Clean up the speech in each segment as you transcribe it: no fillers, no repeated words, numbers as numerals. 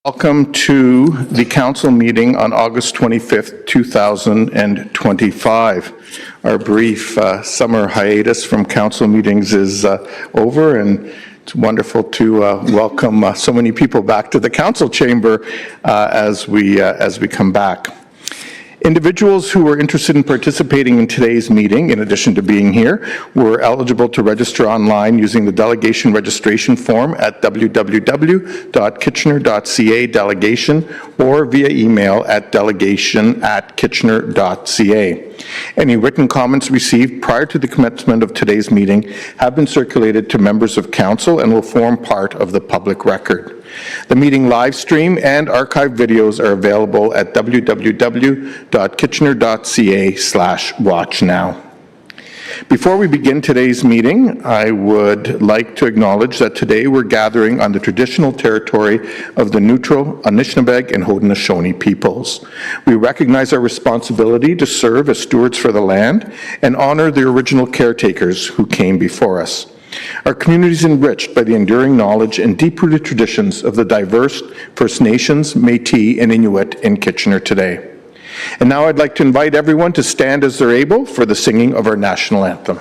Welcome to the council meeting on August 25th, 2025. Our brief summer hiatus from council meetings is over, and it's wonderful to welcome so many people back to the council chamber as we come back. Individuals who were interested in participating in today's meeting, in addition to being here, were eligible to register online using the delegation registration form at www.kitchener.ca/delegation or via email at delegation@kitchener.ca. Any written comments received prior to the commencement of today's meeting have been circulated to members of council and will form part of the public record. The meeting live stream and archive videos are available at www.kitchener.ca/watchnow. Before we begin today's meeting, I would like to acknowledge that today we're gathering on the traditional territory of the Neutral, Anishinaabe, and Haudenosaunee peoples. We recognize our responsibility to serve as stewards for the land and honor the original caretakers who came before us. Our community is enriched by the enduring knowledge and deep-rooted traditions of the diverse First Nations, Métis, and Inuit in Kitchener today. And now I'd like to invite everyone to stand as they're able for the singing of our national anthem.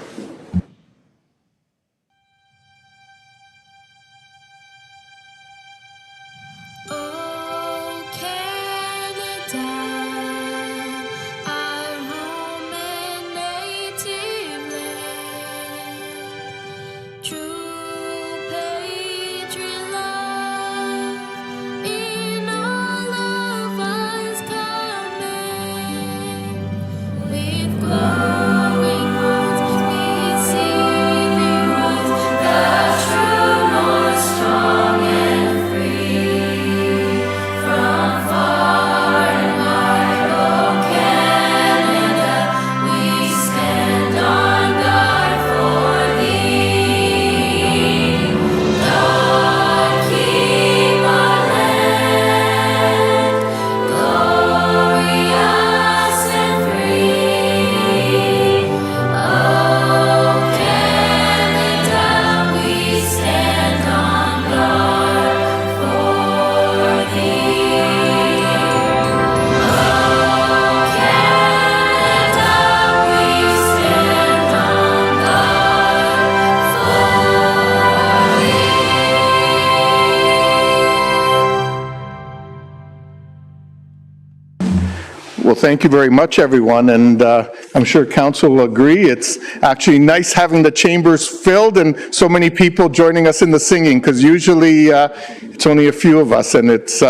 Well, thank you very much, everyone, and I'm sure council will agree. It's actually nice having the chambers filled and so many people joining us in the singing, because usually it's only a few of us and it's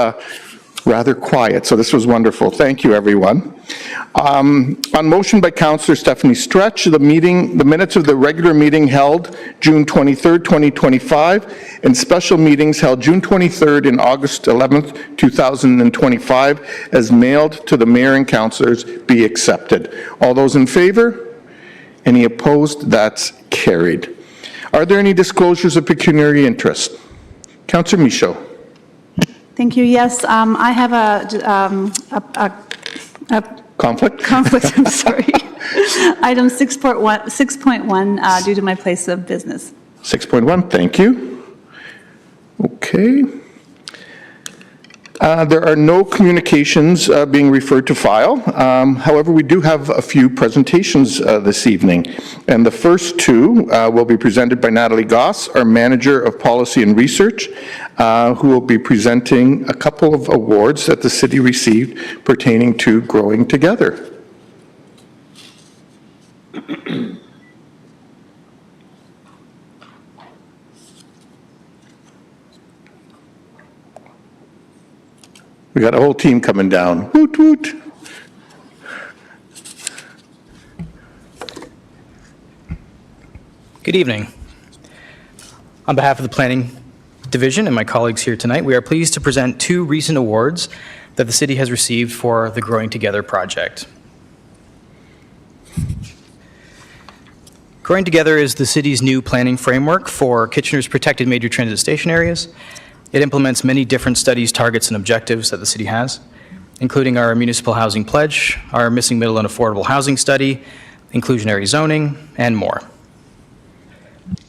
rather quiet, so this was wonderful. Thank you, everyone. On motion by Councillor Stephanie Stretch, the minutes of the regular meeting held June 23rd, 2025, and special meetings held June 23rd and August 11th, 2025, as mailed to the mayor and councillors be accepted. All those in favor? Any opposed? That's carried. Are there any disclosures of pecuniary interest? Councillor Michaud. Thank you. Yes, I have a conflict. I'm sorry. Item 6.1 due to my place of business. 6.1. Thank you. Okay. There are no communications being referred to file. However, we do have a few presentations this evening. And the first two will be presented by Natalie Goss, our Manager of Policy and Research, who will be presenting a couple of awards that the city received pertaining to Growing Together. We got a whole team coming down. Woot, woot. Good evening. On behalf of the Planning Division and my colleagues here tonight, we are pleased to present two recent awards that the city has received for the Growing Together project. Growing Together is the city's new planning framework for Kitchener's protected major transit station areas. It implements many different studies, targets, and objectives that the city has, including our municipal housing pledge, our missing middle and affordable housing study, inclusionary zoning, and more.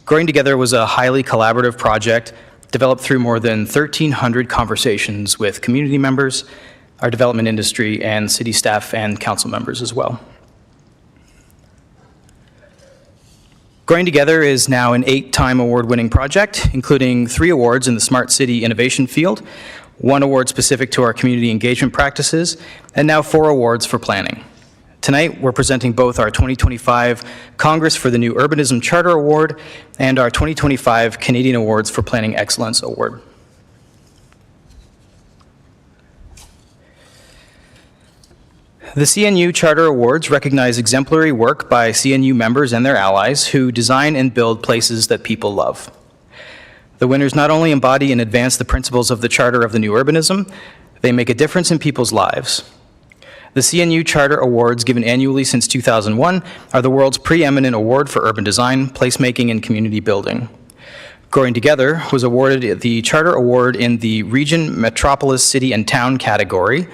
Growing Together was a highly collaborative project developed through more than 1,300 conversations with community members, our development industry, and city staff and council members as well. Growing Together is now an 8-time award-winning project, including 3 awards in the Smart City Innovation field, 1 award specific to our community engagement practices, and now 4 awards for planning. Tonight, we're presenting both our 2025 Congress for the New Urbanism Charter Award and our 2025 Canadian Awards for Planning Excellence Award. The CNU Charter Awards recognize exemplary work by CNU members and their allies who design and build places that people love. The winners not only embody and advance the principles of the Charter of the New Urbanism, they make a difference in people's lives. The CNU Charter Awards, given annually since 2001, are the world's preeminent award for urban design, placemaking, and community building. Growing Together was awarded the Charter Award in the Region, Metropolis, City, and Town category.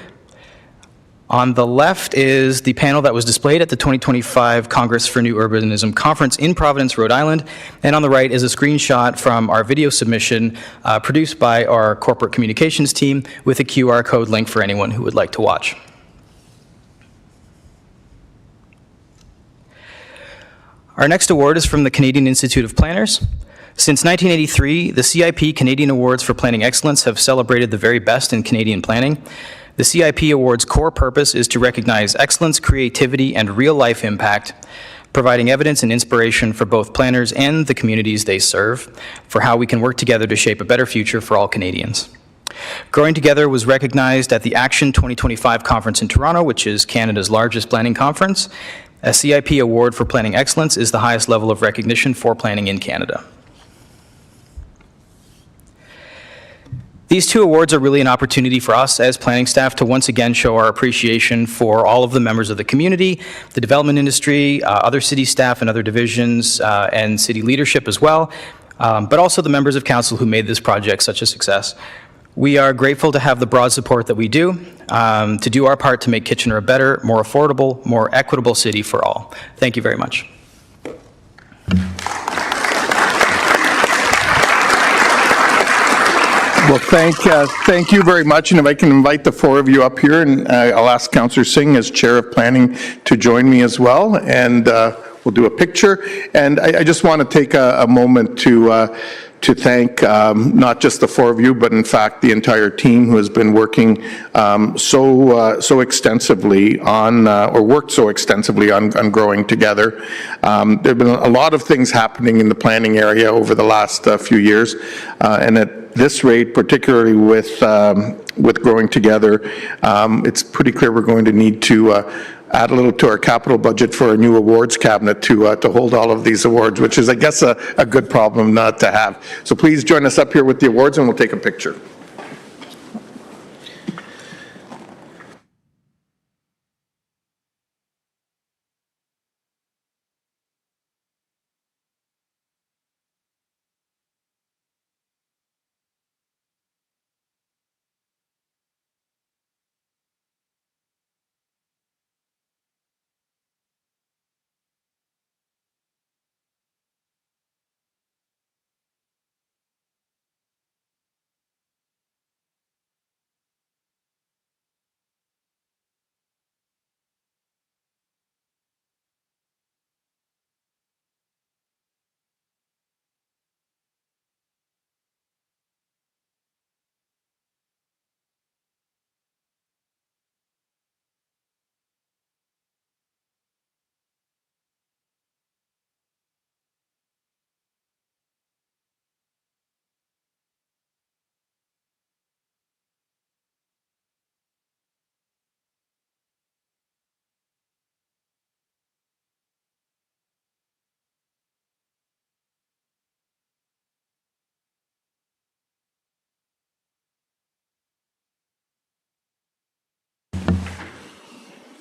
On the left is the panel that was displayed at the 2025 Congress for New Urbanism Conference in Providence, Rhode Island, and on the right is a screenshot from our video submission produced by our corporate communications team with a QR code link for anyone who would like to watch. Our next award is from the Canadian Institute of Planners. Since 1983, the CIP Canadian Awards for Planning Excellence have celebrated the very best in Canadian planning. The CIP Award's core purpose is to recognize excellence, creativity, and real-life impact, providing evidence and inspiration for both planners and the communities they serve for how we can work together to shape a better future for all Canadians. Growing Together was recognized at the Action 2025 conference in Toronto, which is Canada's largest planning conference. A CIP Award for Planning Excellence is the highest level of recognition for planning in Canada. These 2 awards are really an opportunity for us as planning staff to once again show our appreciation for all of the members of the community, the development industry, other city staff and other divisions, and city leadership as well, but also the members of council who made this project such a success. We are grateful to have the broad support that we do to do our part to make Kitchener a better, more affordable, more equitable city for all. Thank you very much. Well, thank you very much, and if I can invite the 4 of you up here, and I'll ask Councillor Singh as Chair of Planning to join me as well, and we'll do a picture. And I just want to take a moment to thank not just the 4 of you, but in fact the entire team who has been working so extensively on, or worked so extensively on Growing Together. There have been a lot of things happening in the planning area over the last few years, and at this rate, particularly with Growing Together, it's pretty clear we're going to need to add a little to our capital budget for a new awards cabinet to hold all of these awards, which is, I guess, a good problem not to have. So please join us up here with the awards, and we'll take a picture.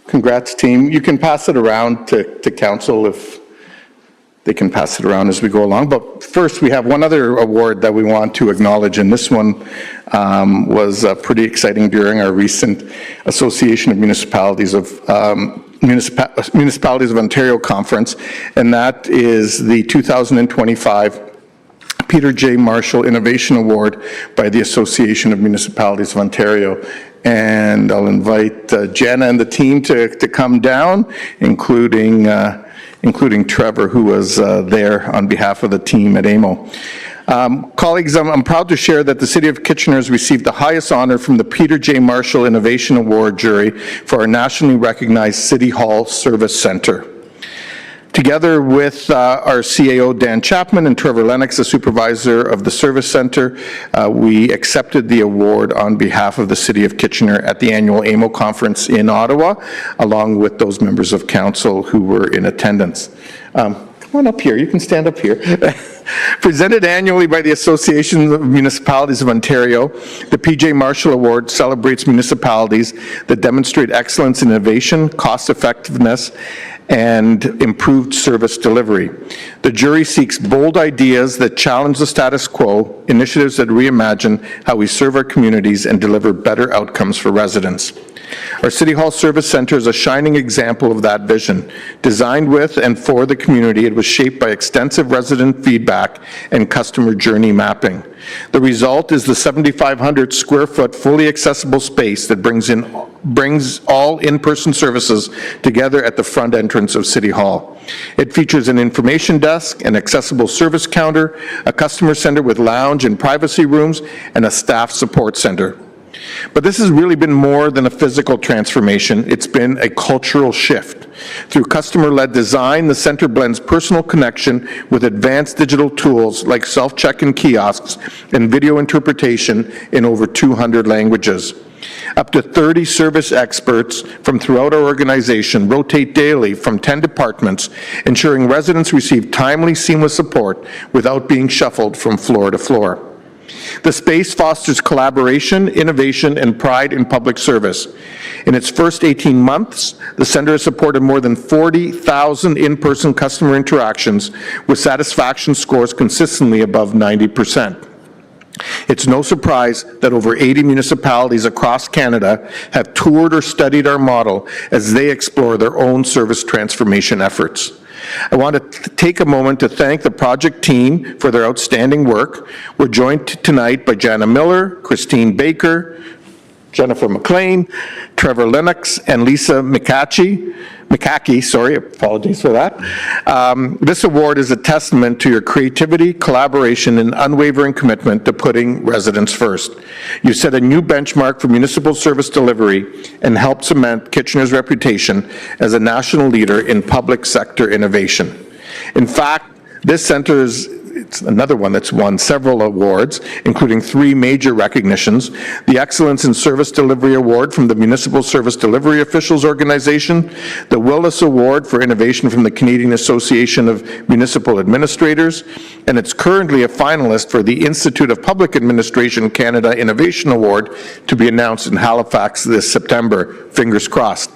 Congrats, team. You can pass it around to council if they can pass it around as we go along. But first, we have one other award that we want to acknowledge, and this one was pretty exciting during our recent Association of Municipalities of Ontario conference, and that is the 2025 Peter J. Marshall Innovation Award by the Association of Municipalities of Ontario. And I'll invite Jenna and the team to come down, including Trevor, who was there on behalf of the team at AMO. Colleagues, I'm proud to share that the City of Kitchener has received the highest honor from the Peter J. Marshall Innovation Award jury for our nationally recognized City Hall Service Centre. Together with our CAO, Dan Chapman, and Trevor Lennox, the supervisor of the Service Centre, we accepted the award on behalf of the City of Kitchener at the annual AMO conference in Ottawa, along with those members of council who were in attendance. Come on up here, you can stand up here. Presented annually by the Association of Municipalities of Ontario, the PJ Marshall Award celebrates municipalities that demonstrate excellence in innovation, cost effectiveness, and improved service delivery. The jury seeks bold ideas that challenge the status quo, initiatives that reimagine how we serve our communities and deliver better outcomes for residents. Our City Hall Service Centre is a shining example of that vision. Designed with and for the community, it was shaped by extensive resident feedback and customer journey mapping. The result is the 7,500 square foot fully accessible space that brings all in-person services together at the front entrance of City Hall. It features an information desk, an accessible service counter, a customer center with lounge and privacy rooms, and a staff support center. But this has really been more than a physical transformation. It's been a cultural shift. Through customer-led design, the center blends personal connection with advanced digital tools like self-check-in kiosks and video interpretation in over 200 languages. Up to 30 service experts from throughout our organization rotate daily from 10 departments, ensuring residents receive timely, seamless support without being shuffled from floor to floor. The space fosters collaboration, innovation, and pride in public service. In its first 18 months, the Centre has supported more than 40,000 in-person customer interactions with satisfaction scores consistently above 90%. It's no surprise that over 80 municipalities across Canada have toured or studied our model as they explore their own service transformation efforts. I want to take a moment to thank the project team for their outstanding work. We're joined tonight by Jana Miller, Christine Baker, Jennifer McLean, Trevor Lennox, and Lisa McCackey, apologies for that. This award is a testament to your creativity, collaboration, and unwavering commitment to putting residents first. You set a new benchmark for municipal service delivery and helped cement Kitchener's reputation as a national leader in public sector innovation. In fact, this centre it's another one that's won several awards, including 3 major recognitions: the Excellence in Service Delivery Award from the Municipal Service Delivery Officials Organization, the Willis Award for Innovation from the Canadian Association of Municipal Administrators, and it's currently a finalist for the Institute of Public Administration Canada Innovation Award to be announced in Halifax this September, fingers crossed.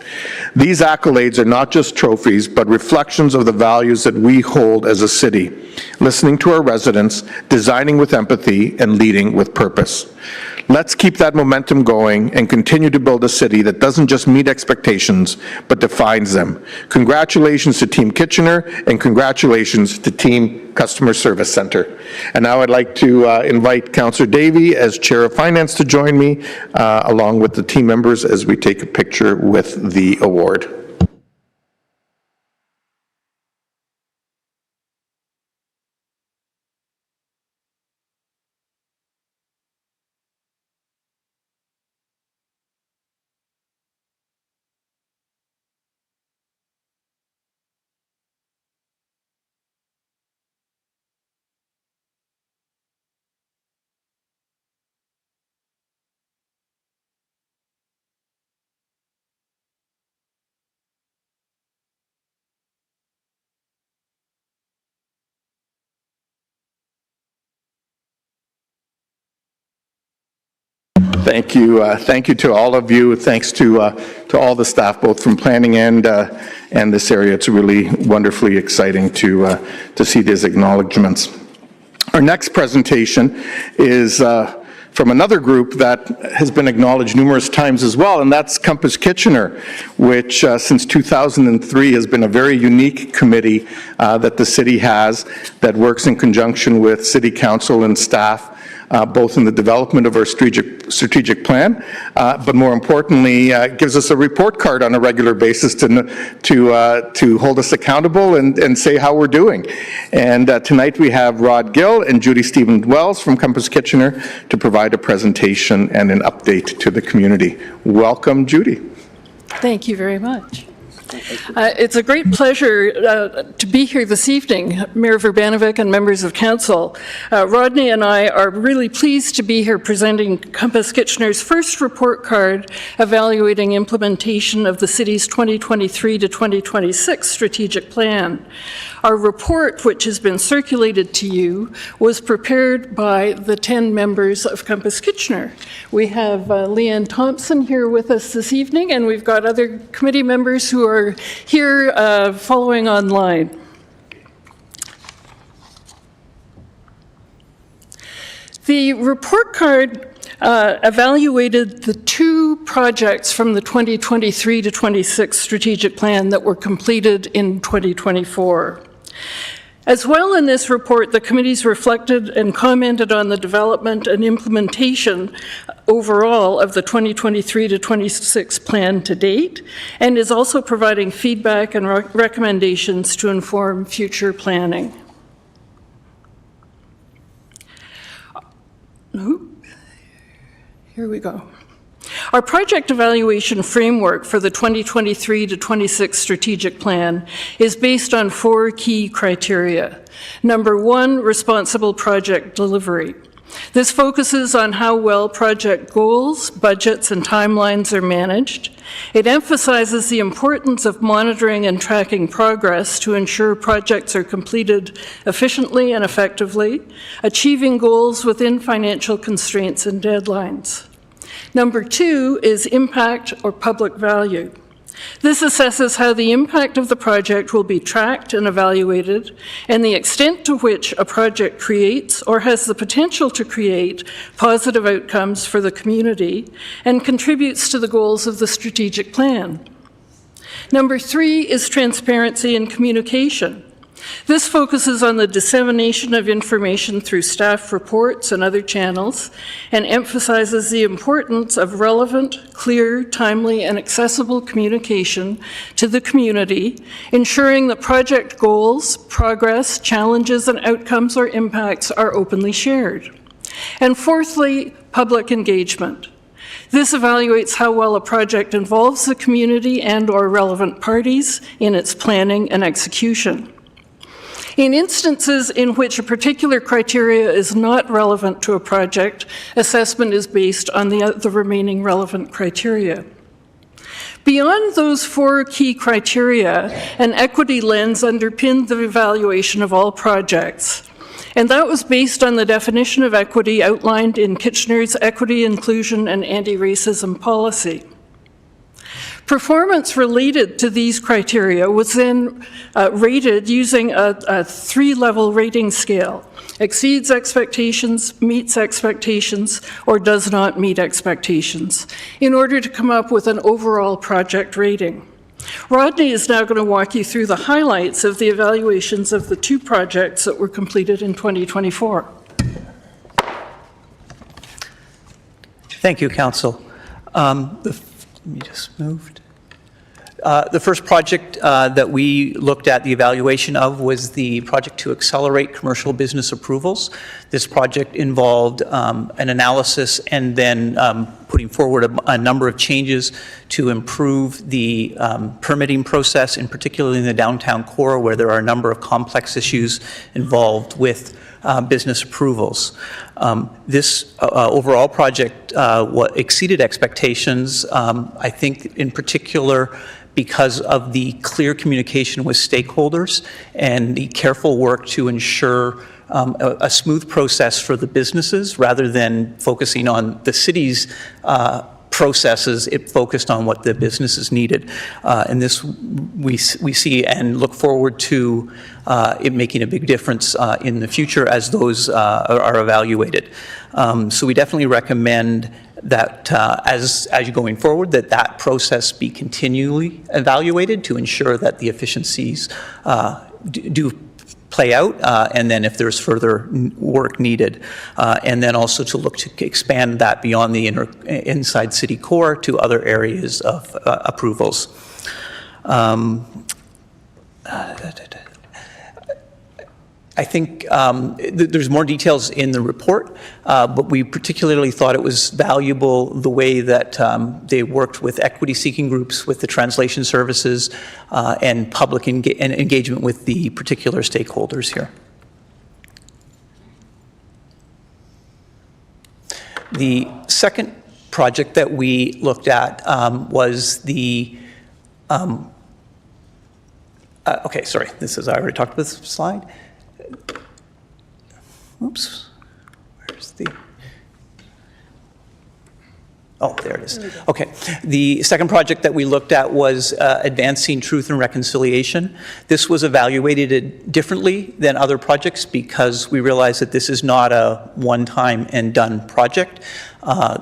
These accolades are not just trophies, but reflections of the values that we hold as a city: listening to our residents, designing with empathy, and leading with purpose. Let's keep that momentum going and continue to build a city that doesn't just meet expectations, but defines them. Congratulations to Team Kitchener, and congratulations to Team Customer Service Centre. And now I'd like to invite Councillor Davey as Chair of Finance to join me, along with the team members, as we take a picture with the award. Thank you to all of you. Thanks to all the staff, both from planning and this area. It's really wonderfully exciting to see these acknowledgements. Our next presentation is from another group that has been acknowledged numerous times as well, and that's Compass Kitchener, which since 2003 has been a very unique committee that the city has that works in conjunction with City Council and staff, both in the development of our strategic plan, but more importantly, gives us a report card on a regular basis to hold us accountable and say how we're doing. And tonight we have Rod Gill and Judy Stevens-Wells from Compass Kitchener to provide a presentation and an update to the community. Welcome, Judy. Thank you very much. It's a great pleasure to be here this evening, Mayor Verbanovic and members of council. Rodney and I are really pleased to be here presenting Compass Kitchener's first report card evaluating implementation of the city's 2023 to 2026 strategic plan. Our report, which has been circulated to you, was prepared by the 10 members of Compass Kitchener. We have Leanne Thompson here with us this evening, and we've got other committee members who are here following online. The report card evaluated the two projects from the 2023 to 26 strategic plan that were completed in 2024. As well, in this report, the committees reflected and commented on the development and implementation overall of the 2023 to 26 plan to date, and is also providing feedback and recommendations to inform future planning. Here we go. Our project evaluation framework for the 2023 to 26 strategic plan is based on 4 key criteria. Number 1, responsible project delivery. This focuses on how well project goals, budgets, and timelines are managed. It emphasizes the importance of monitoring and tracking progress to ensure projects are completed efficiently and effectively, achieving goals within financial constraints and deadlines. Number 2 is impact or public value. This assesses how the impact of the project will be tracked and evaluated, and the extent to which a project creates or has the potential to create positive outcomes for the community and contributes to the goals of the strategic plan. Number 3 is transparency and communication. This focuses on the dissemination of information through staff reports and other channels, and emphasizes the importance of relevant, clear, timely, and accessible communication to the community, ensuring that project goals, progress, challenges, and outcomes or impacts are openly shared. And fourthly, public engagement. This evaluates how well a project involves the community and/or relevant parties in its planning and execution. In instances in which a particular criteria is not relevant to a project, assessment is based on the remaining relevant criteria. Beyond those 4 key criteria, an equity lens underpinned the evaluation of all projects, and that was based on the definition of equity outlined in Kitchener's Equity, Inclusion, and Anti-Racism Policy. Performance related to these criteria was then rated using a 3-level rating scale: exceeds expectations, meets expectations, or does not meet expectations, in order to come up with an overall project rating. Rodney is now going to walk you through the highlights of the evaluations of the 2 projects that were completed in 2024. Thank you, Council. Let me just move. The first project that we looked at the evaluation of was the project to accelerate commercial business approvals. This project involved an analysis and then putting forward a number of changes to improve the permitting process, in particular in the downtown core, where there are a number of complex issues involved with business approvals. This overall project exceeded expectations, I think in particular because of the clear communication with stakeholders and the careful work to ensure a smooth process for the businesses rather than focusing on the city's processes. It focused on what the businesses needed. And this we see and look forward to it making a big difference in the future as those are evaluated. So we definitely recommend that as you're going forward, that process be continually evaluated to ensure that the efficiencies do play out, and then if there's further work needed, and then also to look to expand that beyond the inside city core to other areas of approvals. I think there's more details in the report, but we particularly thought it was valuable the way that they worked with equity-seeking groups, with the translation services, and public engagement with the particular stakeholders here. The second project that we looked at was the okay, sorry, I already talked about this slide. Oops, where's the, oh, there it is. Okay, the second project that we looked at was Advancing Truth and Reconciliation. This was evaluated differently than other projects because we realized that this is not a one-time and done project.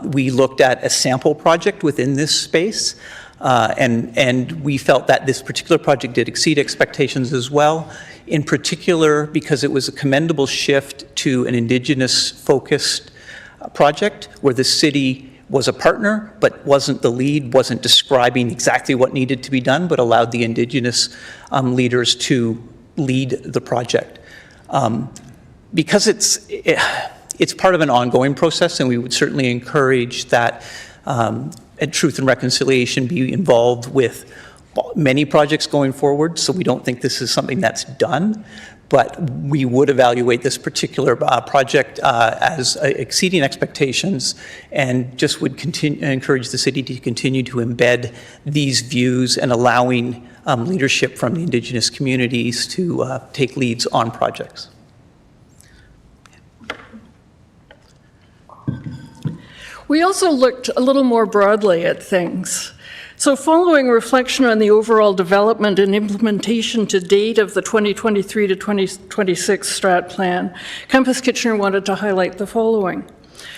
We looked at a sample project within this space, and we felt that this particular project did exceed expectations as well. In particular, because it was a commendable shift to an Indigenous-focused project where the city was a partner, but wasn't the lead, wasn't describing exactly what needed to be done, but allowed the Indigenous leaders to lead the project. Because it's part of an ongoing process, and we would certainly encourage that Truth and Reconciliation be involved with many projects going forward, so we don't think this is something that's done, but we would evaluate this particular project as exceeding expectations, and just would encourage the city to continue to embed these views and allowing leadership from the Indigenous communities to take leads on projects. We also looked a little more broadly at things. So following reflection on the overall development and implementation to date of the 2023 to 2026 Strat Plan, Compass Kitchener wanted to highlight the following.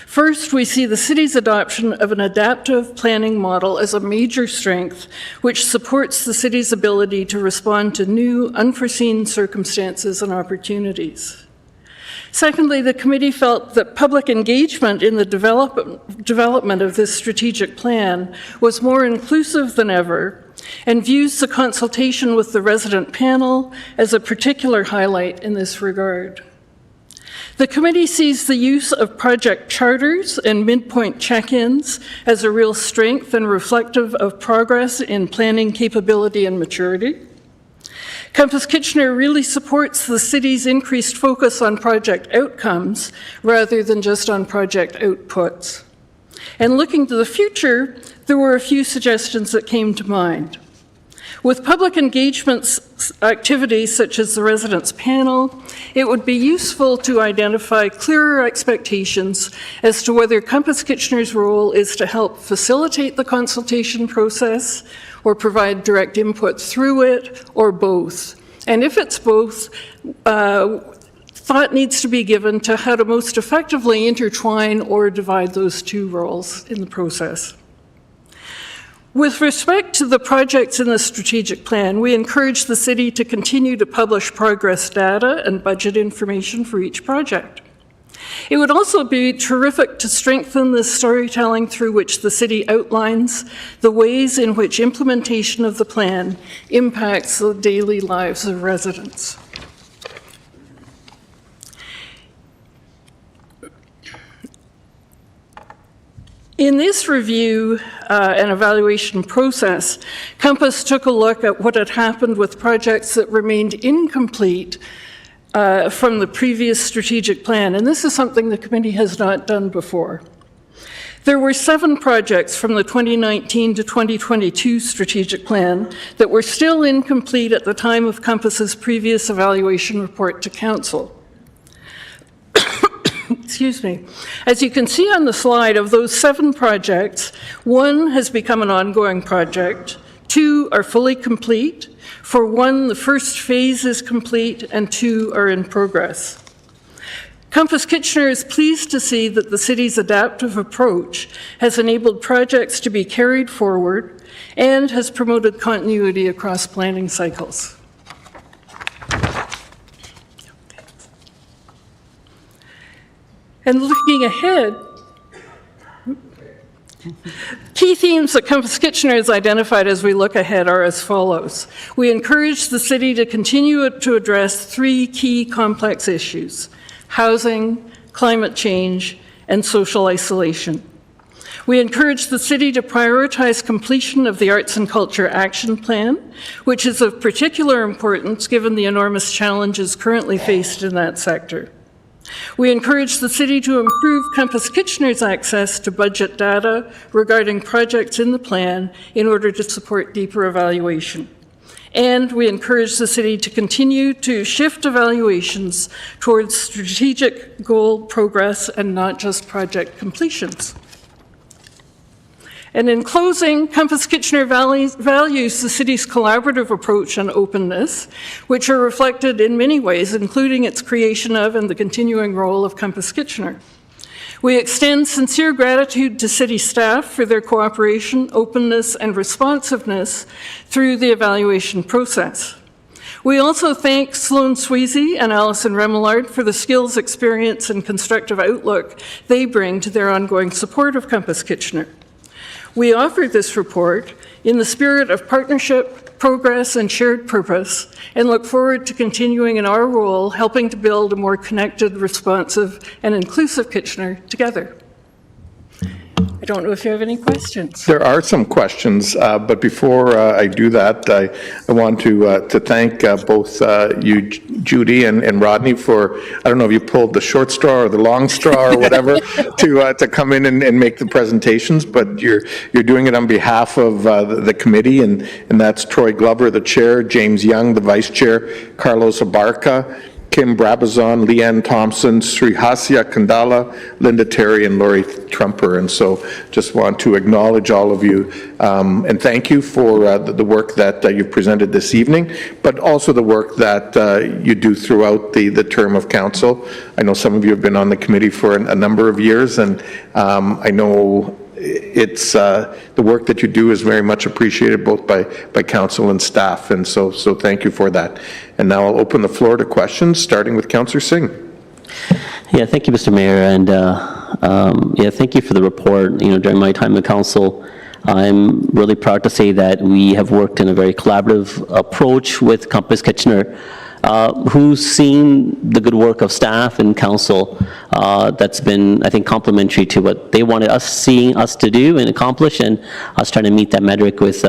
First, we see the city's adoption of an adaptive planning model as a major strength, which supports the city's ability to respond to new, unforeseen circumstances and opportunities. Secondly, the committee felt that public engagement in the development of this strategic plan was more inclusive than ever, and views the consultation with the resident panel as a particular highlight in this regard. The committee sees the use of project charters and midpoint check-ins as a real strength and reflective of progress in planning capability and maturity. Compass Kitchener really supports the city's increased focus on project outcomes rather than just on project outputs. And looking to the future, there were a few suggestions that came to mind. With public engagement activities such as the residents panel, it would be useful to identify clearer expectations as to whether Compass Kitchener's role is to help facilitate the consultation process or provide direct input through it, or both. And if it's both, thought needs to be given to how to most effectively intertwine or divide those two roles in the process. With respect to the projects in the strategic plan, we encourage the city to continue to publish progress data and budget information for each project. It would also be terrific to strengthen the storytelling through which the city outlines the ways in which implementation of the plan impacts the daily lives of residents. In this review and evaluation process, Compass took a look at what had happened with projects that remained incomplete from the previous strategic plan, and this is something the committee has not done before. There were 7 projects from the 2019 to 2022 strategic plan that were still incomplete at the time of Compass's previous evaluation report to Council. Excuse me. As you can see on the slide, of those 7 projects, 1 has become an ongoing project, 2 are fully complete. For 1, the first phase is complete, and 2 are in progress. Compass Kitchener is pleased to see that the city's adaptive approach has enabled projects to be carried forward and has promoted continuity across planning cycles. And looking ahead, key themes that Compass Kitchener has identified as we look ahead are as follows. We encourage the city to continue to address 3 key complex issues: housing, climate change, and social isolation. We encourage the city to prioritize completion of the Arts and Culture Action Plan, which is of particular importance given the enormous challenges currently faced in that sector. We encourage the city to improve Compass Kitchener's access to budget data regarding projects in the plan in order to support deeper evaluation. And we encourage the city to continue to shift evaluations towards strategic goal progress and not just project completions. And in closing, Compass Kitchener values the city's collaborative approach and openness, which are reflected in many ways, including its creation of and the continuing role of Compass Kitchener. We extend sincere gratitude to city staff for their cooperation, openness, and responsiveness through the evaluation process. We also thank Sloan Sweezy and Alison Remillard for the skills, experience, and constructive outlook they bring to their ongoing support of Compass Kitchener. We offer this report in the spirit of partnership, progress, and shared purpose, and look forward to continuing in our role helping to build a more connected, responsive, and inclusive Kitchener together. I don't know if you have any questions. There are some questions, but before I do that, I want to thank both you, Judy, and Rodney for, I don't know if you pulled the short straw or the long straw or whatever, to come in and make the presentations, but you're doing it on behalf of the committee, and that's Troy Glover, the chair, James Young, the vice chair, Carlos Abarca, Kim Brabazon, Leanne Thompson, Srihasya Kandala, Linda Terry, and Lori Trumper. And so just want to acknowledge all of you and thank you for the work that you've presented this evening, but also the work that you do throughout the term of council. I know some of you have been on the committee for a number of years, and I know it's the work that you do is very much appreciated both by council and staff, and so thank you for that. And now I'll open the floor to questions, starting with Councillor Singh. Yeah, thank you, Mr. Mayor, and yeah, thank you for the report. You know, during my time in council, I'm really proud to say that we have worked in a very collaborative approach with Compass Kitchener, who's seen the good work of staff and council that's been, I think, complementary to what they wanted seeing us to do and accomplish, and us trying to meet that metric with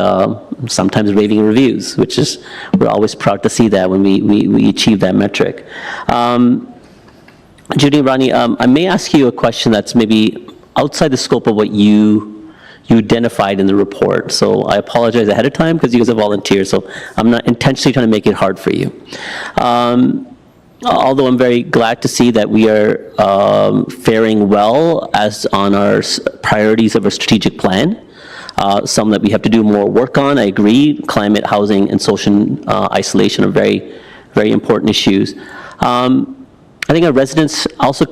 sometimes raving reviews, which is, we're always proud to see that when we achieve that metric. Judy and Rodney, I may ask you a question that's maybe outside the scope of what you identified in the report. So I apologize ahead of time because you guys have volunteered, so I'm not intentionally trying to make it hard for you. Although I'm very glad to see that we are faring well as on our priorities of our strategic plan. Some that we have to do more work on, I agree. Climate, housing, and social isolation are very, very important issues. I think our residents also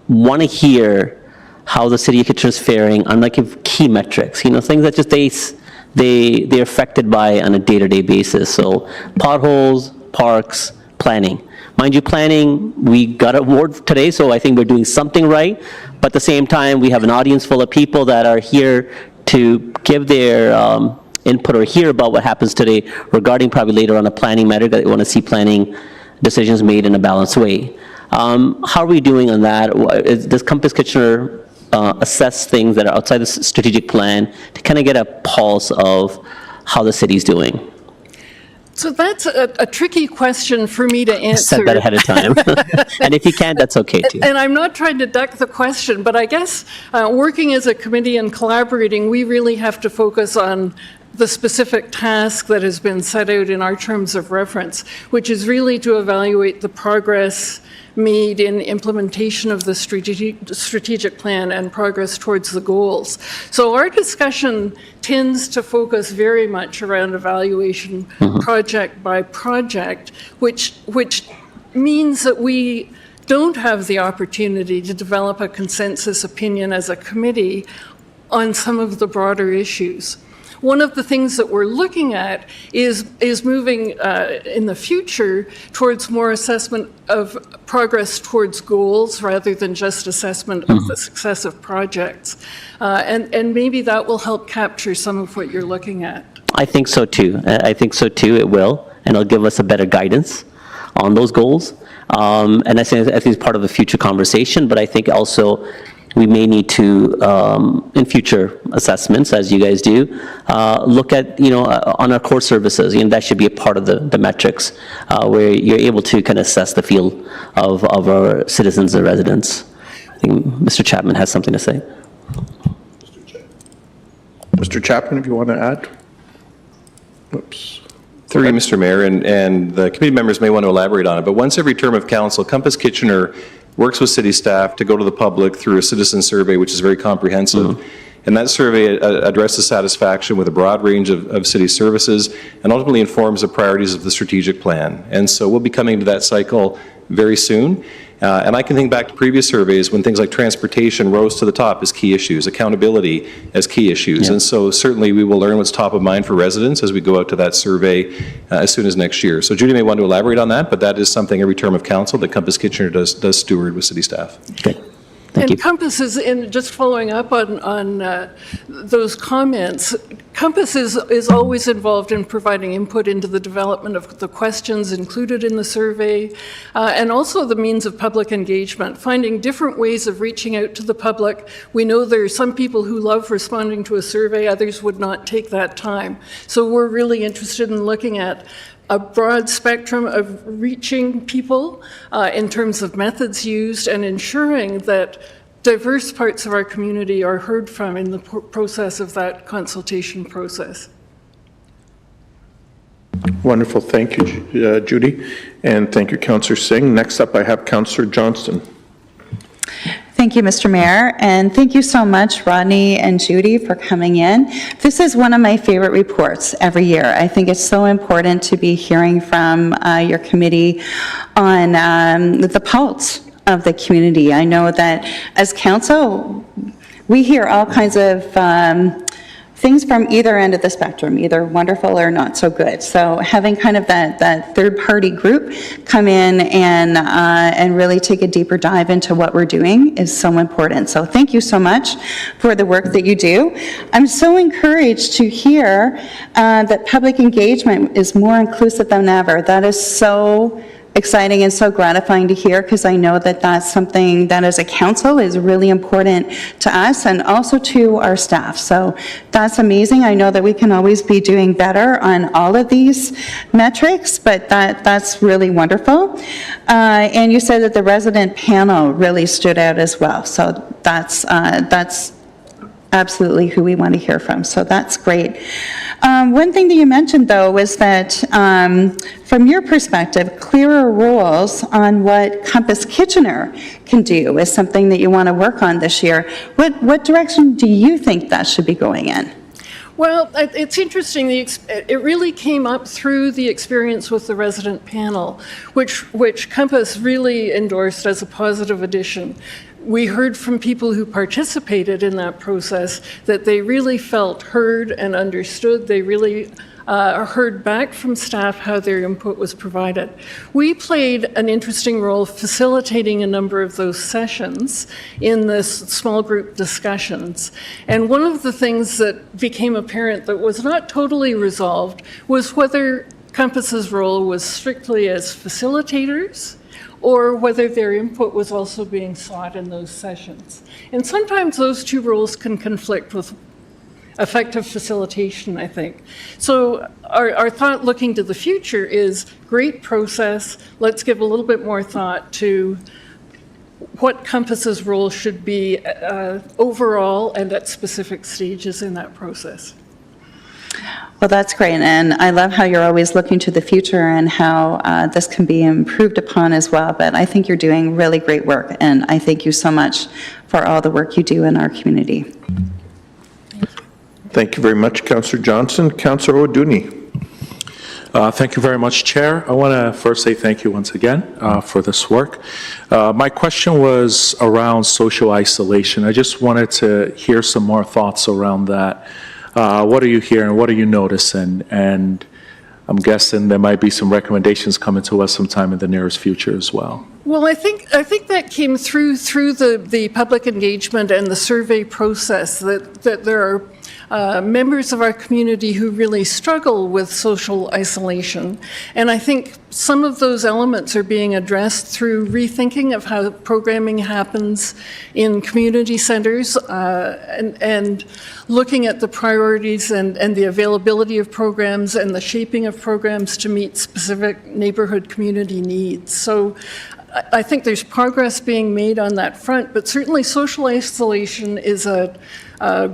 want to hear how the city of Kitchener is faring on like key metrics, you know, things that just they're affected by on a day-to-day basis. So potholes, parks, planning. Mind you, planning, we got an award today, so I think we're doing something right. But at the same time, we have an audience full of people that are here to give their input or hear about what happens today regarding probably later on a planning matter that they want to see planning decisions made in a balanced way. How are we doing on that? Does Compass Kitchener assess things that are outside the strategic plan to kind of get a pulse of how the city's doing? So that's a tricky question for me to answer. Said that ahead of time. And if you can't, that's okay too. And I'm not trying to duck the question, but I guess working as a committee and collaborating, we really have to focus on the specific task that has been set out in our terms of reference, which is really to evaluate the progress made in implementation of the strategic plan and progress towards the goals. So our discussion tends to focus very much around evaluation project by project, which means that we don't have the opportunity to develop a consensus opinion as a committee on some of the broader issues. One of the things that we're looking at is moving in the future towards more assessment of progress towards goals rather than just assessment of the success of projects. And maybe that will help capture some of what you're looking at. I think so too. I think so too, it will, and it'll give us a better guidance on those goals. And I think it's part of a future conversation, but I think also we may need to, in future assessments, as you guys do, look at, on our core services, that should be a part of the metrics, where you're able to kind of assess the field of our citizens and residents. I think Mr. Chapman has something to say. Mr. Chapman, if you want to add? Whoops. Through you, Mr. Mayor, and the committee members may want to elaborate on it, but once every term of council, Compass Kitchener works with city staff to go to the public through a citizen survey, which is very comprehensive. And that survey addresses satisfaction with a broad range of city services and ultimately informs the priorities of the strategic plan. And so we'll be coming to that cycle very soon. And I can think back to previous surveys when things like transportation rose to the top as key issues, accountability as key issues. And so certainly we will learn what's top of mind for residents as we go out to that survey as soon as next year. So Judy may want to elaborate on that, but that is something every term of council that Compass Kitchener does steward with city staff. Okay. Thank you. Compass is, in just following up on those comments, Compass is always involved in providing input into the development of the questions included in the survey, and also the means of public engagement, finding different ways of reaching out to the public. We know there are some people who love responding to a survey, others would not take that time. So we're really interested in looking at a broad spectrum of reaching people in terms of methods used and ensuring that diverse parts of our community are heard from in the process of that consultation process. Wonderful. Thank you, Judy. And thank you, Councillor Singh. Next up, I have Councillor Johnston. Thank you, Mr. Mayor, and thank you so much, Rodney and Judy, for coming in. This is one of my favorite reports every year. I think it's so important to be hearing from your committee on the pulse of the community. I know that as council, we hear all kinds of things from either end of the spectrum, either wonderful or not so good. So having kind of that third-party group come in and really take a deeper dive into what we're doing is so important. So thank you so much for the work that you do. I'm so encouraged to hear that public engagement is more inclusive than ever. That is so exciting and so gratifying to hear, because I know that that's something that as a council is really important to us and also to our staff. So that's amazing. I know that we can always be doing better on all of these metrics, but that's really wonderful. And you said that the resident panel really stood out as well. So that's absolutely who we want to hear from. So that's great. One thing that you mentioned, though, was that from your perspective, clearer rules on what Compass Kitchener can do is something that you want to work on this year. What direction do you think that should be going in? Well, it's interesting. It really came up through the experience with the resident panel, which Compass really endorsed as a positive addition. We heard from people who participated in that process that they really felt heard and understood. They really heard back from staff how their input was provided. We played an interesting role facilitating a number of those sessions in this small group discussions. And one of the things that became apparent that was not totally resolved was whether Compass's role was strictly as facilitators or whether their input was also being sought in those sessions. And sometimes those two roles can conflict with effective facilitation, I think. So our thought looking to the future is great process. Let's give a little bit more thought to what Compass's role should be overall and at specific stages in that process. Well, that's great, and I love how you're always looking to the future and how this can be improved upon as well, but I think you're doing really great work, and I thank you so much for all the work you do in our community. Thank you very much, Councillor Johnson. Councillor O'Dooney. Thank you very much, Chair. I want to first say thank you once again for this work. My question was around social isolation. I just wanted to hear some more thoughts around that. What are you hearing? What are you noticing? And I'm guessing there might be some recommendations coming to us sometime in the nearest future as well. Well, I think that came through the public engagement and the survey process, that there are members of our community who really struggle with social isolation. And I think some of those elements are being addressed through rethinking of how programming happens in community centers, and looking at the priorities and the availability of programs and the shaping of programs to meet specific neighborhood community needs. So I think there's progress being made on that front, but certainly social isolation is a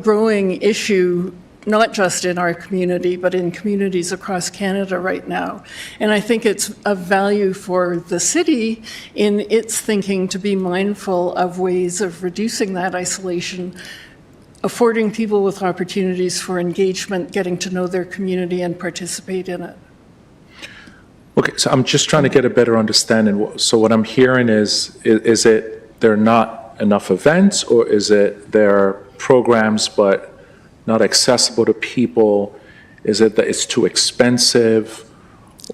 growing issue, not just in our community, but in communities across Canada right now. And I think it's of value for the city in its thinking to be mindful of ways of reducing that isolation, affording people with opportunities for engagement, getting to know their community and participate in it. Okay, so I'm just trying to get a better understanding. So what I'm hearing is it there are not enough events, or is it there are programs but not accessible to people? Is it that it's too expensive?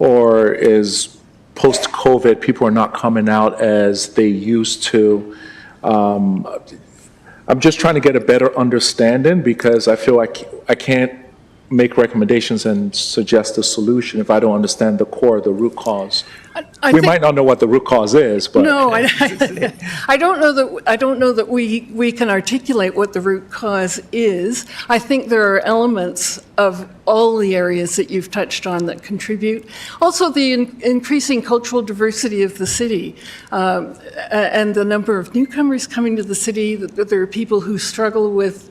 Or is post-COVID, people are not coming out as they used to? I'm just trying to get a better understanding, because I feel like I can't make recommendations and suggest a solution if I don't understand the core, the root cause. We might not know what the root cause is, but No, I don't know that we can articulate what the root cause is. I think there are elements of all the areas that you've touched on that contribute. Also, the increasing cultural diversity of the city, and the number of newcomers coming to the city. That there are people who struggle with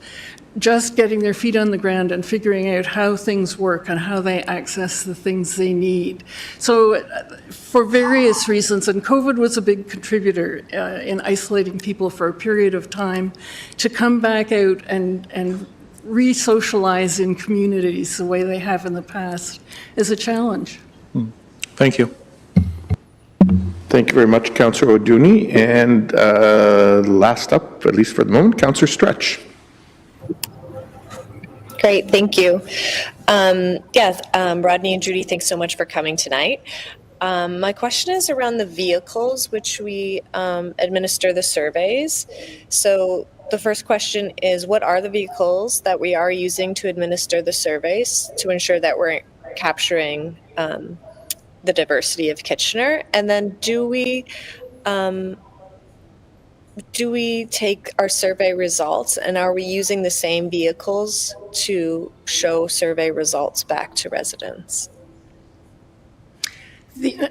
just getting their feet on the ground and figuring out how things work and how they access the things they need. So for various reasons, and COVID was a big contributor in isolating people for a period of time, to come back out and re-socialize in communities the way they have in the past is a challenge. thank you. Thank you very much, Councillor O'Dooney. And last up, at least for the moment, Councillor Stretch. Great, thank you. Rodney and Judy, thanks so much for coming tonight. My question is around the vehicles which we administer the surveys. So the first question is, what are the vehicles that we are using to administer the surveys to ensure that we're capturing the diversity of Kitchener? And then do we take our survey results, and are we using the same vehicles to show survey results back to residents?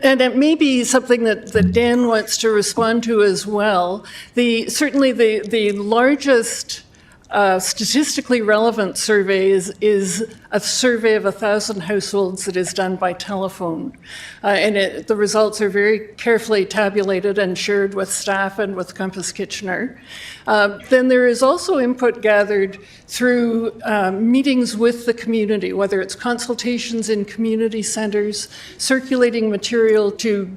And it may be something that Dan wants to respond to as well. Certainly the largest statistically relevant survey is a survey of 1,000 households that is done by telephone. And the results are very carefully tabulated and shared with staff and with Compass Kitchener. Then there is also input gathered through meetings with the community, whether it's consultations in community centers, circulating material to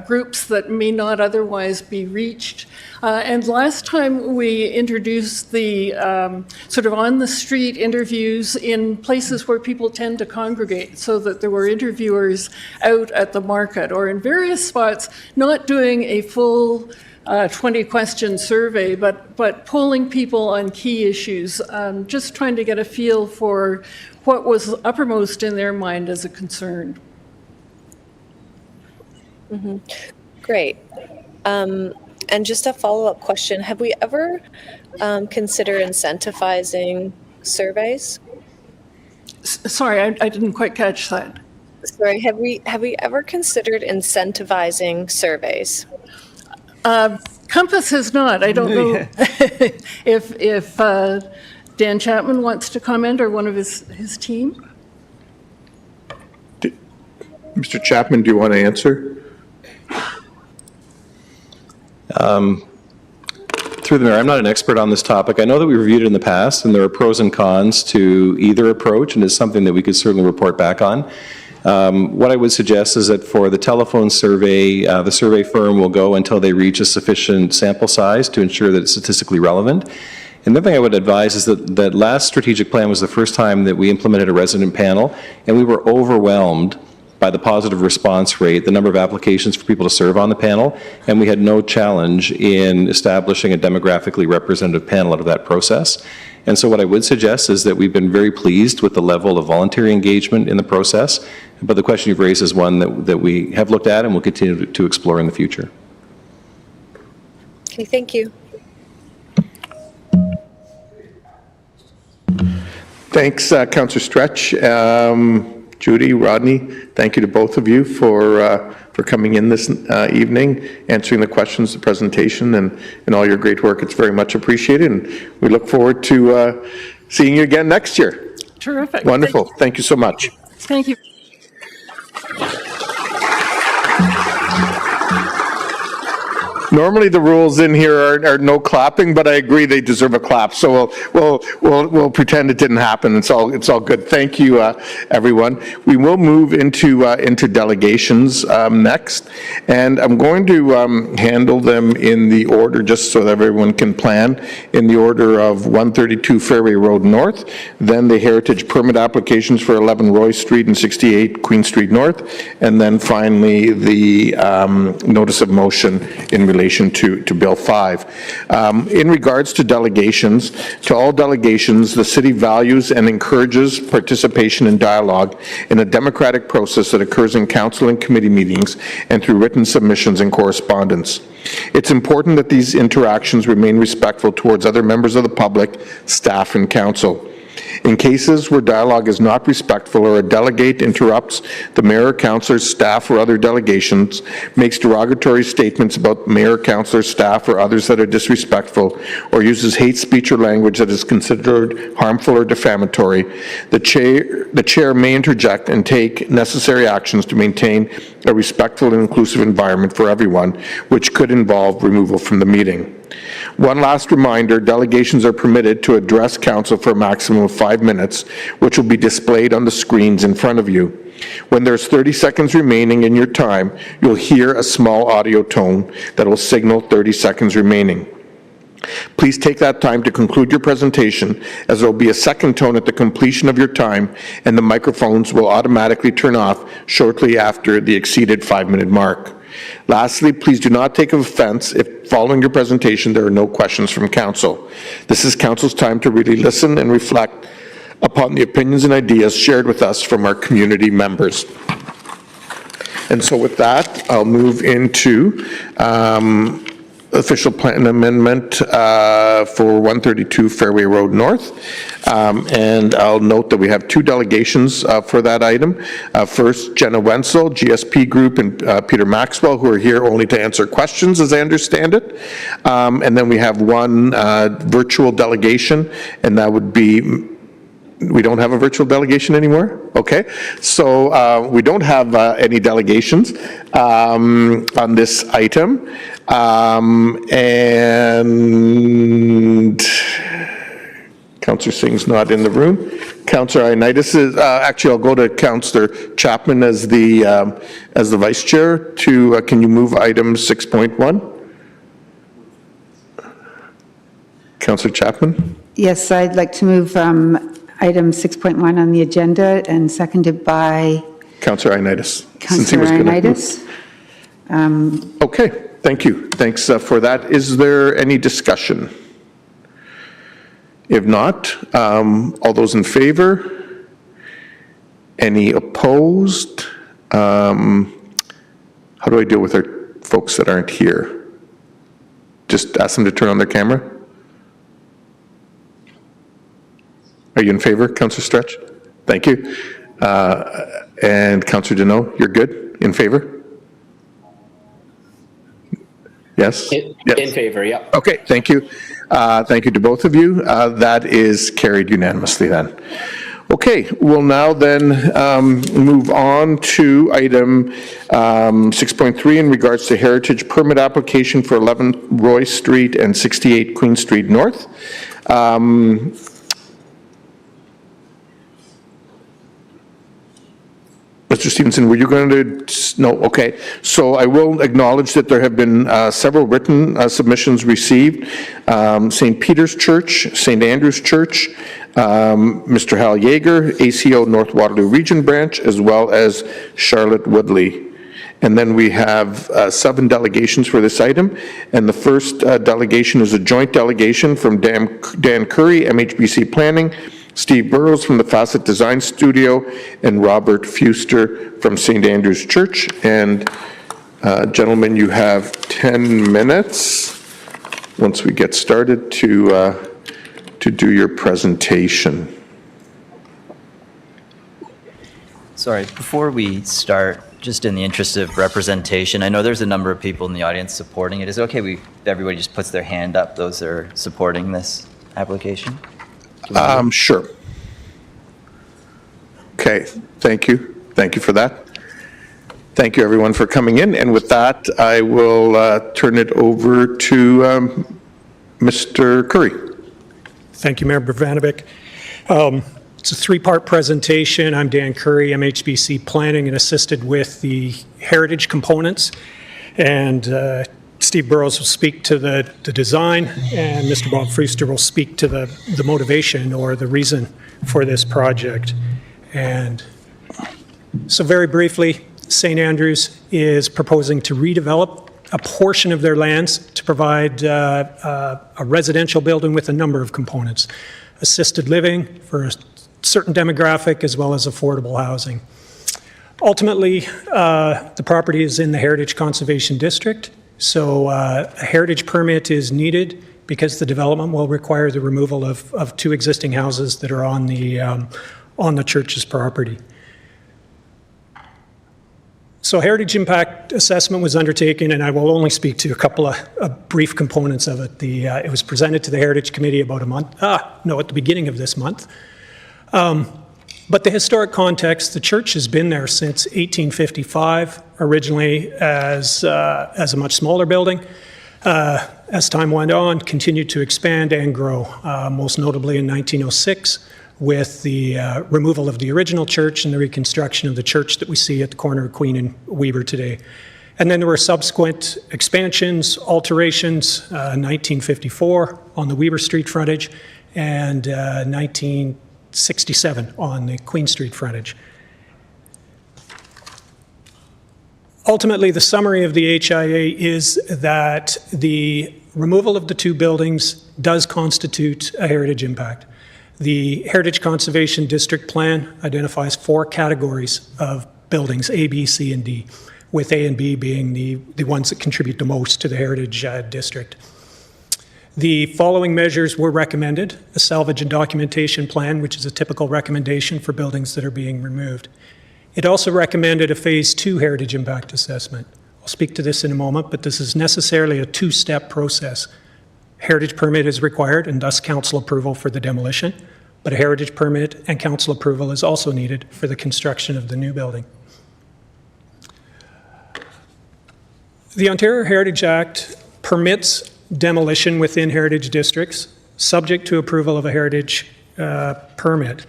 groups that may not otherwise be reached. And last time we introduced the sort of on-the-street interviews in places where people tend to congregate, so that there were interviewers out at the market or in various spots, not doing a full 20-question survey, but polling people on key issues, just trying to get a feel for what was uppermost in their mind as a concern. Mm-hmm. Great. And just a follow-up question, have we ever considered incentivizing surveys? Sorry, I didn't quite catch that. Sorry, have we ever considered incentivizing surveys? Compass has not. I don't know if Dan Chapman wants to comment, or one of his team. Mr. Chapman, do you want to answer? Through the mayor, I'm not an expert on this topic. I know that we reviewed it in the past, and there are pros and cons to either approach, and it's something that we could certainly report back on. What I would suggest is that for the telephone survey, the survey firm will go until they reach a sufficient sample size to ensure that it's statistically relevant. And the other thing I would advise is that last strategic plan was the first time that we implemented a resident panel, and we were overwhelmed by the positive response rate, the number of applications for people to serve on the panel, and we had no challenge in establishing a demographically representative panel out of that process. And so what I would suggest is that we've been very pleased with the level of voluntary engagement in the process, but the question you've raised is one that we have looked at and will continue to explore in the future. Okay, thank you. Thanks, Councillor Stretch. Judy, Rodney, thank you to both of you for coming in this evening, answering the questions, the presentation, and all your great work. It's very much appreciated, and we look forward to seeing you again next year. Terrific. Wonderful. Thank you so much. Thank you. Normally, the rules in here are no clapping, but I agree they deserve a clap. So we'll pretend it didn't happen. It's all good. Thank you, everyone. We will move into delegations next, and I'm going to handle them in the order just so that everyone can plan. In the order of 132 Fairway Road North, then the heritage permit applications for 11 Roy Street and 68 Queen Street North, and then finally the notice of motion in relation to Bill 5. In regards to delegations, to all delegations, the city values and encourages participation and dialogue in a democratic process that occurs in council and committee meetings and through written submissions and correspondence. It's important that these interactions remain respectful towards other members of the public, staff, and council. In cases where dialogue is not respectful or a delegate interrupts the mayor, councillors, staff, or other delegations, makes derogatory statements about mayor, councillors, staff, or others that are disrespectful, or uses hate speech or language that is considered harmful or defamatory, the chair may interject and take necessary actions to maintain a respectful and inclusive environment for everyone, which could involve removal from the meeting. One last reminder, delegations are permitted to address council for a maximum of 5 minutes, which will be displayed on the screens in front of you. When there's 30 seconds remaining in your time, you'll hear a small audio tone that will signal 30 seconds remaining. Please take that time to conclude your presentation, as there will be a second tone at the completion of your time, and the microphones will automatically turn off shortly after the exceeded 5-minute mark. Lastly, please do not take offense if following your presentation there are no questions from council. This is council's time to really listen and reflect upon the opinions and ideas shared with us from our community members. And so with that, I'll move into official plan amendment for 132 Fairway Road North. And I'll note that we have 2 delegations for that item. First, Jenna Wenzel, GSP Group, and Peter Maxwell, who are here only to answer questions, as I understand it. And then we have 1 virtual delegation, and that would be, we don't have a virtual delegation anymore? Okay. So we don't have any delegations on this item. And Councillor Singh's not in the room. Councillor Ioannidis is, actually I'll go to Councillor Chapman as the vice chair to, can you move item 6.1? Councillor Chapman? Yes, I'd like to move item 6.1 on the agenda, and seconded by Councillor Ioannidis. Councillor Ioannidis. Okay, thank you. Thanks for that. Is there any discussion? If not, all those in favor? Any opposed? How do I deal with our folks that aren't here? Just ask them to turn on their camera? Are you in favor, Councillor Stretch? Thank you. And Councillor Deneau, you're good? In favor? Yes? Yes. In favor, yeah. Okay, thank you. Thank you to both of you. That is carried unanimously then. Okay, we'll now then move on to item 6.3 in regards to heritage permit application for 11 Roy Street and 68 Queen Street North. Mr. Stevenson, were you going to, no, okay. So I will acknowledge that there have been several written submissions received. St. Peter's Church, St. Andrew's Church, Mr. Hal Yeager, ACO North Waterloo Region Branch, as well as Charlotte Woodley. And then we have 7 delegations for this item. And the first delegation is a joint delegation from Dan Curry, MHBC Planning, Steve Burrows from the Facet Design Studio, and Robert Fuster from St. Andrew's Church. And gentlemen, you have 10 minutes once we get started to do your presentation. Sorry, before we start, just in the interest of representation, I know there's a number of people in the audience supporting it. Is it okay if everybody just puts their hand up, those that are supporting this application? Sure. Okay, thank you. Thank you for that. Thank you, everyone, for coming in. And with that, I will turn it over to Mr. Curry. Thank you, Mayor Bravanovic. It's a 3-part presentation. I'm Dan Curry, MHBC Planning, and assisted with the heritage components. And Steve Burrows will speak to the design, and Mr. Bob Fuster will speak to the motivation or the reason for this project. And so very briefly, St. Andrews is proposing to redevelop a portion of their lands to provide a residential building with a number of components. Assisted living for a certain demographic, as well as affordable housing. Ultimately, the property is in the Heritage Conservation District, so a heritage permit is needed because the development will require the removal of 2 existing houses that are on the church's property. So heritage impact assessment was undertaken, and I will only speak to a couple of brief components of it. It was presented to the Heritage Committee about at the beginning of this month. But the historic context, the church has been there since 1855, originally as a much smaller building. As time went on, continued to expand and grow, most notably in 1906 with the removal of the original church and the reconstruction of the church that we see at the corner of Queen and Weber today. And then there were subsequent expansions, alterations, 1954 on the Weber Street frontage, and 1967 on the Queen Street frontage. Ultimately, the summary of the HIA is that the removal of the 2 buildings does constitute a heritage impact. The Heritage Conservation District Plan identifies 4 categories of buildings, A, B, C, and D, with A and B being the ones that contribute the most to the Heritage District. The following measures were recommended: a salvage and documentation plan, which is a typical recommendation for buildings that are being removed. It also recommended a Phase 2 heritage impact assessment. I'll speak to this in a moment, but this is necessarily a 2-step process. Heritage permit is required and thus council approval for the demolition, but a heritage permit and council approval is also needed for the construction of the new building. The Ontario Heritage Act permits demolition within heritage districts, subject to approval of a heritage permit.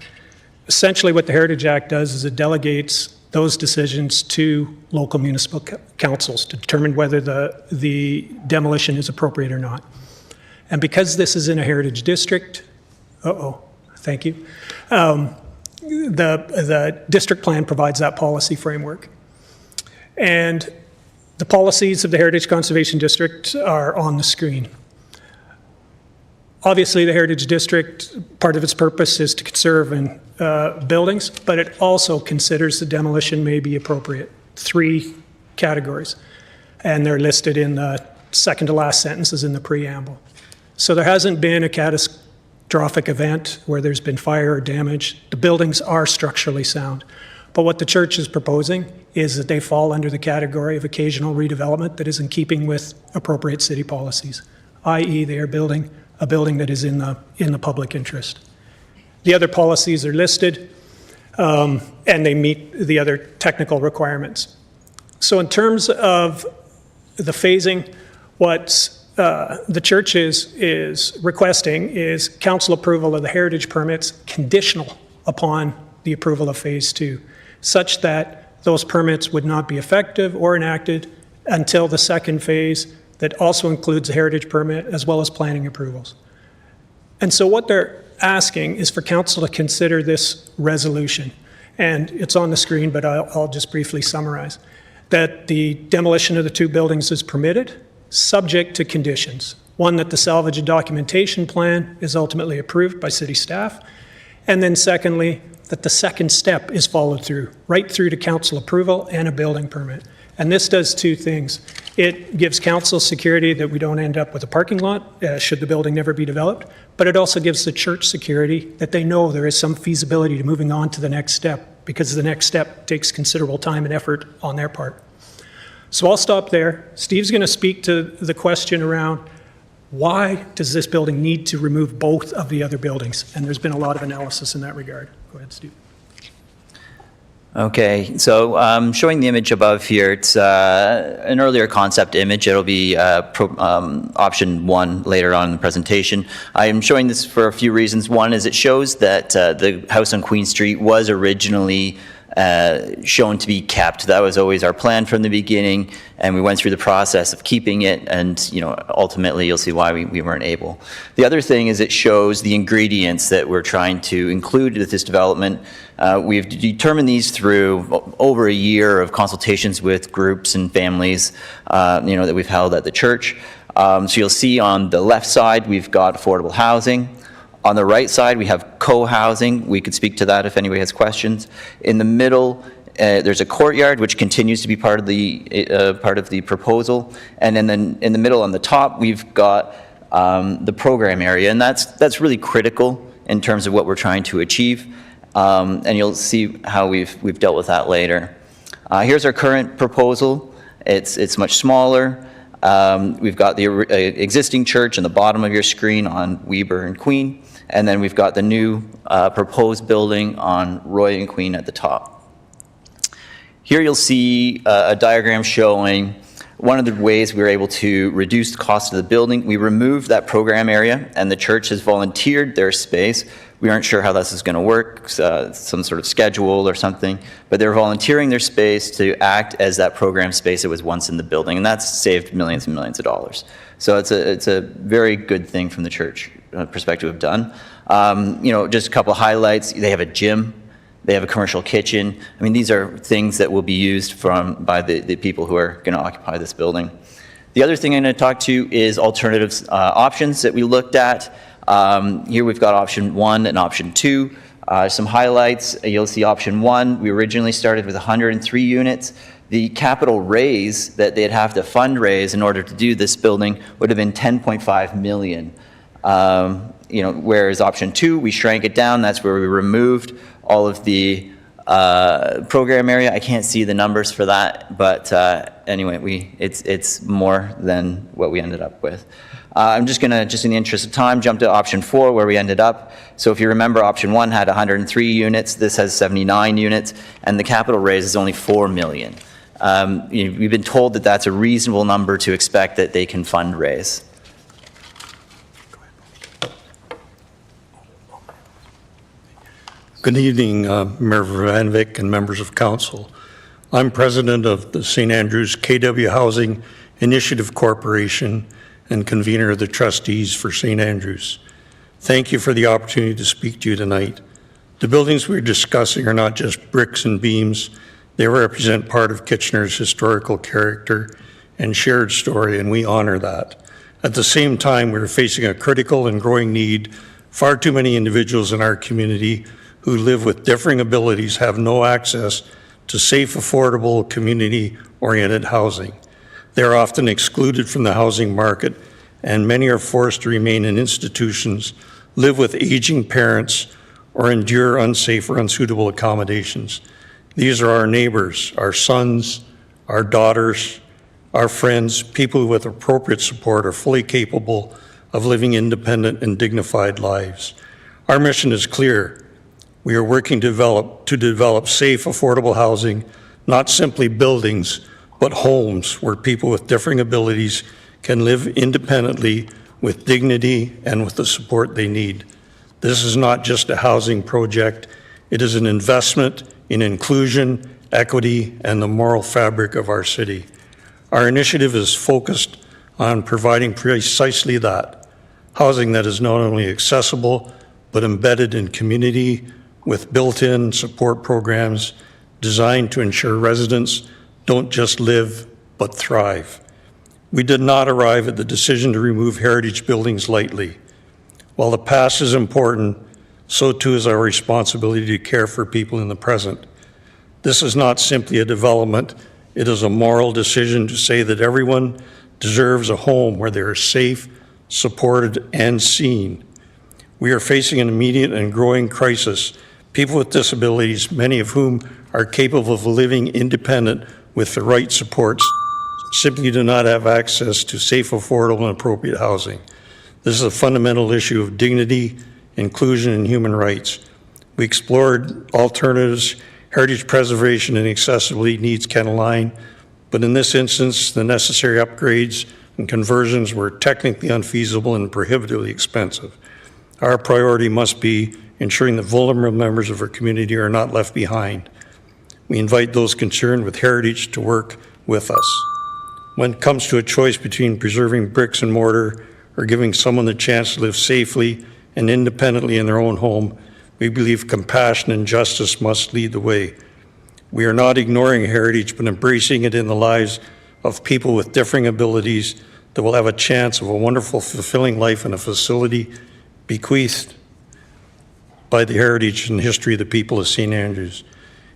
Essentially, what the Heritage Act does is it delegates those decisions to local municipal councils to determine whether the demolition is appropriate or not. And because this is in a heritage district, thank you, the district plan provides that policy framework. And the policies of the Heritage Conservation District are on the screen. Obviously, the Heritage District, part of its purpose is to conserve buildings, but it also considers the demolition may be appropriate. 3 categories, and they're listed in the second to last sentences in the preamble. So there hasn't been a catastrophic event where there's been fire or damage. The buildings are structurally sound. But what the church is proposing is that they fall under the category of occasional redevelopment that is in keeping with appropriate city policies, i.e. they are building a building that is in the public interest. The other policies are listed, and they meet the other technical requirements. So in terms of the phasing, what the church is requesting is council approval of the heritage permits conditional upon the approval of Phase 2, such that those permits would not be effective or enacted until the second phase that also includes a heritage permit as well as planning approvals. And so what they're asking is for council to consider this resolution. And it's on the screen, but I'll just briefly summarize. That the demolition of the two buildings is permitted, subject to conditions. One, that the salvage and documentation plan is ultimately approved by city staff. And then secondly, that the second step is followed through, right through to council approval and a building permit. And this does two things. It gives council security that we don't end up with a parking lot should the building never be developed, but it also gives the church security that they know there is some feasibility to moving on to the next step, because the next step takes considerable time and effort on their part. So I'll stop there. Steve's going to speak to the question around why does this building need to remove both of the other buildings? And there's been a lot of analysis in that regard. Go ahead, Steve. Okay, so showing the image above here, it's an earlier concept image. It'll be option 1 later on in the presentation. I am showing this for a few reasons. One is it shows that the house on Queen Street was originally shown to be kept. That was always our plan from the beginning, and we went through the process of keeping it, and ultimately you'll see why we weren't able. The other thing is it shows the ingredients that we're trying to include with this development. We've determined these through over a year of consultations with groups and families that we've held at the church. So you'll see on the left side we've got affordable housing. On the right side, we have co-housing. We could speak to that if anybody has questions. In the middle, there's a courtyard, which continues to be part of the proposal. And then in the middle, on the top, we've got the program area, and that's really critical in terms of what we're trying to achieve. And you'll see how we've dealt with that later. Here's our current proposal. It's much smaller. We've got the existing church in the bottom of your screen on Weber and Queen. And then we've got the new proposed building on Roy and Queen at the top. Here you'll see a diagram showing one of the ways we were able to reduce the cost of the building. We removed that program area, and the church has volunteered their space. We aren't sure how this is going to work, some sort of schedule or something, but they're volunteering their space to act as that program space that was once in the building, and that's saved millions and millions of dollars. So it's a very good thing from the church perspective of done. Just a couple of highlights. They have a gym. They have a commercial kitchen. I mean, these are things that will be used by the people who are going to occupy this building. The other thing I'm going to talk to is alternatives options that we looked at. Here we've got option 1 and option 2. Some highlights. You'll see option 1. We originally started with 103 units. The capital raise that they'd have to fundraise in order to do this building would have been $10.5 million. Whereas option 2, we shrank it down. That's where we removed all of the program area. I can't see the numbers for that, but anyway, it's more than what we ended up with. I'm just gonna, in the interest of time, jump to option 4 where we ended up. So if you remember, option 1 had 103 units. This has 79 units, and the capital raise is only $4 million. We've been told that that's a reasonable number to expect that they can fundraise. Good evening, Mayor Vanovic and members of council. I'm president of the St. Andrews KW Housing Initiative Corporation and convener of the trustees for St. Andrews. Thank you for the opportunity to speak to you tonight. The buildings we're discussing are not just bricks and beams. They represent part of Kitchener's historical character and shared story, and we honor that. At the same time, we're facing a critical and growing need. Far too many individuals in our community who live with differing abilities have no access to safe, affordable, community-oriented housing. They're often excluded from the housing market, and many are forced to remain in institutions, live with aging parents, or endure unsafe or unsuitable accommodations. These are our neighbors, our sons, our daughters, our friends, people with appropriate support are fully capable of living independent and dignified lives. Our mission is clear. We are working to develop safe, affordable housing, not simply buildings, but homes where people with differing abilities can live independently with dignity and with the support they need. This is not just a housing project. It is an investment in inclusion equity, and the moral fabric of our city. Our initiative is focused on providing precisely that, housing that is not only accessible, but embedded in community with built-in support programs designed to ensure residents don't just live, but thrive. We did not arrive at the decision to remove heritage buildings lightly. While the past is important, so too is our responsibility to care for people in the present. This is not simply a development, it is a moral decision to say that everyone deserves a home where they are safe, supported, and seen. We are facing an immediate and growing crisis. People with disabilities, many of whom are capable of living independent with the right supports, simply do not have access to safe, affordable, and appropriate housing. This is a fundamental issue of dignity, inclusion, and human rights. We explored alternatives. Heritage preservation and accessibility needs can align, but in this instance, the necessary upgrades and conversions were technically unfeasible and prohibitively expensive. Our priority must be ensuring that vulnerable members of our community are not left behind. We invite those concerned with heritage to work with us. When it comes to a choice between preserving bricks and mortar or giving someone the chance to live safely and independently in their own home, we believe compassion and justice must lead the way. We are not ignoring heritage, but embracing it in the lives of people with differing abilities that will have a chance of a wonderful, fulfilling life in a facility bequeathed by the heritage and history of the people of St. Andrews.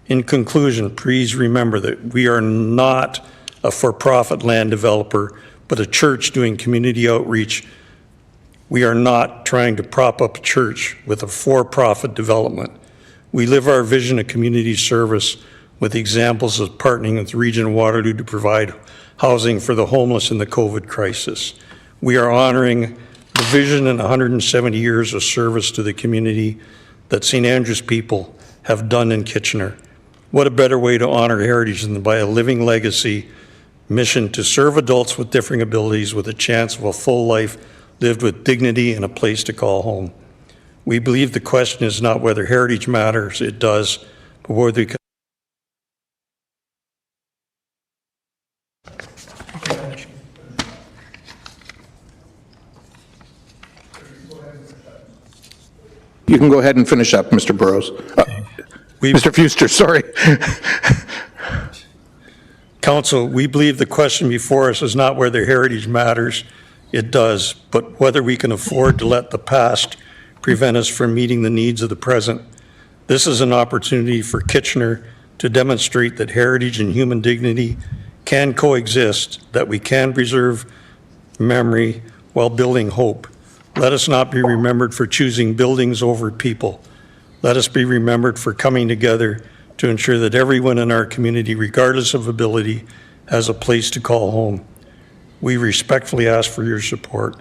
In conclusion, please remember that we are not a for-profit land developer, but a church doing community outreach. We are not trying to prop up a church with a for-profit development. We live our vision of community service with examples of partnering with Region Waterloo to provide housing for the homeless in the COVID crisis. We are honoring the vision and 170 years of service to the community that St. Andrews people have done in Kitchener. What a better way to honor heritage than by a living legacy mission to serve adults with differing abilities with a chance of a full life lived with dignity and a place to call home. We believe the question is not whether heritage matters, it does, but whether we can. You can go ahead and finish up, Mr. Burrows. Mr. Fuster, sorry. Council, we believe the question before us is not whether heritage matters, it does, but whether we can afford to let the past prevent us from meeting the needs of the present. This is an opportunity for Kitchener to demonstrate that heritage and human dignity can coexist, that we can preserve memory while building hope. Let us not be remembered for choosing buildings over people. Let us be remembered for coming together to ensure that everyone in our community, regardless of ability, has a place to call home. We respectfully ask for your support.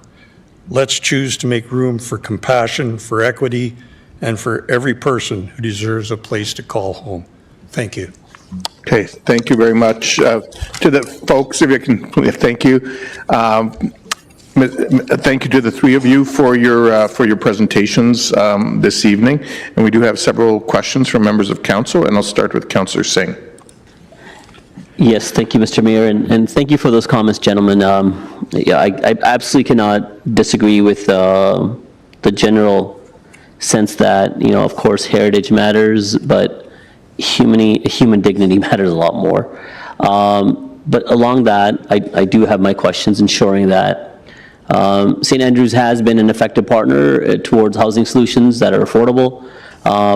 Let's choose to make room for compassion, for equity, and for every person who deserves a place to call home. Thank you. Okay, thank you very much. To the folks, if you can, thank you. Thank you to the three of you for your presentations this evening. And we do have several questions from members of council, and I'll start with Councillor Singh. Yes, thank you, Mr. Mayor, and thank you for those comments, gentlemen. Yeah, I absolutely cannot disagree with the general sense that, you know, of course, heritage matters, but human dignity matters a lot more. But along that, I do have my questions ensuring that St. Andrews has been an effective partner towards housing solutions that are affordable,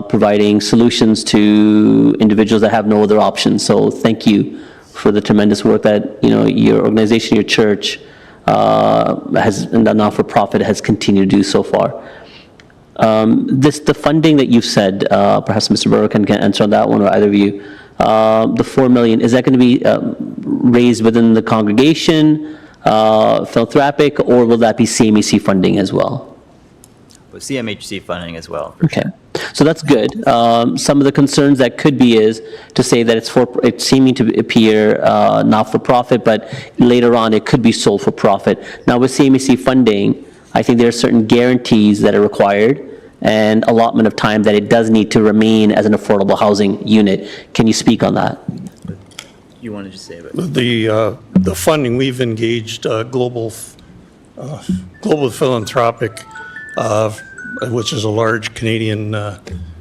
providing solutions to individuals that have no other options. So thank you for the tremendous work that, you know, your organization, your church, and the not-for-profit has continued to do so far. The funding that you've said, perhaps Mr. Burrow can answer on that one, or either of you, the $4 million, is that going to be raised within the congregation, philanthropic, or will that be CMHC funding as well? With CMHC funding as well. Okay, so that's good. Some of the concerns that could be is to say that it's seeming to appear not-for-profit, but later on it could be sold for profit. Now with CMHC funding, I think there are certain guarantees that are required and allotment of time that it does need to remain as an affordable housing unit. Can you speak on that? You wanted to say it? The funding, we've engaged Global Philanthropic, which is a large Canadian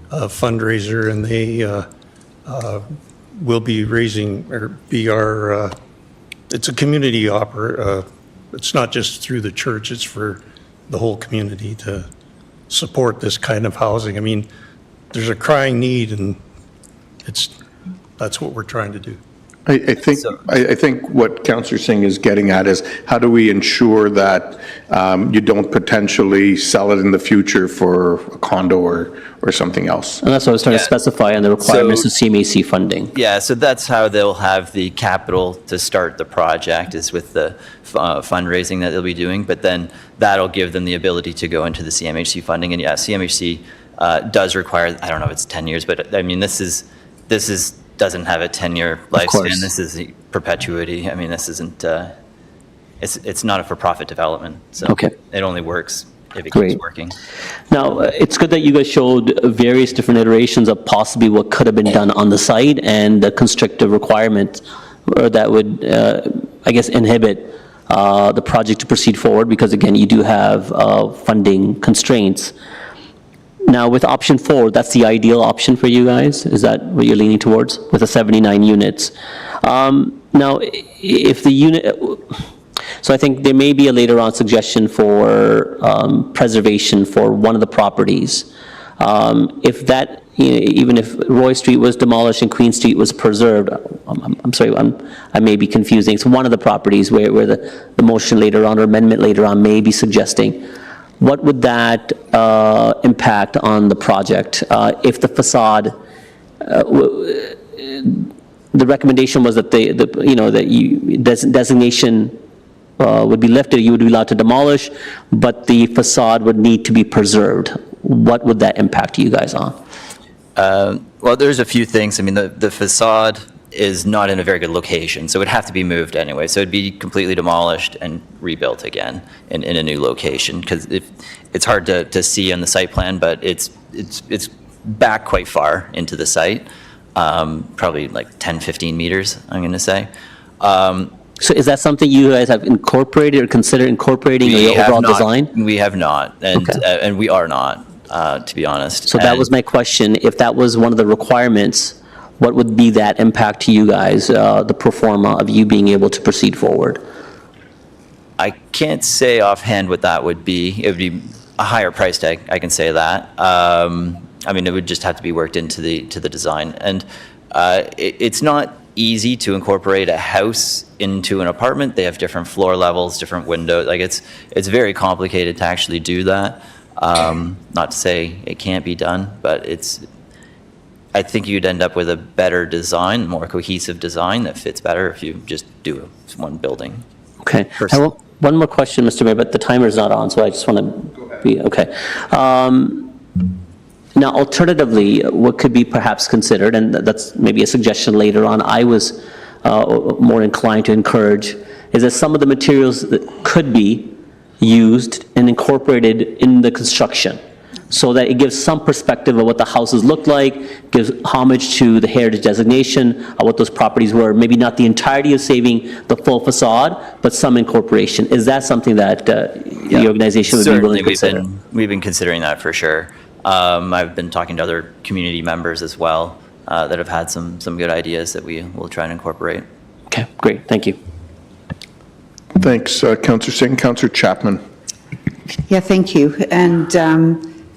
fundraiser, and they will be raising, or be our, it's a community it's not just through the church, it's for the whole community to support this kind of housing. I mean, there's a crying need, and that's what we're trying to do. I think what Councillor Singh is getting at is how do we ensure that you don't potentially sell it in the future for a condo or something else? And that's what I was trying to specify on the requirements of CMHC funding. Yeah, so that's how they'll have the capital to start the project, is with the fundraising that they'll be doing, but then that'll give them the ability to go into the CMHC funding. And yeah, CMHC does require, I don't know if it's 10 years, but I mean, this doesn't have a 10-year lifespan. This is perpetuity. I mean, this isn't, it's not a for-profit development. So it only works if it keeps working. Now, it's good that you guys showed various different iterations of possibly what could have been done on the site and the constrictive requirement that would, I guess, inhibit the project to proceed forward, because again, you do have funding constraints. Now, with option 4, that's the ideal option for you guys? Is that what you're leaning towards with the 79 units? Now, if the unit, so I think there may be a later on suggestion for preservation for one of the properties. If that, even if Roy Street was demolished and Queen Street was preserved, I'm sorry, I may be confusing. It's one of the properties where the motion later on or amendment later on may be suggesting. What would that impact on the project if the facade? The recommendation was that designation would be lifted. You would be allowed to demolish, but the facade would need to be preserved. What would that impact you guys on? Well, there's a few things. I mean, the facade is not in a very good location, so it would have to be moved anyway. So it'd be completely demolished and rebuilt again in a new location, because it's hard to see on the site plan, but it's back quite far into the site, probably like 10, 15 meters, I'm going to say. So is that something you guys have incorporated or considered incorporating in your overall design? We have not, and we are not, to be honest. So that was my question. If that was one of the requirements, what would be that impact to you guys, the pro forma of you being able to proceed forward? I can't say offhand what that would be. It would be a higher price tag, I can say that. I mean, it would just have to be worked into the design. And it's not easy to incorporate a house into an apartment. They have different floor levels, different windows. Like it's very complicated to actually do that. Not to say it can't be done, but I think you'd end up with a better design, more cohesive design that fits better if you just do one building. Okay. I have one more question, Mr. Mayor, but the timer's not on, so I just want to be, okay. Now, alternatively, what could be perhaps considered, and that's maybe a suggestion later on, I was more inclined to encourage, is that some of the materials that could be used and incorporated in the construction, so that it gives some perspective of what the houses look like, gives homage to the heritage designation of what those properties were, maybe not the entirety of saving the full facade, but some incorporation. Is that something that the organization would be willing to consider? We've been considering that for sure. I've been talking to other community members as well that have had some good ideas that we will try and incorporate. Okay, great, thank you. Thanks, Councillor Singh. Councillor Chapman. Yeah, thank you. And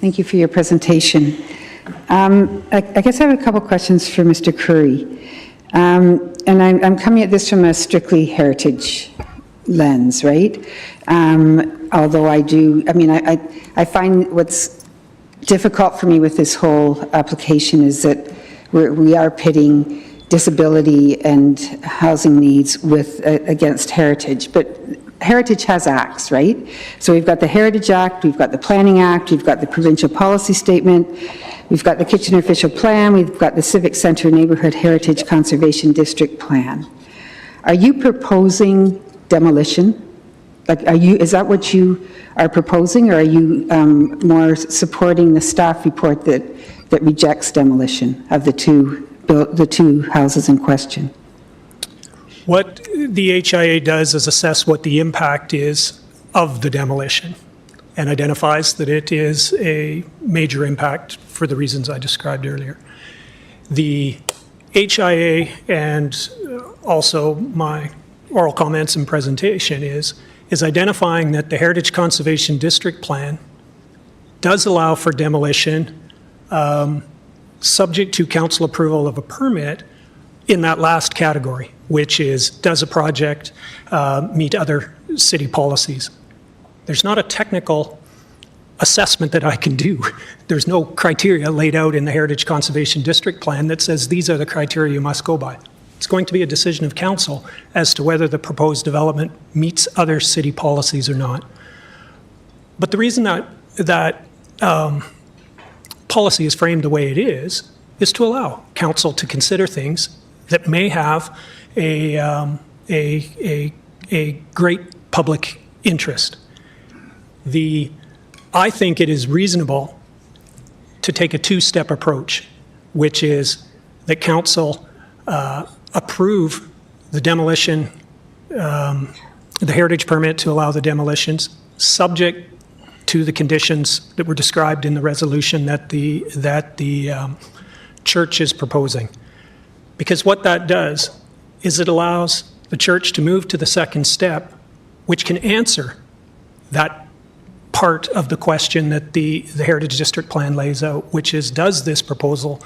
thank you for your presentation. I guess I have a couple questions for Mr. Curry. And I'm coming at this from a strictly heritage lens, right? Although I find what's difficult for me with this whole application is that we are pitting disability and housing needs against heritage, but heritage has acts, right? So we've got the Heritage Act, we've got the Planning Act, we've got the Provincial Policy Statement, we've got the Kitchener Official Plan, we've got the Civic Centre Neighbourhood Heritage Conservation District Plan. Are you proposing demolition Like, is that what you are proposing, or are you more supporting the staff report that rejects demolition of the two houses in question? What the HIA does is assess what the impact is of the demolition and identifies that it is a major impact for the reasons I described earlier. The HIA and also my oral comments and presentation is identifying that the Heritage Conservation District Plan does allow for demolition subject to council approval of a permit in that last category, which is, does a project meet other city policies? There's not a technical assessment that I can do. There's no criteria laid out in the Heritage Conservation District Plan that says these are the criteria you must go by. It's going to be a decision of council as to whether the proposed development meets other city policies or not. But the reason that policy is framed the way it is to allow council to consider things that may have a great public interest. I think it is reasonable to take a two-step approach, which is that council approve the demolition, the heritage permit to allow the demolitions, subject to the conditions that were described in the resolution that the church is proposing. Because what that does is it allows the church to move to the second step, which can answer that part of the question that the Heritage District Plan lays out, which is, does this proposal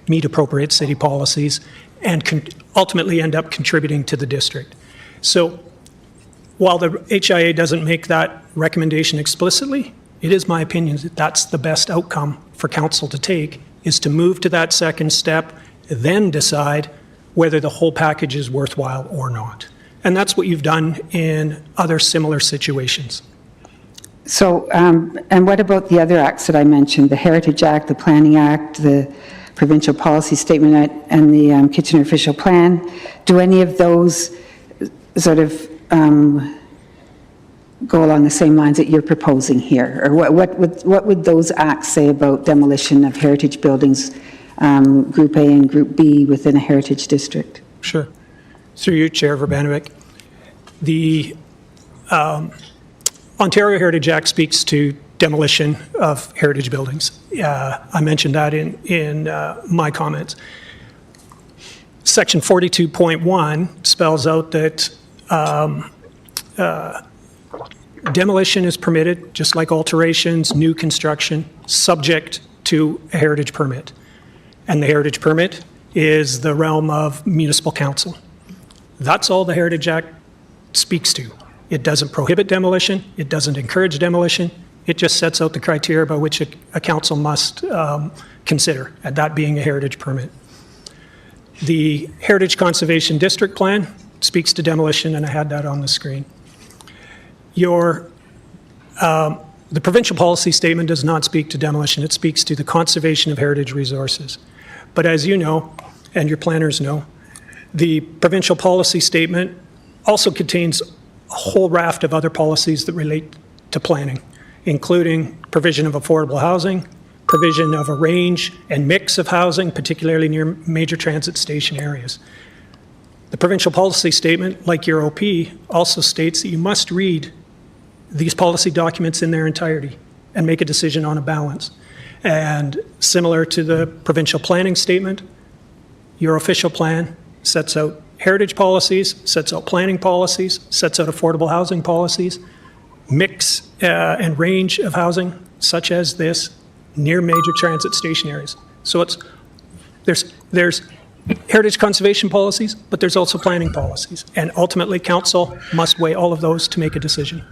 meet appropriate city policies and ultimately end up contributing to the district? So while the HIA doesn't make that recommendation explicitly, it is my opinion that that's the best outcome for council to take, is to move to that second step, then decide whether the whole package is worthwhile or not. And that's what you've done in other similar situations. So, and what about the other acts that I mentioned, the Heritage Act, the Planning Act, the Provincial Policy Statement, and the Kitchener Official Plan? Do any of those sort of go along the same lines that you're proposing here? Or what would those acts say about demolition of heritage buildings, Group A and Group B within a heritage district? Sure. Through you, Chair Verbanovic. The Ontario Heritage Act speaks to demolition of heritage buildings. I mentioned that in my comments. Section 42.1 spells out that demolition is permitted, just like alterations, new construction, subject to a heritage permit. And the heritage permit is the realm of municipal council. That's all the Heritage Act speaks to. It doesn't prohibit demolition. It doesn't encourage demolition. It just sets out the criteria by which a council must consider, and that being a heritage permit. The Heritage Conservation District Plan speaks to demolition, and I had that on the screen. The Provincial Policy Statement does not speak to demolition. It speaks to the conservation of heritage resources. But as you know, and your planners know, the Provincial Policy Statement also contains a whole raft of other policies that relate to planning, including provision of affordable housing, provision of a range and mix of housing, particularly near major transit station areas. The Provincial Policy Statement, like your OP, also states that you must read these policy documents in their entirety and make a decision on a balance. And similar to the Provincial Planning Statement, your official plan sets out heritage policies, sets out planning policies, sets out affordable housing policies, mix and range of housing, such as this, near major transit station areas. So there's heritage conservation policies, but there's also planning policies. And ultimately, council must weigh all of those to make a decision.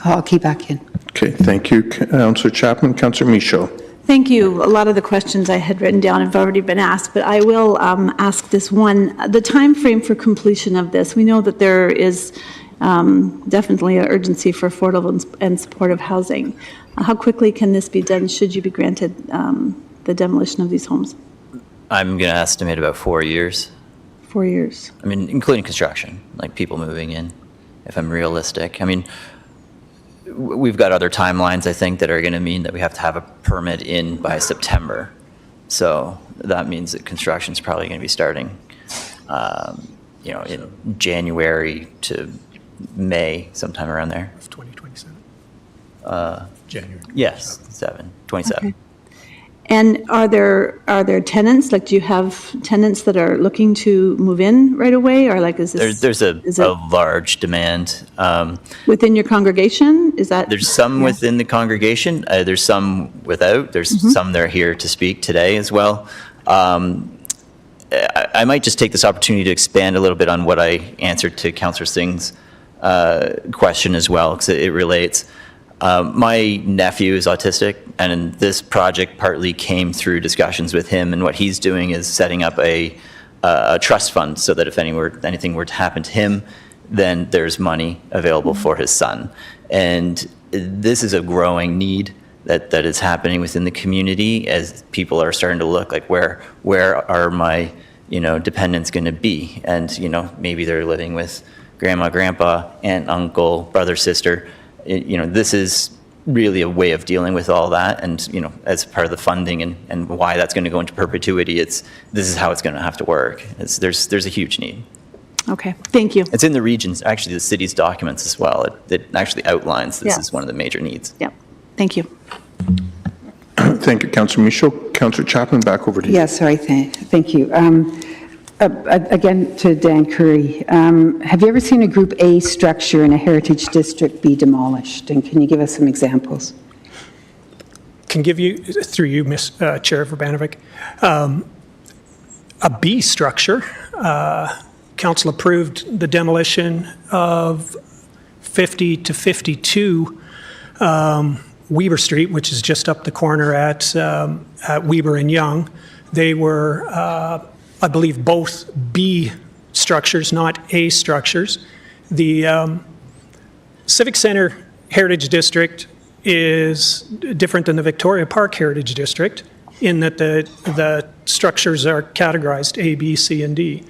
I'll keep back in. Okay, thank you, Councillor Chapman. Councillor Michaud. Thank you. A lot of the questions I had written down have already been asked, but I will ask this one. The time frame for completion of this, we know that there is definitely an urgency for affordable and supportive housing. How quickly can this be done should you be granted the demolition of these homes? I'm going to estimate about 4 years. 4 years. I mean, including construction, like people moving in. if I'm realistic. I mean, we've got other timelines, I think, that are going to mean that we have to have a permit in by September. So that means that construction's probably going to be starting, in January to May, sometime around there. Of 2027? January. Yes, 27. Okay. And are there tenants? Like, do you have tenants that are looking to move in right away, or like is this? There's a large demand. Within your congregation? Is that? There's some within the congregation. There's some without. There's some that are here to speak today as well. I might just take this opportunity to expand a little bit on what I answered to Councillor Singh's question as well, because it relates. My nephew is autistic, and this project partly came through discussions with him, and what he's doing is setting up a trust fund so that if anything were to happen to him, then there's money available for his son. And this is a growing need that is happening within the community as people are starting to look like, where are my dependents going to be? And maybe they're living with grandma, grandpa, aunt, uncle, brother, sister. This is really a way of dealing with all that, and as part of the funding and why that's going to go into perpetuity, this is how it's going to have to work. There's a huge need. Okay, thank you. It's in the regions, actually, the city's documents as well. It actually outlines this Yeah. is one of the major needs. Yep, thank you. Thank you, Councillor Michaud. Councillor Chapman, back over to you. Yeah, sorry, thank you. Again, to Dan Curry, have you ever seen a Group A structure in a heritage district be demolished? And can you give us some examples? Can give you, through you, Chair Urbanovic, a B structure. Council approved the demolition of 50 to 52 Weber Street, which is just up the corner at Weber and Young. They were, I believe, both B structures, not A structures. The Civic Center Heritage District is different than the Victoria Park Heritage District in that the structures are categorized A, B, C, and D.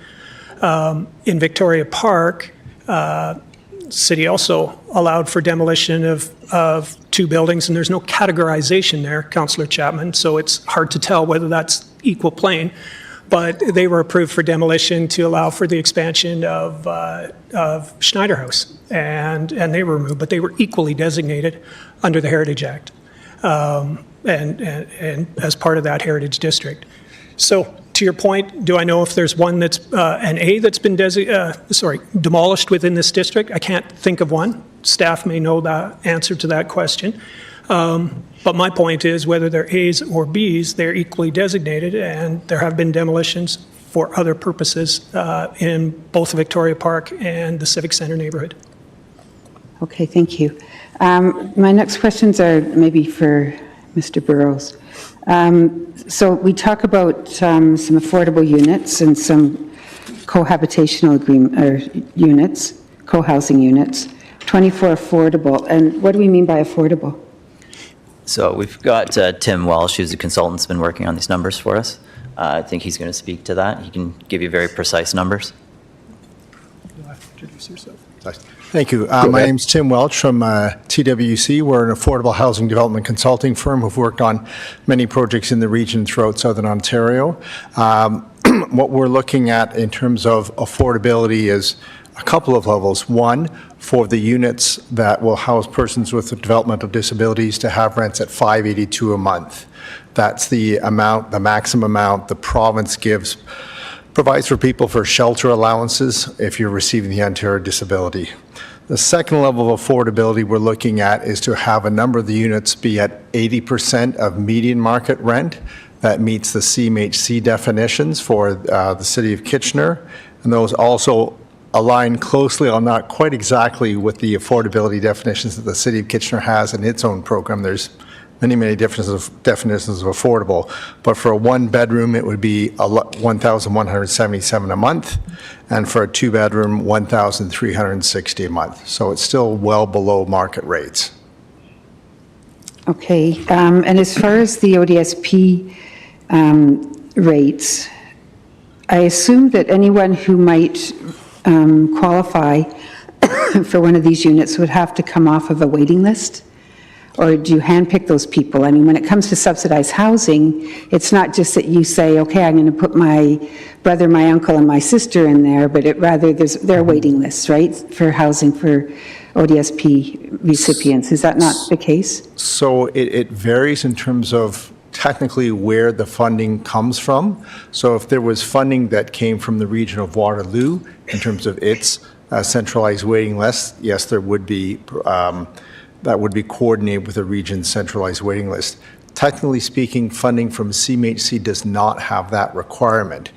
In Victoria Park, city also allowed for demolition of two buildings, and there's no categorization there, Councillor Chapman, so it's hard to tell whether that's equal plane. But they were approved for demolition to allow for the expansion of Schneider House, and they were removed, but they were equally designated under the Heritage Act and as part of that Heritage District. So to your point, do I know if there's one that's an A that's been demolished within this district? I can't think of one. Staff may know the answer to that question. But my point is, whether they're A's or B's, they're equally designated, and there have been demolitions for other purposes in both Victoria Park and the Civic Center neighborhood. Okay, thank you. My next questions are maybe for Mr. Burrows. So we talk about some affordable units and some cohabitational units, co-housing units, 24 affordable. And what do we mean by affordable? So we've got Tim Welsh, who's a consultant, has been working on these numbers for us. I think he's going to speak to that. He can give you very precise numbers. You'll have to introduce yourself. Thank you. My name's Tim Welch from TWC. We're an affordable housing development consulting firm who've worked on many projects in the region throughout Southern Ontario. What we're looking at in terms of affordability is a couple of levels. One, for the units that will house persons with developmental disabilities to have rents at $582 a month. That's the amount, the maximum amount the province provides for people for shelter allowances if you're receiving the Ontario disability. The second level of affordability we're looking at is to have a number of the units be at 80% of median market rent. That meets the CMHC definitions for the City of Kitchener, and those also align closely, or not quite exactly, with the affordability definitions that the City of Kitchener has in its own program. There's many definitions of affordable, but for a one-bedroom, it would be $1,177 a month, and for a two-bedroom, $1,360 a month. So it's still well below market rates. Okay, and as far as the ODSP rates, I assume that anyone who might qualify for one of these units would have to come off of a waiting list? Or do you handpick those people? I mean, when it comes to subsidized housing, it's not just that you say, okay, I'm going to put my brother, my uncle, and my sister in there, but there are waiting lists, right, for housing for ODSP recipients. Is that not the case? So it varies in terms of technically where the funding comes from. So if there was funding that came from the region of Waterloo in terms of its centralized waiting list, yes, there would be, that would be coordinated with a region's centralized waiting list. Technically speaking, funding from CMHC does not have that requirement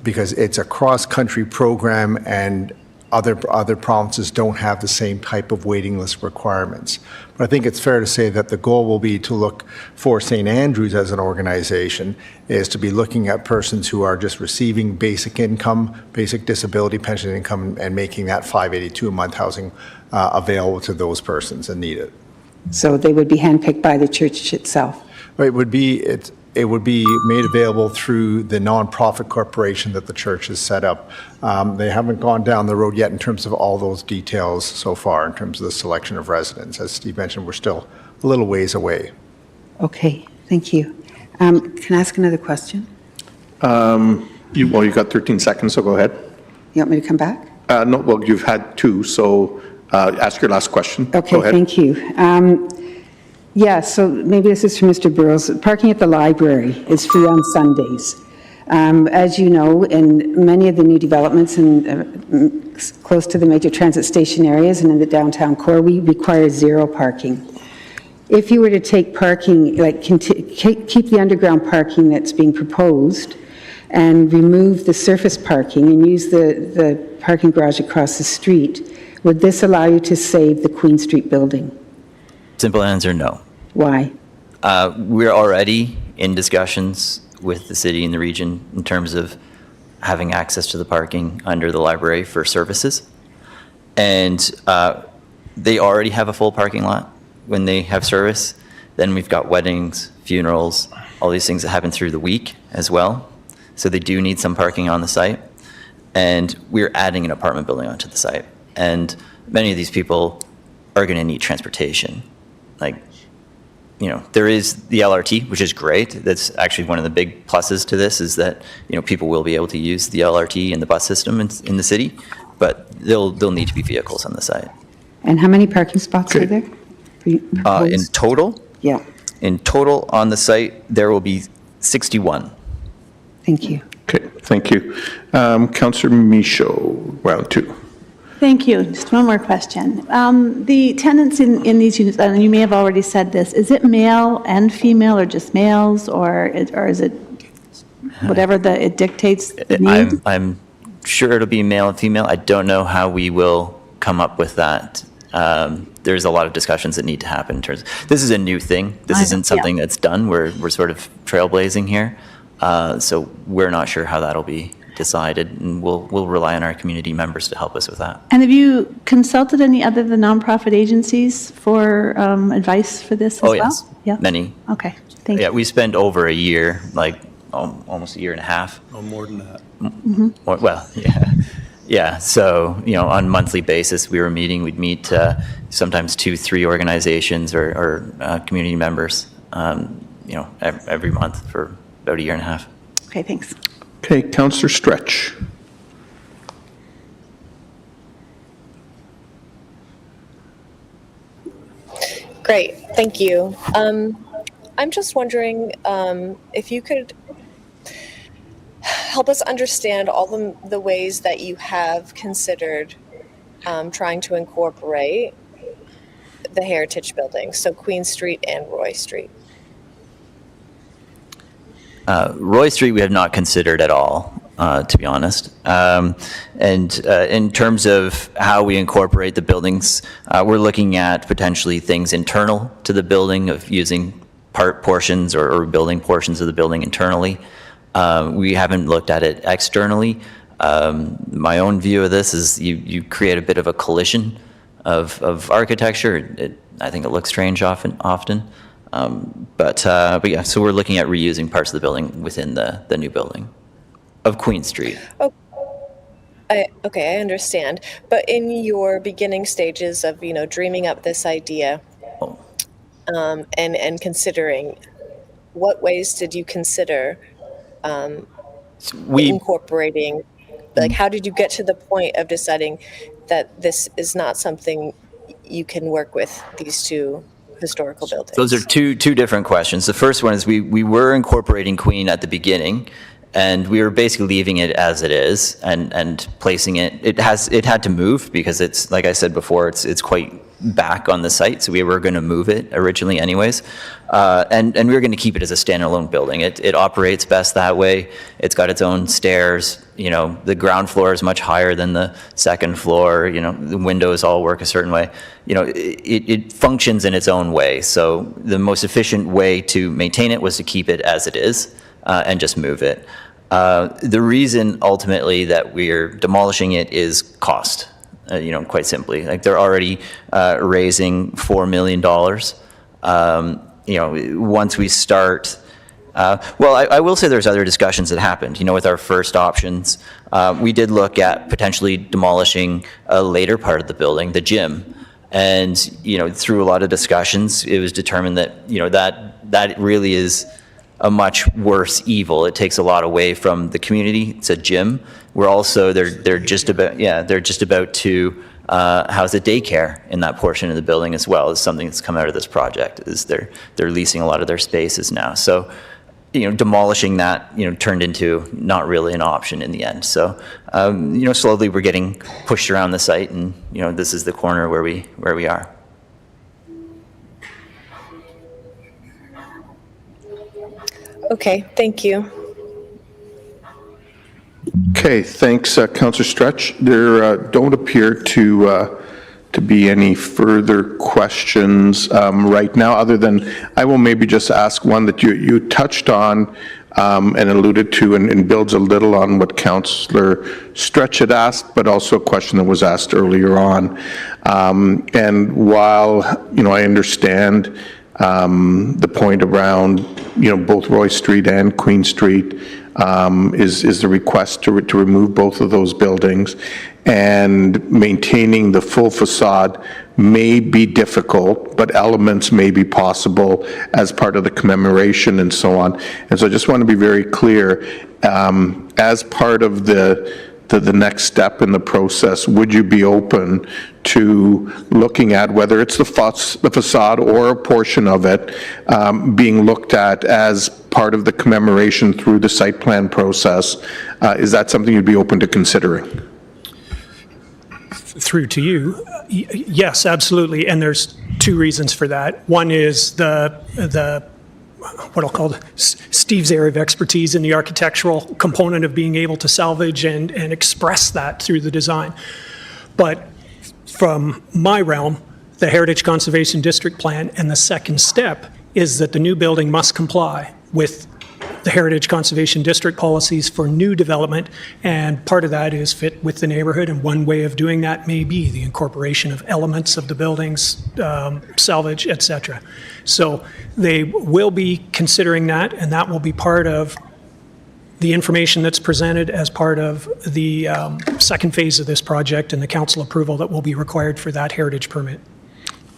because it's a cross-country program and other provinces don't have the same type of waiting list requirements. But I think it's fair to say that the goal will be to look for St. Andrews as an organization is to be looking at persons who are just receiving basic income, basic disability pension income, and making that $582 a month housing available to those persons that need it. So they would be handpicked by the church itself? It would be made available through the nonprofit corporation that the church has set up. They haven't gone down the road yet in terms of all those details so far, in terms of the selection of residents. As Steve mentioned, we're still a little ways away. Okay, thank you. Can I ask another question? You've got 13 seconds, so go ahead. You want me to come back? No, well, you've had two, so ask your last question. Okay, Go ahead. thank you. Yeah, so maybe this is for Mr. Burrows. Parking at the library is free on Sundays. As you know, in many of the new developments in close to the major transit station areas and in the downtown core, we require zero parking. If you were to take parking, like keep the underground parking that's being proposed and remove the surface parking and use the parking garage across the street, would this allow you to save the Queen Street building? Simple answer, no. Why? We're already in discussions with the city and the region in terms of having access to the parking under the library for services. And they already have a full parking lot when they have service. Then we've got weddings, funerals, all these things that happen through the week as well. So they do need some parking on the site. And we're adding an apartment building onto the site. And many of these people are going to need transportation. Like, you know, there is the LRT, which is great. That's actually one of the big pluses to this is that, you know, people will be able to use the LRT and the bus system in the city, but they'll need to be vehicles on the site. And how many parking spots are there? In total? Yeah, In total on the site, there will be 61. thank you. Okay, thank you. Councillor Michaud, round two. Thank you. Just one more question. The tenants in these units, and you may have already said this, is it male and female or just males, or is it whatever it dictates the need? I'm sure it'll be male and female. I don't know how we will come up with that. There's a lot of discussions that need to happen in terms of, this is a new thing. This isn't something that's done. We're sort of trailblazing here. So we're not sure how that'll be decided, and we'll rely on our community members to help us with that. And have you consulted any other than nonprofit agencies for advice for this as well? Oh, yes. Yeah. Many. Okay, thank you. Yeah, we spent over a year, like almost a year and a half. No more than that. Well, yeah. Yeah, so, you know, on a monthly basis, we were meeting. We'd meet sometimes 2-3 organizations or community members, you know, every month for about a year and a half. Okay, thanks. Okay, Councillor Stretch. Great, thank you. I'm just wondering if you could help us understand all the ways that you have considered trying to incorporate the heritage buildings, so Queen Street and Roy Street. Roy Street, we have not considered at all, to be honest. And in terms of how we incorporate the buildings, we're looking at potentially things internal to the building of using portions or building portions of the building internally. We haven't looked at it externally. My own view of this is you create a bit of a collision of architecture. I think it looks strange often. But yeah, so we're looking at reusing parts of the building within the new building of Queen Street. Okay, I understand. But in your beginning stages of, dreaming up this idea, and considering, what ways did you consider incorporating? Like, how did you get to the point of deciding that this is not something you can work with these two historical buildings? Those are two different questions. The first one is we were incorporating Queen at the beginning, and we were basically leaving it as it is and placing it. It had to move because it's, like I said before, it's quite back on the site, so we were going to move it originally anyways. And we were going to keep it as a standalone building. It operates best that way. It's got its own stairs. The ground floor is much higher than the second floor. The windows all work a certain way. It functions in its own way. So the most efficient way to maintain it was to keep it as it is and just move it. The reason ultimately that we're demolishing it is cost. Quite simply, like they're already raising $4 million. Once we start, I will say there's other discussions that happened. With our first options, we did look at potentially demolishing a later part of the building, the gym, and through a lot of discussions, it was determined that that really is a much worse evil. It takes a lot away from the community. It's a gym. We're also they're just about to house a daycare in that portion of the building as well. Is something that's come out of this project. Is they're leasing a lot of their spaces now. So demolishing that turned into not really an option in the end. So slowly we're getting pushed around the site, and this is the corner where we are. Okay, thank you. Okay, thanks, Councillor Stretch. There don't appear to be any further questions right now, other than I will maybe just ask one that you touched on and alluded to, and builds a little on what Councillor Stretch had asked, but also a question that was asked earlier on. And while, I understand the point around, both Roy Street and Queen Street is the request to remove both of those buildings, and maintaining the full facade may be difficult, but elements may be possible as part of the commemoration and so on. And so I just want to be very clear, as part of the next step in the process, would you be open to looking at whether it's the facade or a portion of it being looked at as part of the commemoration through the site plan process? Is that something you'd be open to considering? Through to you, yes, absolutely. And there's two reasons for that. One is the what I'll call Steve's area of expertise in the architectural component of being able to salvage and express that through the design. But from my realm, the Heritage Conservation District Plan, and the second step is that the new building must comply with the Heritage Conservation District policies for new development, and part of that is fit with the neighborhood, and one way of doing that may be the incorporation of elements of the buildings, salvage, etc. So they will be considering that, and that will be part of the information that's presented as part of the second phase of this project and the council approval that will be required for that heritage permit.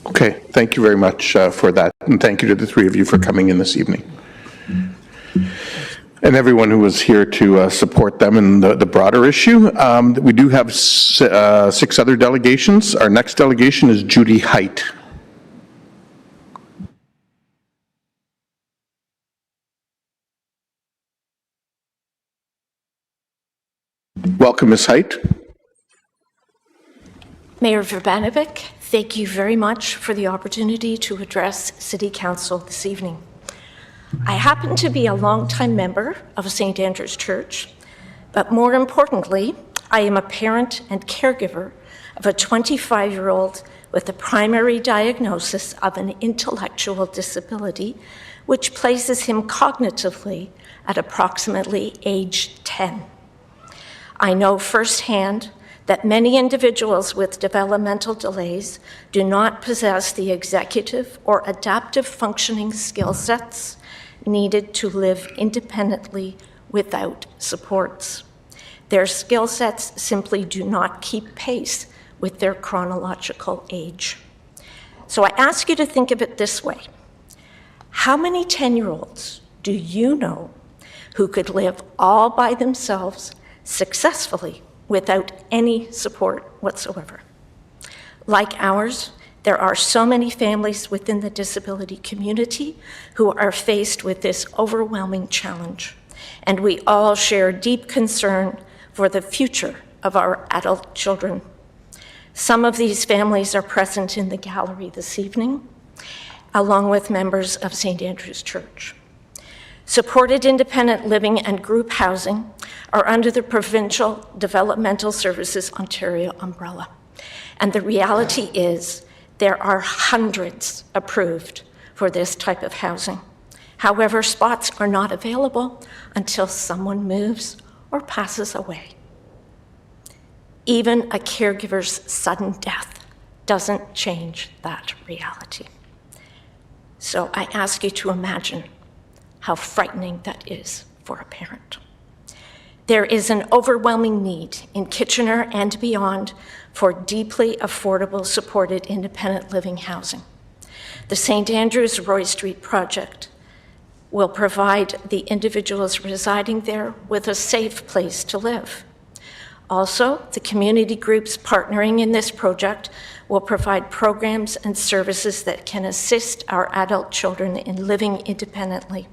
Okay, thank you very much for that, and thank you to the three of you for coming in this evening. And everyone who was here to support them in the broader issue. We do have 6 other delegations. Our next delegation is Judy Height. Welcome, Ms. Height. Mayor Urbanovic, thank you very much for the opportunity to address City Council this evening. I happen to be a longtime member of St. Andrew's Church, but more importantly, I am a parent and caregiver of a 25-year-old with a primary diagnosis of an intellectual disability, which places him cognitively at approximately age 10. I know firsthand that many individuals with developmental delays do not possess the executive or adaptive functioning skill sets needed to live independently without supports. Their skill sets simply do not keep pace with their chronological age. So I ask you to think of it this way. How many 10-year-olds do you know who could live all by themselves successfully without any support whatsoever? Like ours, there are so many families within the disability community who are faced with this overwhelming challenge, and we all share deep concern for the future of our adult children. Some of these families are present in the gallery this evening, along with members of St. Andrew's Church. Supported independent living and group housing are under the Provincial Developmental Services Ontario umbrella. And the reality is there are hundreds approved for this type of housing. However, spots are not available until someone moves or passes away. Even a caregiver's sudden death doesn't change that reality. So I ask you to imagine how frightening that is for a parent. There is an overwhelming need in Kitchener and beyond for deeply affordable, supported independent living housing. The St. Andrew's Roy Street project will provide the individuals residing there with a safe place to live. Also, the community groups partnering in this project will provide programs and services that can assist our adult children in living independently,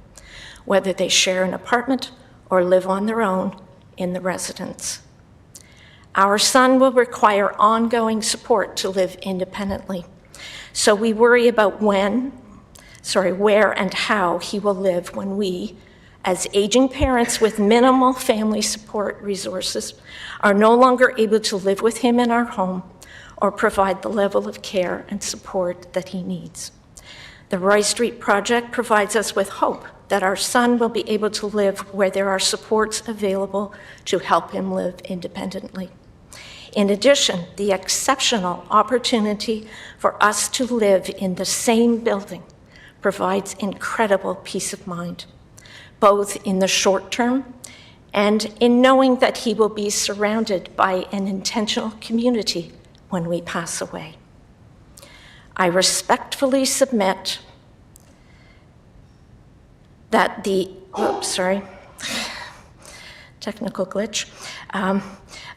whether they share an apartment or live on their own in the residence. Our son will require ongoing support to live independently, so we worry about where and how he will live when we, as aging parents with minimal family support resources, are no longer able to live with him in our home or provide the level of care and support that he needs. The Roy Street project provides us with hope that our son will be able to live where there are supports available to help him live independently. In addition, the exceptional opportunity for us to live in the same building provides incredible peace of mind, both in the short term and in knowing that he will be surrounded by an intentional community when we pass away. I respectfully submit that technical glitch.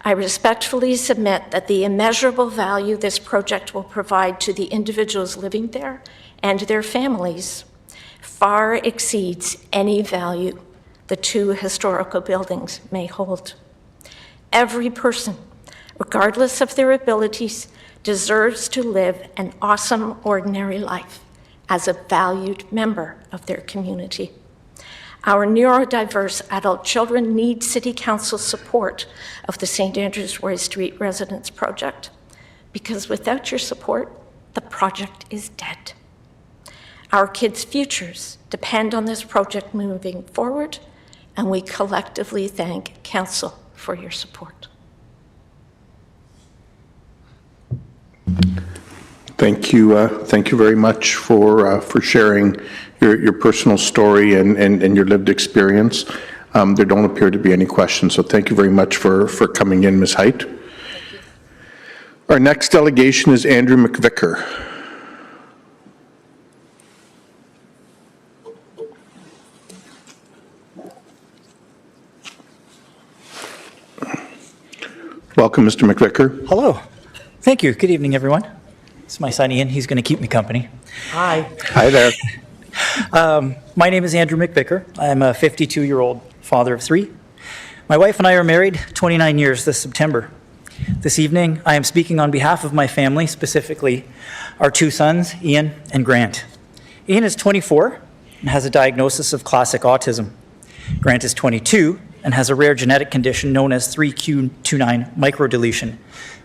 I respectfully submit that the immeasurable value this project will provide to the individuals living there and their families far exceeds any value the two historical buildings may hold. Every person, regardless of their abilities, deserves to live an awesome, ordinary life as a valued member of their community. Our neurodiverse adult children need City Council support of the St. Andrew's Roy Street Residence Project, because without your support, the project is dead. Our kids' futures depend on this project moving forward, and we collectively thank Council for your support. Thank you very much for sharing your personal story and your lived experience. There don't appear to be any questions, so thank you very much for coming in, Ms. Height. Our next delegation is Andrew McVicker. Welcome, Mr. McVicker. Hello. Thank you. Good evening, everyone. It's my son Ian. He's going to keep me company. Hi. Hi there. My name is Andrew McVicker. I'm a 52-year-old father of 3. My wife and I are married 29 years this September. This evening, I am speaking on behalf of my family, specifically our 2 sons, Ian and Grant. Ian is 24 and has a diagnosis of classic autism. Grant is 22 and has a rare genetic condition known as 3q29 microdeletion,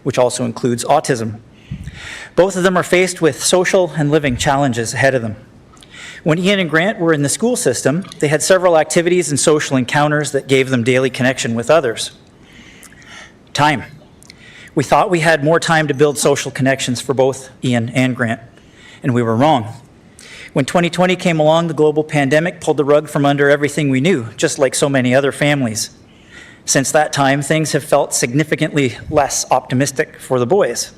which also includes autism. Both of them are faced with social and living challenges ahead of them. When Ian and Grant were in the school system, they had several activities and social encounters that gave them daily connection with others. Time. We thought we had more time to build social connections for both Ian and Grant, and we were wrong. When 2020 came along, the global pandemic pulled the rug from under everything we knew, just like so many other families. Since that time, things have felt significantly less optimistic for the boys.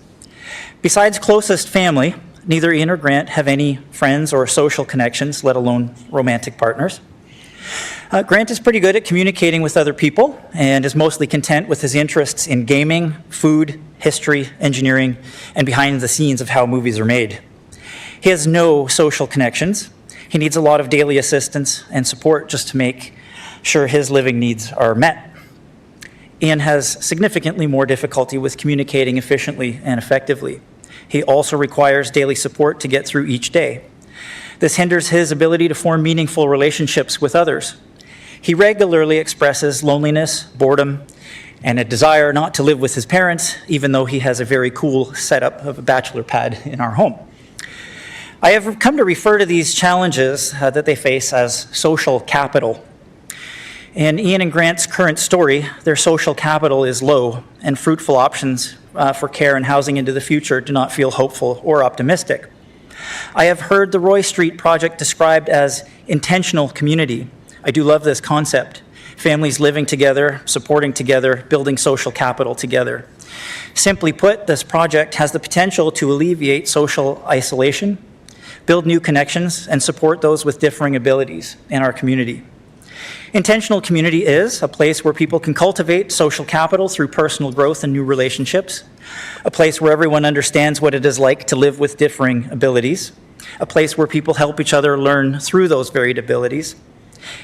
Besides closest family, neither Ian or Grant have any friends or social connections, let alone romantic partners. Grant is pretty good at communicating with other people and is mostly content with his interests in gaming, food, history, engineering, and behind the scenes of how movies are made. He has no social connections. He needs a lot of daily assistance and support just to make sure his living needs are met. Ian has significantly more difficulty with communicating efficiently and effectively. He also requires daily support to get through each day. This hinders his ability to form meaningful relationships with others. He regularly expresses loneliness, boredom, and a desire not to live with his parents, even though he has a very cool setup of a bachelor pad in our home. I have come to refer to these challenges that they face as social capital. In Ian and Grant's current story, their social capital is low, and fruitful options for care and housing into the future do not feel hopeful or optimistic. I have heard the Roy Street project described as intentional community. I do love this concept. Families living together, supporting together, building social capital together. Simply put, this project has the potential to alleviate social isolation, build new connections, and support those with differing abilities in our community. Intentional community is a place where people can cultivate social capital through personal growth and new relationships, a place where everyone understands what it is like to live with differing abilities, a place where people help each other learn through those varied abilities.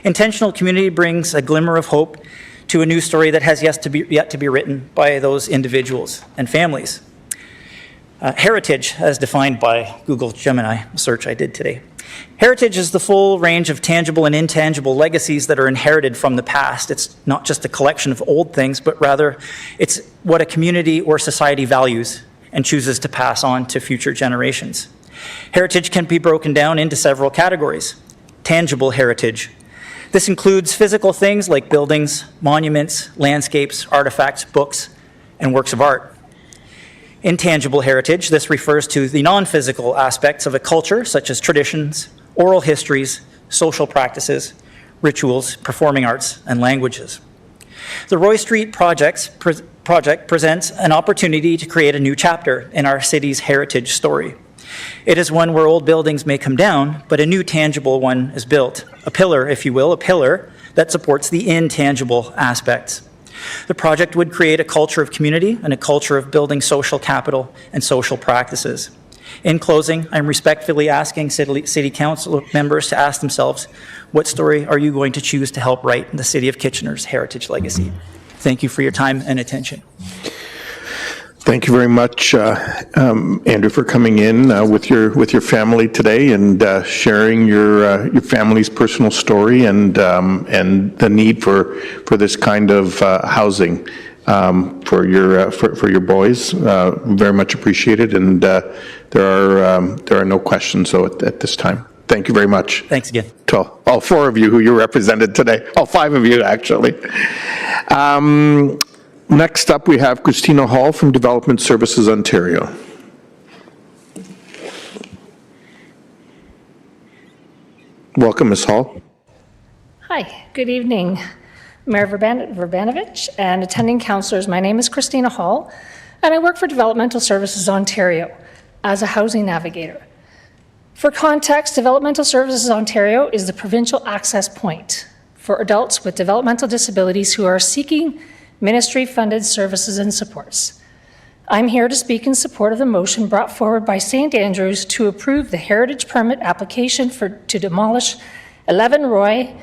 Intentional community brings a glimmer of hope to a new story that has yet to be written by those individuals and families. Heritage, as defined by Google Gemini search I did today. Heritage is the full range of tangible and intangible legacies that are inherited from the past. It's not just a collection of old things, but rather it's what a community or society values and chooses to pass on to future generations. Heritage can be broken down into several categories. Tangible heritage. This includes physical things like buildings, monuments, landscapes, artifacts, books, and works of art. Intangible heritage, this refers to the non-physical aspects of a culture, such as traditions, oral histories, social practices, rituals, performing arts, and languages. The Roy Street project presents an opportunity to create a new chapter in our city's heritage story. It is one where old buildings may come down, but a new tangible one is built. A pillar, if you will, a pillar that supports the intangible aspects. The project would create a culture of community and a culture of building social capital and social practices. In closing, I'm respectfully asking City Council members to ask themselves, what story are you going to choose to help write in the City of Kitchener's heritage legacy? Thank you for your time and attention. Thank you very much, Andrew, for coming in with your family today and sharing your family's personal story and the need for this kind of housing for your boys. Very much appreciated, and there are no questions at this time. Thank you very much. Thanks again. To all four of you who you represented today, all five of you actually. Next up, we have Christina Hall from Development Services Ontario. Welcome, Ms. Hall. Hi, good evening, Mayor Verbanovich and attending councillors. My name is Christina Hall, and I work for Developmental Services Ontario as a housing navigator. For context, Developmental Services Ontario is the provincial access point for adults with developmental disabilities who are seeking ministry-funded services and supports. I'm here to speak in support of the motion brought forward by St. Andrews to approve the heritage permit application to demolish 11 Roy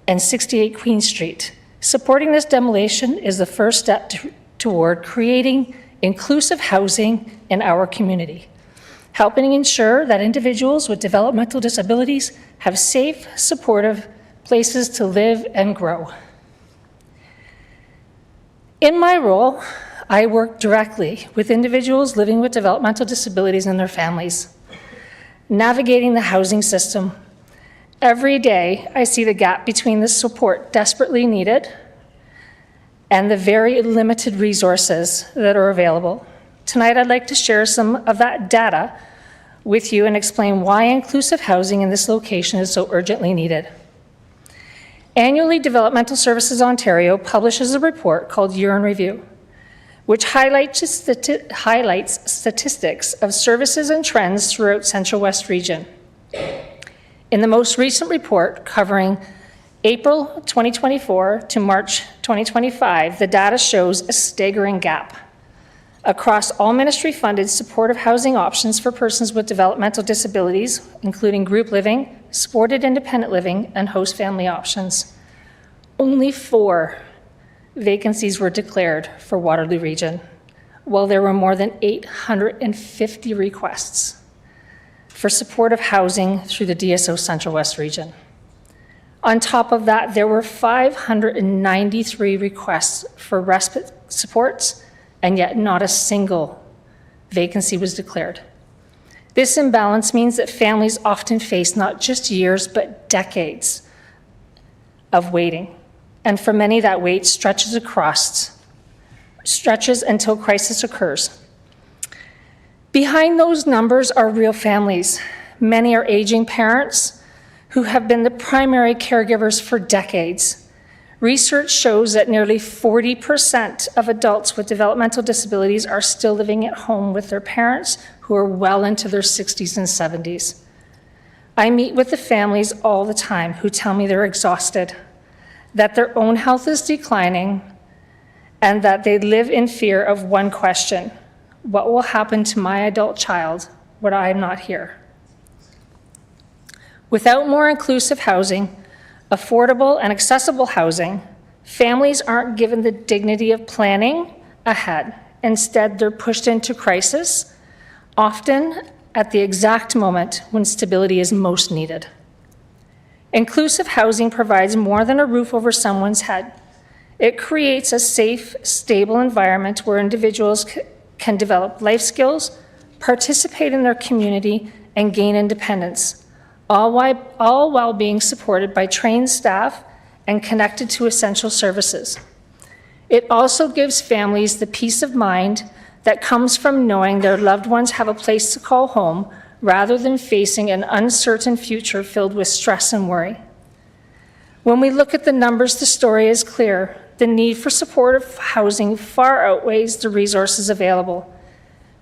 and 68 Queen Street. Supporting this demolition is the first step toward creating inclusive housing in our community, helping ensure that individuals with developmental disabilities have safe, supportive places to live and grow. In my role, I work directly with individuals living with developmental disabilities and their families, navigating the housing system. Every day, I see the gap between the support desperately needed and the very limited resources that are available. Tonight, I'd like to share some of that data with you and explain why inclusive housing in this location is so urgently needed. Annually, Developmental Services Ontario publishes a report called Year in Review, which highlights statistics of services and trends throughout Central West Region. In the most recent report covering April 2024 to March 2025, the data shows a staggering gap. Across all ministry-funded supportive housing options for persons with developmental disabilities, including group living, supported independent living, and host family options, only 4 vacancies were declared for Waterloo Region, while there were more than 850 requests for supportive housing through the DSO Central West Region. On top of that, there were 593 requests for respite supports, and yet not a single vacancy was declared. This imbalance means that families often face not just years, but decades of waiting. And for many, that wait stretches until crisis occurs. Behind those numbers are real families. Many are aging parents who have been the primary caregivers for decades. Research shows that nearly 40% of adults with developmental disabilities are still living at home with their parents who are well into their 60s and 70s. I meet with the families all the time who tell me they're exhausted, that their own health is declining, and that they live in fear of one question: what will happen to my adult child when I am not here? Without more inclusive housing, affordable and accessible housing, families aren't given the dignity of planning ahead. Instead, they're pushed into crisis, often at the exact moment when stability is most needed. Inclusive housing provides more than a roof over someone's head. It creates a safe, stable environment where individuals can develop life skills, participate in their community, and gain independence, all while being supported by trained staff and connected to essential services. It also gives families the peace of mind that comes from knowing their loved ones have a place to call home rather than facing an uncertain future filled with stress and worry. When we look at the numbers, the story is clear. The need for supportive housing far outweighs the resources available.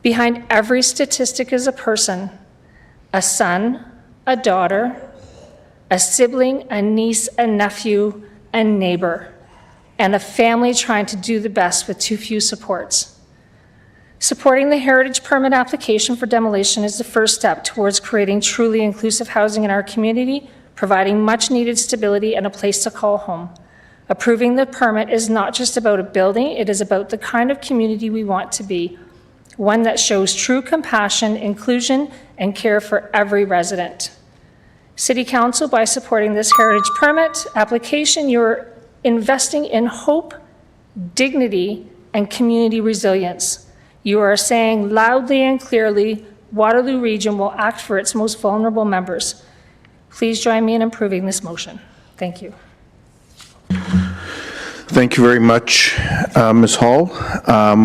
Behind every statistic is a person, a son, a daughter, a sibling, a niece, a nephew, a neighbor, and a family trying to do the best with too few supports. Supporting the heritage permit application for demolition is the first step towards creating truly inclusive housing in our community, providing much needed stability and a place to call home. Approving the permit is not just about a building, it is about the kind of community we want to be, one that shows true compassion, inclusion, and care for every resident. City Council, by supporting this heritage permit application, you're investing in hope, dignity, and community resilience. You are saying loudly and clearly, Waterloo Region will act for its most vulnerable members. Please join me in approving this motion. Thank you. Thank you very much, Ms. Hall.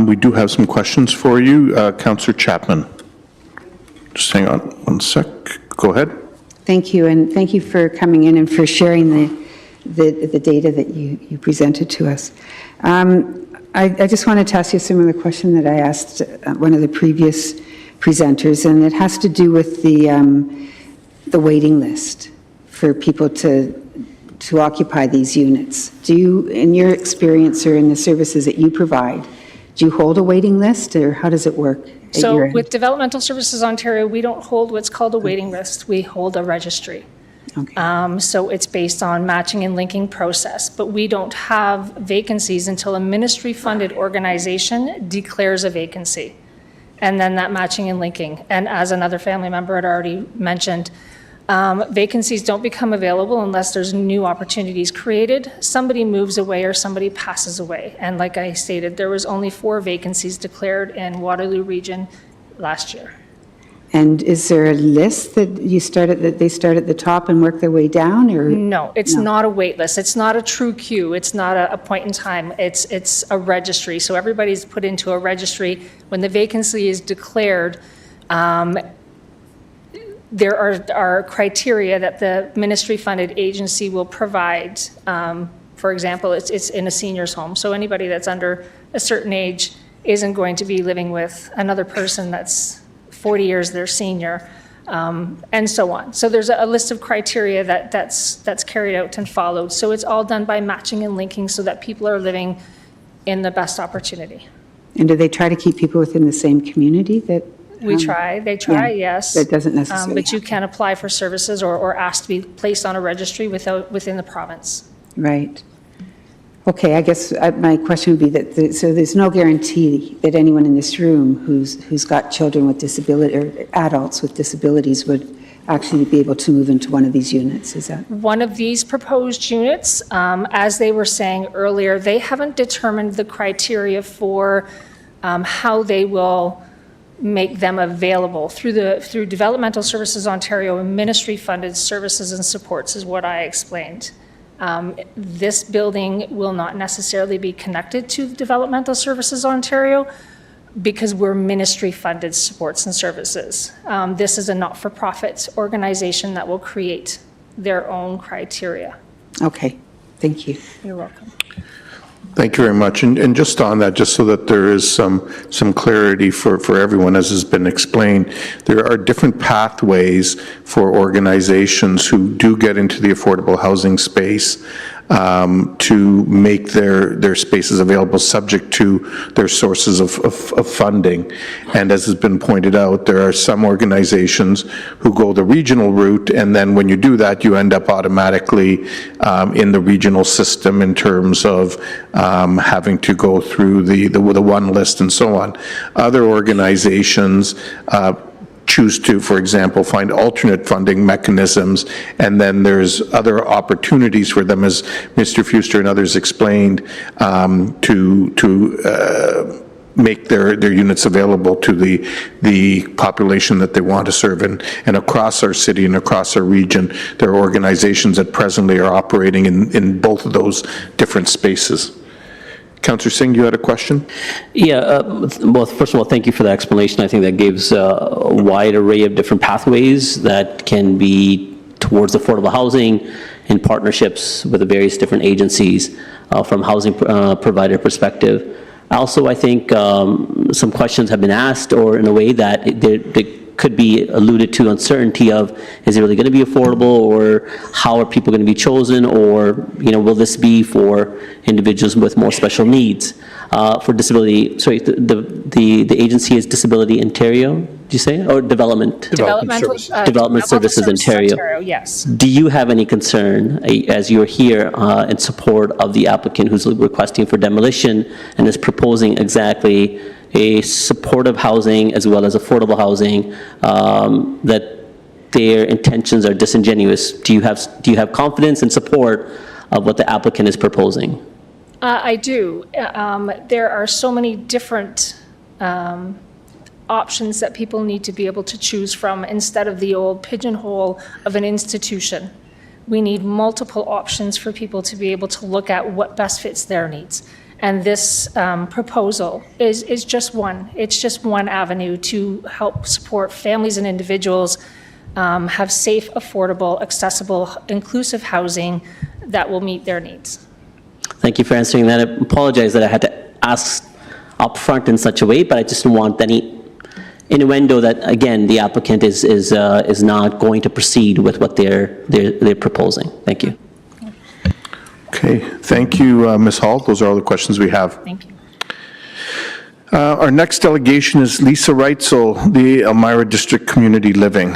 We do have some questions for you. Councillor Chapman. Just hang on one sec. Go ahead. Thank you, and thank you for coming in and for sharing the data that you presented to us. I just wanted to ask you a similar question that I asked one of the previous presenters, and it has to do with the waiting list for people to occupy these units. Do you, in your experience or in the services that you provide, do you hold a waiting list, or how does it work at your So end? with Developmental Services Ontario, we don't hold what's called a waiting list. We hold a registry. So it's based on matching and linking process, but we don't have vacancies until a ministry-funded organization declares a vacancy, and then that matching and linking. And as another family member had already mentioned, vacancies don't become available unless there's new opportunities created, somebody moves away, or somebody passes away. And like I stated, there was only 4 vacancies declared in Waterloo Region last year. And is there a list that they start at the top and work their way down, or? No, it's not a wait list. It's not a true queue. It's not a point in time. It's a registry. So everybody's put into a registry. When the vacancy is declared, there are criteria that the ministry-funded agency will provide. For example, it's in a senior's home, so anybody that's under a certain age isn't going to be living with another person that's 40 years their senior, and so on. So there's a list of criteria that's carried out and followed. So it's all done by matching and linking so that people are living in the best opportunity. And do they try to keep people within the same community that? We try, they try, yes. That doesn't necessarily But you can apply for services or ask to be placed on a registry within the province. Right. Okay, I guess my question would be that, so there's no guarantee that anyone in this room who's got children with disability, or adults with disabilities would actually be able to move into one of these units, is that? One of these proposed units, as they were saying earlier, they haven't determined the criteria for how they will make them available through Developmental Services Ontario and ministry-funded services and supports is what I explained. This building will not necessarily be connected to Developmental Services Ontario because we're ministry-funded supports and services. This is a not-for-profit organization that will create their own criteria. Okay, thank you. You're welcome. Thank you very much. And just on that, just so that there is some clarity for everyone, as has been explained, there are different pathways for organizations who do get into the affordable housing space to make their spaces available, subject to their sources of funding. And as has been pointed out, there are some organizations who go the regional route, and then when you do that, you end up automatically in the regional system in terms of having to go through the one list and so on. Other organizations choose to, for example, find alternate funding mechanisms, and then there's other opportunities for them, as Mr. Fuster and others explained, to make their units available to the population that they want to serve. And across our city and across our region, there are organizations that presently are operating in both of those different spaces. Councillor Singh, you had a question? Yeah, well, first of all, thank you for the explanation. I think that gives a wide array of different pathways that can be towards affordable housing in partnerships with the various different agencies from housing provider perspective. Also, I think some questions have been asked, or in a way that there could be alluded to uncertainty of, is it really going to be affordable, or how are people going to be chosen, or, you know, will this be for individuals with more special needs? For disability, sorry, the agency is Disability Ontario, did you say, or Development? Development Services Ontario. Yes. Do you have any concern, as you're here in support of the applicant who's requesting for demolition and is proposing exactly a supportive housing as well as affordable housing, that their intentions are disingenuous? Do you have confidence and support of what the applicant is proposing? I do. There are so many different options that people need to be able to choose from instead of the old pigeonhole of an institution. We need multiple options for people to be able to look at what best fits their needs. And this proposal is just one. It's just one avenue to help support families and individuals have safe, affordable, accessible, inclusive housing that will meet their needs. Thank you for answering that. I apologize that I had to ask upfront in such a way, but I just don't want any innuendo that, again, the applicant is not going to proceed with what they're proposing. Thank you. Okay, thank you, Ms. Hall. Those are all the questions we have. Thank you. Our next delegation is Lisa Reitzel, the Elmira District Community Living.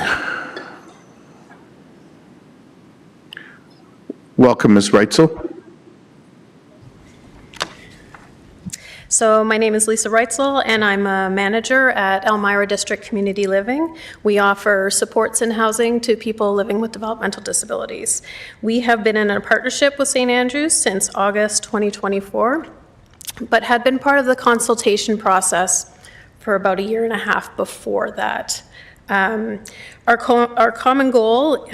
Welcome, Ms. Reitzel. So my name is Lisa Reitzel, and I'm a manager at Elmira District Community Living. We offer supports and housing to people living with developmental disabilities. We have been in a partnership with St. Andrews since August 2024, but had been part of the consultation process for about a year and a half before that. Our common goal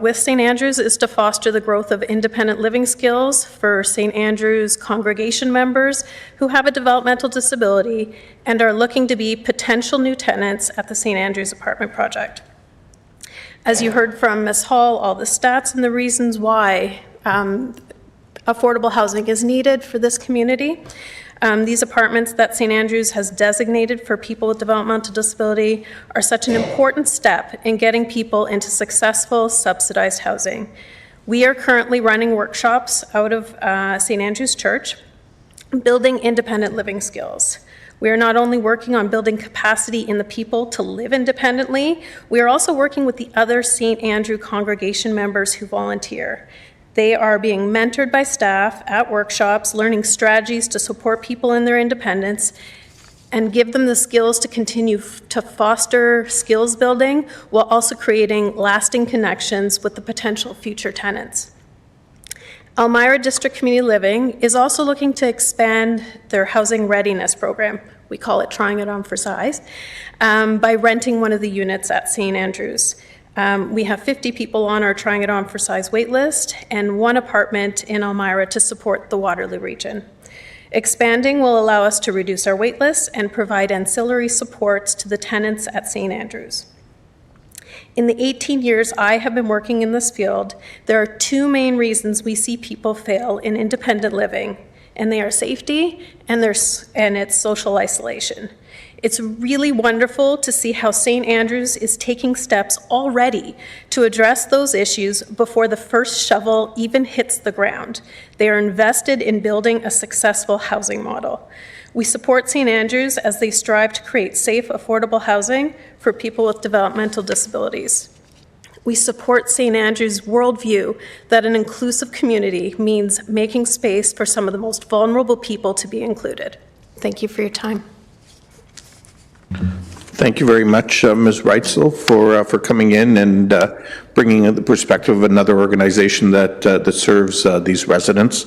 with St. Andrews is to foster the growth of independent living skills for St. Andrews congregation members who have a developmental disability and are looking to be potential new tenants at the St. Andrews apartment project. As you heard from Ms. Hall, all the stats and the reasons why affordable housing is needed for this community. These apartments that St. Andrews has designated for people with developmental disability are such an important step in getting people into successful subsidized housing. We are currently running workshops out of St. Andrews Church, building independent living skills. We are not only working on building capacity in the people to live independently, we are also working with the other St. Andrew congregation members who volunteer. They are being mentored by staff at workshops, learning strategies to support people in their independence and give them the skills to continue to foster skills building while also creating lasting connections with the potential future tenants. Elmira District Community Living is also looking to expand their housing readiness program. We call it Trying It On for Size, by renting one of the units at St. Andrews. We have 50 people on our Trying It On for Size wait list and one apartment in Elmira to support the Waterloo region. Expanding will allow us to reduce our wait list and provide ancillary supports to the tenants at St. Andrews. In the 18 years I have been working in this field, there are two main reasons we see people fail in independent living, and they are safety and it's social isolation. It's really wonderful to see how St. Andrews is taking steps already to address those issues before the first shovel even hits the ground. They are invested in building a successful housing model. We support St. Andrews as they strive to create safe, affordable housing for people with developmental disabilities. We support St. Andrews' worldview that an inclusive community means making space for some of the most vulnerable people to be included. Thank you for your time. Thank you very much, Ms. Reitzel, for coming in and bringing in the perspective of another organization that serves these residents.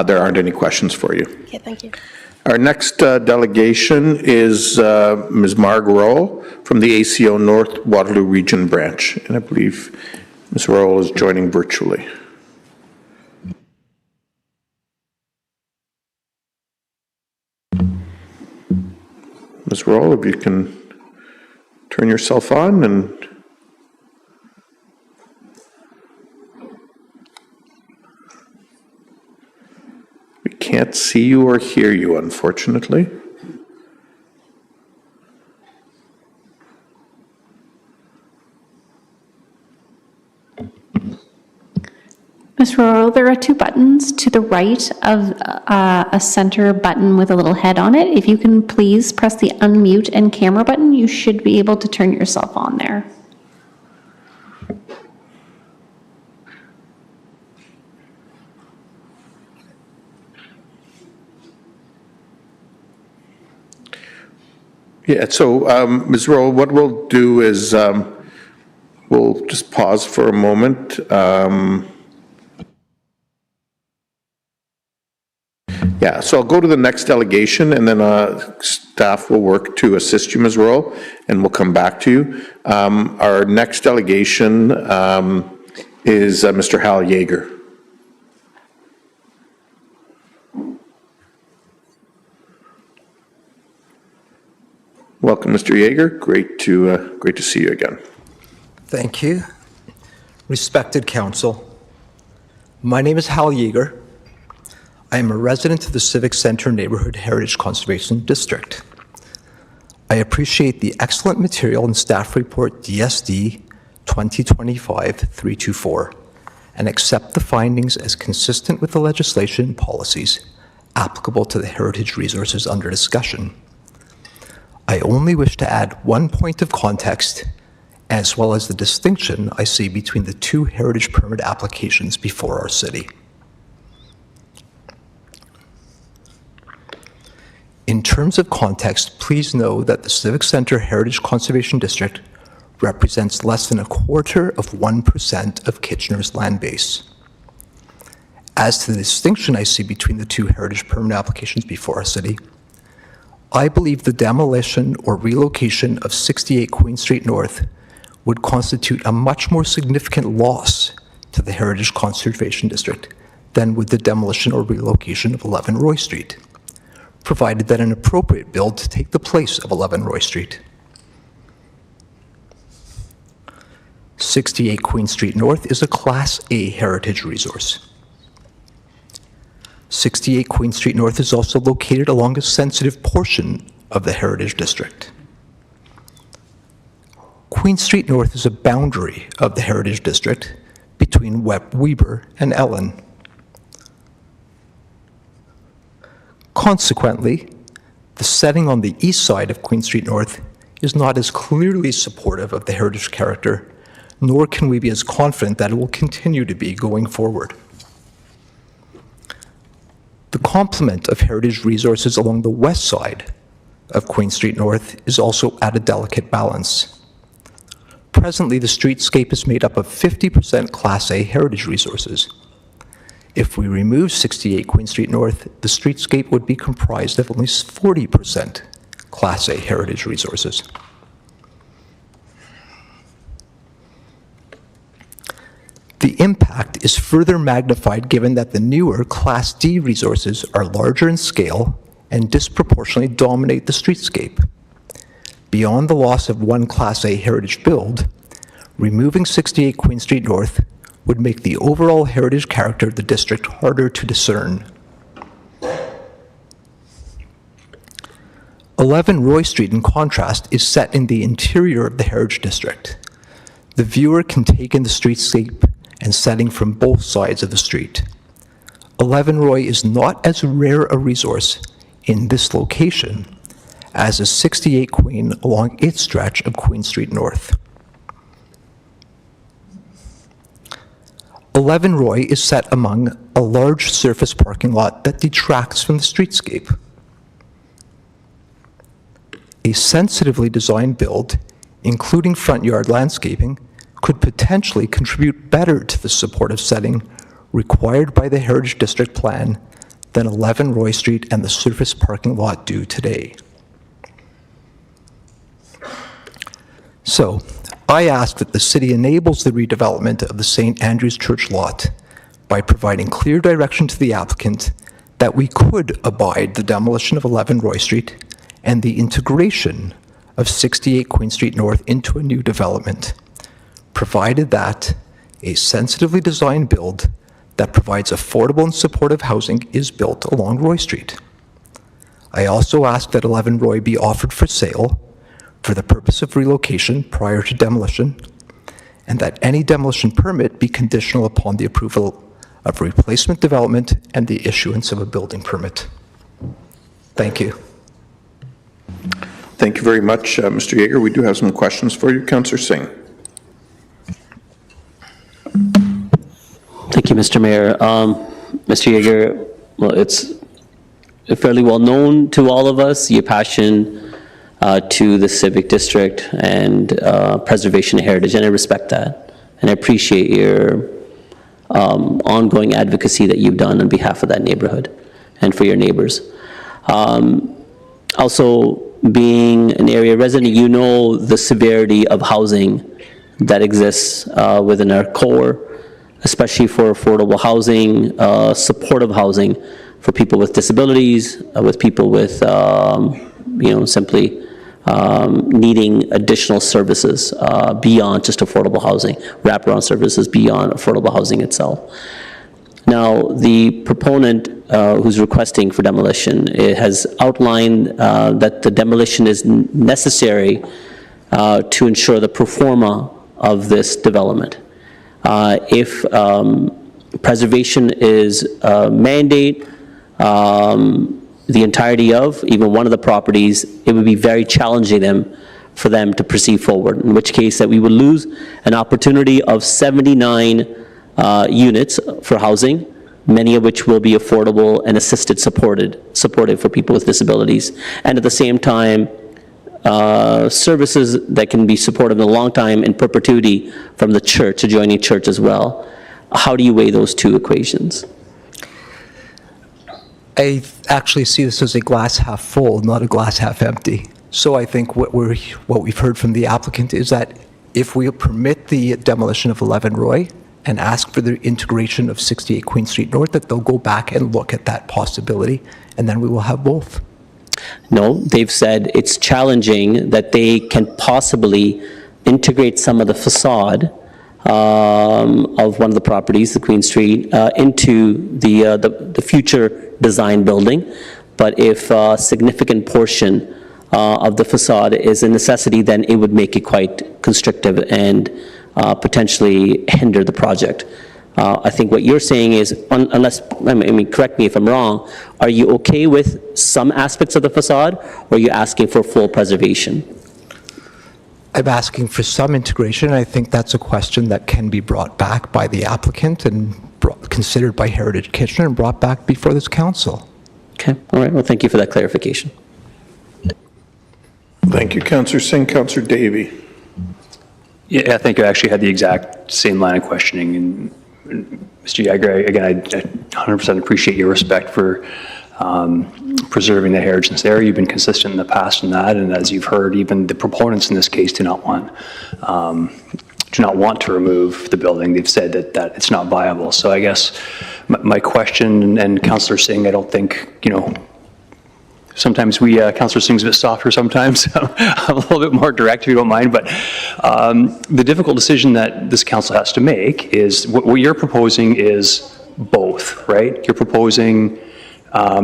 There aren't any questions for you. Okay, thank you. Our next delegation is Ms. Marg Roll from the ACO North Waterloo Region Branch, and I believe Ms. Roll is joining virtually. Ms. Roll, if you can turn yourself on and we can't see you or hear you, unfortunately. Ms. Rorrow, there are two buttons to the right of a center button with a little head on it. If you can please press the unmute and camera button, you should be able to turn yourself on there. Yeah, so Ms. Roll, what we'll do is we'll just pause for a moment. Yeah, so I'll go to the next delegation, and then staff will work to assist you, Ms. Roll, and we'll come back to you. Our next delegation is Mr. Hal Yeager. Welcome, Mr. Yeager. Great to see you again. Thank you. Respected council, my name is Hal Yeager. I am a resident of the Civic Center Neighborhood Heritage Conservation District. I appreciate the excellent material in Staff Report DSD 2025-324 and accept the findings as consistent with the legislation and policies applicable to the heritage resources under discussion. I only wish to add one point of context, as well as the distinction I see between the two heritage permit applications before our city. In terms of context, please know that the Civic Center Heritage Conservation District represents less than 0.25% of Kitchener's land base. As to the distinction I see between the two heritage permit applications before our city, I believe the demolition or relocation of 68 Queen Street North would constitute a much more significant loss to the Heritage Conservation District than would the demolition or relocation of 11 Roy Street, provided that an appropriate build to take the place of 11 Roy Street. 68 Queen Street North is a Class A heritage resource. 68 Queen Street North is also located along a sensitive portion of the Heritage District. Queen Street North is a boundary of the Heritage District between Weber and Ellen. Consequently, the setting on the east side of Queen Street North is not as clearly supportive of the heritage character, nor can we be as confident that it will continue to be going forward. The complement of heritage resources along the west side of Queen Street North is also at a delicate balance. Presently, the streetscape is made up of 50% Class A heritage resources. If we remove 68 Queen Street North, the streetscape would be comprised of only 40% Class A heritage resources. The impact is further magnified given that the newer Class D resources are larger in scale and disproportionately dominate the streetscape. Beyond the loss of one Class A heritage build, removing 68 Queen Street North would make the overall heritage character of the district harder to discern. 11 Roy Street, in contrast, is set in the interior of the heritage district. The viewer can take in the streetscape and setting from both sides of the street. 11 Roy is not as rare a resource in this location as is 68 Queen along its stretch of Queen Street North. 11 Roy is set among a large surface parking lot that detracts from the streetscape. A sensitively designed build, including front yard landscaping, could potentially contribute better to the supportive setting required by the Heritage District Plan than 11 Roy Street and the surface parking lot do today. So, I ask that the city enables the redevelopment of the St. Andrew's Church lot by providing clear direction to the applicant that we could abide the demolition of 11 Roy Street and the integration of 68 Queen Street North into a new development, provided that a sensitively designed build that provides affordable and supportive housing is built along Roy Street. I also ask that 11 Roy be offered for sale for the purpose of relocation prior to demolition, and that any demolition permit be conditional upon the approval of replacement development and the issuance of a building permit. Thank you. Thank you very much, Mr. Yeager. We do have some questions for you. Councillor Singh. Thank you, Mr. Mayor. Mr. Yeager, well, it's fairly well known to all of us, your passion to the Civic District and preservation of heritage, and I respect that. And I appreciate your ongoing advocacy that you've done on behalf of that neighborhood and for your neighbors. Also, being an area resident, you know the severity of housing that exists within our core, especially for affordable housing, supportive housing for people with disabilities, with people with, simply needing additional services beyond just affordable housing, wraparound services beyond affordable housing itself. Now, the proponent who's requesting for demolition has outlined that the demolition is necessary to ensure the pro forma of this development. If preservation is a mandate, the entirety of even one of the properties, it would be very challenging for them to proceed forward, in which case that we would lose an opportunity of 79 units for housing, many of which will be affordable and assisted supported for people with disabilities, and at the same time services that can be supported in a long time in perpetuity from the church, adjoining church as well. How do you weigh those two equations? I actually see this as a glass half full, not a glass half empty. So I think what we've heard from the applicant is that if we permit the demolition of 11 Roy and ask for the integration of 68 Queen Street North, that they'll go back and look at that possibility, and then we will have both. No, they've said it's challenging that they can possibly integrate some of the facade of one of the properties, the Queen Street, into the future design building. But if a significant portion of the facade is a necessity, then it would make it quite constrictive and potentially hinder the project. I think what you're saying is, unless, I mean, correct me if I'm wrong, are you okay with some aspects of the facade, or are you asking for full preservation? I'm asking for some integration. I think that's a question that can be brought back by the applicant and considered by Heritage Kitchener and brought back before this council. Okay, all right, well, thank you for that clarification. Thank you, Councillor Singh. Councillor Davey. Yeah, I think I actually had the exact same line of questioning. And Mr. Yeager, again, I 100% appreciate your respect for preserving the heritage in this area. You've been consistent in the past in that, and as you've heard, even the proponents in this case do not want to remove the building. They've said that it's not viable. So I guess my question, and Councillor Singh, I don't think, sometimes Councillor Singh's a bit softer sometimes. I'm a little bit more direct, if you don't mind. But the difficult decision that this council has to make is what you're proposing is both, right? You're proposing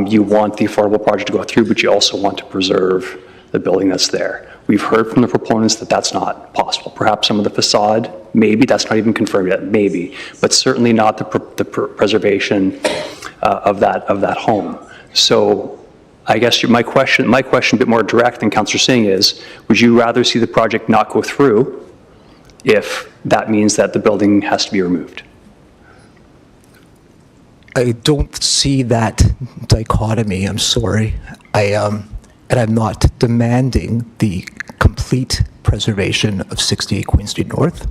you want the affordable project to go through, but you also want to preserve the building that's there. We've heard from the proponents that that's not possible. Perhaps some of the facade, maybe, that's not even confirmed yet, maybe, but certainly not the preservation of that home. So I guess my question a bit more direct than Councillor Singh is, would you rather see the project not go through if that means that the building has to be removed? I don't see that dichotomy, I'm sorry. And I'm not demanding the complete preservation of 68 Queen Street North.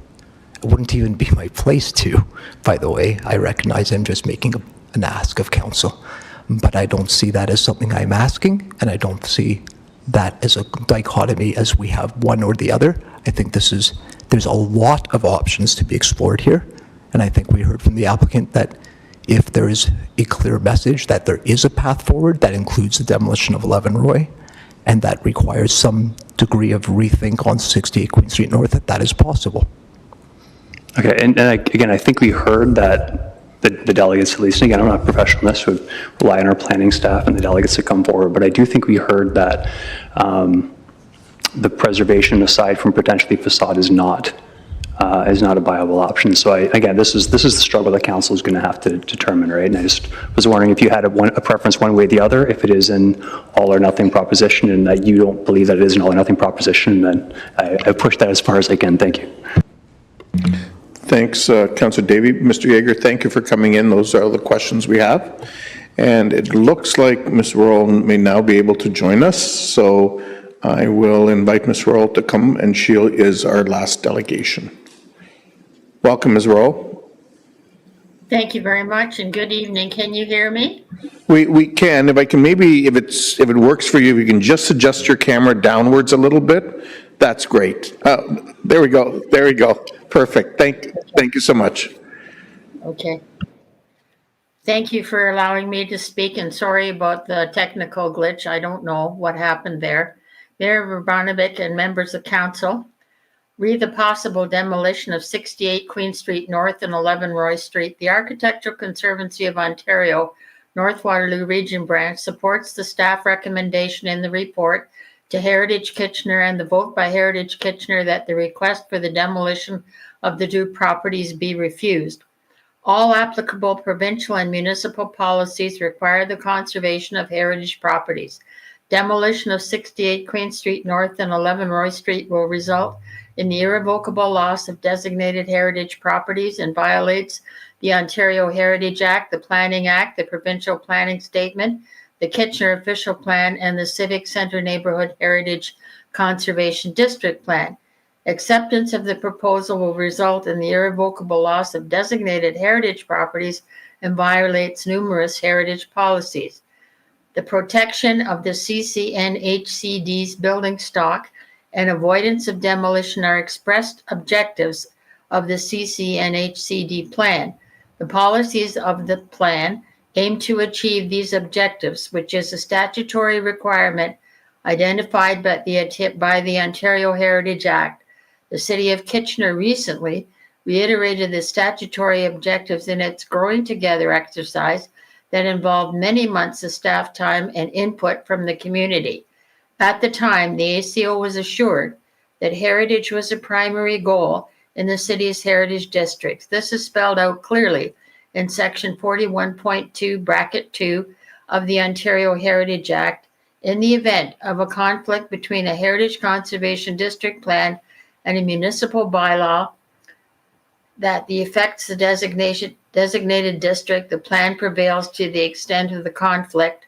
It wouldn't even be my place to, by the way. I recognize I'm just making an ask of council. But I don't see that as something I'm asking, and I don't see that as a dichotomy as we have one or the other. I think there's a lot of options to be explored here, and I think we heard from the applicant that if there is a clear message that there is a path forward that includes the demolition of 11 Roy, and that requires some degree of rethink on 68 Queen Street North, that is possible. Okay, and again, I think we heard that the delegates, at least, and again, I'm not a professional in this, would rely on our planning staff and the delegates to come forward, but I do think we heard that the preservation, aside from potentially facade, is not a viable option. So again, this is the struggle that council is going to have to determine, right? And I just was wondering if you had a preference one way or the other, if it is an all or nothing proposition, and that you don't believe that it is an all or nothing proposition, then I pushed that as far as I can. Thank you. Thanks, Councillor Davey. Mr. Yeager, thank you for coming in. Those are all the questions we have. And it looks like Ms. Worrell may now be able to join us. So I will invite Ms. Worrell to come, and she is our last delegation. Welcome, Ms. Worrell. Thank you very much, and good evening. Can you hear me? We can. If I can maybe, if it works for you, if you can just adjust your camera downwards a little bit, that's great. There we go. There we go. Perfect. Thank you so much. Okay. Thank you for allowing me to speak, and sorry about the technical glitch. I don't know what happened there. Mayor Vrbanovic and members of council, re the possible demolition of 68 Queen Street North and 11 Roy Street, the Architectural Conservancy of Ontario, North Waterloo Region Branch supports the staff recommendation in the report to Heritage Kitchener and the vote by Heritage Kitchener that the request for the demolition of the two properties be refused. All applicable provincial and municipal policies require the conservation of heritage properties. Demolition of 68 Queen Street North and 11 Roy Street will result in the irrevocable loss of designated heritage properties and violates the Ontario Heritage Act, the Planning Act, the Provincial Planning Statement, the Kitchener Official Plan, and the Civic Centre Neighbourhood Heritage Conservation District Plan. Acceptance of the proposal will result in the irrevocable loss of designated heritage properties and violates numerous heritage policies. The protection of the CCNHCD's building stock and avoidance of demolition are expressed objectives of the CCNHCD plan. The policies of the plan aim to achieve these objectives, which is a statutory requirement identified by the Ontario Heritage Act. The City of Kitchener recently reiterated the statutory objectives in its Growing Together exercise that involved many months of staff time and input from the community. At the time, the ACO was assured that heritage was a primary goal in the city's heritage districts. This is spelled out clearly in section 41.2 bracket 2 of the Ontario Heritage Act. In the event of a conflict between a heritage conservation district plan and a municipal bylaw that the affects the designated district, the plan prevails to the extent of the conflict.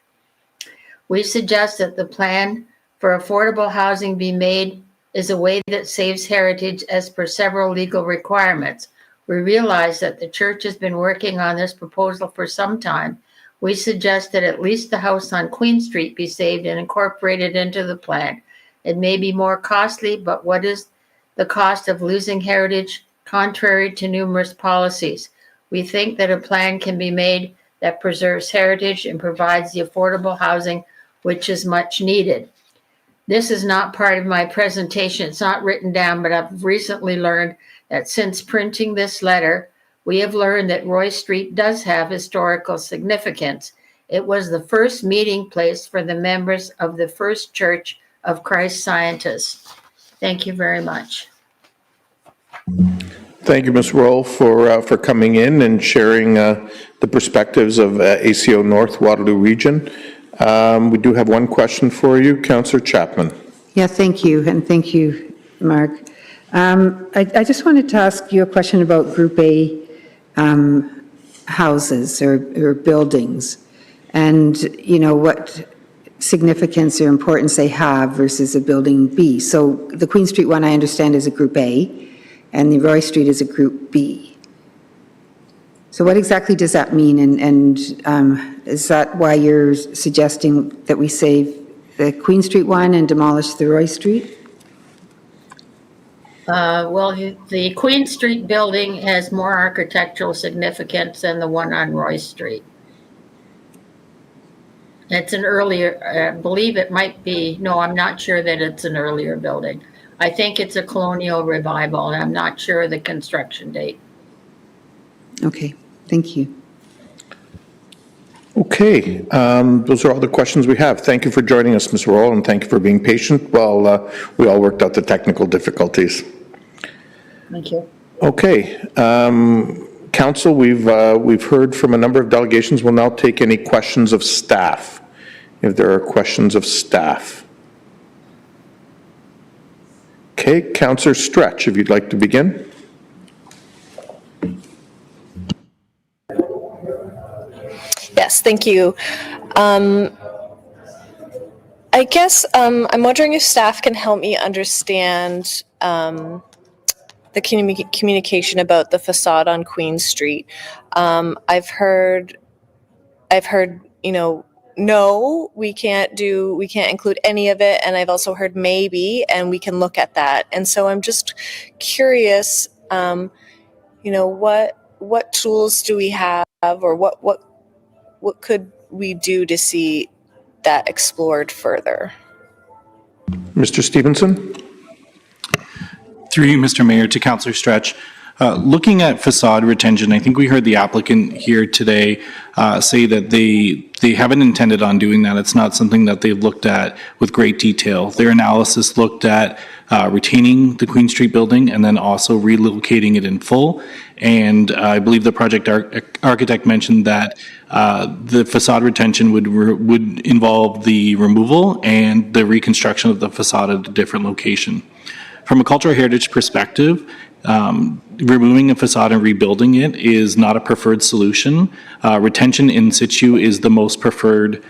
We suggest that the plan for affordable housing be made is a way that saves heritage as per several legal requirements. We realize that the church has been working on this proposal for some time. We suggest that at least the house on Queen Street be saved and incorporated into the plan. It may be more costly, but what is the cost of losing heritage contrary to numerous policies? We think that a plan can be made that preserves heritage and provides the affordable housing which is much needed. This is not part of my presentation. It's not written down, but I've recently learned that since printing this letter, we have learned that Roy Street does have historical significance. It was the first meeting place for the members of the First Church of Christ Scientists. Thank you very much. Thank you, Ms. Roll, for coming in and sharing the perspectives of ACO North Waterloo Region. We do have one question for you, Councillor Chapman. Yeah, thank you, and thank you, Mark. I just wanted to ask you a question about Group A houses or buildings, and what significance or importance they have versus a building B. So the Queen Street one, I understand, is a Group A, and the Roy Street is a Group B. So what exactly does that mean, and is that why you're suggesting that we save the Queen Street one and demolish the Roy Street? Well, the Queen Street building has more architectural significance than the one on Roy Street. It's an earlier, I believe it might be, no, I'm not sure that it's an earlier building. I think it's a colonial revival, and I'm not sure of the construction date. Okay, thank you. Okay, those are all the questions we have. Thank you for joining us, Ms. Roll, and thank you for being patient while we all worked out the technical difficulties. Thank you. Okay, Council, we've heard from a number of delegations. We'll now take any questions of staff, if there are questions of staff. Okay, Councillor Stretch, if you'd like to begin. Yes, thank you. I guess I'm wondering if staff can help me understand the communication about the facade on Queen Street. I've heard, no, we can't include any of it. And I've also heard maybe, and we can look at that. And so I'm just curious, what tools do we have, or what could we do to see that explored further? Mr. Stevenson? Through you, Mr. Mayor, to Councillor Stretch. Looking at facade retention, I think we heard the applicant here today say that they haven't intended on doing that. It's not something that they've looked at with great detail. Their analysis looked at retaining the Queen Street building and then also relocating it in full. And I believe the project architect mentioned that the facade retention would involve the removal and the reconstruction of the facade at a different location. From a cultural heritage perspective, removing a facade and rebuilding it is not a preferred solution. Retention in situ is the most preferred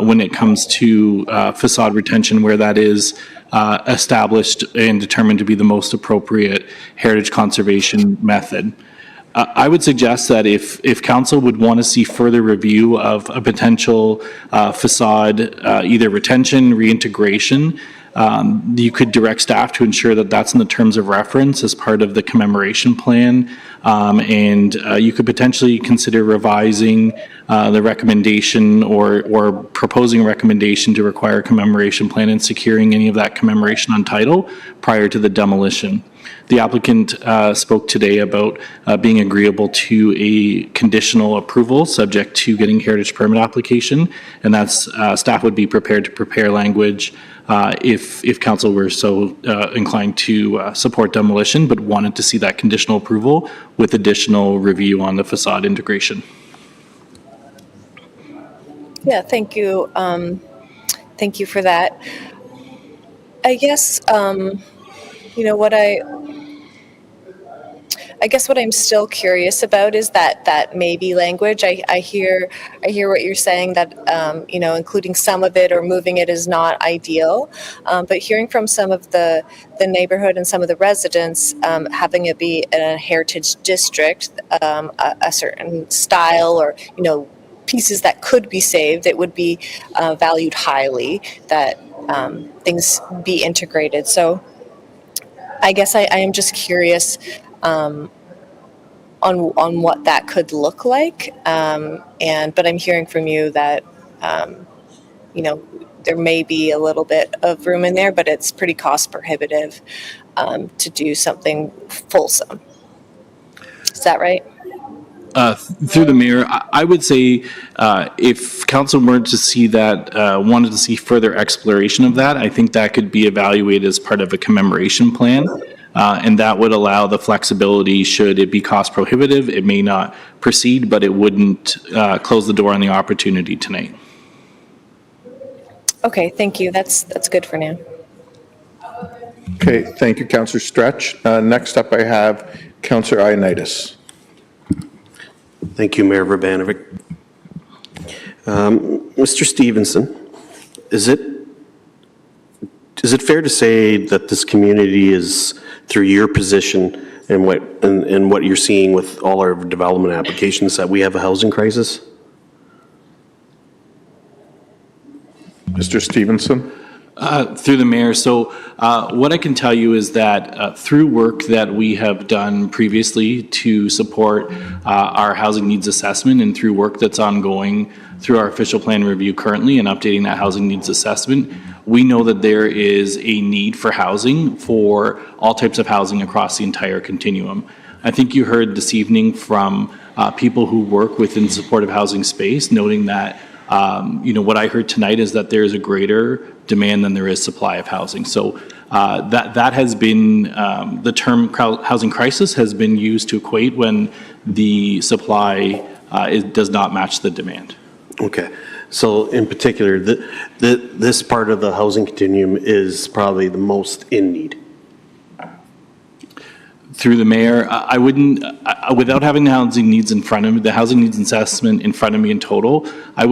when it comes to facade retention, where that is established and determined to be the most appropriate heritage conservation method. I would suggest that if council would want to see further review of a potential facade, either retention, reintegration, you could direct staff to ensure that that's in the terms of reference as part of the commemoration plan. And you could potentially consider revising the recommendation or proposing a recommendation to require a commemoration plan and securing any of that commemoration on title prior to the demolition. The applicant spoke today about being agreeable to a conditional approval subject to getting heritage permit application, and that's staff would be prepared to prepare language if council were so inclined to support demolition, but wanted to see that conditional approval with additional review on the facade integration. Yeah, thank you. Thank you for that. I guess, I guess what I'm still curious about is that maybe language. I hear what you're saying, that including some of it or moving it is not ideal. But hearing from some of the neighborhood and some of the residents, having it be a heritage district, a certain style or pieces that could be saved, it would be valued highly that things be integrated. So I guess I am just curious on what that could look like, but I'm hearing from you that there may be a little bit of room in there, but it's pretty cost prohibitive to do something fulsome. Is that right? Through the mayor, I would say if council wanted to see further exploration of that, I think that could be evaluated as part of a commemoration plan. And that would allow the flexibility should it be cost prohibitive. It may not proceed, but it wouldn't close the door on the opportunity tonight. Okay, thank you. That's good for now. Okay, thank you, Councillor Stretch. Next up, I have Councillor Ioannidis. Thank you, Mayor Urbanovic. Mr. Stevenson, is it fair to say that this community is, through your position and what you're seeing with all our development applications, that we have a housing crisis? Mr. Stevenson? Through the mayor, so what I can tell you is that through work that we have done previously to support our housing needs assessment, and through work that's ongoing through our official plan review currently and updating that housing needs assessment, we know that there is a need for housing, for all types of housing across the entire continuum. I think you heard this evening from people who work within supportive housing space, noting that what I heard tonight is that there is a greater demand than there is supply of housing. So that has been, the term housing crisis has been used to equate when the supply does not match the demand. Okay. So in particular, this part of the housing continuum is probably the most in need. Through the mayor, I wouldn't, without having the housing needs in front of me, the housing needs assessment in front of me in total, I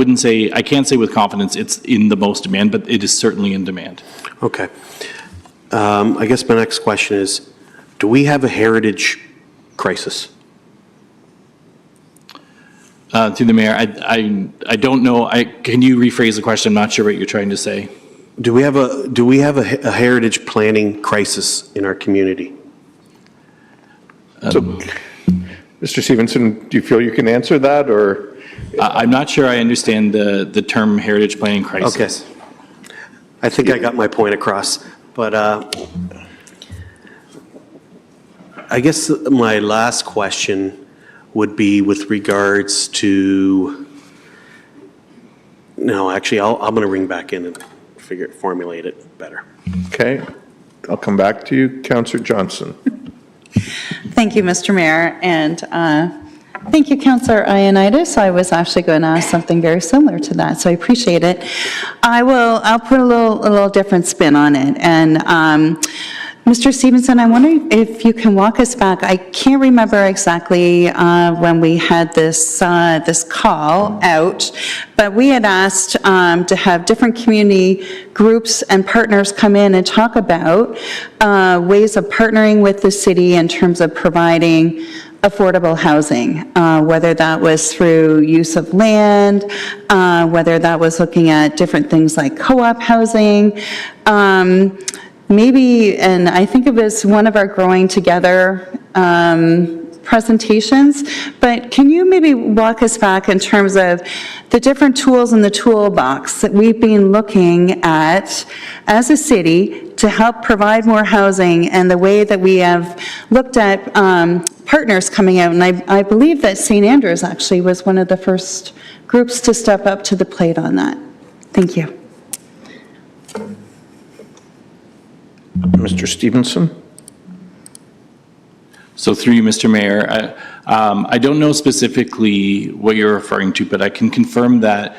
can't say with confidence it's in the most demand, but it is certainly in demand. Okay. I guess my next question is, do we have a heritage crisis? Through the mayor, I don't know. Can you rephrase the question? I'm not sure what you're trying to say. Do we have a heritage planning crisis in our community? So, Mr. Stevenson, do you feel you can answer that, or? I'm not sure I understand the term heritage planning crisis. Okay. I think I got my point across, but I guess my last question would be with regards to, no, actually, I'm going to ring back in and formulate it better. Okay. I'll come back to you. Councillor Johnson. Thank you, Mr. Mayor, and thank you, Councillor Ioannidis. I was actually going to ask something very similar to that, so I appreciate it. I'll put a little different spin on it, and Mr. Stevenson, I wonder if you can walk us back. I can't remember exactly when we had this call out, but we had asked to have different community groups and partners come in and talk about ways of partnering with the city in terms of providing affordable housing, whether that was through use of land, whether that was looking at different things like co-op housing, maybe, and I think of it as one of our Growing Together presentations, but can you maybe walk us back in terms of the different tools in the toolbox that we've been looking at as a city to help provide more housing, and the way that we have looked at partners coming out, and I believe that St. Andrews actually was one of the first groups to step up to the plate on that. Thank you. Mr. Stevenson? So through you, Mr. Mayor, I don't know specifically what you're referring to, but I can confirm that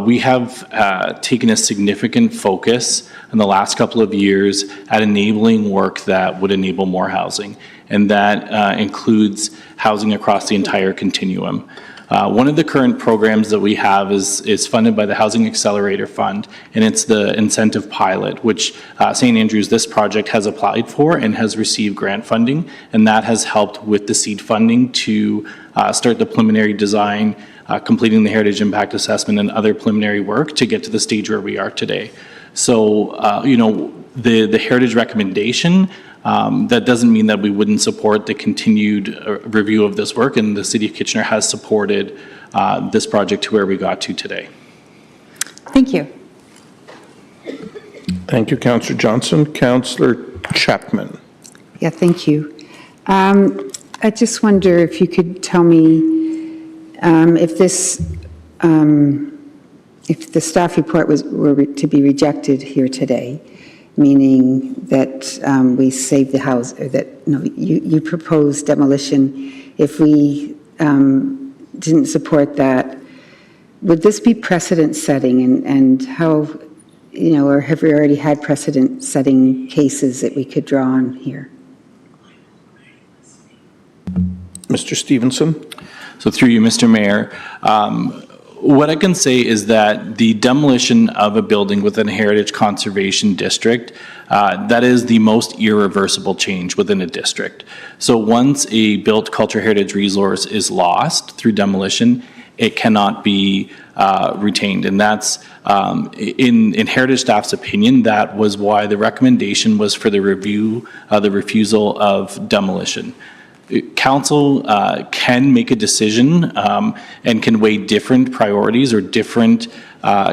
we have taken a significant focus in the last couple of years at enabling work that would enable more housing, and that includes housing across the entire continuum. One of the current programs that we have is funded by the Housing Accelerator Fund, and it's the incentive pilot, which St. Andrews, this project has applied for and has received grant funding, and that has helped with the seed funding to start the preliminary design, completing the heritage impact assessment and other preliminary work to get to the stage where we are today. So, you know, the heritage recommendation, that doesn't mean that we wouldn't support the continued review of this work, and the City of Kitchener has supported this project to where we got to today. Thank you. Thank you, Councillor Johnson. Councillor Chapman. Yeah, thank you. I just wonder if you could tell me if this, if the staff report were to be rejected here today, meaning that we save the house, or that, no, you proposed demolition. If we didn't support that, would this be precedent setting, and how, you know, or have we already had precedent setting cases that we could draw on here? Mr. Stevenson? So through you, Mr. Mayor, what I can say is that the demolition of a building within a heritage conservation district, that is the most irreversible change within a district. So once a built cultural heritage resource is lost through demolition, it cannot be retained. And that's, in heritage staff's opinion, that was why the recommendation was for the review, the refusal of demolition. Council can make a decision and can weigh different priorities or different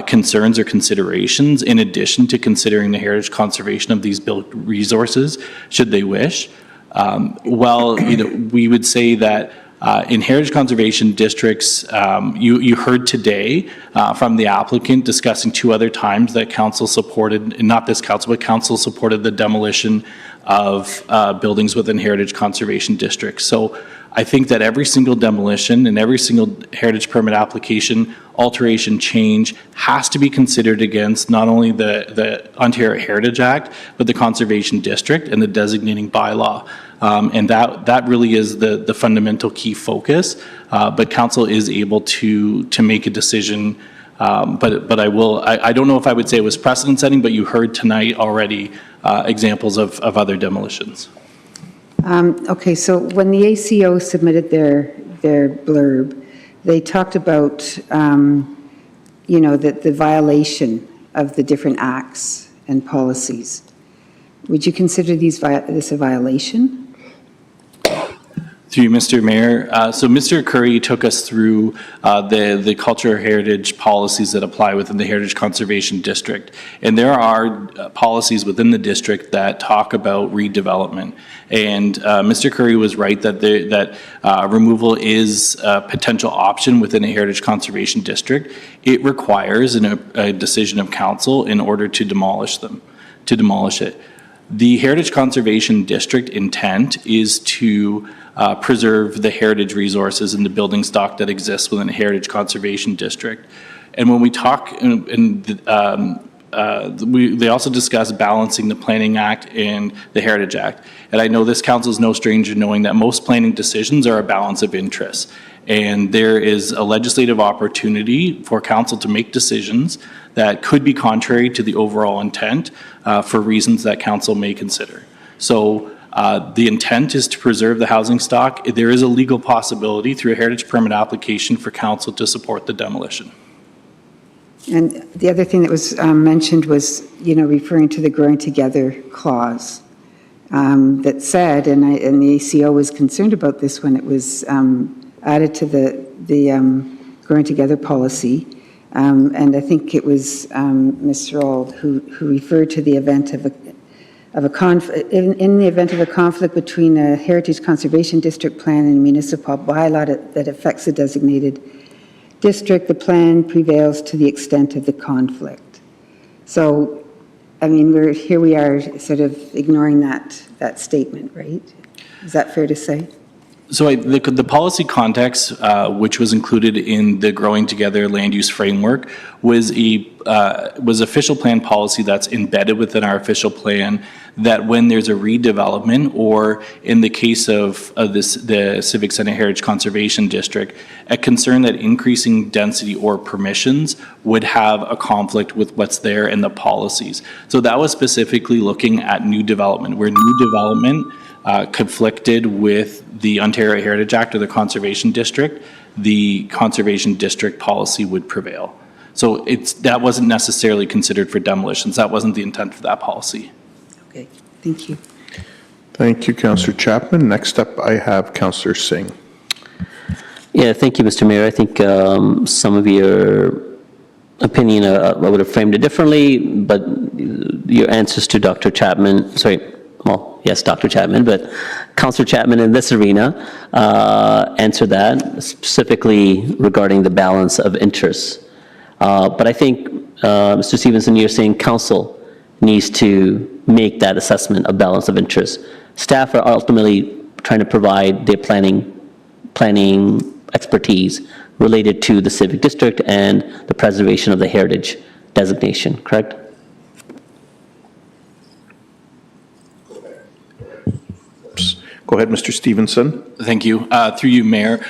concerns or considerations in addition to considering the heritage conservation of these built resources, should they wish. Well, you know, we would say that in heritage conservation districts, you heard today from the applicant discussing two other times that council supported, and not this council, but council supported the demolition of buildings within heritage conservation districts. So I think that every single demolition and every single heritage permit application, alteration, change has to be considered against not only the Ontario Heritage Act, but the Conservation District and the designating bylaw. And that really is the fundamental key focus. But council is able to make a decision. But I don't know if I would say it was precedent setting, but you heard tonight already examples of other demolitions. Okay, so when the ACO submitted their blurb, they talked about, you know, the violation of the different acts and policies. Would you consider this a violation? Through you, Mr. Mayor. So Mr. Curry took us through the cultural heritage policies that apply within the Heritage Conservation District. And there are policies within the district that talk about redevelopment. And Mr. Curry was right that removal is a potential option within a Heritage Conservation District. It requires a decision of council in order to demolish it. The Heritage Conservation District intent is to preserve the heritage resources and the building stock that exists within a Heritage Conservation District. And when we talk, they also discuss balancing the Planning Act and the Heritage Act. And I know this council is no stranger knowing that most planning decisions are a balance of interests. And there is a legislative opportunity for council to make decisions that could be contrary to the overall intent for reasons that council may consider. So the intent is to preserve the housing stock. There is a legal possibility through a heritage permit application for council to support the demolition. And the other thing that was mentioned was, you know, referring to the Growing Together clause that said, and the ACO was concerned about this when it was added to the Growing Together policy. And I think it was Mr. Auld who referred to the event of of in the event of a conflict between a Heritage Conservation District plan and a municipal bylaw that affects the designated district, the plan prevails to the extent of the conflict. So, I mean, here we are sort of ignoring that statement, right? Is that fair to say? So the policy context, which was included in the Growing Together land use framework, was official plan policy that's embedded within our official plan, that when there's a redevelopment, or in the case of the Civic Center Heritage Conservation District, a concern that increasing density or permissions would have a conflict with what's there in the policies. So that was specifically looking at new development, where new development conflicted with the Ontario Heritage Act or the Conservation District, the Conservation District policy would prevail. So that wasn't necessarily considered for demolitions. That wasn't the intent of that policy. Okay, thank you. Thank you, Councillor Chapman. Next up, I have Councillor Singh. Yeah, thank you, Mr. Mayor. I think some of your opinion, I would have framed it differently, but your answers to Dr. Chapman, Dr. Chapman, but Councillor Chapman in this arena answered that, specifically regarding the balance of interests. But I think, Mr. Stevenson, you're saying council needs to make that assessment of balance of interest. Staff are ultimately trying to provide their planning expertise related to the civic district and the preservation of the heritage designation, correct? Go ahead, Mr. Stevenson. Thank you. Through you, Mayor.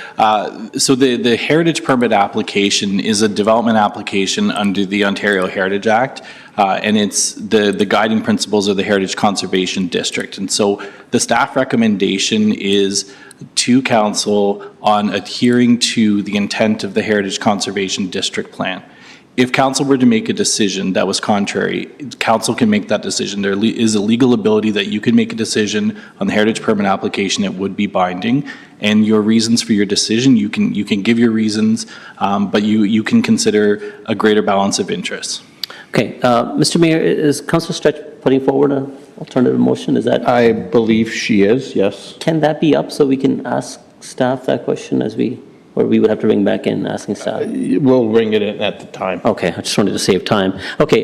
So the heritage permit application is a development application under the Ontario Heritage Act, and it's the guiding principles of the Heritage Conservation District. And so the staff recommendation is to council on adhering to the intent of the Heritage Conservation District plan. If council were to make a decision that was contrary, council can make that decision. There is a legal ability that you can make a decision on the heritage permit application. It would be binding, and your reasons for your decision, you can give your reasons, but you can consider a greater balance of interests. Okay, Mr. Mayor, is Councillor Stretch putting forward an alternative motion? Is that? I believe she is, yes. Can that be up so we can ask staff that question or we would have to ring back in asking staff? We'll ring it in at the time. Okay, I just wanted to save time. Okay,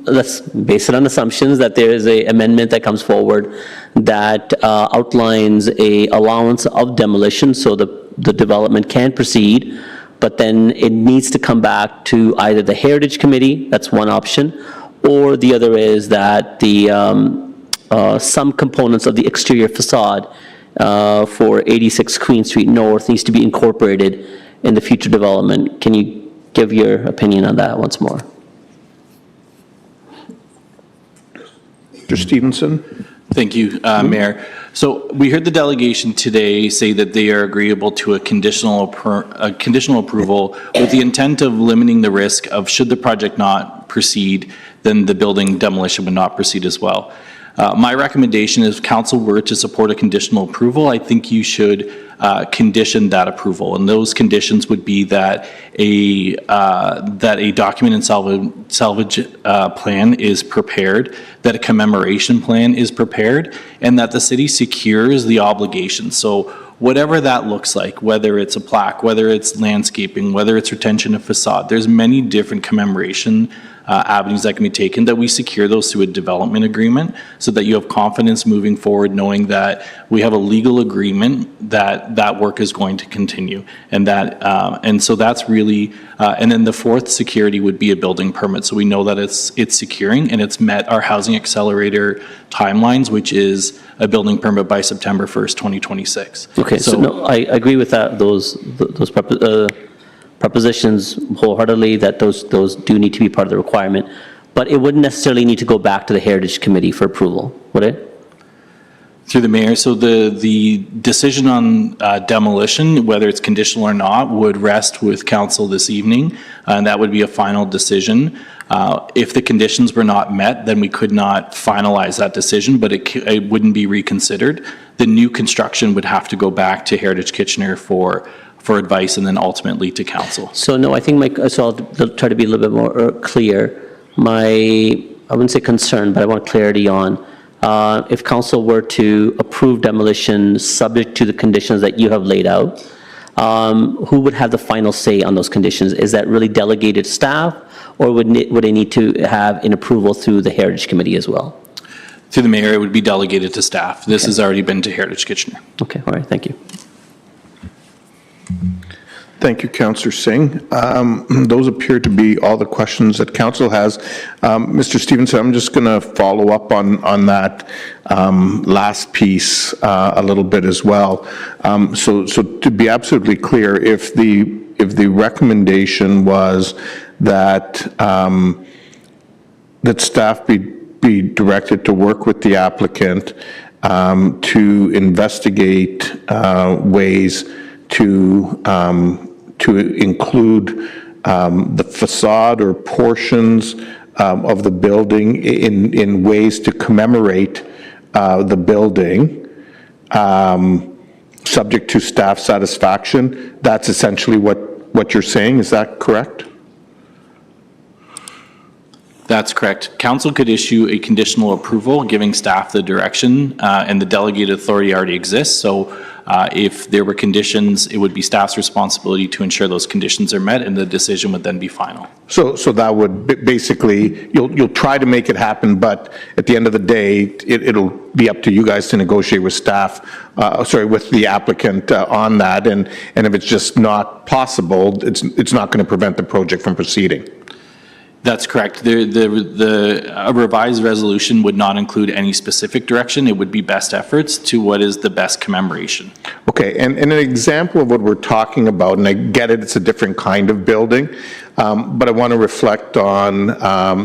let's base it on assumptions that there is a amendment that comes forward that outlines a allowance of demolition so the development can proceed, but then it needs to come back to either the Heritage Committee, that's one option, or the other is that the some components of the exterior facade for 86 Queen Street North needs to be incorporated in the future development. Can you give your opinion on that once more? Mr. Stevenson? Thank you, Mayor. So we heard the delegation today say that they are agreeable to a conditional approval with the intent of limiting the risk of, should the project not proceed, then the building demolition would not proceed as well. My recommendation is if council were to support a conditional approval, I think you should condition that approval. And those conditions would be that a document and salvage plan is prepared, that a commemoration plan is prepared, and that the city secures the obligation. So whatever that looks like, whether it's a plaque, whether it's landscaping, whether it's retention of facade, there's many different commemoration avenues that can be taken, that we secure those through a development agreement so that you have confidence moving forward knowing that we have a legal agreement that that work is going to continue. And so that's really, and then the fourth security would be a building permit. So we know that it's securing and it's met our housing accelerator timelines, which is a building permit by September 1st, 2026. Okay, so no, I agree with that, those propositions wholeheartedly, that those do need to be part of the requirement, but it wouldn't necessarily need to go back to the Heritage Committee for approval, would it? Through the mayor, so the decision on demolition, whether it's conditional or not, would rest with council this evening, and that would be a final decision. If the conditions were not met, then we could not finalize that decision, but it wouldn't be reconsidered. The new construction would have to go back to Heritage Kitchener for advice and then ultimately to council. So no, I think so I'll try to be a little bit more clear. I wouldn't say concern, but I want clarity on if council were to approve demolition subject to the conditions that you have laid out, who would have the final say on those conditions? Is that really delegated staff, or would they need to have an approval through the Heritage Committee as well? Through the mayor, it would be delegated to staff. This has already been to Heritage Kitchener. Okay, all right, thank you. Thank you, Councillor Singh. Those appear to be all the questions that council has. Mr. Stevenson, I'm just going to follow up on that last piece a little bit as well. So to be absolutely clear, if the recommendation was that that staff be directed to work with the applicant to investigate ways to include the facade or portions of the building in ways to commemorate the building, subject to staff satisfaction. That's essentially what you're saying. Is that correct? That's correct. Council could issue a conditional approval giving staff the direction, and the delegated authority already exists. So if there were conditions, it would be staff's responsibility to ensure those conditions are met, and the decision would then be final. So that would basically, you'll try to make it happen, but at the end of the day, it'll be up to you guys to negotiate with staff, with the applicant on that, and if it's just not possible, it's not going to prevent the project from proceeding. That's correct. A revised resolution would not include any specific direction. It would be best efforts to what is the best commemoration. Okay, and an example of what we're talking about, and I get it, it's a different kind of building, but I want to reflect on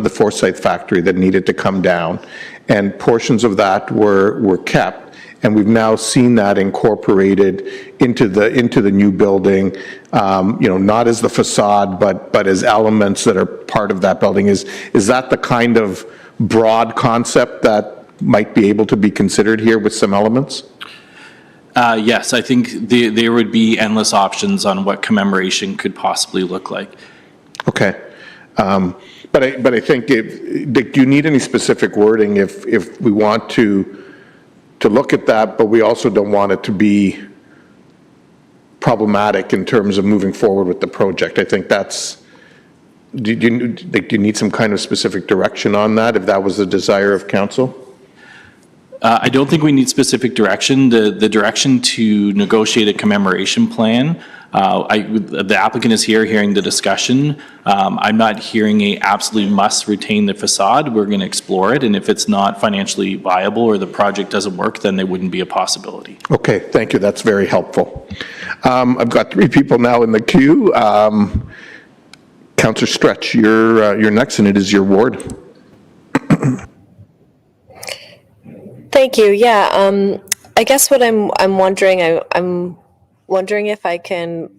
the Forsyth factory that needed to come down, and portions of that were kept, and we've now seen that incorporated into the new building, not as the facade, but as elements that are part of that building. Is that the kind of broad concept that might be able to be considered here with some elements? Yes, I think there would be endless options on what commemoration could possibly look like. Okay. But I think do you need any specific wording if we want to look at that, but we also don't want it to be problematic in terms of moving forward with the project? I think that's, do you need some kind of specific direction on that, if that was the desire of council? I don't think we need specific direction. The direction to negotiate a commemoration plan, the applicant is here hearing the discussion. I'm not hearing a absolutely must retain the facade. We're going to explore it, and if it's not financially viable or the project doesn't work, then there wouldn't be a possibility. Okay, thank you. That's very helpful. I've got 3 people now in the queue. Councillor Stretch, you're next, and it is your ward. Thank you. Yeah, I guess what I'm wondering, I'm wondering if I can,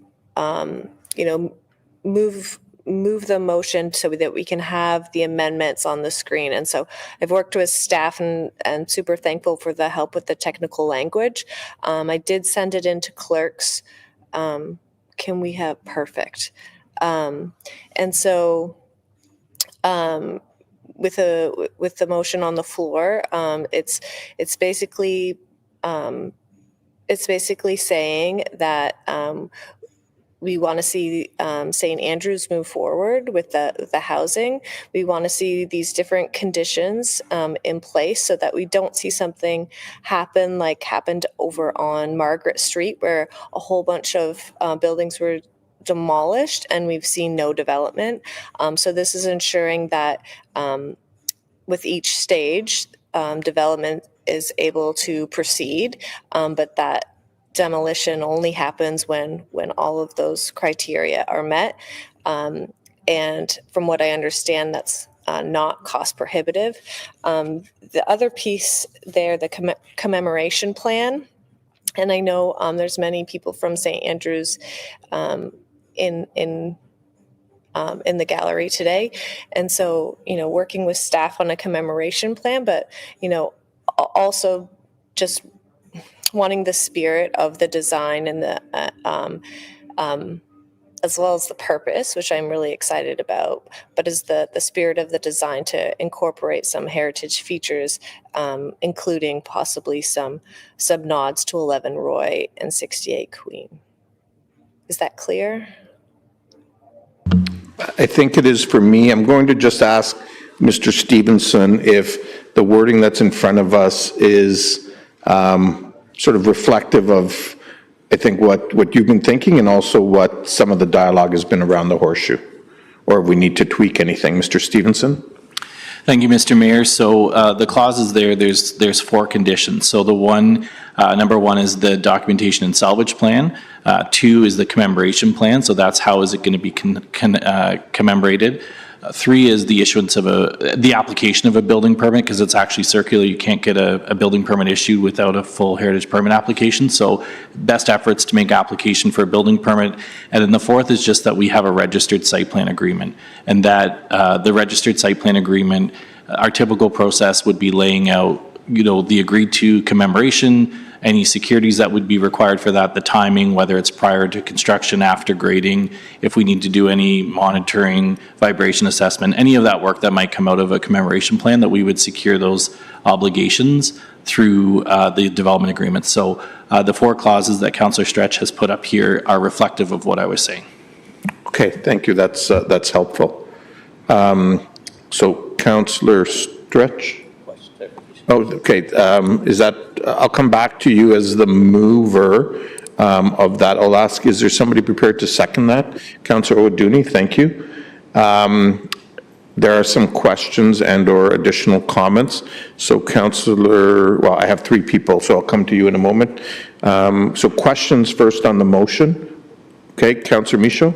move the motion so that we can have the amendments on the screen. And so I've worked with staff and super thankful for the help with the technical language. I did send it into clerks. Can we have perfect? And so with the motion on the floor, it's basically saying that we want to see St. Andrews move forward with the housing. We want to see these different conditions in place so that we don't see something happen like happened over on Margaret Street, where a whole bunch of buildings were demolished and we've seen no development. So this is ensuring that with each stage, development is able to proceed, but that demolition only happens when all of those criteria are met. And from what I understand, that's not cost prohibitive. The other piece there, the commemoration plan, and I know there's many people from St. Andrews in the gallery today. And so, working with staff on a commemoration plan, but, also just wanting the spirit of the design and the as well as the purpose, which I'm really excited about, but is the spirit of the design to incorporate some heritage features, including possibly some nods to 11 Roy and 68 Queen. Is that clear? I think it is for me. I'm going to just ask Mr. Stevenson if the wording that's in front of us is sort of reflective of, I think, what you've been thinking and also what some of the dialogue has been around the horseshoe, or if we need to tweak anything. Mr. Stevenson? Thank you, Mr. Mayor. So the clauses there's 4 conditions. So the number 1 is the documentation and salvage plan. 2 is the commemoration plan. So that's how is it going to be commemorated. 3 is the issuance of the application of a building permit, because it's actually circular. You can't get a building permit issued without a full heritage permit application. So best efforts to make application for a building permit. And then the 4th is just that we have a registered site plan agreement, and that the registered site plan agreement, our typical process would be laying out, the agreed to commemoration, any securities that would be required for that, the timing, whether it's prior to construction, after grading, if we need to do any monitoring, vibration assessment, any of that work that might come out of a commemoration plan, that we would secure those obligations through the development agreement. So the 4 clauses that Councillor Stretch has put up here are reflective of what I was saying. Okay, thank you. That's helpful. So Councillor Stretch? Oh, okay. Is that, I'll come back to you as the mover of that. I'll ask, is there somebody prepared to second that? Councillor O'Dooney, thank you. There are some questions and or additional comments. So well, I have 3 people, so I'll come to you in a moment. So questions first on the motion. Okay, Councillor Michaud.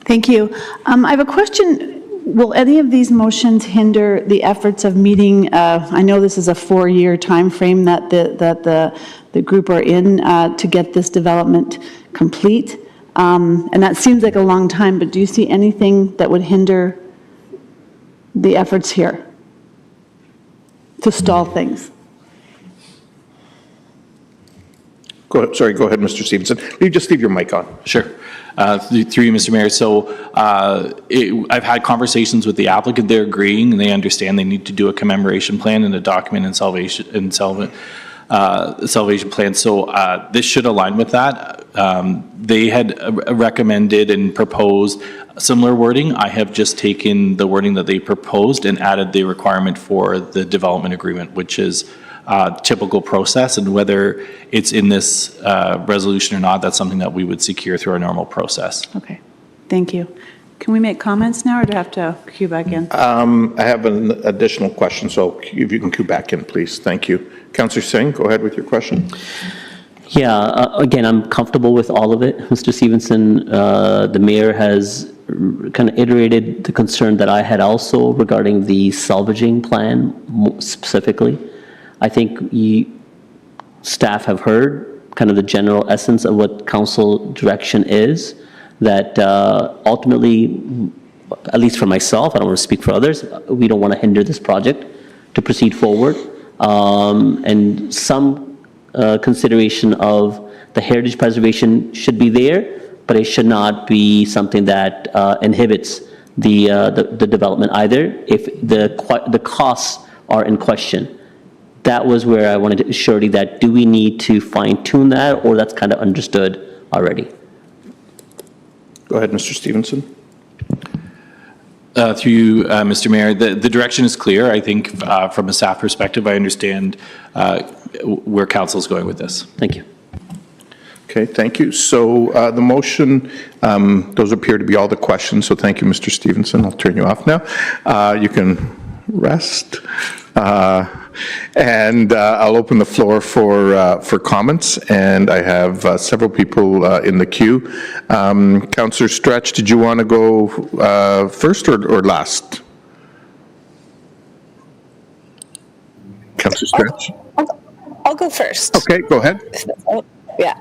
Thank you. I have a question. Will any of these motions hinder the efforts of meeting, I know this is a 4-year timeframe that the group are in to get this development complete, and that seems like a long time, but do you see anything that would hinder the efforts here to stall things? Go ahead, Mr. Stevenson. You just leave your mic on. Sure. Through you, Mr. Mayor. So I've had conversations with the applicant. They're agreeing and they understand they need to do a commemoration plan and a document and salvation plan. So this should align with that. They had recommended and proposed similar wording. I have just taken the wording that they proposed and added the requirement for the development agreement, which is typical process, and whether it's in this resolution or not, that's something that we would secure through our normal process. Okay, thank you. Can we make comments now, or do I have to queue back in? I have an additional question, so if you can queue back in, please. Thank you. Councillor Singh, go ahead with your question. Yeah, again, I'm comfortable with all of it. Mr. Stevenson, the mayor has kind of iterated the concern that I had also regarding the salvaging plan specifically. I think staff have heard kind of the general essence of what council direction is, that ultimately, at least for myself, I don't want to speak for others, we don't want to hinder this project to proceed forward. And some consideration of the heritage preservation should be there, but it should not be something that inhibits the development either if the costs are in question. That was where I wanted to surety that, do we need to fine tune that, or that's kind of understood already? Go ahead, Mr. Stevenson. Through you, Mr. Mayor, the direction is clear. I think from a staff perspective, I understand where council is going with this. Thank you. Okay, thank you. So the motion, those appear to be all the questions, so thank you, Mr. Stevenson. I'll turn you off now. You can rest. And I'll open the floor for comments, and I have several people in the queue. Councillor Stretch, did you want to go first or last? Councillor Stretch? I'll go first. Okay, go ahead. Yeah.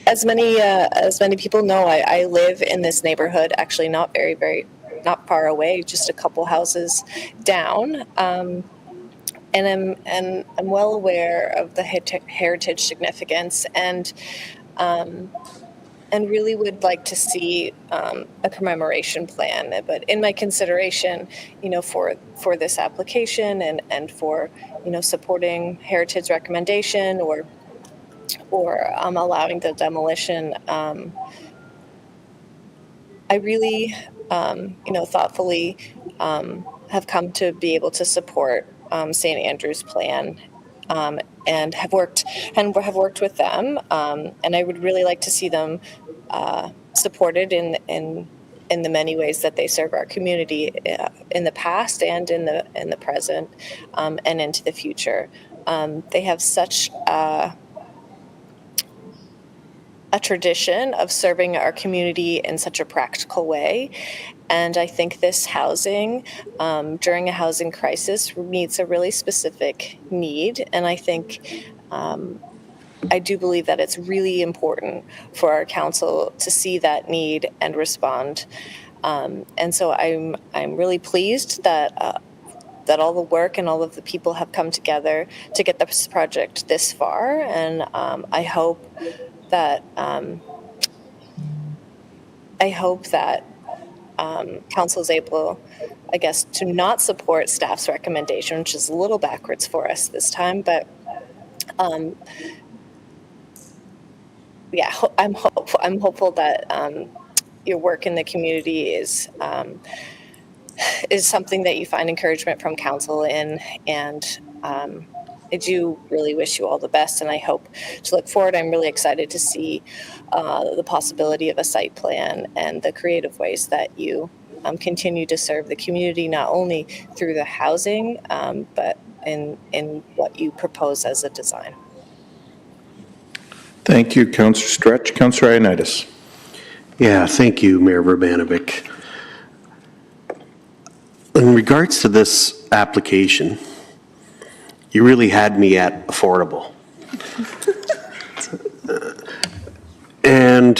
As many people know, I live in this neighborhood, actually not not far away, just a couple houses down. I'm well aware of the heritage significance, and really would like to see a commemoration plan. But in my consideration, for this application and for supporting heritage recommendation or allowing the demolition, I really thoughtfully have come to be able to support St. Andrew's plan. And have worked with them, and I would really like to see them supported in the many ways that they serve our community in the past and in the present, and into the future. They have such a tradition of serving our community in such a practical way. And I think this housing, during a housing crisis, meets a really specific need. And I think, I do believe that it's really important for our council to see that need and respond. And so I'm really pleased that all the work and all of the people have come together to get this project this far. And I hope that council is able, I guess, to not support staff's recommendation, which is a little backwards for us this time. But yeah, I'm hopeful that your work in the community is something that you find encouragement from council in, and I do really wish you all the best, and I hope to look forward. I'm really excited to see the possibility of a site plan and the creative ways that you continue to serve the community, not only through the housing, but in what you propose as a design. Thank you, Councillor Stretch. Councillor Ioannidis. Yeah, thank you, Mayor Verbanovic. In regards to this application, you really had me at affordable. And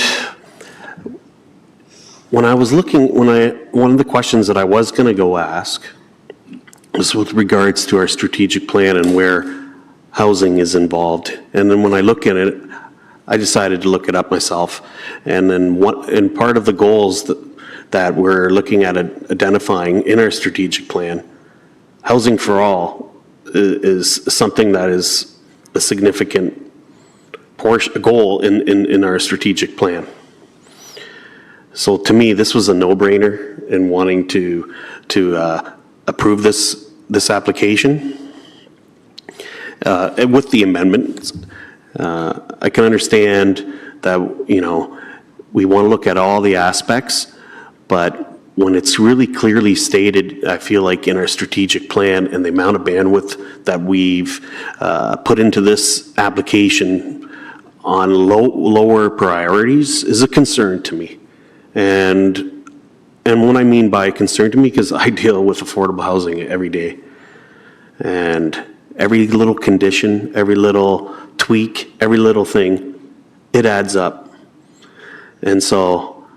when I was looking, one of the questions that I was going to go ask was with regards to our strategic plan and where housing is involved. And then when I look at it, I decided to look it up myself. And then part of the goals that we're looking at identifying in our strategic plan, housing for all is something that is a significant goal in our strategic plan. So to me, this was a no-brainer in wanting to approve this application. And with the amendments, I can understand that, we want to look at all the aspects, but when it's really clearly stated, I feel like in our strategic plan and the amount of bandwidth that we've put into this application on lower priorities is a concern to me. And what I mean by concern to me, because I deal with affordable housing every day. And every little condition, every little tweak, every little thing, it adds up. And so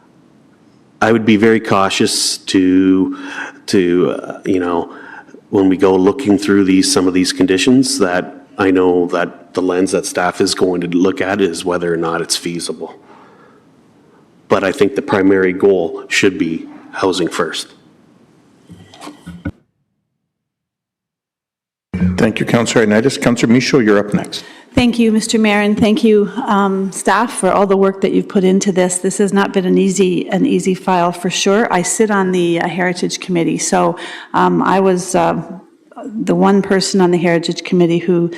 I would be very cautious to when we go looking through some of these conditions, that I know that the lens that staff is going to look at is whether or not it's feasible. But I think the primary goal should be housing first. Thank you, Councillor Ioannidis. Councillor Michaud, you're up next. Thank you, Mr. Mayor, and thank you, staff, for all the work that you've put into this. This has not been an easy file for sure. I sit on the Heritage Committee, so I was the one person on the Heritage Committee who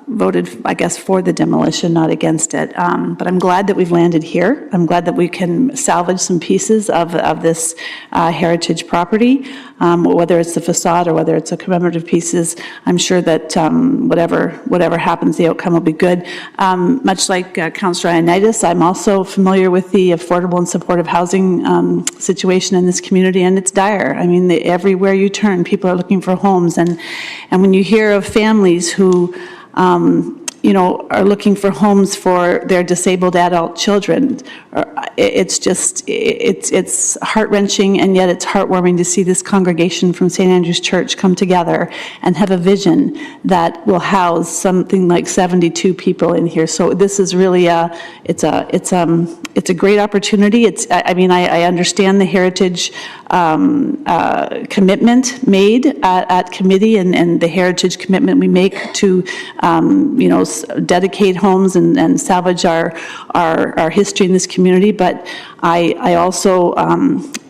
voted, I guess, for the demolition, not against it. But I'm glad that we've landed here. I'm glad that we can salvage some pieces of this heritage property, whether it's the facade or whether it's a commemorative pieces. I'm sure that whatever happens, the outcome will be good. Much like Councillor Ioannidis, I'm also familiar with the affordable and supportive housing situation in this community, and it's dire. I mean, everywhere you turn, people are looking for homes, and when you hear of families who are looking for homes for their disabled adult children. It's heart-wrenching, and yet it's heartwarming to see this congregation from St. Andrew's Church come together and have a vision that will house something like 72 people in here. So this is really it's a great opportunity. I understand the heritage commitment made at committee and the heritage commitment we make to, dedicate homes and salvage our history in this community. But I also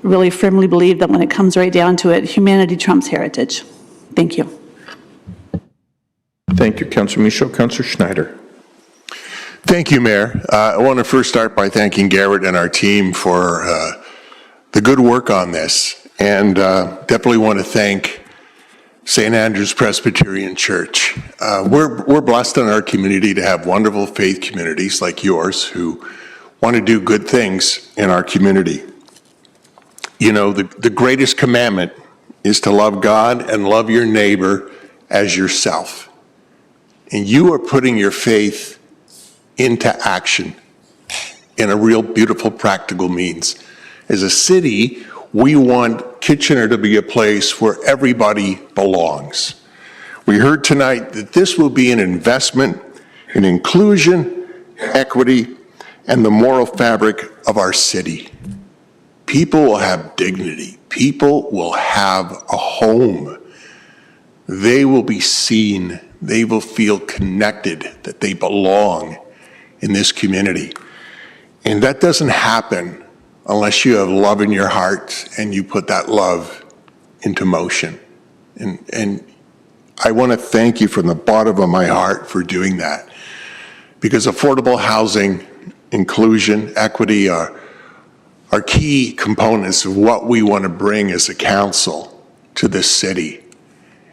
really firmly believe that when it comes right down to it, humanity trumps heritage. Thank you. Thank you, Councillor Michaud. Councillor Schneider. Thank you, Mayor. I want to first start by thanking Garrett and our team for the good work on this, and definitely want to thank St. Andrew's Presbyterian Church. We're blessed in our community to have wonderful faith communities like yours who want to do good things in our community. The greatest commandment is to love God and love your neighbor as yourself. And you are putting your faith into action in a real beautiful, practical means. As a city, we want Kitchener to be a place where everybody belongs. We heard tonight that this will be an investment in inclusion, equity, and the moral fabric of our city. People will have dignity. People will have a home. They will be seen. They will feel connected, that they belong in this community. And that doesn't happen unless you have love in your heart and you put that love into motion. And I want to thank you from the bottom of my heart for doing that, because affordable housing, inclusion, equity are key components of what we want to bring as a council to this city.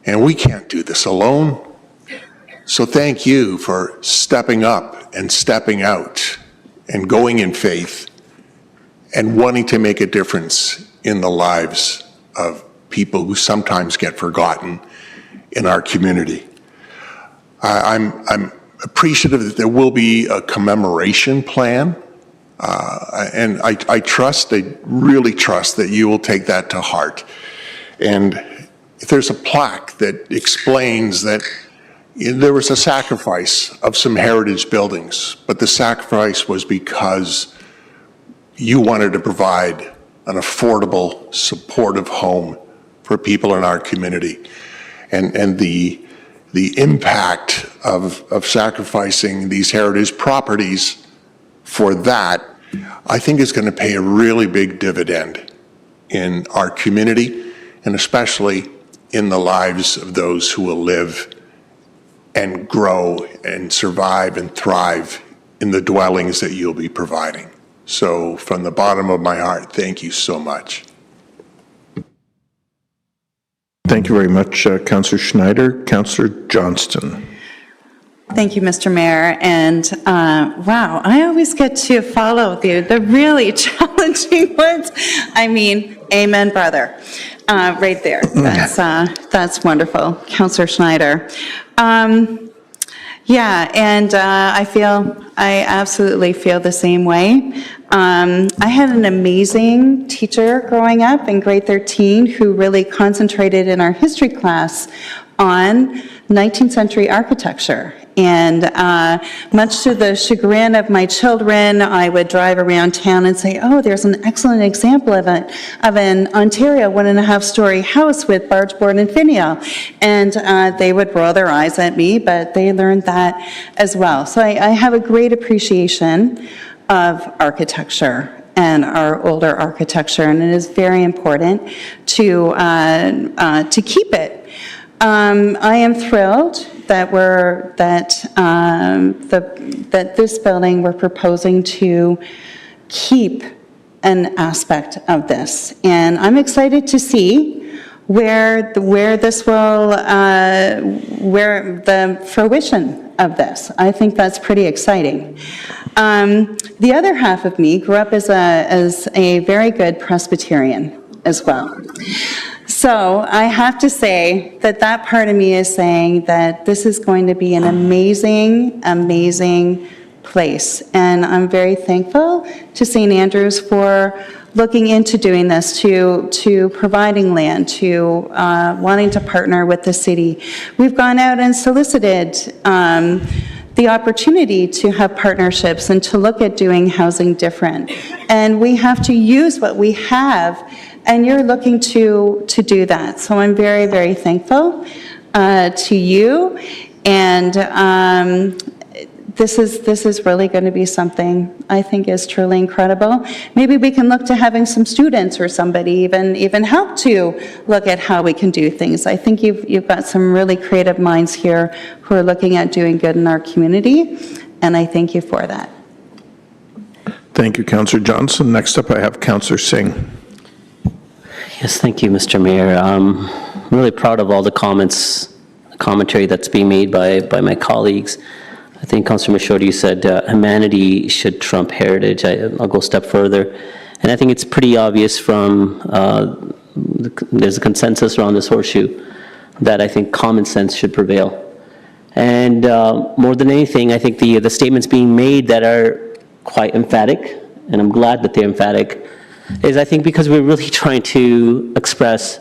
And we can't do this alone. So thank you for stepping up and stepping out and going in faith and wanting to make a difference in the lives of people who sometimes get forgotten in our community. I'm appreciative that there will be a commemoration plan, and I really trust that you will take that to heart. And if there's a plaque that explains that there was a sacrifice of some heritage buildings, but the sacrifice was because you wanted to provide an affordable, supportive home for people in our community. And the impact of sacrificing these heritage properties for that, I think is going to pay a really big dividend in our community, and especially in the lives of those who will live and grow and survive and thrive in the dwellings that you'll be providing. So from the bottom of my heart, thank you so much. Thank you very much, Councillor Schneider. Councillor Johnston. Thank you, Mr. Mayor. And wow, I always get to follow the really challenging ones. I mean, amen, brother. Right there. That's wonderful, Councillor Schneider. Yeah, and I absolutely feel the same way. I had an amazing teacher growing up in grade 13 who really concentrated in our history class on 19th century architecture. And much to the chagrin of my children, I would drive around town and say, oh, there's an excellent example of an Ontario 1.5-story house with bargeboard and finial. And they would roll their eyes at me, but they learned that as well. So I have a great appreciation of architecture and our older architecture, and it is very important to keep it. I am thrilled that that this building we're proposing to keep an aspect of this, and I'm excited to see where this will where the fruition of this. I think that's pretty exciting. The other half of me grew up as a very good Presbyterian as well. So I have to say that that part of me is saying that this is going to be an amazing, amazing place. And I'm very thankful to St. Andrews for looking into doing this, to providing land, to wanting to partner with the city. We've gone out and solicited the opportunity to have partnerships and to look at doing housing different. And we have to use what we have, and you're looking to do that. So I'm very, very thankful to you, and this is really going to be something I think is truly incredible. Maybe we can look to having some students or somebody even help to look at how we can do things. I think you've got some really creative minds here who are looking at doing good in our community, and I thank you for that. Thank you, Councillor Johnson. Next up, I have Councillor Singh. Yes, thank you, Mr. Mayor. I'm really proud of all the commentary that's being made by my colleagues. I think Councillor Michaud said humanity should trump heritage. I'll go a step further. And I think it's pretty obvious from, there's a consensus around this horseshoe that I think common sense should prevail. And more than anything, I think the statements being made that are quite emphatic, and I'm glad that they're emphatic, is I think because we're really trying to express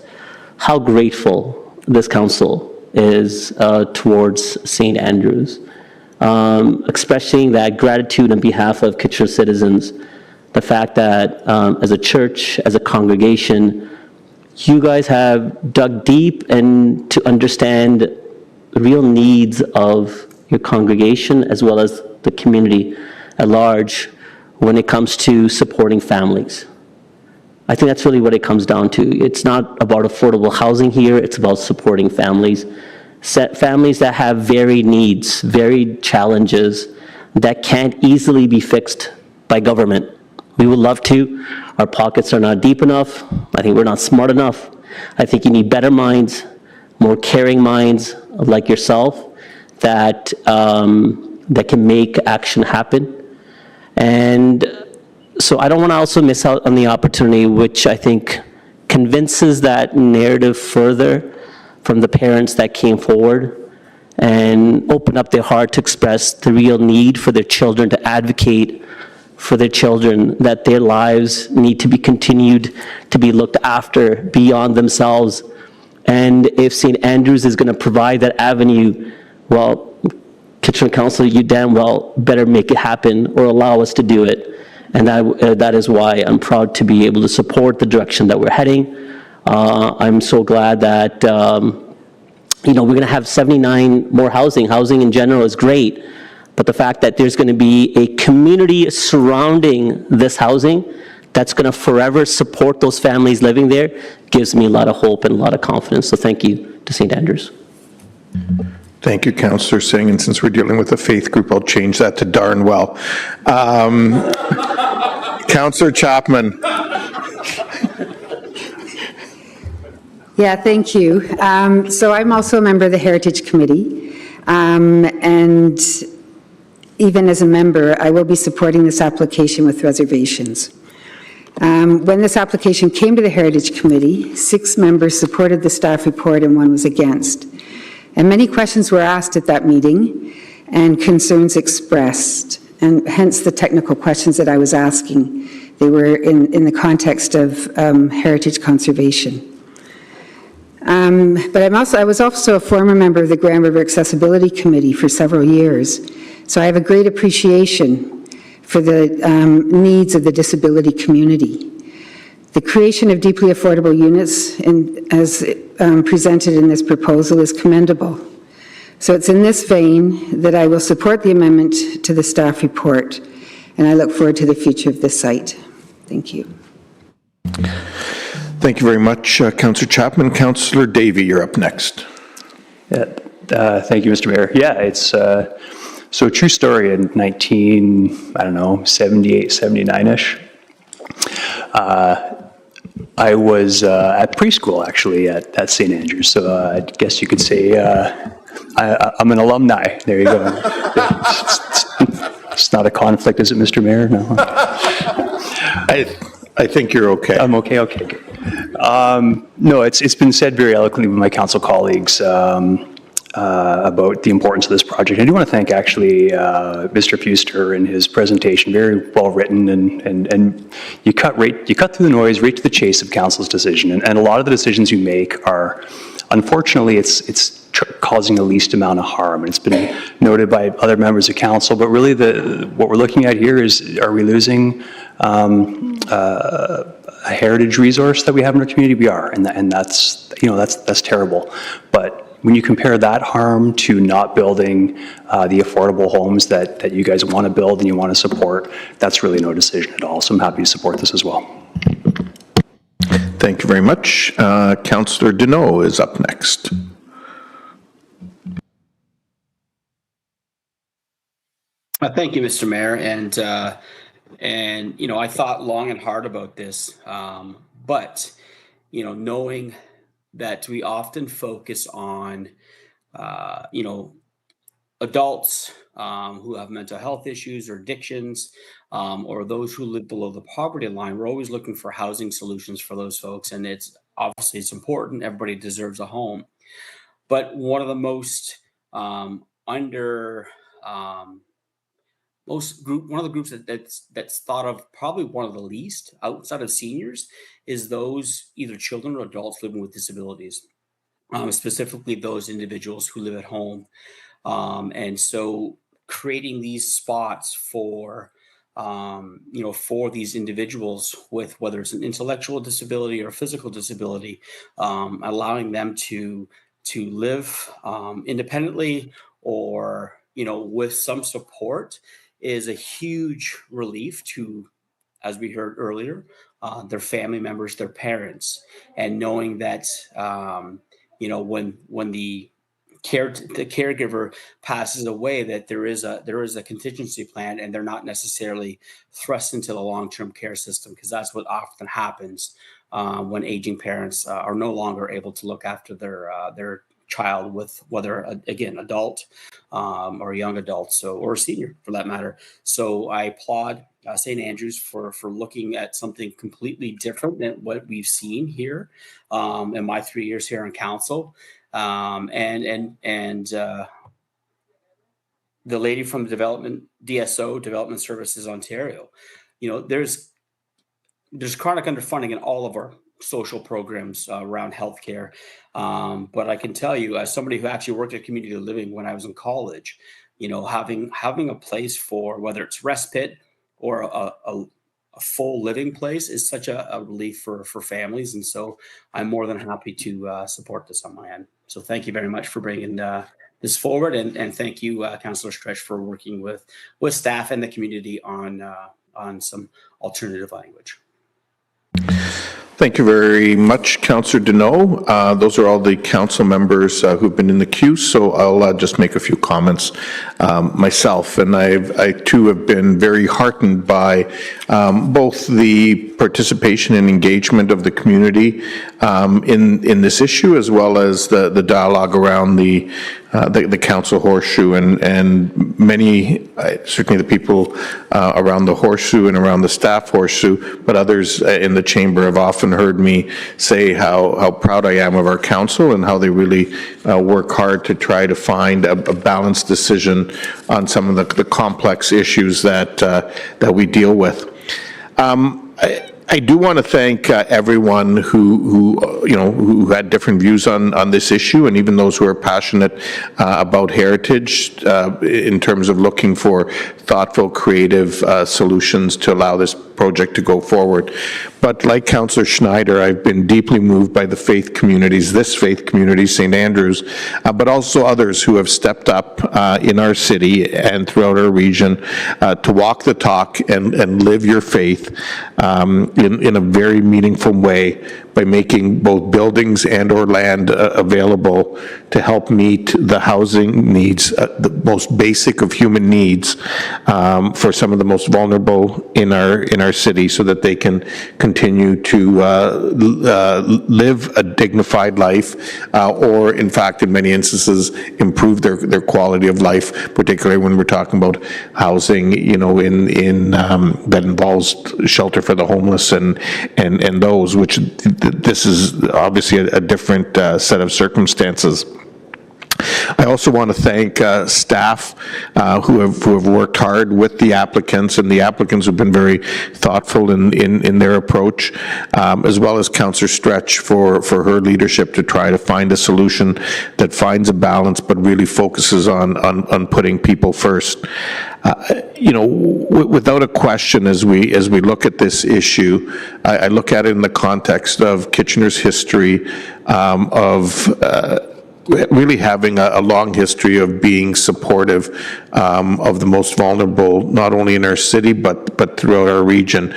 how grateful this council is towards St. Andrews. Expressing that gratitude on behalf of Kitchener citizens, the fact that as a church, as a congregation, you guys have dug deep and to understand the real needs of your congregation as well as the community at large when it comes to supporting families. I think that's really what it comes down to. It's not about affordable housing here, it's about supporting families. Families that have varied needs, varied challenges that can't easily be fixed by government. We would love to. Our pockets are not deep enough. I think we're not smart enough. I think you need better minds, more caring minds like yourself that, that can make action happen. And so I don't want to also miss out on the opportunity, which I think convinces that narrative further from the parents that came forward and open up their heart to express the real need for their children, to advocate for their children, that their lives need to be continued to be looked after beyond themselves. And if St. Andrews is going to provide that avenue, well, Kitchener Council, you damn well better make it happen or allow us to do it. And that is why I'm proud to be able to support the direction that we're heading. I'm so glad that, we're going to have 79 more housing. Housing in general is great, but the fact that there's going to be a community surrounding this housing that's going to forever support those families living there gives me a lot of hope and a lot of confidence. So thank you to St. Andrews. Thank you, Councillor Singh. And since we're dealing with a faith group, I'll change that to darn well. Councillor Chapman. Yeah, thank you. So I'm also a member of the Heritage Committee, and even as a member, I will be supporting this application with reservations. When this application came to the Heritage Committee, 6 members supported the staff report and 1 was against. And many questions were asked at that meeting and concerns expressed, and hence the technical questions that I was asking. They were in the context of heritage conservation. But I was also a former member of the Grand River Accessibility Committee for several years, so I have a great appreciation for the needs of the disability community. The creation of deeply affordable units, as presented in this proposal, is commendable. So it's in this vein that I will support the amendment to the staff report, and I look forward to the future of this site. Thank you. Thank you very much, Councillor Chapman. Councillor Davey, you're up next. Yeah, thank you, Mr. Mayor. Yeah, it's so a true story in 78, 79-ish. I was at preschool, actually, at St. Andrews, so I guess you could say I'm an alumni. There you go. It's not a conflict, is it, Mr. Mayor? No. I think you're okay. I'm okay, okay. No, it's been said very eloquently by my council colleagues about the importance of this project. I do want to thank actually Mr. Fuster in his presentation, very well written, and you cut through the noise, right to the chase of council's decision. And a lot of the decisions you make are, unfortunately, it's causing the least amount of harm. And it's been noted by other members of council, but really what we're looking at here is, are we losing a heritage resource that we have in our community? We are, and that's, that's terrible. But when you compare that harm to not building the affordable homes that you guys want to build and you want to support, that's really no decision at all. So I'm happy to support this as well. Thank you very much. Councillor Deneau is up next. Thank you, Mr. Mayor. And I thought long and hard about this, but knowing that we often focus on adults who have mental health issues or addictions, or those who live below the poverty line, we're always looking for housing solutions for those folks, and it's important. Everybody deserves a home, but one of the most one of the groups that's thought of probably one of the least outside of seniors is those either children or adults living with disabilities, specifically those individuals who live at home. And so creating these spots for these individuals with, whether it's an intellectual disability or a physical disability, allowing them to live independently or, with some support, is a huge relief to, as we heard earlier, their family members, their parents, and knowing that when the caregiver passes away, that there is a contingency plan, and they're not necessarily thrust into the long-term care system, because that's what often happens when aging parents are no longer able to look after their child, with whether again adult or young adult, or a senior for that matter. So I applaud St. Andrews for looking at something completely different than what we've seen here in my 3 years here on council. And the lady from DSO, Development Services Ontario, there's chronic underfunding in all of our social programs around healthcare. But I can tell you, as somebody who actually worked at community living when I was in college, having a place for, whether it's respite or a full living place, is such a relief for families. And so I'm more than happy to support this on my end. So thank you very much for bringing this forward. And thank you, Councillor Stretch, for working with staff and the community on some alternative language. Thank you very much, Councillor Deneau. Those are all the council members who've been in the queue, so I'll just make a few comments myself. And I too have been very heartened by both the participation and engagement of the community in this issue, as well as the dialogue around the council horseshoe, and many, certainly the people around the horseshoe and around the staff horseshoe, but others in the chamber have often heard me say how proud I am of our council and how they really work hard to try to find a balanced decision on some of the complex issues that we deal with. I do want to thank everyone who had different views on this issue, and even those who are passionate about heritage in terms of looking for thoughtful, creative solutions to allow this project to go forward. But like Councillor Schneider, I've been deeply moved by the faith communities, this faith community, St. Andrews, but also others who have stepped up in our city and throughout our region to walk the talk and live your faith in a very meaningful way, by making both buildings and or land available to help meet the housing needs, the most basic of human needs, for some of the most vulnerable in our our city so that they can continue to live a dignified life, or in fact, in many instances, improve their quality of life, particularly when we're talking about housing, that involves shelter for the homeless and those, which this is obviously a different set of circumstances. I also want to thank staff who have worked hard with the applicants, and the applicants have been very thoughtful in their approach, as well as Councillor Stretch for her leadership to try to find a solution that finds a balance but really focuses on putting people first. Without a question, as we look at this issue, I look at it in the context of Kitchener's history of really having a long history of being supportive of the most vulnerable, not only in our city, but throughout our region,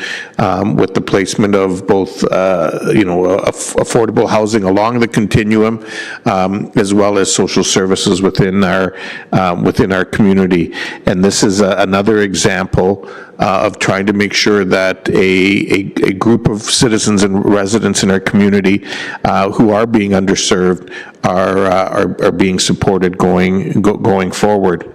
with the placement of both, affordable housing along the continuum, as well as social services within our community. And this is another example of trying to make sure that a group of citizens and residents in our community who are being underserved are being supported going forward.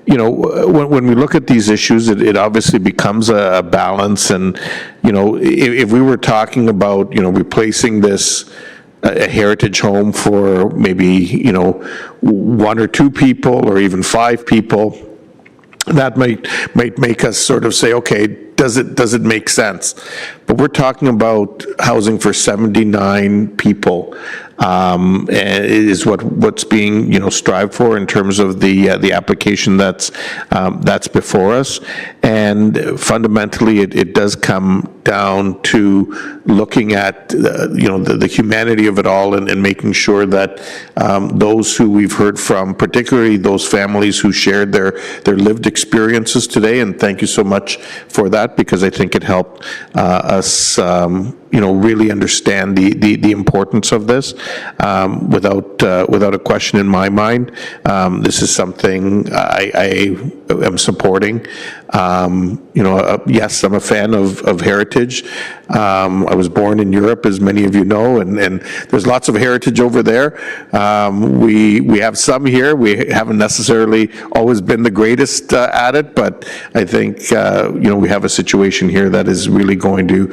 When we look at these issues, it obviously becomes a balance. And, if we were talking about, replacing this a heritage home for maybe, one or two people or even five people, that might make us sort of say, okay, does it make sense? But we're talking about housing for 79 people, and is what's being strived for in terms of the application that's before us. And fundamentally, it does come down to looking at the humanity of it all, and making sure that those who we've heard from, particularly those families who shared their lived experiences today, and thank you so much for that, because I think it helped us really understand the importance of this. Without a question in my mind, this is something I am supporting. Yes, I'm a fan of heritage. I was born in Europe, as many of you know, and there's lots of heritage over there. We have some here. We haven't necessarily always been the greatest at it, but I think we have a situation here that is really going to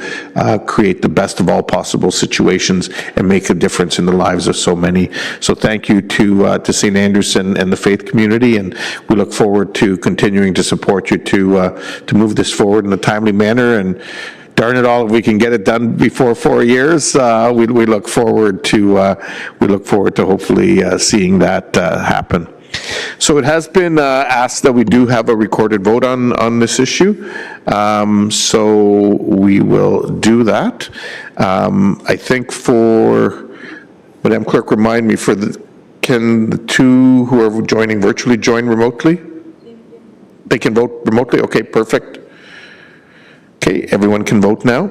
create the best of all possible situations and make a difference in the lives of so many. So thank you to St. Andrews and the faith community, and we look forward to continuing to support you to move this forward in a timely manner. And darn it all, if we can get it done before 4 years, we look forward to hopefully seeing that happen. So it has been asked that we do have a recorded vote on this issue. So we will do that. I think Madam Clerk, remind me, can the two who are joining virtually join remotely? They can vote remotely? Okay, perfect. Okay, everyone can vote now.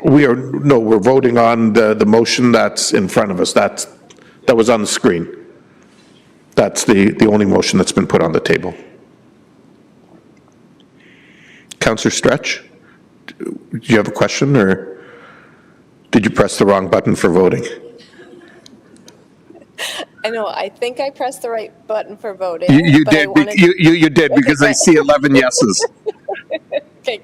We're voting on the motion that's in front of us. That was on the screen. That's the only motion that's been put on the table. Councillor Stretch, do you have a question, or did you press the wrong button for voting? I know, I think I pressed the right button for voting. You but did. I wanted You did, because I see 11 yeses. Okay,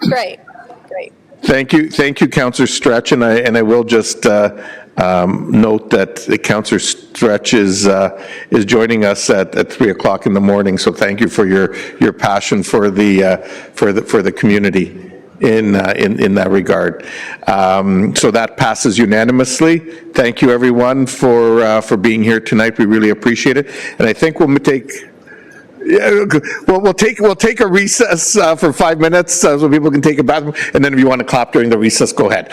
great. Great. Thank you, Councillor Stretch, and I will just note that Councillor Stretch is joining us at 3 o'clock in the morning. So thank you for your passion for the community in that regard. So that passes unanimously. Thank you, everyone, for being here tonight. We really appreciate it, and I think we'll take. Yeah, we'll take a recess for 5 minutes so people can take a bathroom, and then if you want to clap during the recess, go ahead.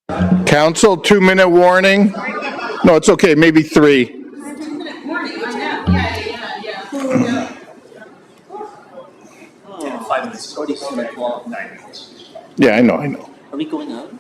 Council, 2-minute warning. No, it's okay, maybe 3. Yeah, I know. Are we going out?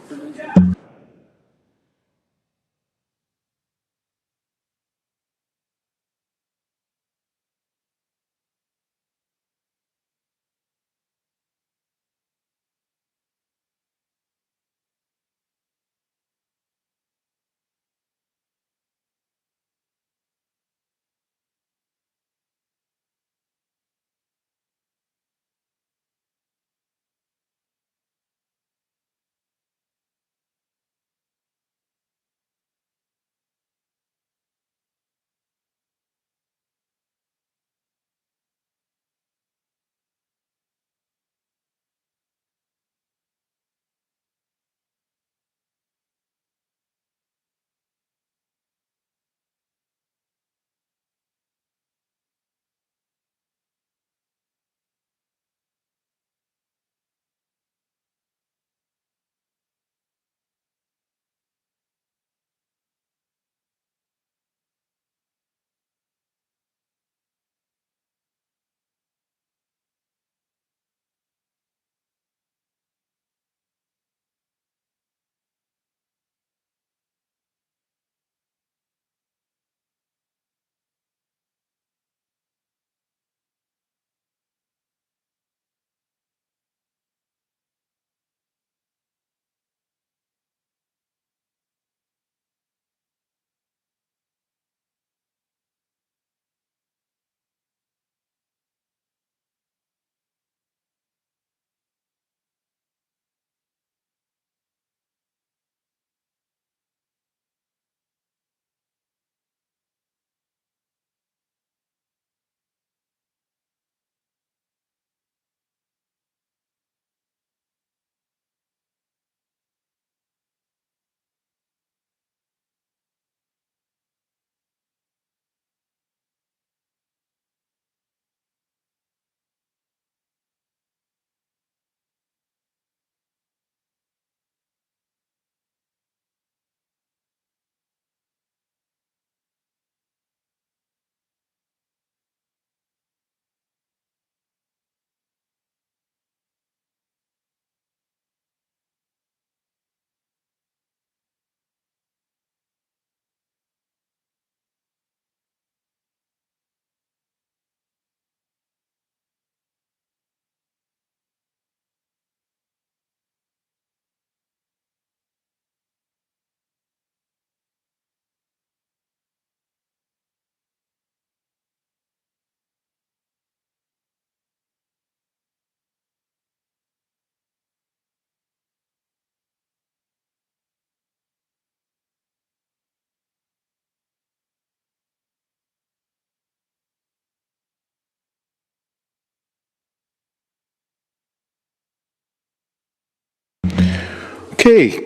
Okay,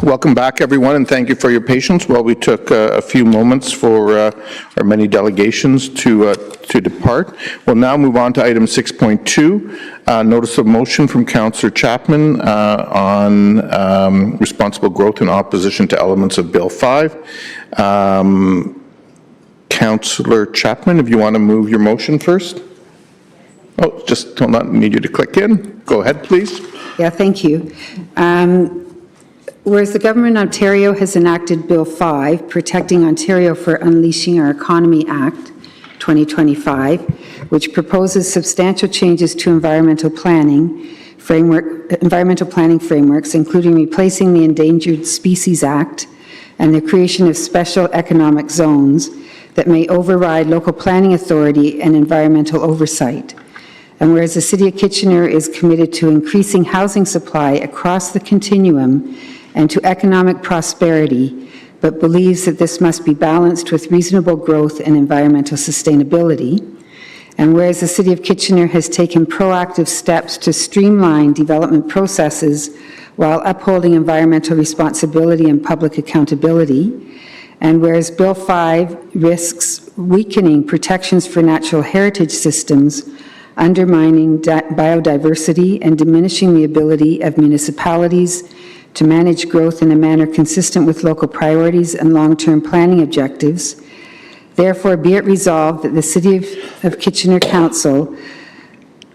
welcome back, everyone, and thank you for your patience while we took a few moments for our many delegations to depart. We'll now move on to item 6.2, notice of motion from Councillor Chapman on responsible growth in opposition to elements of Bill 5. Councillor Chapman, if you want to move your motion first. Oh, just hold on, need you to click in. Go ahead, please. Yeah, thank you. Whereas the Government of Ontario has enacted Bill 5, Protecting Ontario for Unleashing Our Economy Act 2025, which proposes substantial changes to environmental planning frameworks, including replacing the Endangered Species Act and the creation of special economic zones that may override local planning authority and environmental oversight. And whereas the City of Kitchener is committed to increasing housing supply across the continuum and to economic prosperity, but believes that this must be balanced with reasonable growth and environmental sustainability. And whereas the City of Kitchener has taken proactive steps to streamline development processes while upholding environmental responsibility and public accountability. And whereas Bill 5 risks weakening protections for natural heritage systems, undermining biodiversity and diminishing the ability of municipalities to manage growth in a manner consistent with local priorities and long-term planning objectives. Therefore, be it resolved that the City of Kitchener Council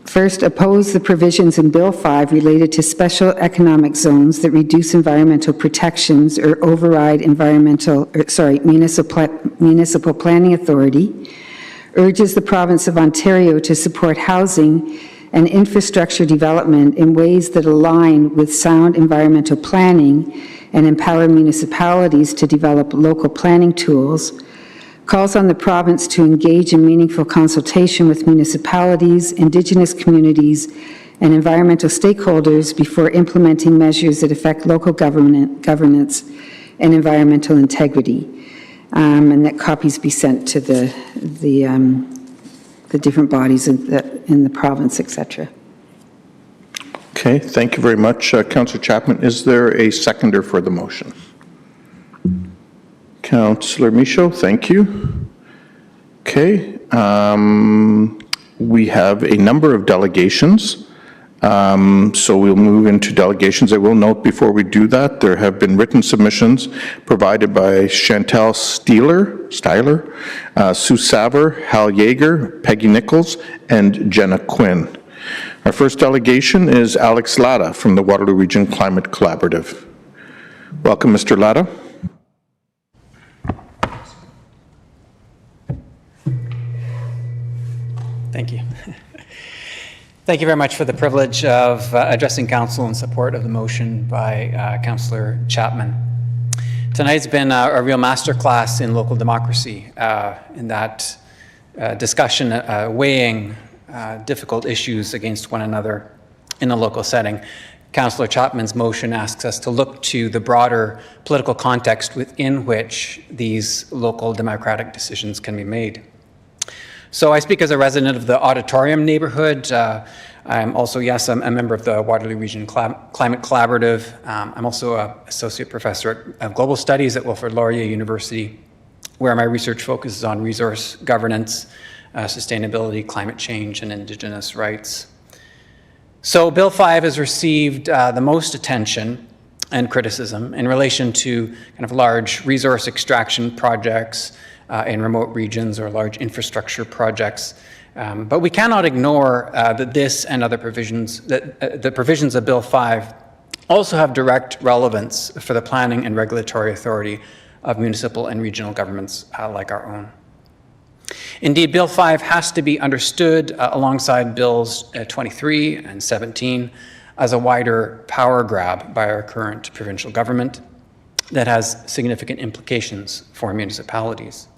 first oppose the provisions in Bill 5 related to special economic zones that reduce environmental protections or override municipal planning authority, urges the province of Ontario to support housing and infrastructure development in ways that align with sound environmental planning and empower municipalities to develop local planning tools, calls on the province to engage in meaningful consultation with municipalities, Indigenous communities, and environmental stakeholders before implementing measures that affect local governance and environmental integrity. And that copies be sent to the different bodies in the province, etc. Okay, thank you very much. Councillor Chapman, is there a seconder for the motion? Councillor Michaud, thank you. Okay, we have a number of delegations. So we'll move into delegations. I will note before we do that, there have been written submissions provided by Chantal Steiler, Sue Saver, Hal Yeager, Peggy Nichols, and Jenna Quinn. Our first delegation is Alex Latta from the Waterloo Region Climate Collaborative. Welcome, Mr. Latta. Thank you. Thank you very much for the privilege of addressing Council in support of the motion by Councillor Chapman. Tonight's been a real masterclass in local democracy, in that discussion weighing difficult issues against one another in a local setting. Councillor Chapman's motion asks us to look to the broader political context within which these local democratic decisions can be made. So I speak as a resident of the Auditorium neighborhood. I'm also, yes, I'm a member of the Waterloo Region Climate Collaborative. I'm also an associate professor of global studies at Wilfrid Laurier University, where my research focuses on resource governance, sustainability, climate change, and Indigenous rights. So Bill 5 has received the most attention and criticism in relation to kind of large resource extraction projects in remote regions or large infrastructure projects. But we cannot ignore that this and other provisions, that the provisions of Bill 5 also have direct relevance for the planning and regulatory authority of municipal and regional governments like our own. Indeed, Bill 5 has to be understood alongside Bills 23 and 17 as a wider power grab by our current provincial government that has significant implications for municipalities.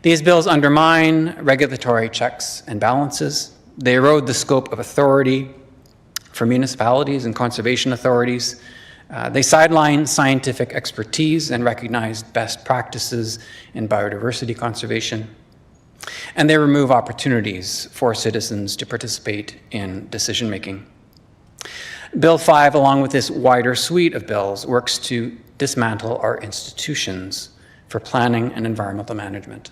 These bills undermine regulatory checks and balances. They erode the scope of authority for municipalities and conservation authorities. They sideline scientific expertise and recognized best practices in biodiversity conservation. And they remove opportunities for citizens to participate in decision-making. Bill 5, along with this wider suite of bills, works to dismantle our institutions for planning and environmental management,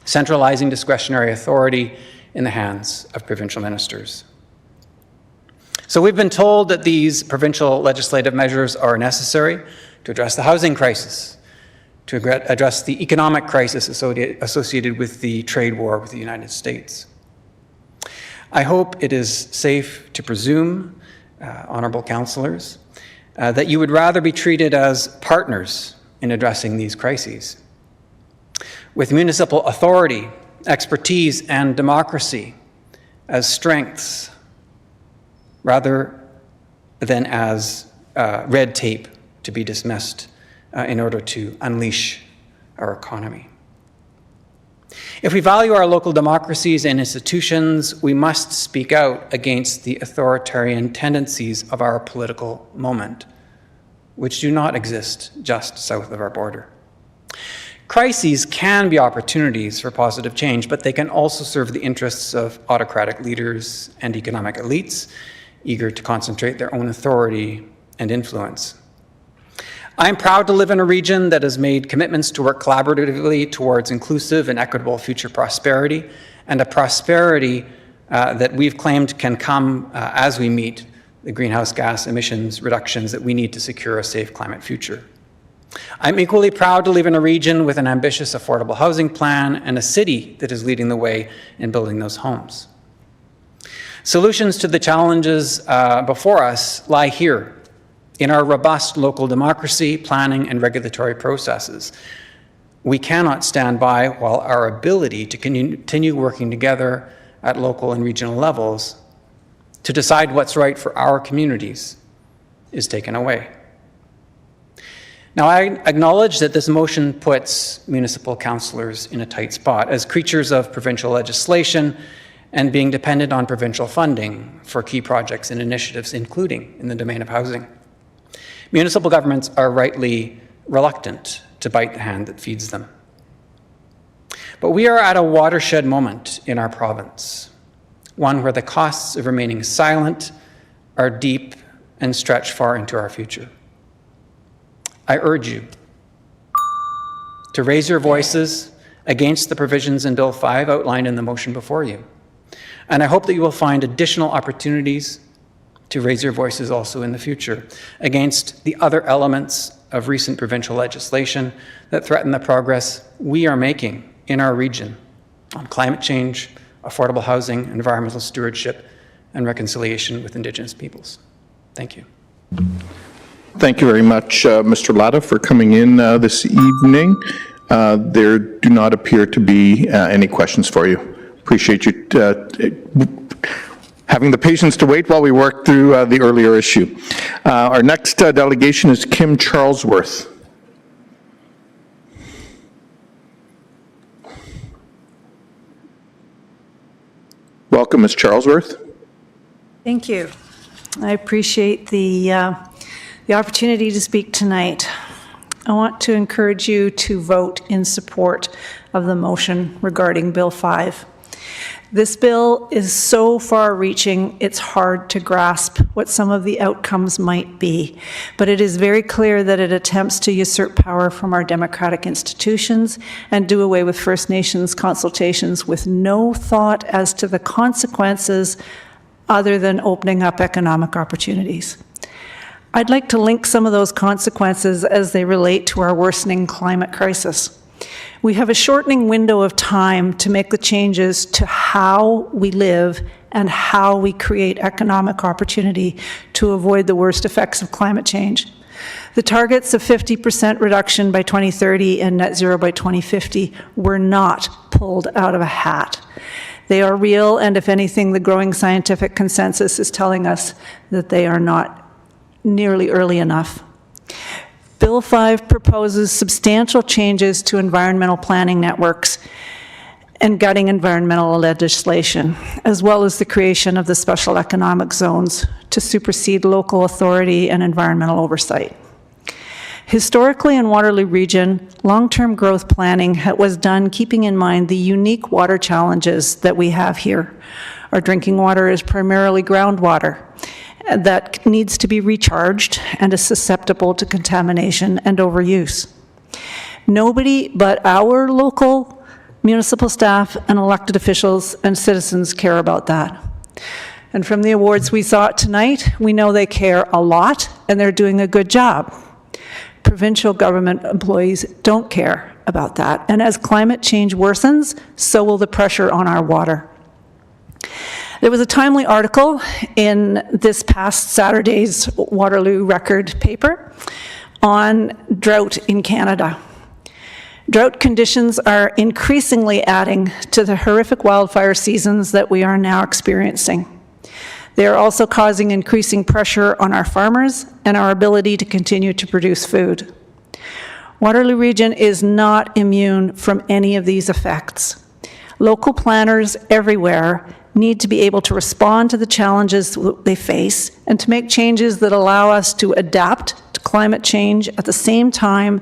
centralizing discretionary authority in the hands of provincial ministers. So we've been told that these provincial legislative measures are necessary to address the housing crisis, to address the economic crisis associated with the trade war with the United States. I hope it is safe to presume, honorable councillors, that you would rather be treated as partners in addressing these crises, with municipal authority, expertise, and democracy as strengths, rather than as red tape to be dismissed in order to unleash our economy. If we value our local democracies and institutions, we must speak out against the authoritarian tendencies of our political moment, which do not exist just south of our border. Crises can be opportunities for positive change, but they can also serve the interests of autocratic leaders and economic elites eager to concentrate their own authority and influence. I'm proud to live in a region that has made commitments to work collaboratively towards inclusive and equitable future prosperity, and a prosperity that we've claimed can come as we meet the greenhouse gas emissions reductions that we need to secure a safe climate future. I'm equally proud to live in a region with an ambitious affordable housing plan and a city that is leading the way in building those homes. Solutions to the challenges before us lie here in our robust local democracy, planning, and regulatory processes. We cannot stand by while our ability to continue working together at local and regional levels to decide what's right for our communities is taken away. Now, I acknowledge that this motion puts municipal councillors in a tight spot as creatures of provincial legislation and being dependent on provincial funding for key projects and initiatives, including in the domain of housing. Municipal governments are rightly reluctant to bite the hand that feeds them. But we are at a watershed moment in our province, one where the costs of remaining silent are deep and stretch far into our future. I urge you to raise your voices against the provisions in Bill 5 outlined in the motion before you. And I hope that you will find additional opportunities to raise your voices also in the future against the other elements of recent provincial legislation that threaten the progress we are making in our region on climate change, affordable housing, environmental stewardship, and reconciliation with Indigenous peoples. Thank you. Thank you very much, Mr. Latta, for coming in this evening. There do not appear to be any questions for you. Appreciate you having the patience to wait while we work through the earlier issue. Our next delegation is Kim Charlesworth. Welcome, Ms. Charlesworth. Thank you. I appreciate the opportunity to speak tonight. I want to encourage you to vote in support of the motion regarding Bill 5. This bill is so far-reaching, it's hard to grasp what some of the outcomes might be, but it is very clear that it attempts to usurp power from our democratic institutions and do away with First Nations consultations with no thought as to the consequences other than opening up economic opportunities. I'd like to link some of those consequences as they relate to our worsening climate crisis. We have a shortening window of time to make the changes to how we live and how we create economic opportunity to avoid the worst effects of climate change. The targets of 50% reduction by 2030 and net zero by 2050 were not pulled out of a hat. They are real, and if anything, the growing scientific consensus is telling us that they are not nearly early enough. Bill 5 proposes substantial changes to environmental planning networks and gutting environmental legislation, as well as the creation of the special economic zones to supersede local authority and environmental oversight. Historically, in Waterloo Region, long-term growth planning was done keeping in mind the unique water challenges that we have here. Our drinking water is primarily groundwater that needs to be recharged and is susceptible to contamination and overuse. Nobody but our local municipal staff and elected officials and citizens care about that. And from the awards we saw tonight, we know they care a lot and they're doing a good job. Provincial government employees don't care about that. And as climate change worsens, so will the pressure on our water. There was a timely article in this past Saturday's Waterloo Record paper on drought in Canada. Drought conditions are increasingly adding to the horrific wildfire seasons that we are now experiencing. They are also causing increasing pressure on our farmers and our ability to continue to produce food. Waterloo Region is not immune from any of these effects. Local planners everywhere need to be able to respond to the challenges they face and to make changes that allow us to adapt to climate change at the same time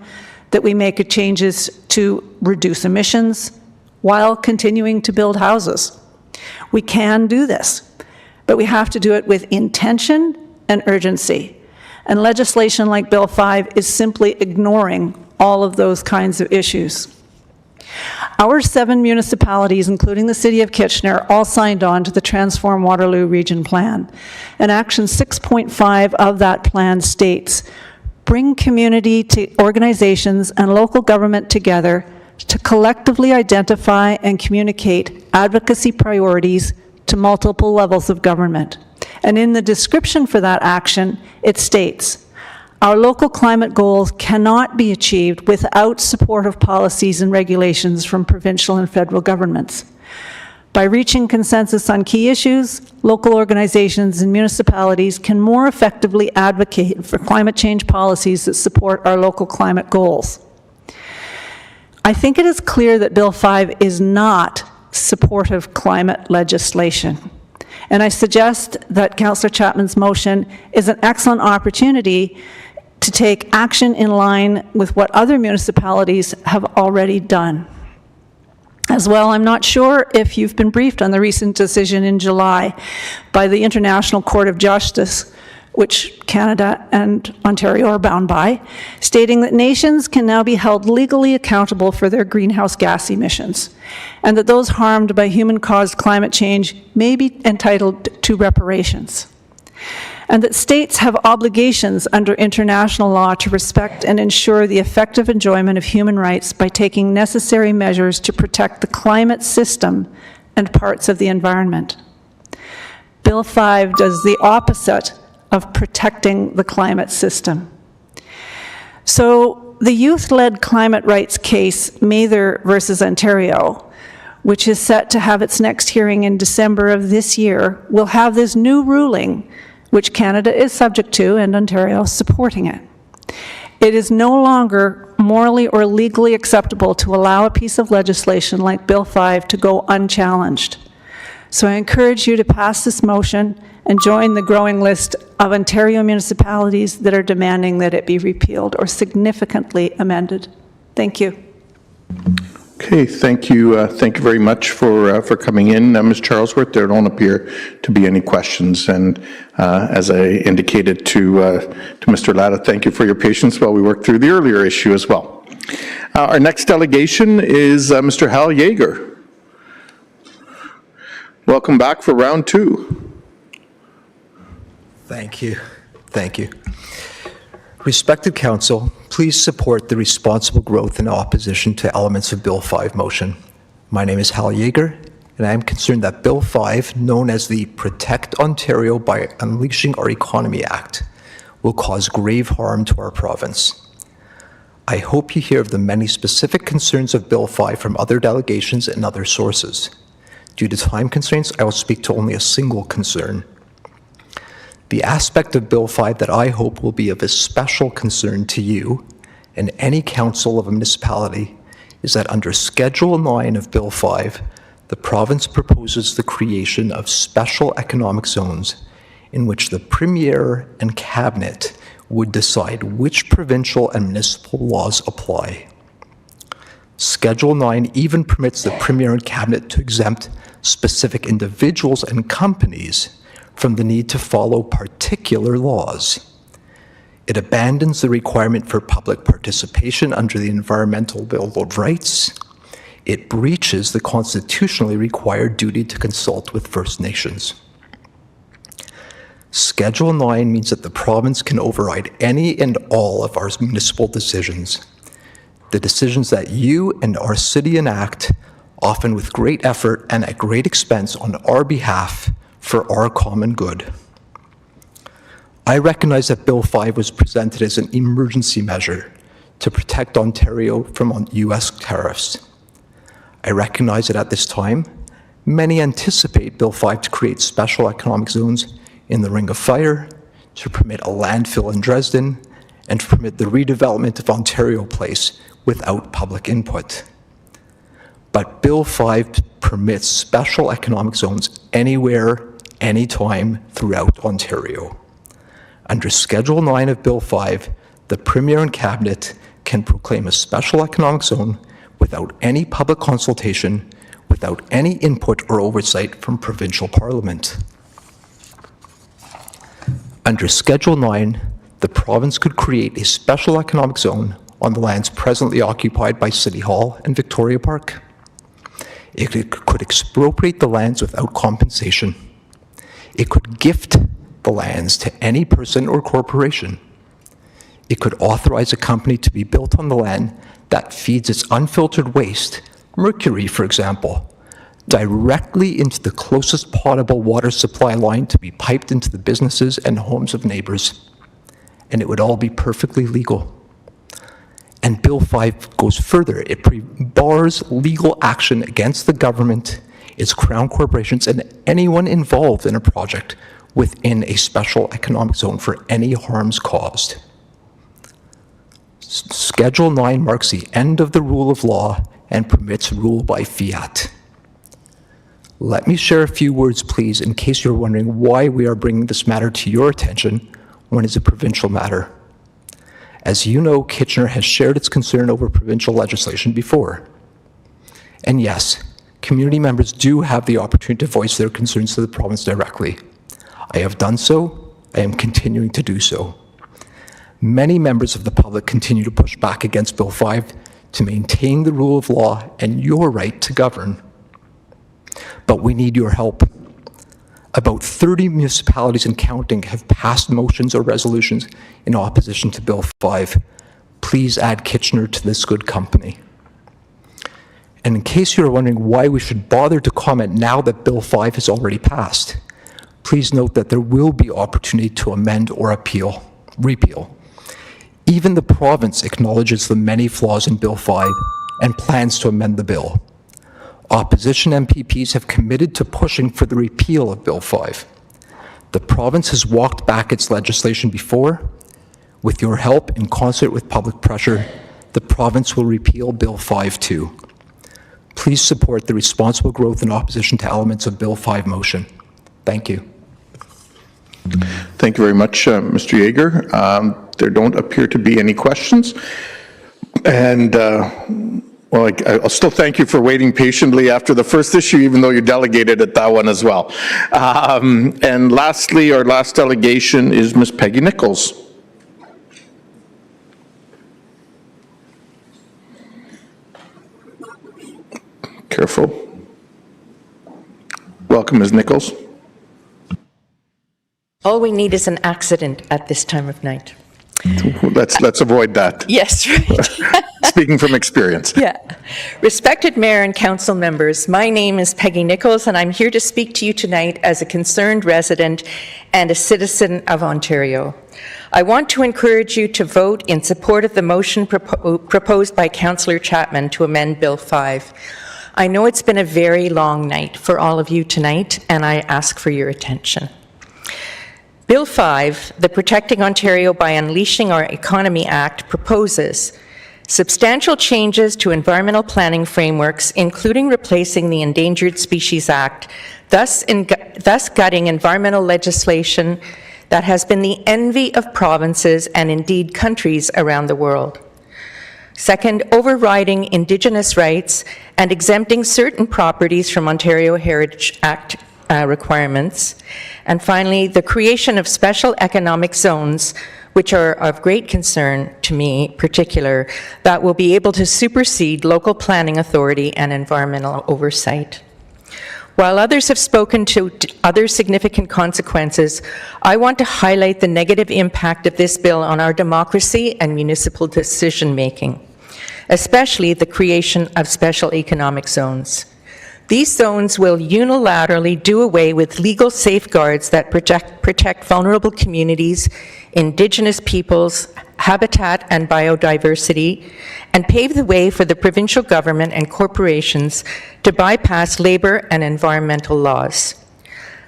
that we make changes to reduce emissions while continuing to build houses. We can do this, but we have to do it with intention and urgency. And legislation like Bill 5 is simply ignoring all of those kinds of issues. Our 7 municipalities, including the City of Kitchener, all signed on to the Transform Waterloo Region Plan. And Action 6.5 of that plan states, bring community organizations and local government together to collectively identify and communicate advocacy priorities to multiple levels of government. And in the description for that action, it states, our local climate goals cannot be achieved without supportive policies and regulations from provincial and federal governments. By reaching consensus on key issues, local organizations and municipalities can more effectively advocate for climate change policies that support our local climate goals. I think it is clear that Bill 5 is not supportive climate legislation. And I suggest that Councillor Chapman's motion is an excellent opportunity to take action in line with what other municipalities have already done. As well, I'm not sure if you've been briefed on the recent decision in July by the International Court of Justice, which Canada and Ontario are bound by, stating that nations can now be held legally accountable for their greenhouse gas emissions, and that those harmed by human-caused climate change may be entitled to reparations, and that states have obligations under international law to respect and ensure the effective enjoyment of human rights by taking necessary measures to protect the climate system and parts of the environment. Bill 5 does the opposite of protecting the climate system. So the youth-led climate rights case, Mather versus Ontario, which is set to have its next hearing in December of this year, will have this new ruling, which Canada is subject to and Ontario supporting it. It is no longer morally or legally acceptable to allow a piece of legislation like Bill 5 to go unchallenged. So I encourage you to pass this motion and join the growing list of Ontario municipalities that are demanding that it be repealed or significantly amended. Thank you. Okay, thank you very much for coming in, Ms. Charlesworth. There don't appear to be any questions, and as I indicated to Mr. Latta, thank you for your patience while we work through the earlier issue as well. Our next delegation is Mr. Hal Yeager. Welcome back for round 2. Thank you. Thank you. Respected Council, please support the responsible growth in opposition to elements of Bill 5 motion. My name is Hal Yeager, and I am concerned that Bill 5, known as the Protect Ontario by Unleashing Our Economy Act, will cause grave harm to our province. I hope you hear of the many specific concerns of Bill 5 from other delegations and other sources. Due to time constraints, I will speak to only a single concern. The aspect of Bill 5 that I hope will be of a special concern to you and any council of a municipality is that under Schedule 9 of Bill 5, the province proposes the creation of special economic zones in which the Premier and Cabinet would decide which provincial and municipal laws apply. Schedule 9 even permits the Premier and Cabinet to exempt specific individuals and companies from the need to follow particular laws. It abandons the requirement for public participation under the Environmental Bill of Rights. It breaches the constitutionally required duty to consult with First Nations. Schedule 9 means that the province can override any and all of our municipal decisions. The decisions that you and our city enact, often with great effort and at great expense on our behalf, for our common good. I recognize that Bill 5 was presented as an emergency measure to protect Ontario from U.S. tariffs. I recognize that at this time, many anticipate Bill 5 to create special economic zones in the Ring of Fire, to permit a landfill in Dresden, and to permit the redevelopment of Ontario Place without public input. But Bill 5 permits special economic zones anywhere, anytime throughout Ontario. Under Schedule 9 of Bill 5, the Premier and Cabinet can proclaim a special economic zone without any public consultation, without any input or oversight from provincial parliament. Under Schedule 9, the province could create a special economic zone on the lands presently occupied by City Hall and Victoria Park. It could expropriate the lands without compensation. It could gift the lands to any person or corporation. It could authorize a company to be built on the land that feeds its unfiltered waste, mercury, for example, directly into the closest potable water supply line to be piped into the businesses and homes of neighbors. And it would all be perfectly legal. And Bill 5 goes further. It bars legal action against the government, its crown corporations, and anyone involved in a project within a special economic zone for any harms caused. Schedule 9 marks the end of the rule of law and permits rule by fiat. Let me share a few words, please, in case you're wondering why we are bringing this matter to your attention when it's a provincial matter. As you know, Kitchener has shared its concern over provincial legislation before. And yes, community members do have the opportunity to voice their concerns to the province directly. I have done so. I am continuing to do so. Many members of the public continue to push back against Bill 5 to maintain the rule of law and your right to govern. But we need your help. About 30 municipalities and counting have passed motions or resolutions in opposition to Bill 5. Please add Kitchener to this good company. And in case you're wondering why we should bother to comment now that Bill 5 has already passed, please note that there will be opportunity to amend or repeal. Even the province acknowledges the many flaws in Bill 5 and plans to amend the bill. Opposition MPPs have committed to pushing for the repeal of Bill 5. The province has walked back its legislation before. With your help, in concert with public pressure, the province will repeal Bill 5 too. Please support the responsible growth in opposition to elements of Bill 5 motion. Thank you. Thank you very much, Mr. Yeager. There don't appear to be any questions. And well, I'll still thank you for waiting patiently after the first issue, even though you delegated at that one as well. And lastly, our last delegation is Ms. Peggy Nichols. Careful. Welcome, Ms. Nichols. All we need is an accident at this time of night. Let's avoid that. Yes, right. Speaking from experience. Yeah. Respected Mayor and Council members, my name is Peggy Nichols, and I'm here to speak to you tonight as a concerned resident and a citizen of Ontario. I want to encourage you to vote in support of the motion proposed by Councillor Chapman to amend Bill 5. I know it's been a very long night for all of you tonight, and I ask for your attention. Bill 5, the Protecting Ontario by Unleashing Our Economy Act, proposes substantial changes to environmental planning frameworks, including replacing the Endangered Species Act, thus gutting environmental legislation that has been the envy of provinces and indeed countries around the world. Second, overriding Indigenous rights and exempting certain properties from Ontario Heritage Act requirements. And finally, the creation of special economic zones, which are of great concern to me in particular, that will be able to supersede local planning authority and environmental oversight. While others have spoken to other significant consequences, I want to highlight the negative impact of this bill on our democracy and municipal decision-making, especially the creation of special economic zones. These zones will unilaterally do away with legal safeguards that protect vulnerable communities, Indigenous peoples, habitat and biodiversity, and pave the way for the provincial government and corporations to bypass labor and environmental laws.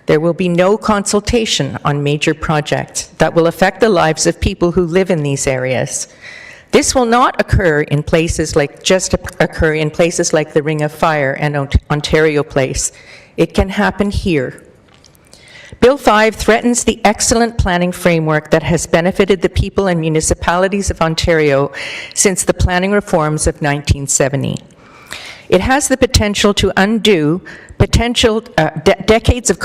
There will be no consultation on major projects that will affect the lives of people who live in these areas. This will not occur in places like the Ring of Fire and Ontario Place. It can happen here. Bill 5 threatens the excellent planning framework that has benefited the people and municipalities of Ontario since the planning reforms of 1970. It has the potential to undo decades of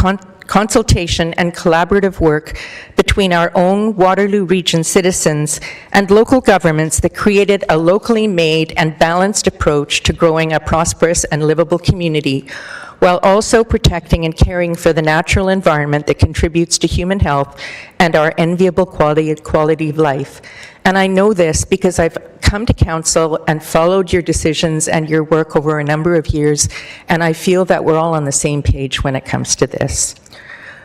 consultation, and collaborative work between our own Waterloo Region citizens and local governments that created a locally made and balanced approach to growing a prosperous and livable community, while also protecting and caring for the natural environment that contributes to human health and our enviable quality of life. And I know this because I've come to council and followed your decisions and your work over a number of years, and I feel that we're all on the same page when it comes to this.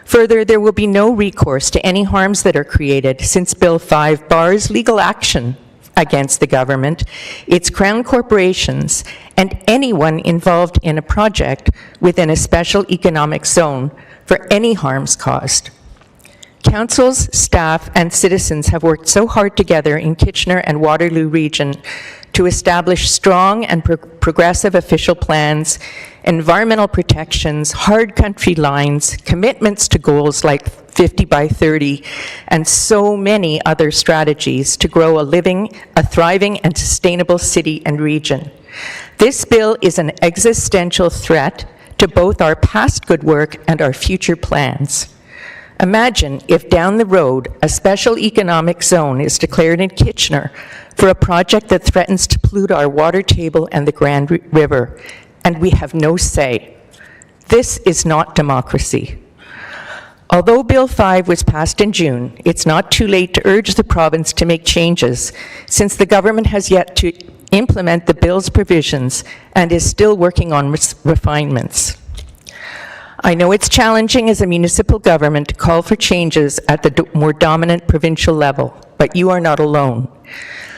Further, there will be no recourse to any harms that are created, since Bill 5 bars legal action against the government, its crown corporations, and anyone involved in a project within a special economic zone for any harms caused. Councils, staff, and citizens have worked so hard together in Kitchener and Waterloo Region to establish strong and progressive official plans, environmental protections, hard country lines, commitments to goals like 50 by 30, and so many other strategies to grow a thriving and sustainable city and region. This bill is an existential threat to both our past good work and our future plans. Imagine if down the road a special economic zone is declared in Kitchener for a project that threatens to pollute our water table and the Grand River, and we have no say. This is not democracy. Although Bill 5 was passed in June, it's not too late to urge the province to make changes, since the government has yet to implement the bill's provisions and is still working on refinements. I know it's challenging as a municipal government to call for changes at the more dominant provincial level, but you are not alone.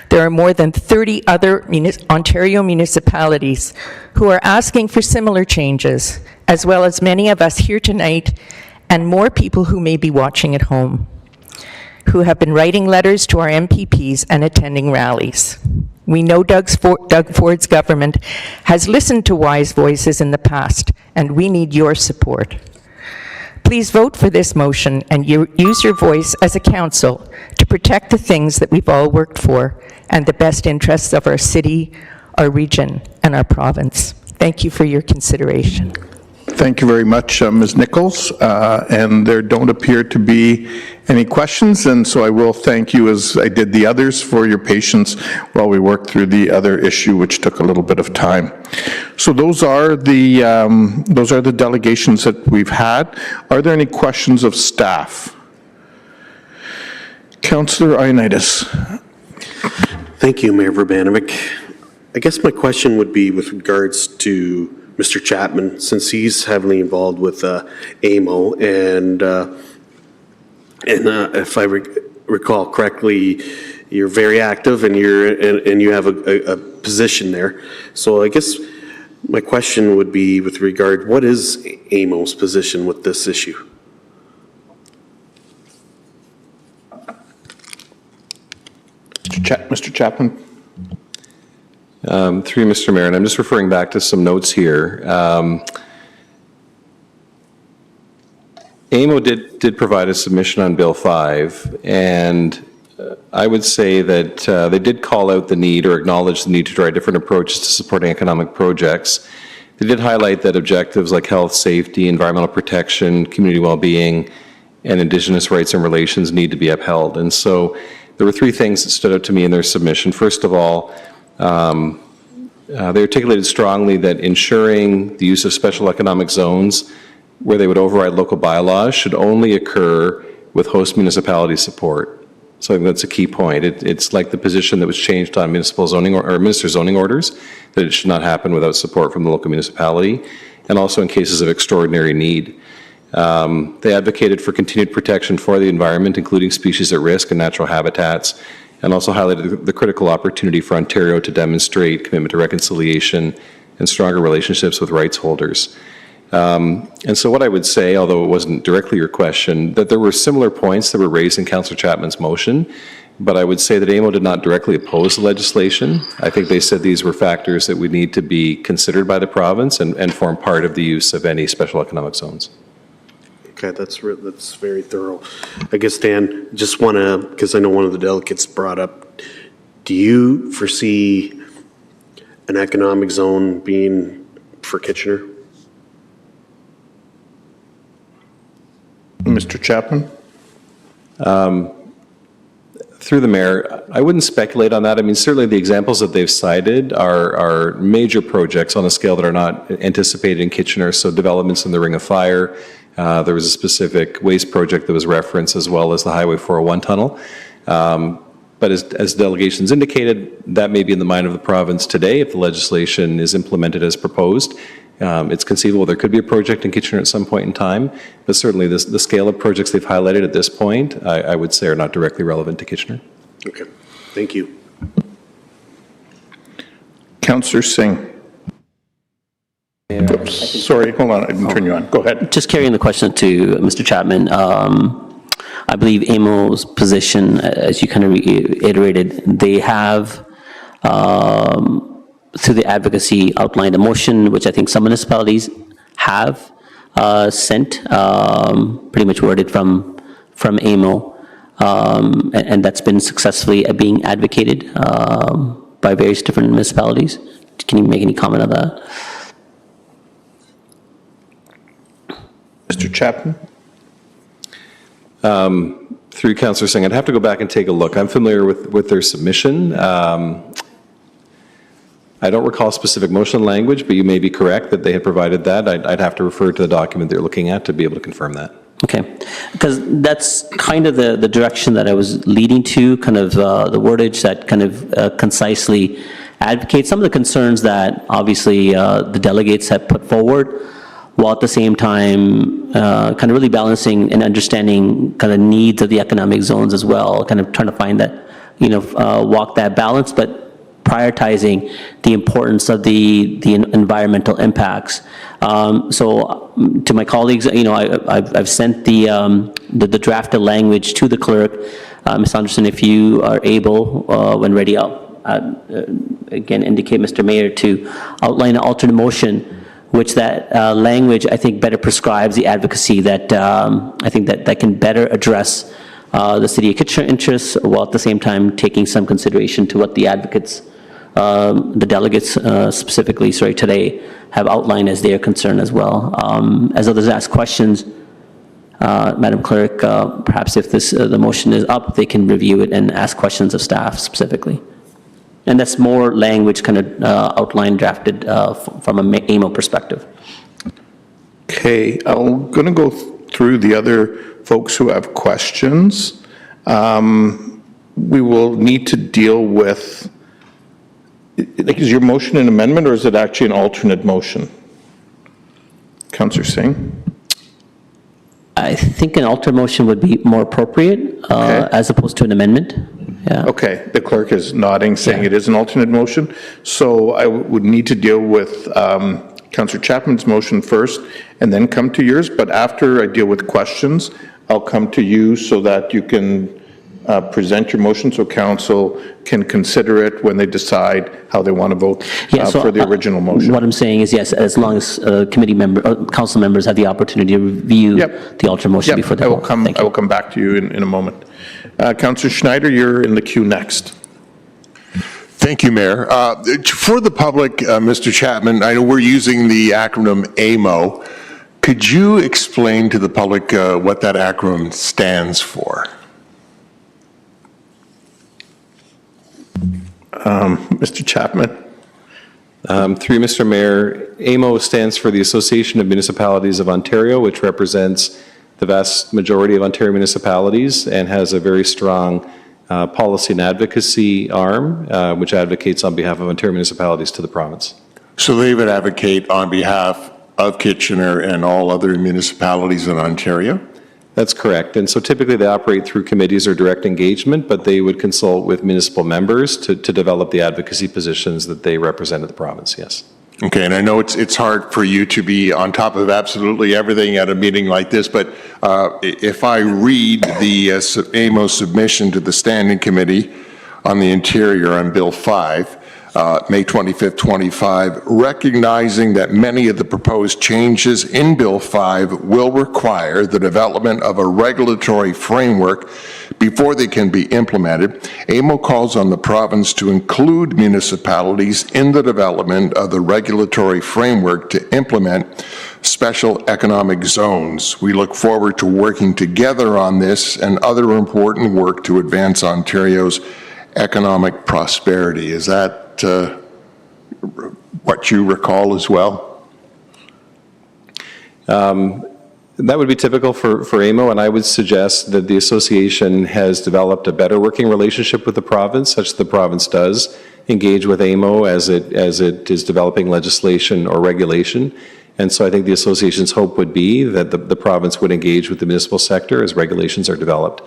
There are more than 30 other Ontario municipalities who are asking for similar changes, as well as many of us here tonight and more people who may be watching at home, who have been writing letters to our MPPs and attending rallies. We know Doug Ford's government has listened to wise voices in the past, and we need your support. Please vote for this motion and use your voice as a council to protect the things that we've all worked for and the best interests of our city, our region, and our province. Thank you for your consideration. Thank you very much, Ms. Nichols. And there don't appear to be any questions, and so I will thank you, as I did the others, for your patience while we worked through the other issue, which took a little bit of time. So those are the delegations that we've had. Are there any questions of staff? Councillor Ioannidis. Thank you, Mayor Urbanovic. I guess my question would be with regards to Mr. Chapman, since he's heavily involved with AMO, and if I recall correctly, you're very active and you have a position there. So I guess my question would be with regard, what is AMO's position with this issue? Mr. Chapman. Through Mr. Mayor, and I'm just referring back to some notes here. AMO did provide a submission on Bill 5, and I would say that they did call out the need or acknowledge the need to try different approaches to supporting economic projects. They did highlight that objectives like health, safety, environmental protection, community well-being, and Indigenous rights and relations need to be upheld. And so there were three things that stood out to me in their submission. First of all, they articulated strongly that ensuring the use of special economic zones where they would override local bylaws should only occur with host municipality support. So I think that's a key point. It's like the position that was changed on municipal zoning or minister zoning orders, that it should not happen without support from the local municipality, and also in cases of extraordinary need. They advocated for continued protection for the environment, including species at risk and natural habitats, and also highlighted the critical opportunity for Ontario to demonstrate commitment to reconciliation and stronger relationships with rights holders. And so what I would say, although it wasn't directly your question, that there were similar points that were raised in Councillor Chapman's motion, but I would say that AMO did not directly oppose the legislation. I think they said these were factors that would need to be considered by the province and form part of the use of any special economic zones. Okay, that's very thorough. I guess, Dan, just want to, because I know one of the delegates brought up, do you foresee an economic zone being for Kitchener? Chapman? Through the mayor, I wouldn't speculate on that. I mean, certainly the examples that they've cited are major projects on a scale that are not anticipated in Kitchener, so developments in the Ring of Fire. There was a specific waste project that was referenced, as well as the Highway 401 tunnel. But as delegations indicated, that may be in the mind of the province today if the legislation is implemented as proposed. It's conceivable there could be a project in Kitchener at some point in time, but certainly the scale of projects they've highlighted at this point, I would say, are not directly relevant to Kitchener. Okay, thank you. Councillor Singh. Oops, sorry, hold on, I didn't turn you on. Go ahead. Just carrying the question to Mr. Chapman. I believe AMO's position, as you kind of reiterated, they have, through the advocacy, outlined a motion, which I think some municipalities have sent, pretty much worded from AMO, and that's been successfully being advocated by various different municipalities. Can you make any comment on that? Mr. Chapman? Through Councillor Singh, I'd have to go back and take a look. I'm familiar with their submission. I don't recall specific motion language, but you may be correct that they had provided that. I'd have to refer to the document they're looking at to be able to confirm that. Okay, because that's kind of the direction that I was leading to, kind of the wordage that kind of concisely advocates some of the concerns that obviously the delegates have put forward, while at the same time kind of really balancing and understanding kind of needs of the economic zones as well, kind of trying to find that, walk that balance, but prioritizing the importance of the environmental impacts. So to my colleagues, I've sent the drafted language to the clerk. Ms. Anderson, if you are able, when ready, I'll again indicate, Mr. Mayor, to outline an alternate motion, which that language, I think, better prescribes the advocacy that I think that can better address the City of Kitchener interests, while at the same time taking some consideration to what the advocates, the delegates specifically, today have outlined as their concern as well. As others ask questions, Madam Clerk, perhaps if the motion is up, they can review it and ask questions of staff specifically. And that's more language kind of outlined, drafted from an AMO perspective. Okay, I'm going to go through the other folks who have questions. We will need to deal with, is your motion an amendment or is it actually an alternate motion? Councillor Singh? I think an alternate motion would be more appropriate as opposed to an amendment. Yeah. Okay, the clerk is nodding, saying it is an alternate motion. So I would need to deal with Councillor Chapman's motion first and then come to yours. But after I deal with questions, I'll come to you so that you can present your motion so council can consider it when they decide how they want to vote for the original motion. What I'm saying is, yes, as long as council members have the opportunity to review the alternate motion before the vote. I will come back to you in a moment. Councillor Schneider, you're in the queue next. Thank you, Mayor. For the public, Mr. Chapman, I know we're using the acronym AMO. Could you explain to the public what that acronym stands for? Mr. Chapman. Through Mr. Mayor, AMO stands for the Association of Municipalities of Ontario, which represents the vast majority of Ontario municipalities and has a very strong policy and advocacy arm, which advocates on behalf of Ontario municipalities to the province. So they would advocate on behalf of Kitchener and all other municipalities in Ontario? That's correct. And so typically they operate through committees or direct engagement, but they would consult with municipal members to develop the advocacy positions that they represent in the province, yes. Okay, and I know it's hard for you to be on top of absolutely everything at a meeting like this, but if I read the AMO submission to the Standing Committee on the Interior on Bill 5, May 25th, 25, recognizing that many of the proposed changes in Bill 5 will require the development of a regulatory framework before they can be implemented, AMO calls on the province to include municipalities in the development of the regulatory framework to implement special economic zones. We look forward to working together on this and other important work to advance Ontario's economic prosperity. Is that what you recall as well? That would be typical for AMO, and I would suggest that the association has developed a better working relationship with the province, such that the province does engage with AMO as it is developing legislation or regulation. And so I think the association's hope would be that the province would engage with the municipal sector as regulations are developed.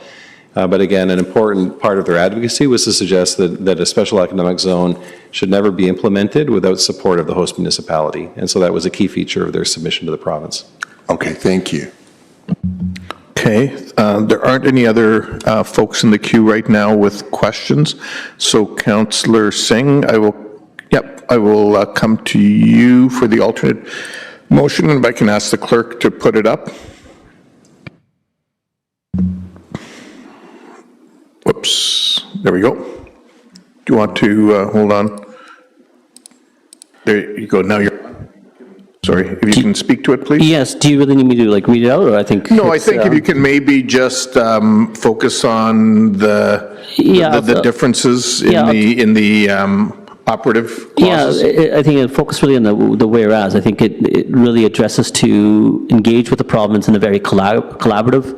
But again, an important part of their advocacy was to suggest that a special economic zone should never be implemented without support of the host municipality. And so that was a key feature of their submission to the province. Okay, thank you. Okay, there aren't any other folks in the queue right now with questions. So Councillor Singh, I will come to you for the alternate motion, and if I can ask the clerk to put it up. Whoops, there we go. Do you want to, hold on? There you go, now you're, sorry, if you can speak to it, please? Yes, do you really need me to like read it out, or I think? No, I think if you can maybe just focus on the differences in the operative clauses. Yeah, I think it focused really on the whereas. I think it really addresses to engage with the province in a very collaborative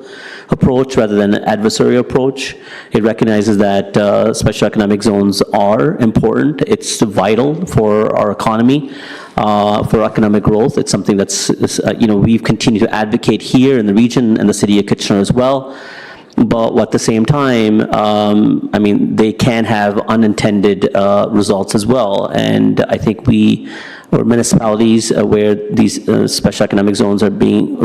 approach rather than an adversarial approach. It recognizes that special economic zones are important. It's vital for our economy, for economic growth. It's something that's, we've continued to advocate here in the region and the city of Kitchener as well. But at the same time, they can have unintended results as well. And I think or municipalities where these special economic zones are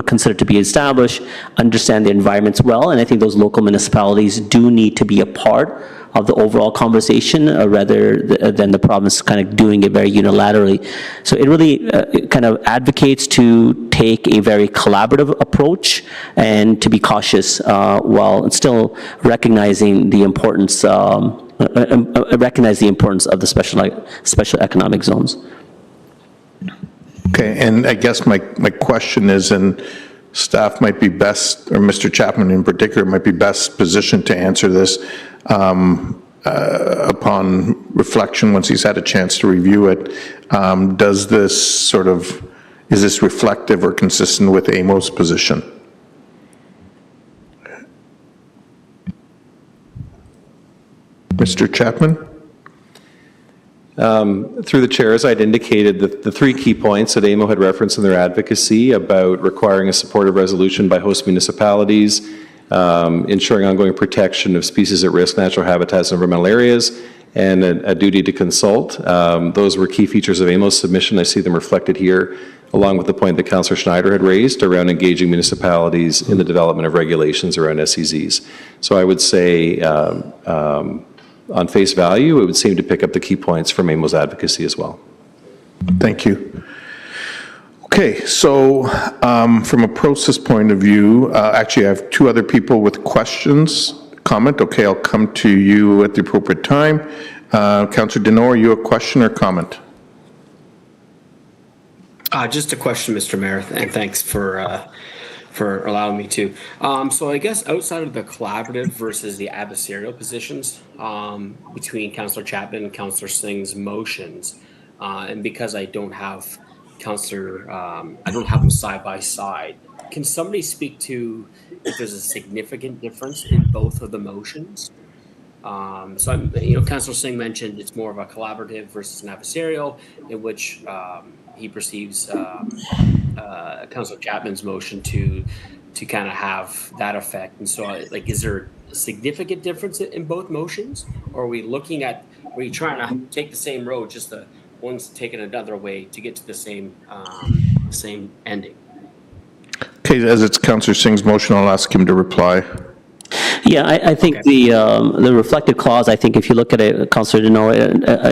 considered to be established understand the environments well. And I think those local municipalities do need to be a part of the overall conversation rather than the province kind of doing it very unilaterally. So it really kind of advocates to take a very collaborative approach and to be cautious while still recognizing the importance of the special economic zones. Okay, and I guess my question is, and staff might be best, or Mr. Chapman in particular, might be best positioned to answer this upon reflection once he's had a chance to review it. Is this reflective or consistent with AMO's position? Mr. Chapman? Through the chairs, I'd indicated that the three key points that AMO had referenced in their advocacy about requiring a supportive resolution by host municipalities, ensuring ongoing protection of species at risk, natural habitats, and environmental areas, and a duty to consult. Those were key features of AMO's submission. I see them reflected here, along with the point that Councillor Schneider had raised around engaging municipalities in the development of regulations around SEZs. So I would say, on face value, it would seem to pick up the key points from AMO's advocacy as well. Thank you. Okay, so from a process point of view, actually I have two other people with questions, comment. Okay, I'll come to you at the appropriate time. Councillor Dinault, are you a question or comment? Just a question, Mr. Mayor, and thanks for allowing me to. So I guess outside of the collaborative versus the adversarial positions between Councillor Chapman and Councillor Singh's motions, and because I don't have them side by side, can somebody speak to if there's a significant difference in both of the motions? Councillor Singh mentioned it's more of a collaborative versus an adversarial, in which he perceives Councillor Chapman's motion to kind of have that effect. And so, is there a significant difference in both motions, or are we trying to take the same road, just one's taken another way to get to the same ending? Okay, as it's Councillor Singh's motion, I'll ask him to reply. Yeah, I think the reflective clause, I think if you look at it, Councillor Dinault,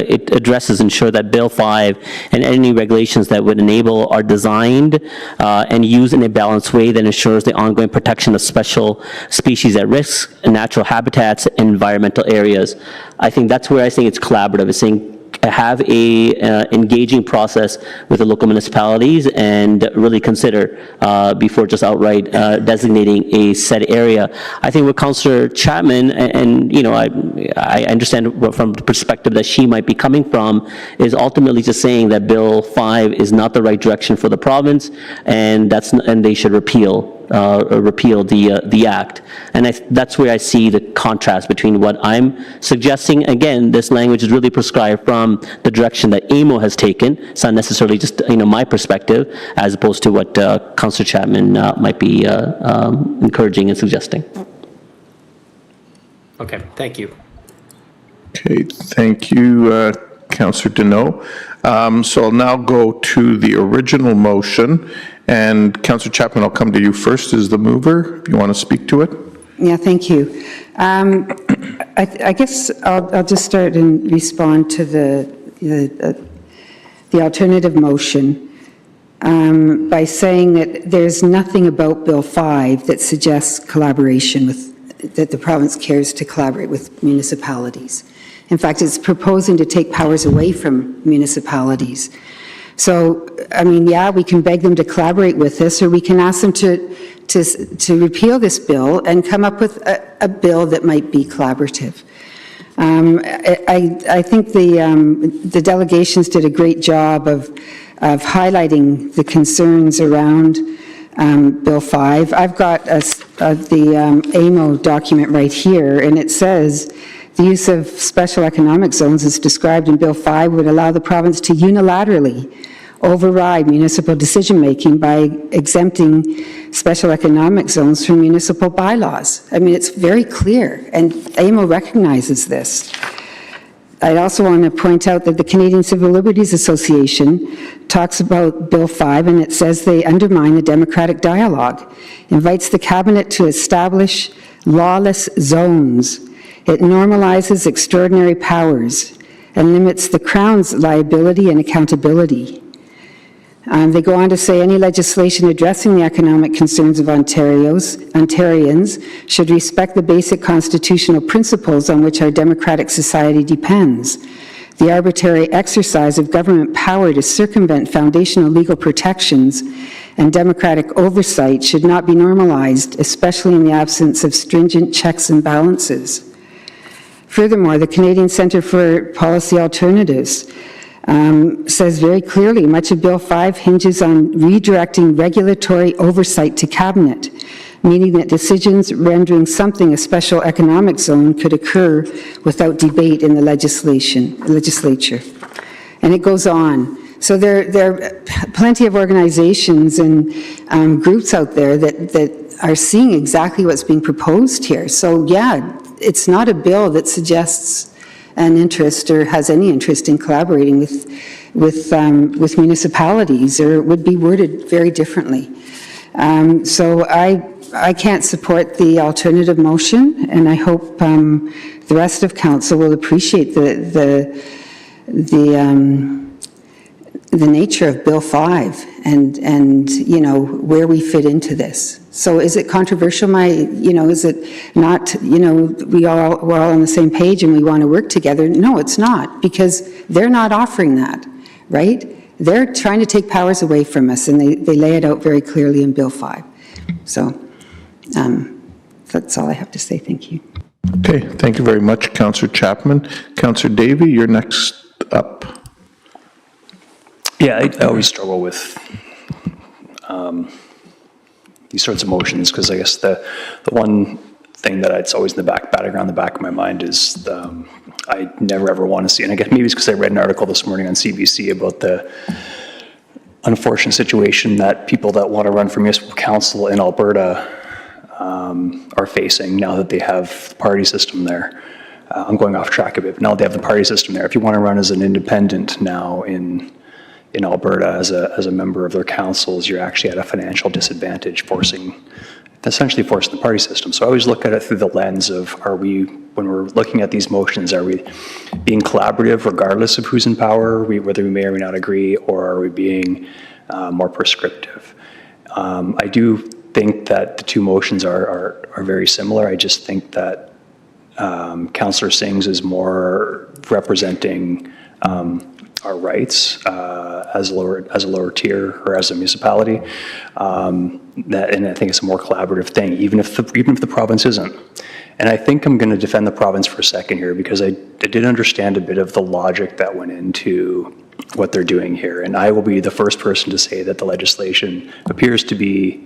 it addresses ensure that Bill 5 and any regulations that would enable are designed and used in a balanced way that ensures the ongoing protection of special species at risk, natural habitats, and environmental areas. I think that's where I think it's collaborative. It's saying have a engaging process with the local municipalities and really consider before just outright designating a set area. I think with Councillor Chapman, and you know, I understand from the perspective that she might be coming from, is ultimately just saying that Bill 5 is not the right direction for the province, and they should repeal the act. And that's where I see the contrast between what I'm suggesting. Again, this language is really prescribed from the direction that AMO has taken. It's not necessarily just my perspective, as opposed to what Councillor Chapman might be encouraging and suggesting. Okay, thank you. Okay, thank you, Councillor Deneau. So I'll now go to the original motion, and Councillor Chapman, I'll come to you first as the mover, if you want to speak to it. Yeah, thank you. I guess I'll just start and respond to the alternative motion by saying that there's nothing about Bill 5 that suggests collaboration that the province cares to collaborate with municipalities. In fact, it's proposing to take powers away from municipalities. So, I mean, yeah, we can beg them to collaborate with us, or we can ask them to repeal this bill and come up with a bill that might be collaborative. I think the delegations did a great job of highlighting the concerns around Bill 5. I've got the AMO document right here, and it says, the use of special economic zones as described in Bill 5 would allow the province to unilaterally override municipal decision-making by exempting special economic zones from municipal bylaws. I mean, it's very clear, and AMO recognizes this. I also want to point out that the Canadian Civil Liberties Association talks about Bill 5, and it says they undermine the democratic dialogue, invites the Cabinet to establish lawless zones. It normalizes extraordinary powers and limits the Crown's liability and accountability. They go on to say any legislation addressing the economic concerns of Ontarians should respect the basic constitutional principles on which our democratic society depends. The arbitrary exercise of government power to circumvent foundational legal protections and democratic oversight should not be normalized, especially in the absence of stringent checks and balances. Furthermore, the Canadian Centre for Policy Alternatives says very clearly much of Bill 5 hinges on redirecting regulatory oversight to Cabinet, meaning that decisions rendering something a special economic zone could occur without debate in the legislature. And it goes on. So there are plenty of organizations and groups out there that are seeing exactly what's being proposed here. So yeah, it's not a bill that suggests an interest or has any interest in collaborating with municipalities, or it would be worded very differently. So I can't support the alternative motion, and I hope the rest of council will appreciate the nature of Bill 5 and you know where we fit into this. So is it controversial? Is it not? We're all on the same page and we want to work together. No, it's not, because they're not offering that, right? They're trying to take powers away from us, and they lay it out very clearly in Bill 5. So that's all I have to say. Thank you. Okay, thank you very much, Councillor Chapman. Councillor Davey, you're next up. Yeah, I always struggle with these sorts of motions, because I guess the one thing that it's always in the batting around the back of my mind is I never ever want to see, and I guess maybe it's because I read an article this morning on CBC about the unfortunate situation that people that want to run for municipal council in Alberta are facing now that they have the party system there. I'm going off track a bit, but now they have the party system there. If you want to run as an independent now in Alberta as a member of their councils, you're actually at a financial disadvantage, essentially forcing the party system. So I always look at it through the lens of, when we're looking at these motions, are we being collaborative regardless of who's in power, whether we may or may not agree, or are we being more prescriptive? I do think that the two motions are very similar. I just think that Councillor Singh's is more representing our rights as a lower tier or as a municipality. And I think it's a more collaborative thing, even if the province isn't. And I think I'm going to defend the province for a second here, because I did understand a bit of the logic that went into what they're doing here. And I will be the first person to say that the legislation appears to be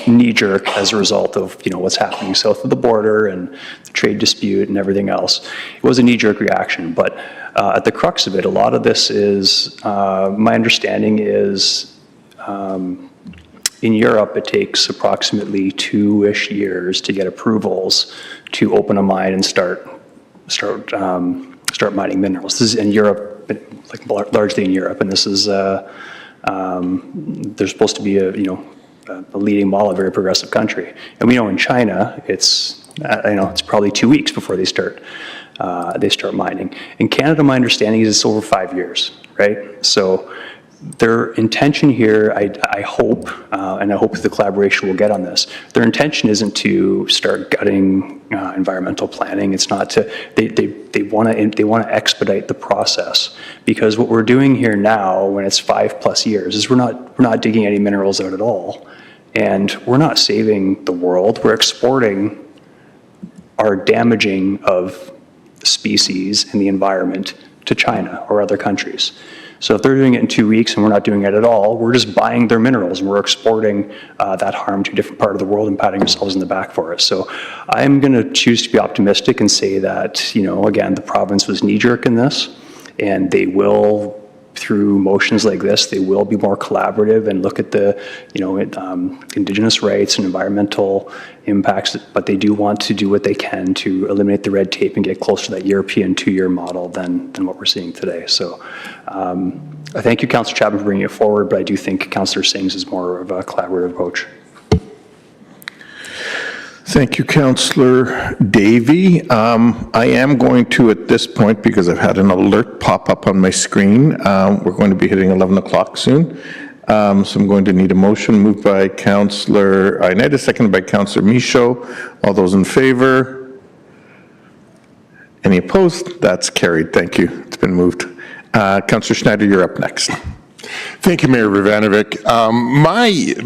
knee-jerk as a result of what's happening south of the border and the trade dispute and everything else. It was a knee-jerk reaction, but at the crux of it, a lot of this is, my understanding is, in Europe, it takes approximately 2-ish years to get approvals to open a mine and start mining minerals. This is in Europe, like largely in Europe, and this is there's supposed to be a leading model, a very progressive country. And we know in China, it's probably 2 weeks before they start mining. In Canada, my understanding is it's over 5 years, right? So their intention here, I hope, and I hope the collaboration will get on this, their intention isn't to start gutting environmental planning. It's not to, they want to expedite the process, because what we're doing here now, when it's 5+ years, is we're not digging any minerals out at all, and we're not saving the world. We're exporting our damaging of species and the environment to China or other countries. So if they're doing it in 2 weeks and we're not doing it at all, we're just buying their minerals and we're exporting that harm to a different part of the world and patting ourselves in the back for it. So I'm going to choose to be optimistic and say that, again, the province was knee-jerk in this, and they will, through motions like this, they will be more collaborative and look at the, Indigenous rights and environmental impacts, but they do want to do what they can to eliminate the red tape and get closer to that European 2-year model than what we're seeing today. So I thank you, Councillor Chapman, for bringing it forward, but I do think Councillor Singh's is more of a collaborative approach. Thank you, Councillor Davey. I am going to, at this point, because I've had an alert pop up on my screen, we're going to be hitting 11 o'clock soon. So I'm going to need a motion moved by Councillor Ioannidis, seconded by Councillor Michaud. All those in favor? Any opposed? That's carried. Thank you. It's been moved. Councillor Schneider, you're up next. Thank you, Mayor Vrbanovic.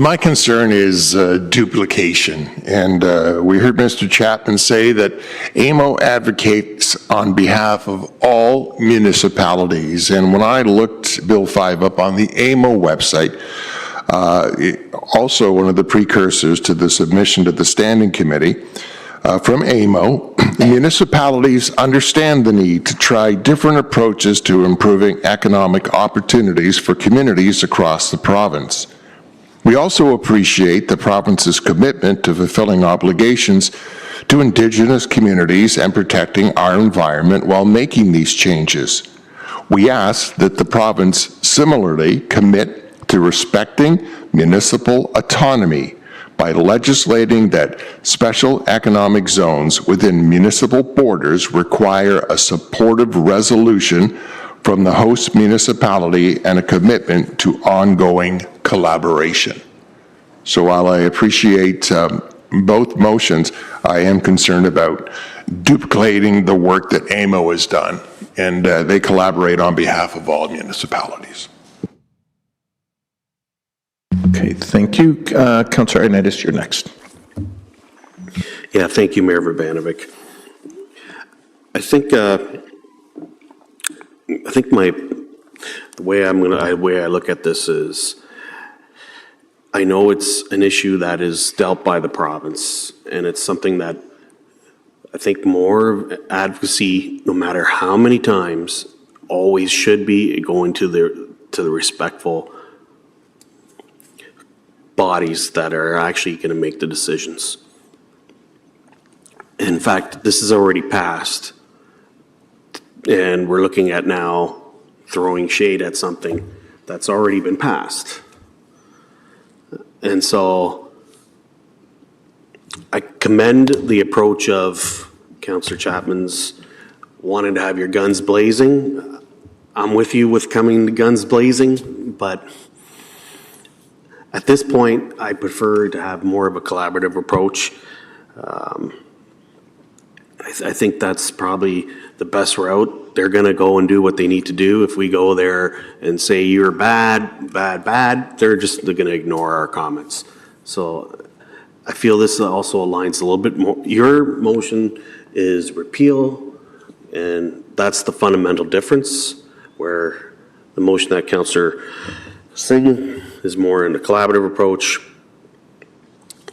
My concern is duplication, and we heard Mr. Chapman say that AMO advocates on behalf of all municipalities, and when I looked Bill 5 up on the AMO website, also one of the precursors to the submission to the Standing Committee, from AMO, municipalities understand the need to try different approaches to improving economic opportunities for communities across the province. We also appreciate the province's commitment to fulfilling obligations to Indigenous communities and protecting our environment while making these changes. We ask that the province similarly commit to respecting municipal autonomy by legislating that special economic zones within municipal borders require a supportive resolution from the host municipality and a commitment to ongoing collaboration. So while I appreciate both motions, I am concerned about duplicating the work that AMO has done, and they collaborate on behalf of all municipalities. Okay, thank you. Councillor Ioannidis, you're next. Yeah, thank you, Mayor Vrbanovic. I think the way I look at this is, I know it's an issue that is dealt by the province, and it's something that I think more advocacy, no matter how many times, always should be going to the respectful bodies that are actually going to make the decisions. In fact, this is already passed, and we're looking at now throwing shade at something that's already been passed. And so I commend the approach of Councillor Chapman's wanting to have your guns blazing. I'm with you with coming to guns blazing, but at this point, I prefer to have more of a collaborative approach. I think that's probably the best route. They're going to go and do what they need to do. If we go there and say you're bad, they're going to ignore our comments. So I feel this also aligns a little bit more. Your motion is repeal, and that's the fundamental difference, where the motion that Councillor Singh is more in a collaborative approach.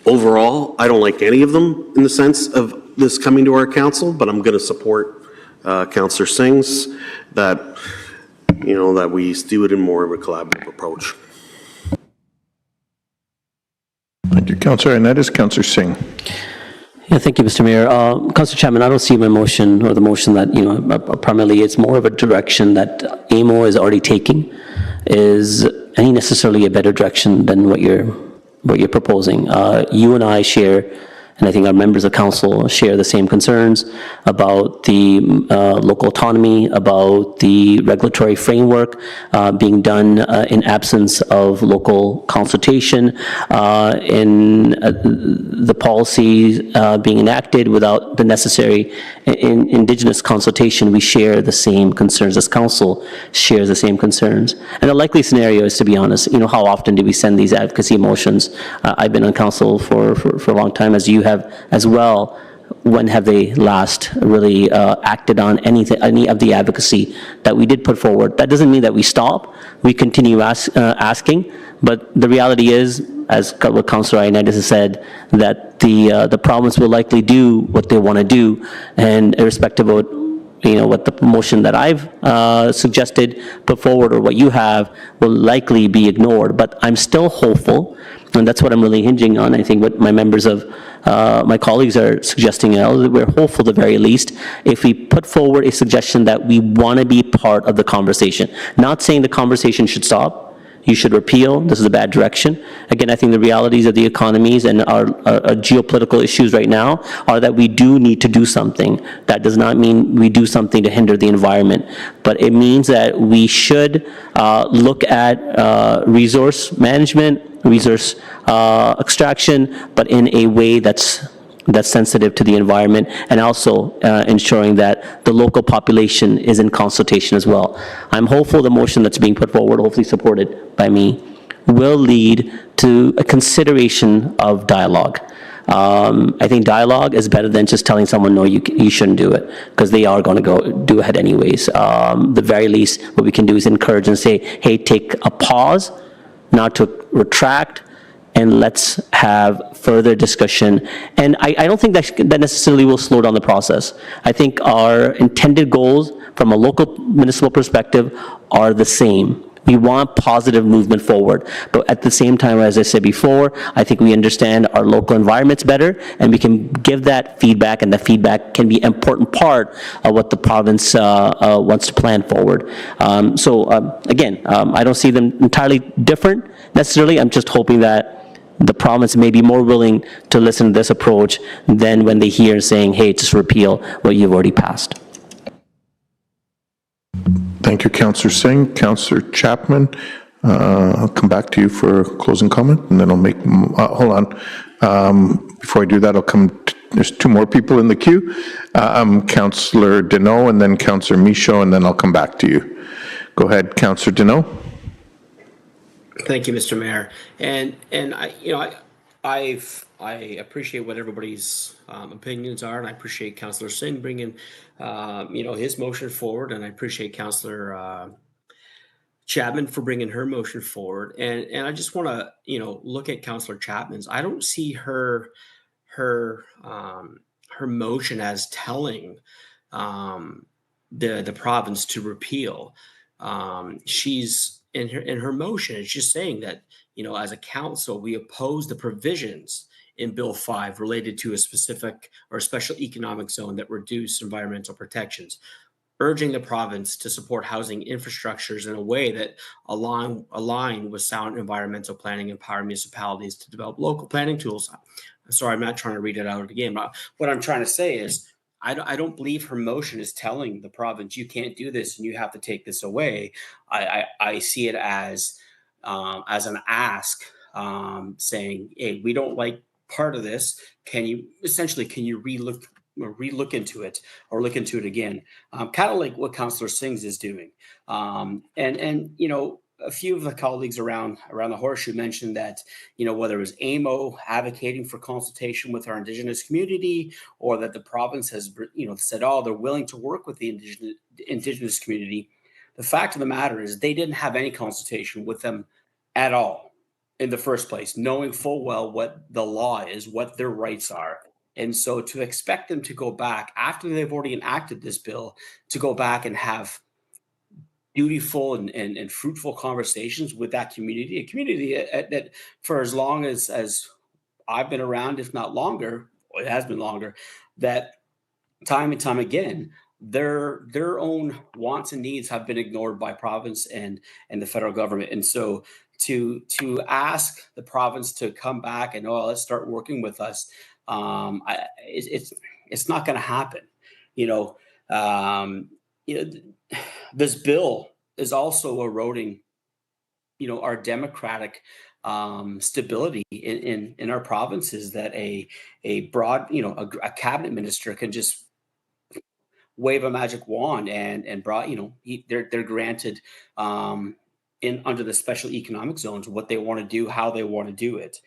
Overall, I don't like any of them in the sense of this coming to our council, but I'm going to support Councillor Singh's that we do it in more of a collaborative approach. Thank you, Councillor Ioannidis. Councillor Singh. Yeah, thank you, Mr. Mayor. Councillor Chapman, I don't see my motion or the motion that, primarily it's more of a direction that AMO is already taking. Is any necessarily a better direction than what you're proposing? You and I share, and I think our members of council share the same concerns about the local autonomy, about the regulatory framework being done in absence of local consultation, in the policies being enacted without the necessary Indigenous consultation. We share the same concerns. As council shares the same concerns. And the likely scenario is, to be honest, how often do we send these advocacy motions? I've been on council for a long time, as you have as well. When have they last really acted on any of the advocacy that we did put forward? That doesn't mean that we stop. We continue asking, but the reality is, as what Councillor Ioannidis has said, that the province will likely do what they want to do, and irrespective of what the motion that I've suggested, put forward, or what you have, will likely be ignored. But I'm still hopeful, and that's what I'm really hinging on. I think what my members of my colleagues are suggesting, we're hopeful at the very least, if we put forward a suggestion that we want to be part of the conversation. Not saying the conversation should stop. You should repeal. This is a bad direction. Again, I think the realities of the economies and our geopolitical issues right now are that we do need to do something. That does not mean we do something to hinder the environment, but it means that we should look at resource management, resource extraction, but in a way that's sensitive to the environment, and also ensuring that the local population is in consultation as well. I'm hopeful the motion that's being put forward, hopefully supported by me, will lead to a consideration of dialogue. I think dialogue is better than just telling someone, no, you shouldn't do it, because they are going to go do ahead anyways. The very least, what we can do is encourage and say, hey, take a pause, not to retract, and let's have further discussion. And I don't think that necessarily will slow down the process. I think our intended goals from a local municipal perspective are the same. We want positive movement forward. But at the same time, as I said before, I think we understand our local environments better, and we can give that feedback, and the feedback can be an important part of what the province wants to plan forward. Again, I don't see them entirely different necessarily. I'm just hoping that the province may be more willing to listen to this approach than when they hear saying, hey, just repeal what you've already passed. Thank you, Councillor Singh. Councillor Chapman, I'll come back to you for a closing comment, and then I'll make, hold on. Before I do that, there's two more people in the queue. Councillor Deneau, and then Councillor Michaud, and then I'll come back to you. Go ahead, Councillor Deneau. Thank you, Mr. Mayor. And I appreciate what everybody's opinions are, and I appreciate Councillor Singh bringing, his motion forward, and I appreciate Councillor Chapman for bringing her motion forward. And I just want to, look at Councillor Chapman's. I don't see her motion as telling the province to repeal. She's in her motion, it's just saying that, as a council, we oppose the provisions in Bill 5 related to a specific or special economic zone that reduce environmental protections, urging the province to support housing infrastructures in a way that align with sound environmental planning, empower municipalities to develop local planning tools. Sorry, I'm not trying to read it out again, but what I'm trying to say is, I don't believe her motion is telling the province, you can't do this and you have to take this away. I see it as an ask, saying, hey, we don't like part of this. Can you relook re-look into it or look into it again, kind of like what Councillor Sings is doing. And you know, a few of the colleagues around the Horseshoe mentioned that, you know, whether it was AMO advocating for consultation with our Indigenous community, or that the province has, you know, said, oh, they're willing to work with the Indigenous community. The fact of the matter is they didn't have any consultation with them at all in the first place, knowing full well what the law is, what their rights are. And so to expect them to go back after they've already enacted this bill, to go back and have dutiful and fruitful conversations with that community, a community that for as long as I've been around, if not longer, it has been longer, that time and time again, their own wants and needs have been ignored by province and the federal government. And so to ask the province to come back and, oh, let's start working with us, it's not going to happen. You know, this bill is also eroding, you know, our democratic stability in our provinces, that a broad, you know, a cabinet minister can just wave a magic wand and brought, you know, they're granted under the special economic zones what they want to do, how they want to do it,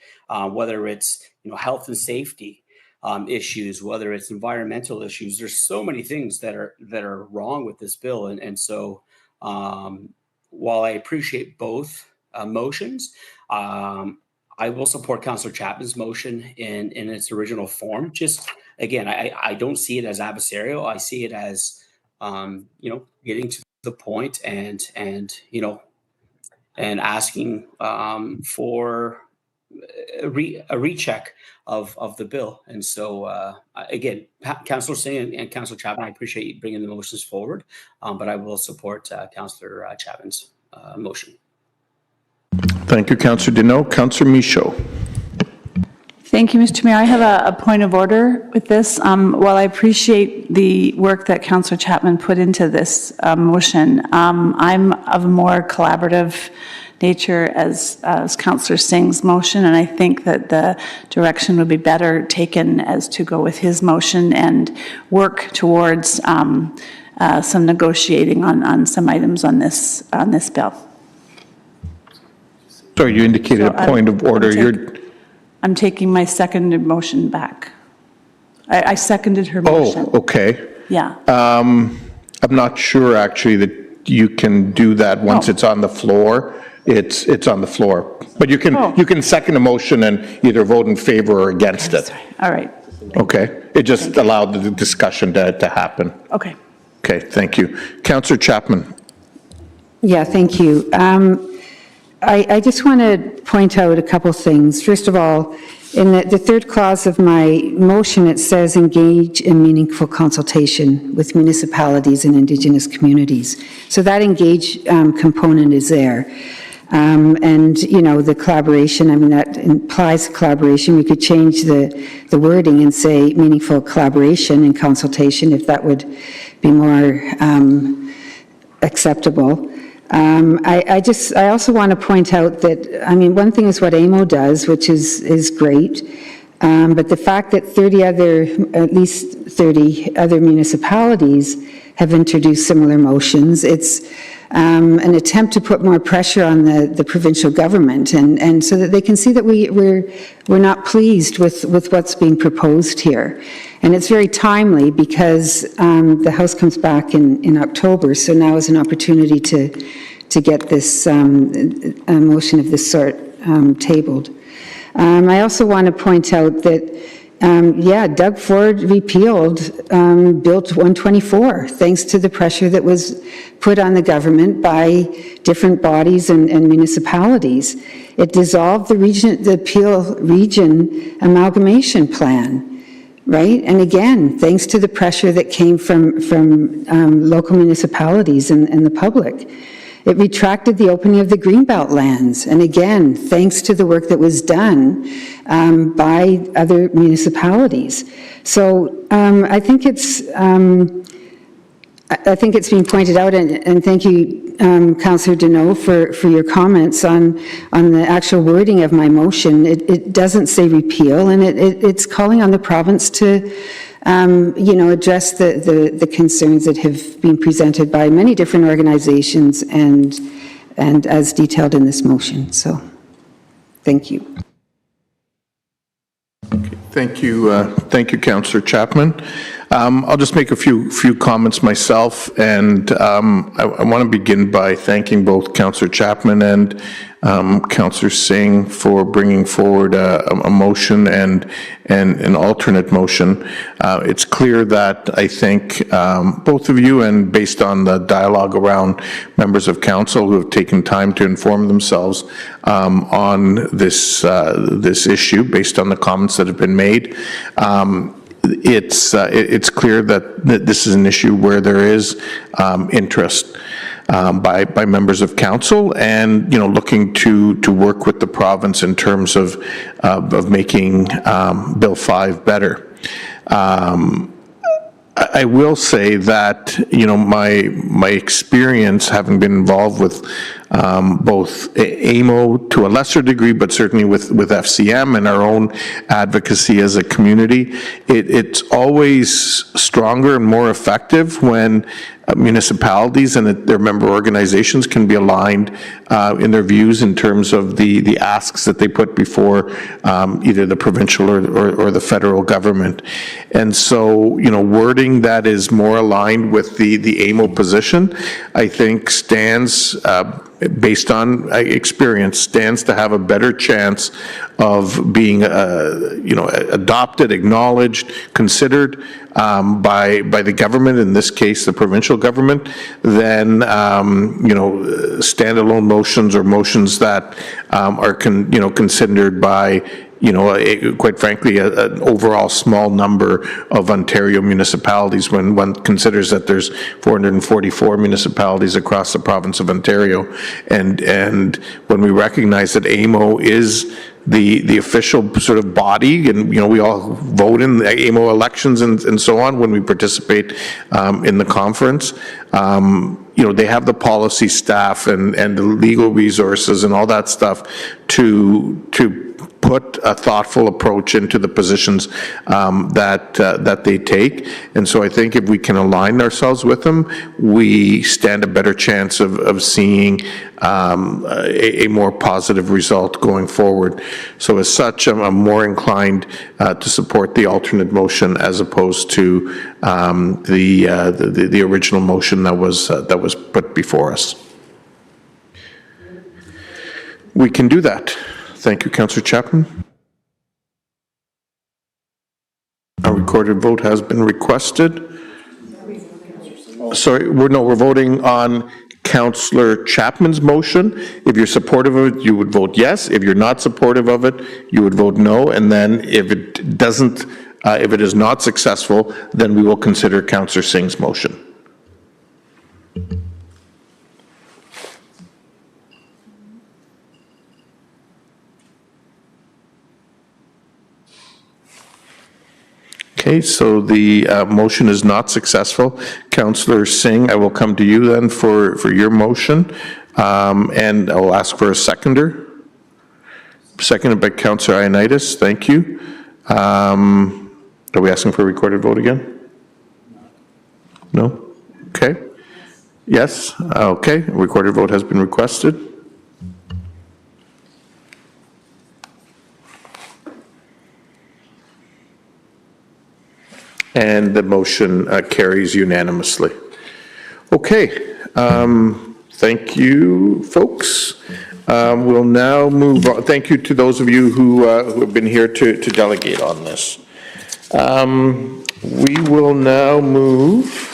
whether it's, you know, health and safety issues, whether it's environmental issues. There's so many things that are wrong with this bill, and so while I appreciate both motions, I will support Councillor Chapman's motion in its original form. Just again, I don't see it as adversarial. I see it as you know, getting to the point and you know, and asking for a recheck of the bill. And so again, Councillor Singh and Councillor Chapman, I appreciate you bringing the motions forward, but I will support Councillor Chapman's motion. Thank you, Councillor Deneau. Councillor Michaud. Thank you, Mr. Mayor. I have a point of order with this. While I appreciate the work that Councillor Chapman put into this motion, I'm of a more collaborative nature as Councillor Singh's motion, and I think that the direction would be better taken as to go with his motion and work towards some negotiating on some items on this bill. Sorry, you indicated a point of order. I'm taking my seconded motion back. I seconded her motion. Oh, okay. Yeah. I'm not sure actually that you can do that once it's on the floor. It's on the floor, but you can second a motion and either vote in favor or against it. All right. Okay. It just allowed the discussion to happen. Okay. Okay. Thank you, Councillor Chapman. Yeah, thank you. I just want to point out a couple things. First of all, in the third clause of my motion, it says engage in meaningful consultation with municipalities and Indigenous communities. So that engage component is there. And, you know, the collaboration, I mean, that implies collaboration. We could change the wording and say meaningful collaboration and consultation if that would be more acceptable. I also want to point out that, I mean, one thing is what AMO does, which is great, but the fact that at least 30 other municipalities have introduced similar motions, it's an attempt to put more pressure on the provincial government, and so that they can see that we're not pleased with what's being proposed here. And it's very timely because the House comes back in October, so now is an opportunity to get this motion of this sort tabled. I also want to point out that, Doug Ford repealed Bill 124, thanks to the pressure that was put on the government by different bodies and municipalities. It dissolved the Peel Region Amalgamation Plan. Right? And again, thanks to the pressure that came from local municipalities and the public. It retracted the opening of the Greenbelt lands. And again, thanks to the work that was done by other municipalities. So I think it's being pointed out, and thank you, Councillor Deneau, for your comments on the actual wording of my motion. It doesn't say repeal, and it's calling on the province to address the concerns that have been presented by many different organizations and as detailed in this motion. So, thank you. Thank you, Councillor Chapman. I'll just make a few comments myself, and I want to begin by thanking both Councillor Chapman and Councillor Singh for bringing forward a motion and an alternate motion. It's clear that I think both of you, and based on the dialogue around members of council who have taken time to inform themselves on this issue, based on the comments that have been made, it's clear that this is an issue where there is interest by members of council, and looking to work with the province in terms of making Bill 5 better. I will say that my experience, having been involved with both AMO to a lesser degree, but certainly with FCM and our own advocacy as a community, it's always stronger and more effective when municipalities and their member organizations can be aligned in their views in terms of the asks that they put before either the provincial or the federal government. And so, wording that is more aligned with the AMO position, I think stands, based on experience, stands to have a better chance of being, adopted, acknowledged, considered by the government, in this case the provincial government, than standalone motions or motions that are considered by quite frankly an overall small number of Ontario municipalities, when one considers that there's 444 municipalities across the province of Ontario, and when we recognize that AMO is the official sort of body, and we all vote in the AMO elections and so on when we participate in the conference. They have the policy staff and the legal resources and all that stuff to put a thoughtful approach into the positions that they take. And so I think if we can align ourselves with them, we stand a better chance of seeing a more positive result going forward. So as such, I'm more inclined to support the alternate motion as opposed to the original motion that was put before us. We can do that. Thank you, Councillor Chapman. A recorded vote has been requested. Sorry, we're voting on Councillor Chapman's motion. If you're supportive of it, you would vote yes. If you're not supportive of it, you would vote no. And then if it is not successful, then we will consider Councillor Singh's motion. Okay, so the motion is not successful. Councillor Singh, I will come to you then for your motion, and I will ask for a seconder. Seconded by Councillor Ioannidis. Thank you. Are we asking for a recorded vote again? No? Okay. Yes? Okay. A recorded vote has been requested. And the motion carries unanimously. Okay, thank you, folks. We'll now move on. Thank you to those of you who have been here to delegate on this. We will now move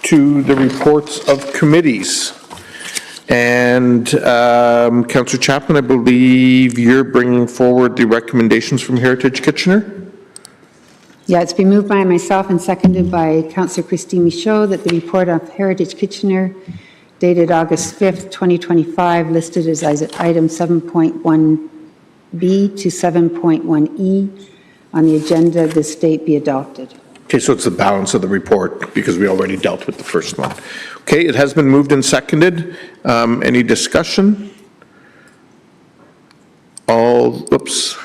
to the reports of committees. And Councillor Chapman, I believe you're bringing forward the recommendations from Heritage Kitchener? Yeah, it's been moved by myself and seconded by Councillor Christine Michaud that the report of Heritage Kitchener dated August 5th, 2025, listed as item 7.1B to 7.1E on the agenda of this date be adopted. Okay, so it's the balance of the report because we already dealt with the first one. Okay, it has been moved and seconded. Any discussion? Oops.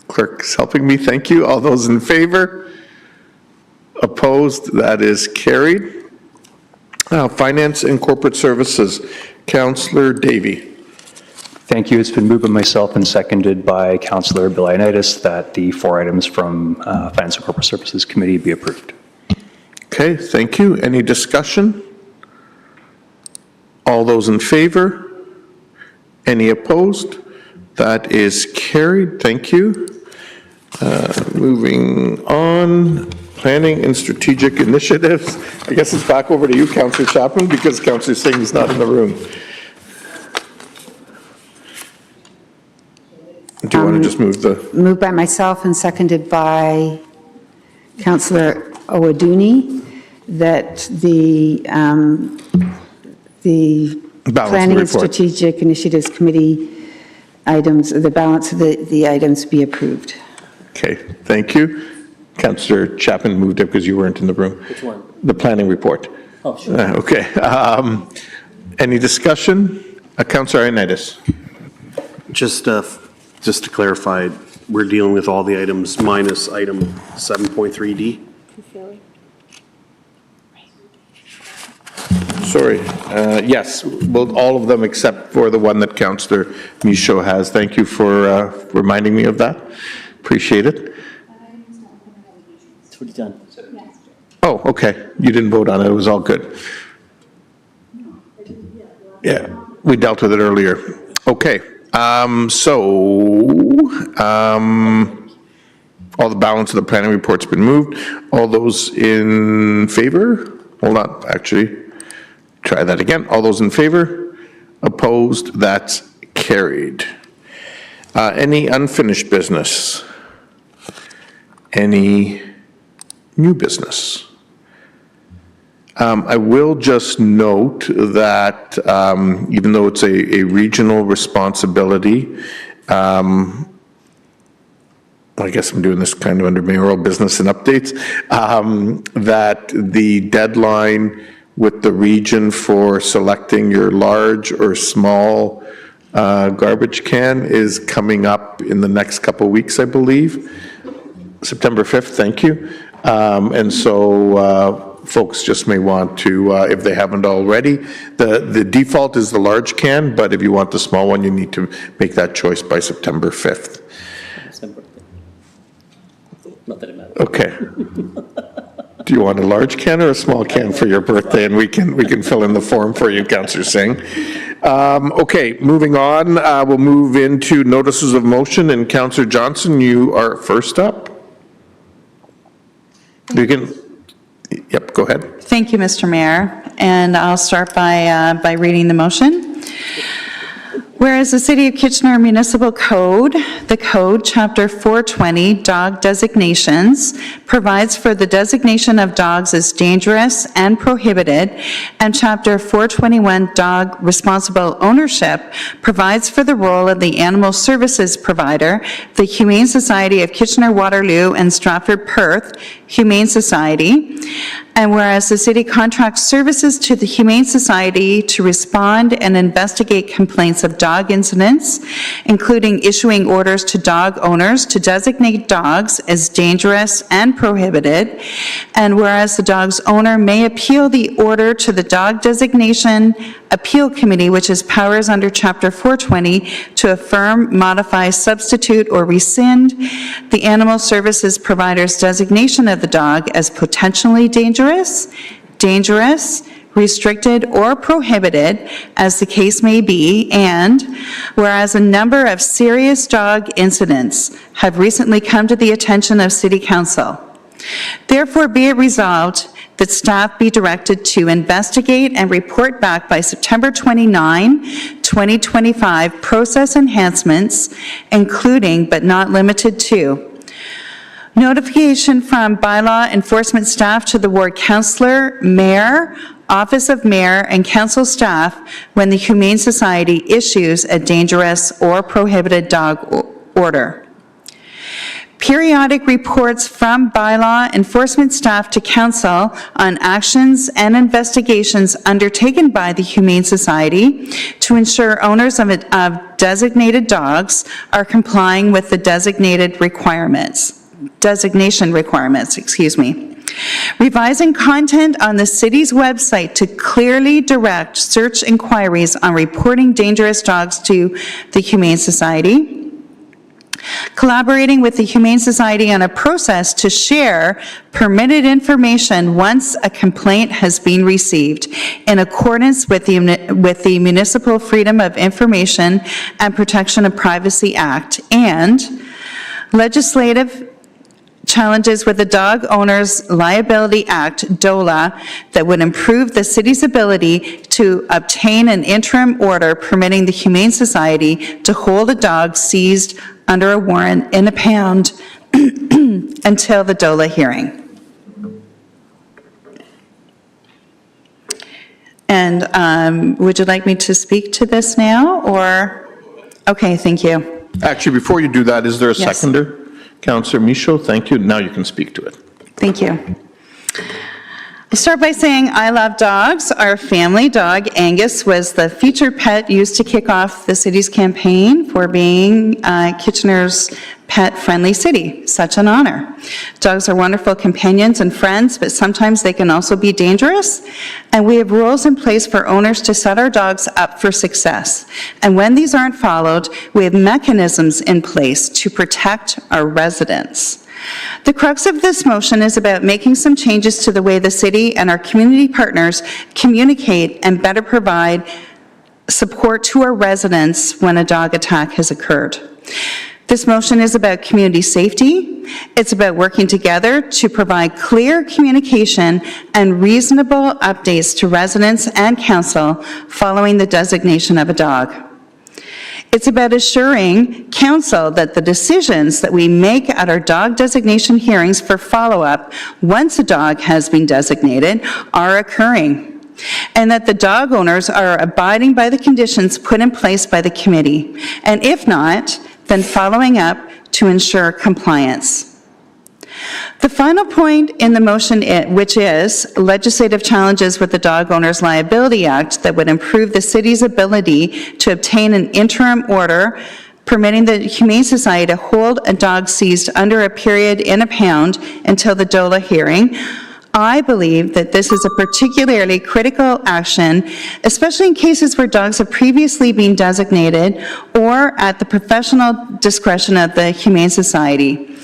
Clerk's helping me, thank you. All those in favor? Opposed? That is carried. Finance and Corporate Services, Councillor Davey. Thank you. It's been moved by myself and seconded by Councillor Bill Ioannidis that the 4 items from Finance and Corporate Services Committee be approved. Okay, thank you. Any discussion? All those in favor? Any opposed? That is carried. Thank you. Moving on, Planning and Strategic Initiatives. I guess it's back over to you, Councillor Chapman, because Councillor Singh is not in the room. Do you want to just move the... Moved by myself and seconded by Councillor Owaduni that the Planning and Strategic Initiatives Committee items, the balance of the items be approved. Okay, thank you. Councillor Chapman moved it because you weren't in the room. Which one? The planning report. Oh, sure. Okay. Any discussion? Councillor Ioannidis. Just to clarify, we're dealing with all the items minus item 7.3D? Sorry. Yes, well, all of them except for the one that Councillor Michaud has. Thank you for reminding me of that. Appreciate it. It's already done. Oh, okay. You didn't vote on it. It was all good. Yeah, we dealt with it earlier. Okay. All the balance of the planning report's been moved. All those in favor? Hold on, actually. Try that again. All those in favor? Opposed? That's carried. Any unfinished business? Any new business? I will just note that even though it's a regional responsibility, I guess I'm doing this kind of under mayoral business and updates, that the deadline with the region for selecting your large or small garbage can is coming up in the next couple of weeks, I believe. September 5th, thank you. And so folks just may want to, if they haven't already, the default is the large can, but if you want the small one, you need to make that choice by September 5th. Not that it matters. Okay. Do you want a large can or a small can for your birthday? And we can fill in the form for you, Councillor Singh. Okay, moving on, we'll move into notices of motion, and Councillor Johnson, you are first up. You can, yep, go ahead. Thank you, Mr. Mayor, and I'll start by reading the motion. Whereas the City of Kitchener Municipal Code, the Code, Chapter 420, Dog Designations, provides for the designation of dogs as dangerous and prohibited, and Chapter 421, Dog Responsible Ownership, provides for the role of the animal services provider, the Humane Society of Kitchener-Waterloo and Stratford-Perth Humane Society. And whereas the city contracts services to the Humane Society to respond and investigate complaints of dog incidents, including issuing orders to dog owners to designate dogs as dangerous and prohibited, and whereas the dog's owner may appeal the order to the Dog Designation Appeal Committee, which has powers under Chapter 420 to affirm, modify, substitute, or rescind the animal services provider's designation of the dog as potentially dangerous, restricted, or prohibited, as the case may be, and whereas a number of serious dog incidents have recently come to the attention of City Council. Therefore, be it resolved that staff be directed to investigate and report back by September 29, 2025, process enhancements, including but not limited to notification from bylaw enforcement staff to the ward councillor, mayor, office of mayor, and council staff when the Humane Society issues a dangerous or prohibited dog order. Periodic reports from bylaw enforcement staff to council on actions and investigations undertaken by the Humane Society to ensure owners of designated dogs are complying with the designation requirements, Revising content on the city's website to clearly direct search inquiries on reporting dangerous dogs to the Humane Society. Collaborating with the Humane Society on a process to share permitted information once a complaint has been received in accordance with the Municipal Freedom of Information and Protection of Privacy Act, and legislative challenges with the Dog Owners Liability Act, DOLA, that would improve the city's ability to obtain an interim order permitting the Humane Society to hold a dog seized under a warrant in a pound until the DOLA hearing. And would you like me to speak to this now, or? Okay, thank you. Actually, before you do that, is there a Yes. seconder? Councillor Michaud, thank you. Now you can speak to it. Thank you. I'll start by saying I love dogs. Our family dog, Angus, was the featured pet used to kick off the city's campaign for being Kitchener's pet-friendly city. Such an honor. Dogs are wonderful companions and friends, but sometimes they can also be dangerous. And we have rules in place for owners to set our dogs up for success. And when these aren't followed, we have mechanisms in place to protect our residents. The crux of this motion is about making some changes to the way the city and our community partners communicate and better provide support to our residents when a dog attack has occurred. This motion is about community safety. It's about working together to provide clear communication and reasonable updates to residents and council following the designation of a dog. It's about assuring council that the decisions that we make at our dog designation hearings for follow-up once a dog has been designated are occurring, and that the dog owners are abiding by the conditions put in place by the committee, and if not, then following up to ensure compliance. The final point in the motion, which is legislative challenges with the Dog Owners Liability Act that would improve the city's ability to obtain an interim order permitting the Humane Society to hold a dog seized under a period in a pound until the DOLA hearing. I believe that this is a particularly critical action, especially in cases where dogs have previously been designated or at the professional discretion of the Humane Society.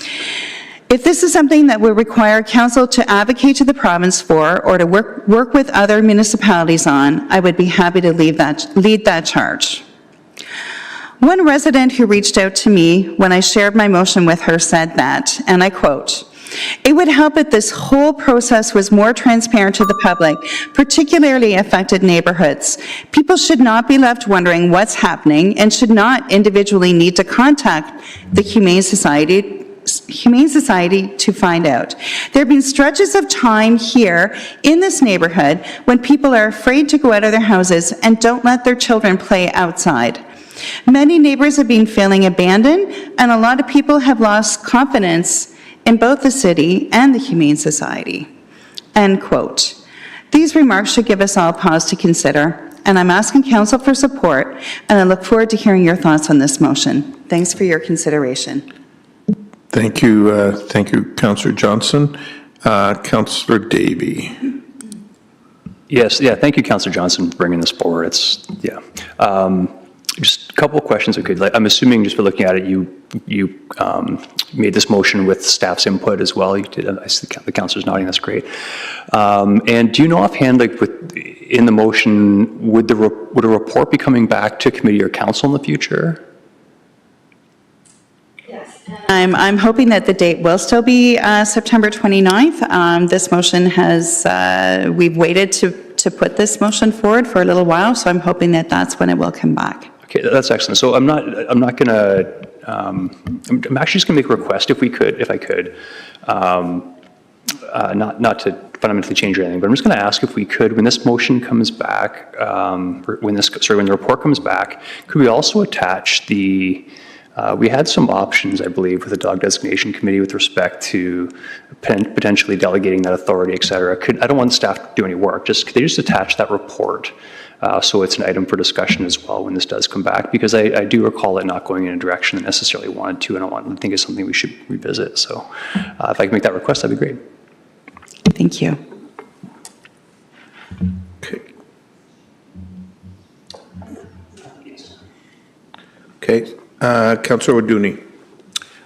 If this is something that will require council to advocate to the province for or to work with other municipalities on, I would be happy to lead that charge. One resident who reached out to me when I shared my motion with her said that, and I quote, "It would help if this whole process was more transparent to the public, particularly affected neighborhoods. People should not be left wondering what's happening and should not individually need to contact the Humane Society to find out. There have been stretches of time here in this neighborhood when people are afraid to go out of their houses and don't let their children play outside. Many neighbors have been feeling abandoned, and a lot of people have lost confidence in both the city and the Humane Society." End quote. These remarks should give us all pause to consider, and I'm asking council for support, and I look forward to hearing your thoughts on this motion. Thanks for your consideration. Thank you, Councillor Johnson. Councillor Davey. Yes, yeah, thank you, Councillor Johnson, for bringing this forward. Just a couple of questions, if I could. I'm assuming, just by looking at it, you made this motion with staff's input as well. You did. I see the councillor's nodding. That's great. And do you know offhand, in the motion, would a report be coming back to committee or council in the future? I'm hoping that the date will still be September 29th. This motion we've waited to put this motion forward for a little while, so I'm hoping that that's when it will come back. Okay, that's excellent. So I'm actually just gonna make a request if I could, not to fundamentally change anything, but I'm just gonna ask if we could, when this motion comes back, when the report comes back, could we also attach we had some options, I believe, with the dog designation committee with respect to potentially delegating that authority, et cetera. I don't want staff to do any work. Could they just attach that report so it's an item for discussion as well when this does come back? Because I do recall it not going in a direction that necessarily wanted to, and I think it's something we should revisit. So if I can make that request, that'd be great. Thank you. Okay, Councillor O'Dooney.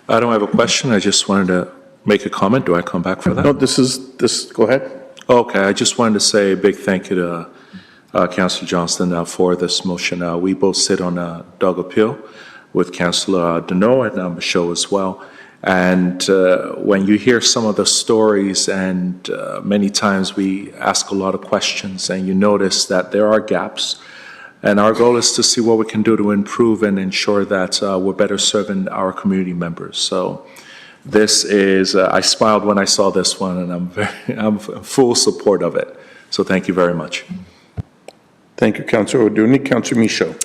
I don't have a question. I just wanted to make a comment. Do I come back for that? No, go ahead. Okay, I just wanted to say a big thank you to Councillor Johnston for this motion. We both sit on a dog appeal with Councillor Deneau and Michaud as well. And when you hear some of the stories, and many times we ask a lot of questions, and you notice that there are gaps. And our goal is to see what we can do to improve and ensure that we're better serving our community members. So this is, I smiled when I saw this one, and I'm in full support of it. So thank you very much. Thank you, Councillor O'Dooney. Councillor Michaud.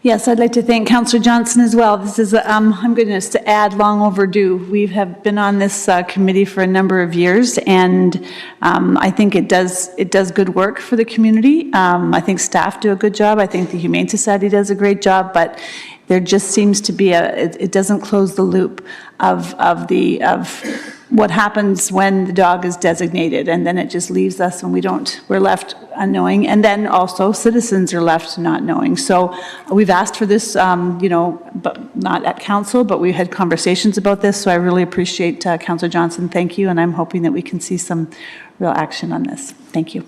Yes, I'd like to thank Councillor Johnson as well. This is, I'm going to add, long overdue. We have been on this committee for a number of years, and I think it does good work for the community. I think staff do a good job. I think the Humane Society does a great job, but there just seems to be it doesn't close the loop of what happens when the dog is designated, and then it just leaves us and we're left unknowing, and then also citizens are left not knowing. So we've asked for this, but not at council, but we had conversations about this, so I really appreciate Councillor Johnson. Thank you, and I'm hoping that we can see some real action on this. Thank you.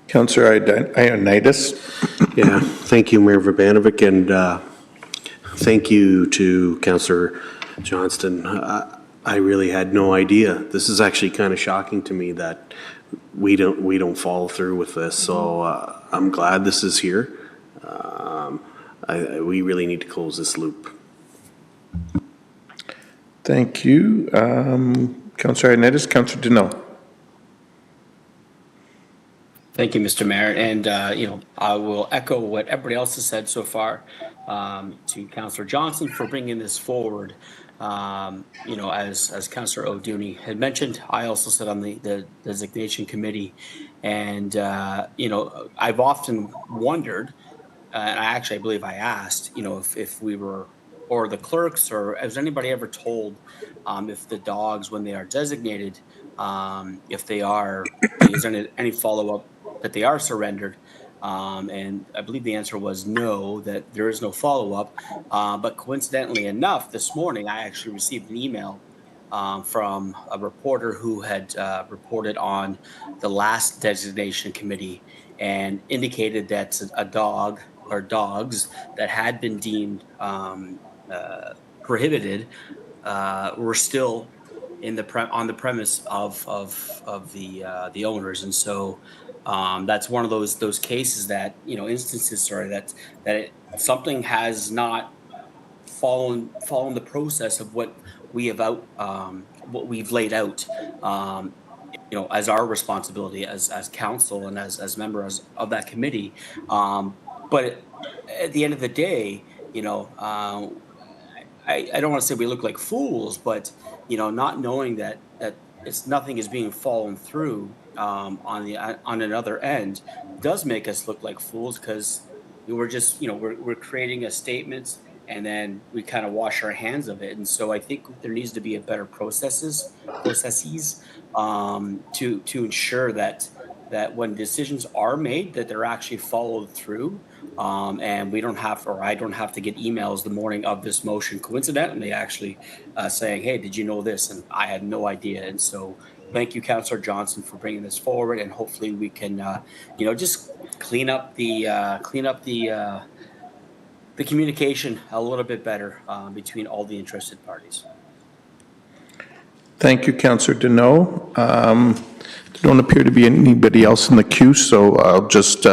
Councillor Ioannidis. Yeah, thank you, Mayor Verbanovic, and thank you to Councillor Johnston. I really had no idea. This is actually kind of shocking to me that we don't follow through with this. So I'm glad this is here. We really need to close this loop. Thank you. Councillor Ioannidis. Councillor Deneau. Thank you, Mr. Mayor. And, I will echo what everybody else has said so far to Councillor Johnson for bringing this forward. As Councillor O'Dooney had mentioned, I also sit on the designation committee, and I've often wondered, and I believe I asked, if we were, or the clerks, or has anybody ever told if the dogs, when they are designated, if they are, is there any follow-up that they are surrendered? And I believe the answer was no, that there is no follow-up. But coincidentally enough, this morning I actually received an email from a reporter who had reported on the last designation committee and indicated that a dog or dogs that had been deemed prohibited were still on the premise of the owners, and so. That's one of those cases that something has not followed the process of what we have what we've laid out, as our responsibility as council and as members of that committee. But at the end of the day, I don't want to say we look like fools, but not knowing that nothing is being followed through. On another end does make us look like fools, because we're just we're creating a statement and then we kind of wash our hands of it. And so I think there needs to be a better processes to ensure that when decisions are made, that they're actually followed through, and I don't have to get emails the morning of this motion coincidentally actually saying, hey, did you know this? And I had no idea. And so thank you, Councillor Johnson, for bringing this forward, and hopefully we can, just clean up the communication a little bit better between all the interested parties. Thank you, Councillor Deneau. There don't appear to be anybody else in the queue, so I'll just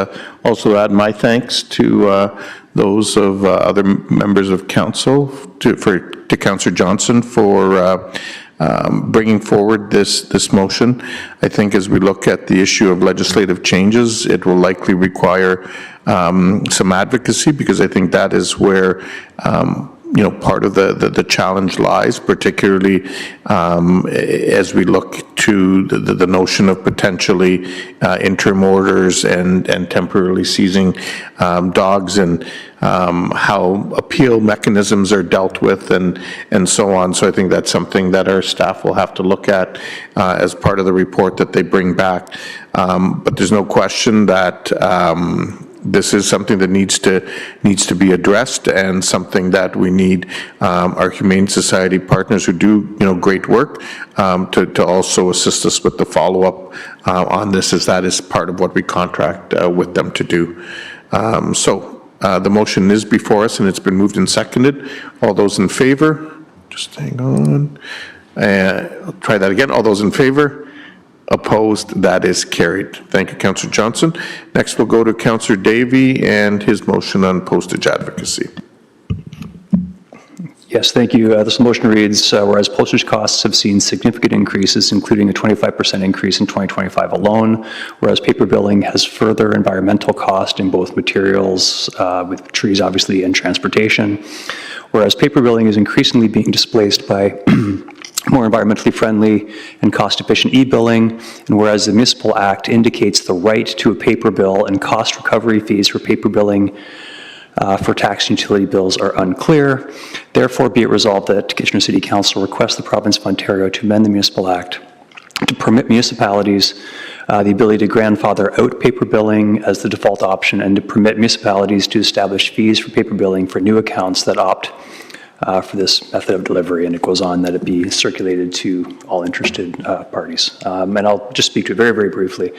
also add my thanks to those of other members of council, to Councillor Johnson for bringing forward this motion. I think as we look at the issue of legislative changes, it will likely require some advocacy, because I think that is where part of the challenge lies, particularly as we look to the notion of potentially interim orders and temporarily seizing dogs. And how appeal mechanisms are dealt with and so on. So I think that's something that our staff will have to look at as part of the report that they bring back. But there's no question that this is something that needs to be addressed, and something that we need our Humane Society partners who do great work to also assist us with the follow-up on this, as that is part of what we contract with them to do. The motion is before us, and it's been moved and seconded. All those in favor? Just hang on. I'll try that again. All those in favor? Opposed? That is carried. Thank you, Councillor Johnson. Next, we'll go to Councillor Davey and his motion on postage advocacy. Yes, thank you. This motion reads, whereas postage costs have seen significant increases, including a 25% increase in 2025 alone, whereas paper billing has further environmental cost in both materials, with trees obviously, and transportation, whereas paper billing is increasingly being displaced by more environmentally friendly and cost-efficient e-billing, and whereas the Municipal Act indicates the right to a paper bill and cost recovery fees for paper billing for tax and utility bills are unclear, therefore be it resolved that Kitchener City Council requests the Province of Ontario to amend the Municipal Act to permit municipalities the ability to grandfather out paper billing as the default option, and to permit municipalities to establish fees for paper billing for new accounts that opt for this method of delivery, and it goes on that it be circulated to all interested parties. And I'll just speak to it very, very briefly.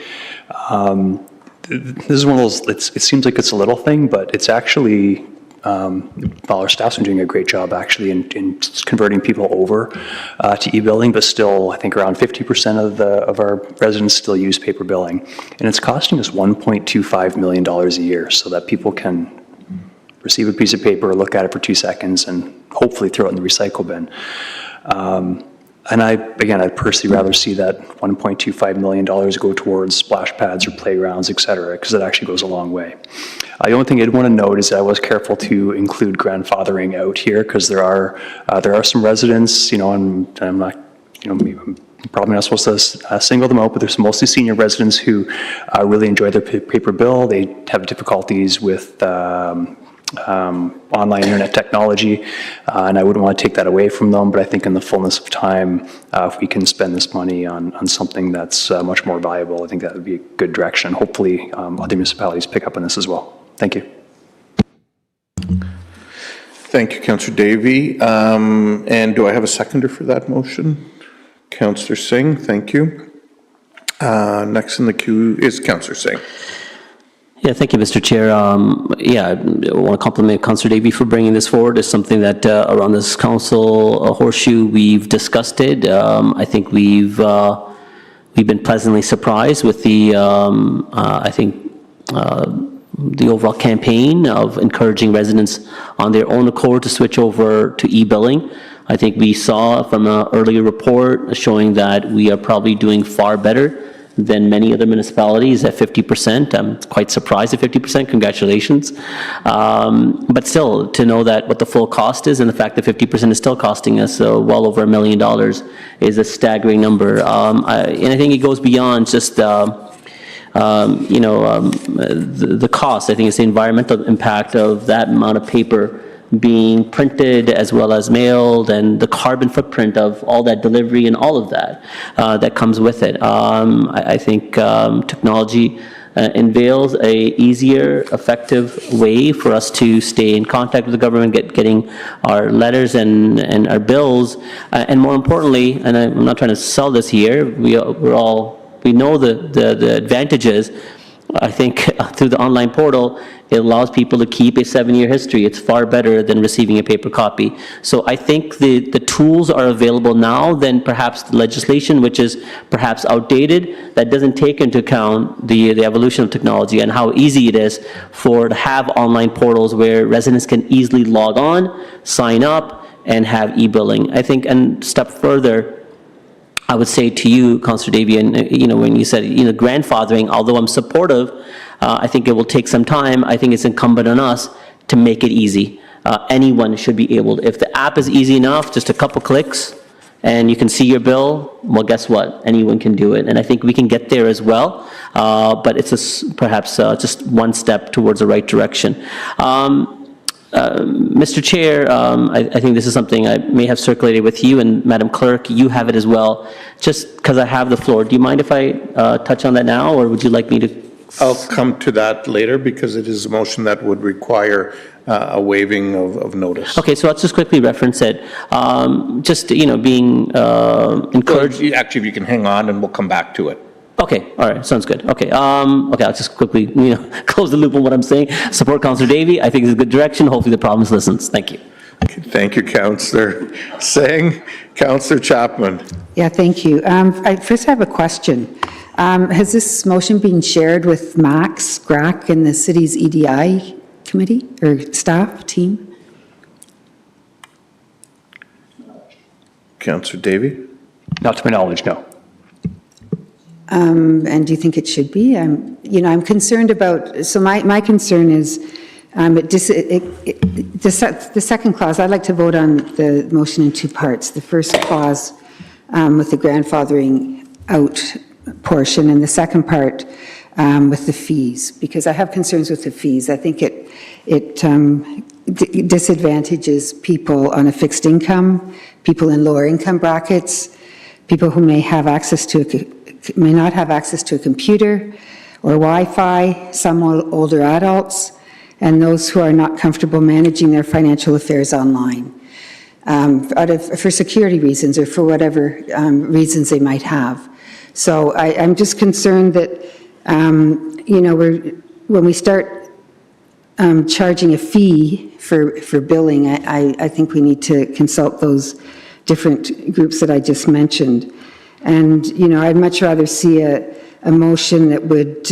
This is one of those, it seems like it's a little thing, but it's actually, our staff's been doing a great job actually in converting people over to e-billing, but still I think around 50% of our residents still use paper billing. And it's costing us $1.25 million a year so that people can receive a piece of paper, look at it for 2 seconds, and hopefully throw it in the recycle bin. And I'd personally rather see that $1.25 million go towards splash pads or playgrounds, et cetera, because it actually goes a long way. The only thing I'd want to note is that I was careful to include grandfathering out here, because there are some residents, and I'm not, I'm probably not supposed to single them out, but there's mostly senior residents who really enjoy their paper bill. They have difficulties with online internet technology, and I wouldn't want to take that away from them, but I think in the fullness of time, if we can spend this money on something that's much more valuable, I think that would be a good direction. Hopefully other municipalities pick up on this as well. Thank you. Thank you, Councillor Davey. And do I have a seconder for that motion? Councillor Singh, thank you. Next in the queue is Councillor Singh. Yeah, thank you, Mr. Chair. I want to compliment Councillor Davey for bringing this forward. It's something that around this council horseshoe we've discussed it. I think we've been pleasantly surprised with the overall campaign of encouraging residents on their own accord to switch over to e-billing. I think we saw from an earlier report showing that we are probably doing far better than many other municipalities at 50%. I'm quite surprised at 50%. Congratulations. But still, to know that what the full cost is, and the fact that 50% is still costing us well over $1 million is a staggering number. And I think it goes beyond just the cost. I think it's the environmental impact of that amount of paper being printed as well as mailed, and the carbon footprint of all that delivery and all of that that comes with it. I think technology unveils a easier, effective way for us to stay in contact with the government, getting our letters and our bills, and more importantly, and I'm not trying to sell this here, we know the advantages. I think through the online portal, it allows people to keep a 7-year history. It's far better than receiving a paper copy. So I think the tools are available now than perhaps the legislation, which is perhaps outdated, that doesn't take into account the evolution of technology and how easy it is to have online portals where residents can easily log on, sign up, and have e-billing. I think, and step further, I would say to you, Councillor Davey, and when you said grandfathering, although I'm supportive, I think it will take some time. I think it's incumbent on us to make it easy. Anyone should be able to, if the app is easy enough, just a couple clicks, and you can see your bill, well, guess what? Anyone can do it. And I think we can get there as well, but it's perhaps just one step towards the right direction. Mr. Chair, I think this is something I may have circulated with you, and Madam Clerk, you have it as well. Just because I have the floor, do you mind if I touch on that now, or would you like me to? I'll come to that later because it is a motion that would require a waiving of notice. Okay, so let's just quickly reference it. Just, being encouraged. Actually, if you can hang on and we'll come back to it. Okay, all right, sounds good. Okay, okay, I'll just quickly, close the loop on what I'm saying. Support Councillor Davey. I think it's a good direction. Hopefully the province listens. Thank you. Okay, thank you, Councillor Singh. Councillor Chapman. Yeah, thank you. First, I have a question. Has this motion been shared with Max Grack and the city's EDI committee or staff team? Councillor Davey. Not to my knowledge, no. And do you think it should be? I'm concerned about, so my concern is the second clause, I'd like to vote on the motion in two parts. The first clause with the grandfathering out portion, and the second part with the fees, because I have concerns with the fees. I think it disadvantages people on a fixed income, people in lower income brackets, people who may not have access to a computer or Wi-Fi, some older adults, and those who are not comfortable managing their financial affairs online for security reasons or for whatever reasons they might have. So I'm just concerned that, when we start charging a fee for billing, I think we need to consult those different groups that I just mentioned. And, I'd much rather see a motion that would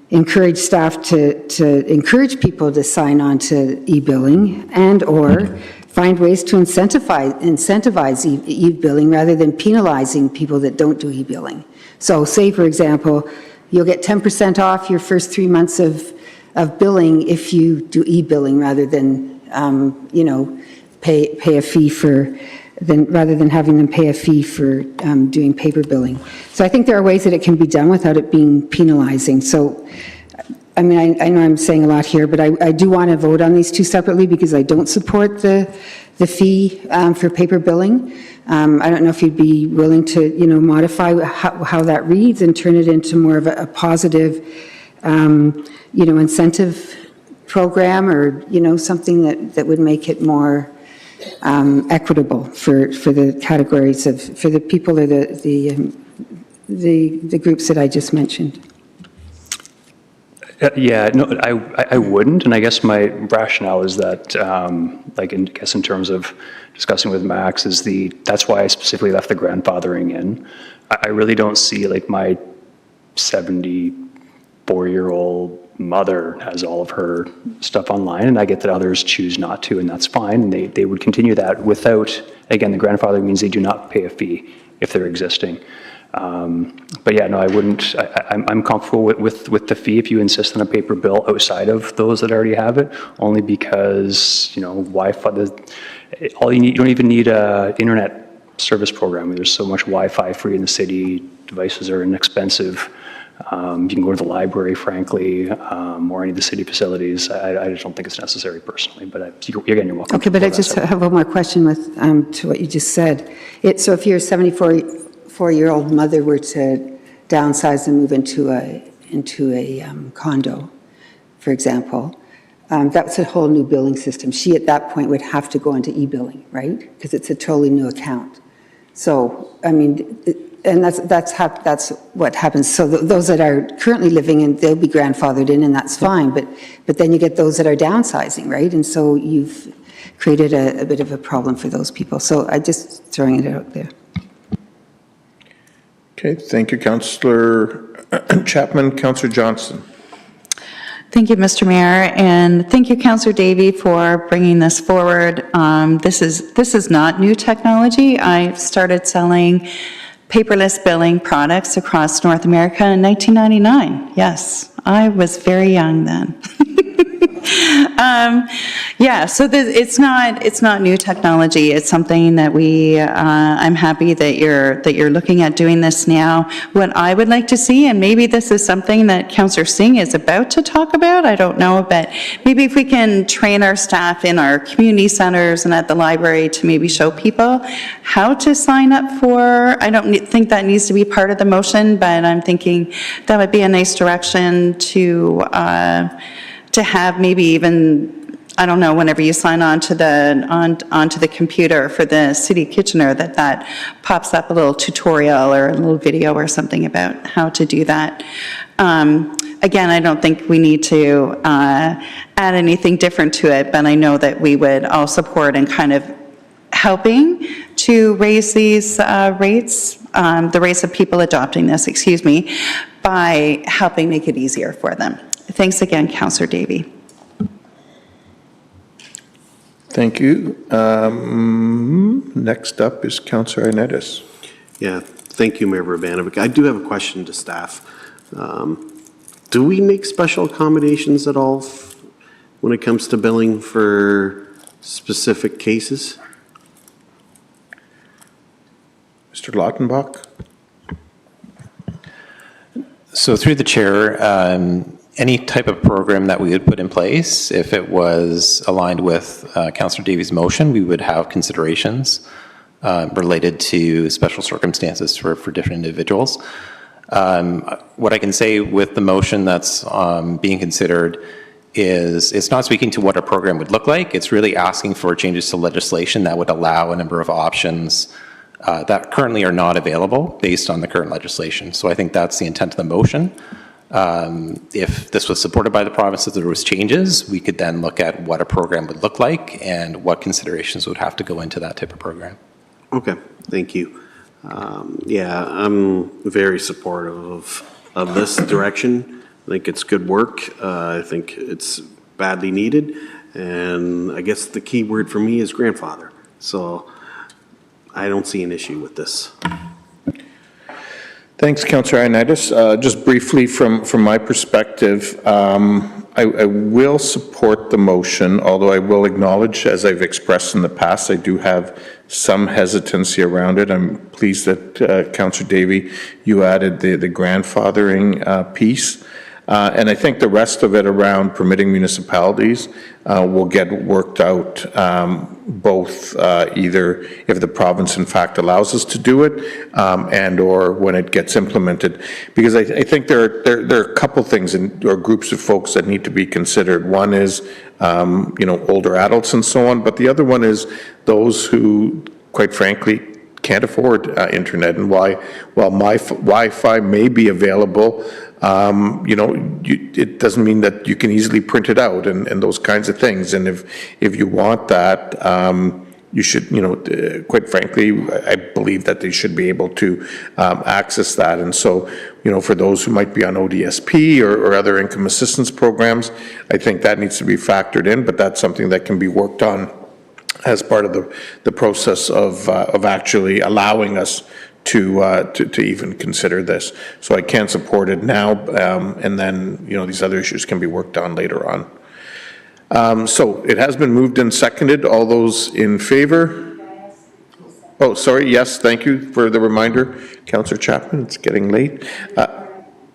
encourage staff to encourage people to sign on to e-billing and/or find ways to incentivize e-billing rather than penalizing people that don't do e-billing. So say, for example, you'll get 10% off your first 3 months of billing if you do e-billing rather than, pay a fee rather than having them pay a fee for doing paper billing. So I think there are ways that it can be done without it being penalizing. So, I know I'm saying a lot here, but I do want to vote on these two separately because I don't support the fee for paper billing. I don't know if you'd be willing to, modify how that reads and turn it into more of a positive, incentive program or, something that would make it more equitable for the categories for the people or the groups that I just mentioned. Yeah, no, I wouldn't, and I guess my rationale is that, in terms of discussing with Max, that's why I specifically left the grandfathering in. I really don't see, my 74-year-old mother has all of her stuff online, and I get that others choose not to, and that's fine, and they would continue that without, again, the grandfathering means they do not pay a fee if they're existing. But yeah, no, I wouldn't. I'm comfortable with the fee if you insist on a paper bill outside of those that already have it, only because, Wi-Fi, you don't even need a internet service program. There's so much Wi-Fi free in the city. Devices are inexpensive. You can go to the library, frankly, or any of the city facilities. I just don't think it's necessary personally, but again, you're welcome. Okay, but I just have one more question to what you just said. So if your 74-year-old mother were to downsize and move into a condo, for example, that's a whole new billing system. She, at that point, would have to go into e-billing, right? Because it's a totally new account. So, and that's what happens. So those that are currently living in, they'll be grandfathered in, and that's fine. But then you get those that are downsizing, right? And so you've created a bit of a problem for those people. So I just throwing it out there. Okay, thank you, Councillor Chapman. Councillor Johnston. Thank you, Mr. Mayor, and thank you, Councillor Davey, for bringing this forward. This is not new technology. I started selling paperless billing products across North America in 1999. Yes, I was very young then. Yeah, so it's not new technology. It's something that I'm happy that you're looking at doing this now. What I would like to see, and maybe this is something that Councillor Singh is about to talk about, I don't know, but maybe if we can train our staff in our community centers and at the library to maybe show people how to sign up for, I don't think that needs to be part of the motion, but I'm thinking that would be a nice direction to have maybe even, I don't know, whenever you sign on to onto the computer for the City Kitchener, that pops up a little tutorial or a little video or something about how to do that. Again, I don't think we need to add anything different to it, but I know that we would all support in kind of helping to raise these rates, the rates of people adopting this, by helping make it easier for them. Thanks again, Councillor Davey. Thank you. Next up is Councillor Ioannidis. Yeah, thank you, Mayor Urbanovic. I do have a question to staff. Do we make special accommodations at all when it comes to billing for specific cases? Mr. Lautenbach? So through the chair, any type of program that we would put in place, if it was aligned with Councillor Davies' motion, we would have considerations related to special circumstances for different individuals. What I can say with the motion that's being considered is it's not speaking to what a program would look like. It's really asking for changes to legislation that would allow a number of options that currently are not available based on the current legislation. So I think that's the intent of the motion. If this was supported by the province, if there was changes, we could then look at what a program would look like and what considerations would have to go into that type of program. Okay, thank you. Yeah, I'm very supportive of this direction. I think it's good work. I think it's badly needed. And I guess the key word for me is grandfather. So I don't see an issue with this. Thanks, Councillor Ioannidis. Just briefly from my perspective, I will support the motion, although I will acknowledge, as I've expressed in the past, I do have some hesitancy around it. I'm pleased that, Councillor Davey, you added the grandfathering piece. And I think the rest of it around permitting municipalities will get worked out, both either if the province in fact allows us to do it and or when it gets implemented. Because I think there are a couple things or groups of folks that need to be considered. One is older adults and so on, but the other one is those who, quite frankly, can't afford internet, and while my Wi-Fi may be available, it doesn't mean that you can easily print it out and those kinds of things. And if you want that, you should, quite frankly, I believe that they should be able to access that. And so, for those who might be on ODSP or other income assistance programs, I think that needs to be factored in, but that's something that can be worked on as part of the process of actually allowing us to even consider this. So I can't support it now, and then, these other issues can be worked on later on. So it has been moved and seconded. All those in favor? Oh, sorry, yes, thank you for the reminder, Councillor Chapman, it's getting late.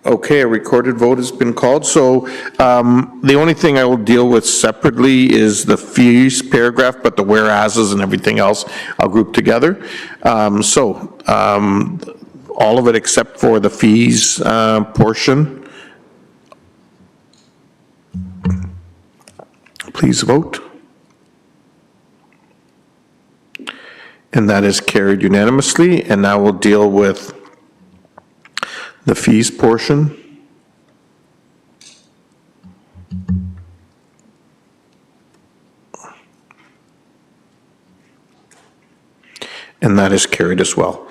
Okay, a recorded vote has been called. So the only thing I will deal with separately is the fees paragraph, but the whereases and everything else I'll group together. All of it except for the fees portion. Please vote. And that is carried unanimously. And now we'll deal with the fees portion. And that is carried as well.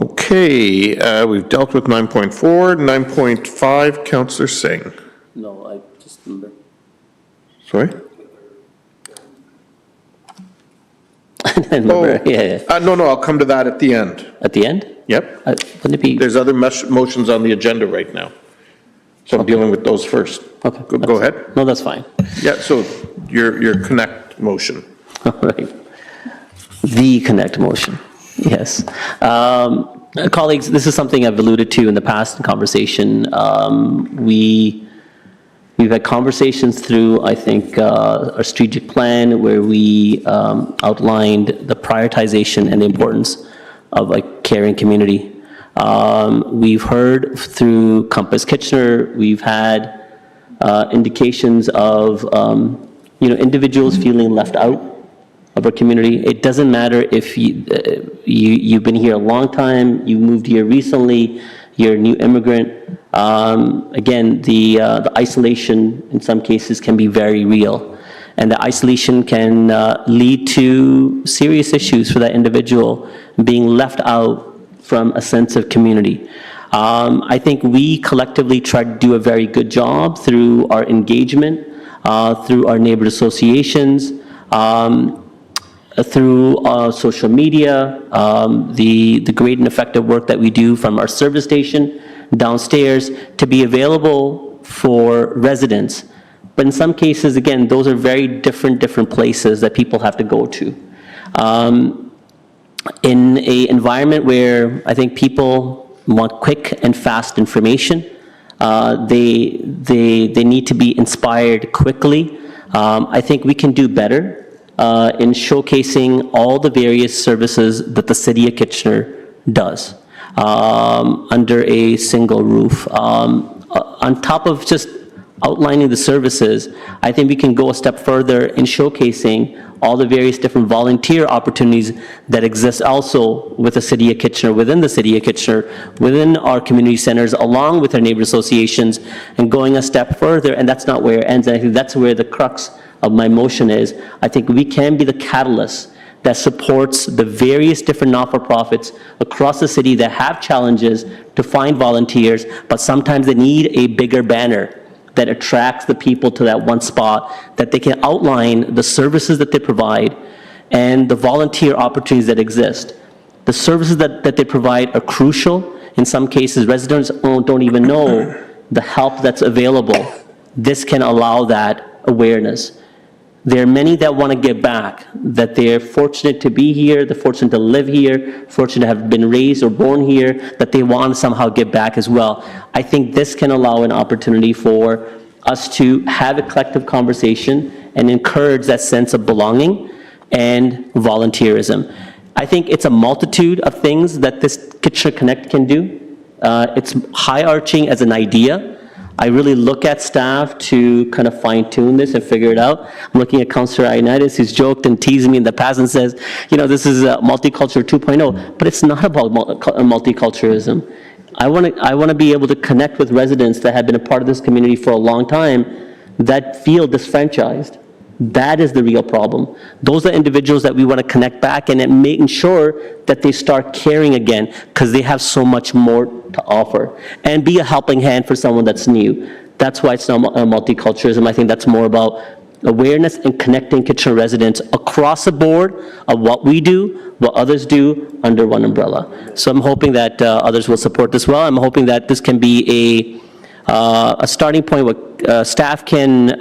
Okay, we've dealt with 9.4, 9.5, Councillor Singh. No, I just remember. Sorry? No, I'll come to that at the end. At the end? Yep. Wouldn't it be? There's other motions on the agenda right now. So I'm dealing with those first. Okay. Go ahead. No, that's fine. Yeah, so your connect motion. All right. The connect motion, yes. Colleagues, this is something I've alluded to in the past in conversation. We've had conversations through, I think, our strategic plan where we outlined the prioritization and the importance of a caring community. We've heard through Compass Kitchener, we've had indications of individuals feeling left out of our community. It doesn't matter if you've been here a long time, you moved here recently, you're a new immigrant. Again, the isolation in some cases can be very real. And the isolation can lead to serious issues for that individual, being left out from a sense of community. I think we collectively try to do a very good job through our engagement, through our neighborhood associations, through social media, the great and effective work that we do from our service station downstairs to be available for residents. But in some cases, again, those are very different places that people have to go to. In an environment where I think people want quick and fast information, they need to be inspired quickly. I think we can do better in showcasing all the various services that the City of Kitchener does under a single roof. On top of just outlining the services, I think we can go a step further in showcasing all the various different volunteer opportunities that exist also with the City of Kitchener, within the City of Kitchener, within our community centers, along with our neighbor associations, and going a step further, and that's not where it ends. And I think that's where the crux of my motion is. I think we can be the catalyst that supports the various different not-for-profits across the city that have challenges to find volunteers, but sometimes they need a bigger banner that attracts the people to that one spot, that they can outline the services that they provide and the volunteer opportunities that exist. The services that they provide are crucial. In some cases, residents don't even know the help that's available. This can allow that awareness. There are many that want to give back, that they're fortunate to be here, they're fortunate to live here, fortunate to have been raised or born here, that they want to somehow give back as well. I think this can allow an opportunity for us to have a collective conversation and encourage that sense of belonging and volunteerism. I think it's a multitude of things that this Kitchener Connect can do. It's high-arching as an idea. I really look at staff to kind of fine-tune this and figure it out. I'm looking at Councillor Ioannidis, who's joked and teased me in the past and says, this is multicultural 2.0, but it's not about multiculturalism. I want to be able to connect with residents that have been a part of this community for a long time that feel disfranchised. That is the real problem. Those are individuals that we want to connect back and making sure that they start caring again because they have so much more to offer. And be a helping hand for someone that's new. That's why it's not multiculturalism. I think that's more about awareness and connecting Kitchener residents across the board of what we do, what others do under one umbrella. So I'm hoping that others will support this well. I'm hoping that this can be a starting point where staff can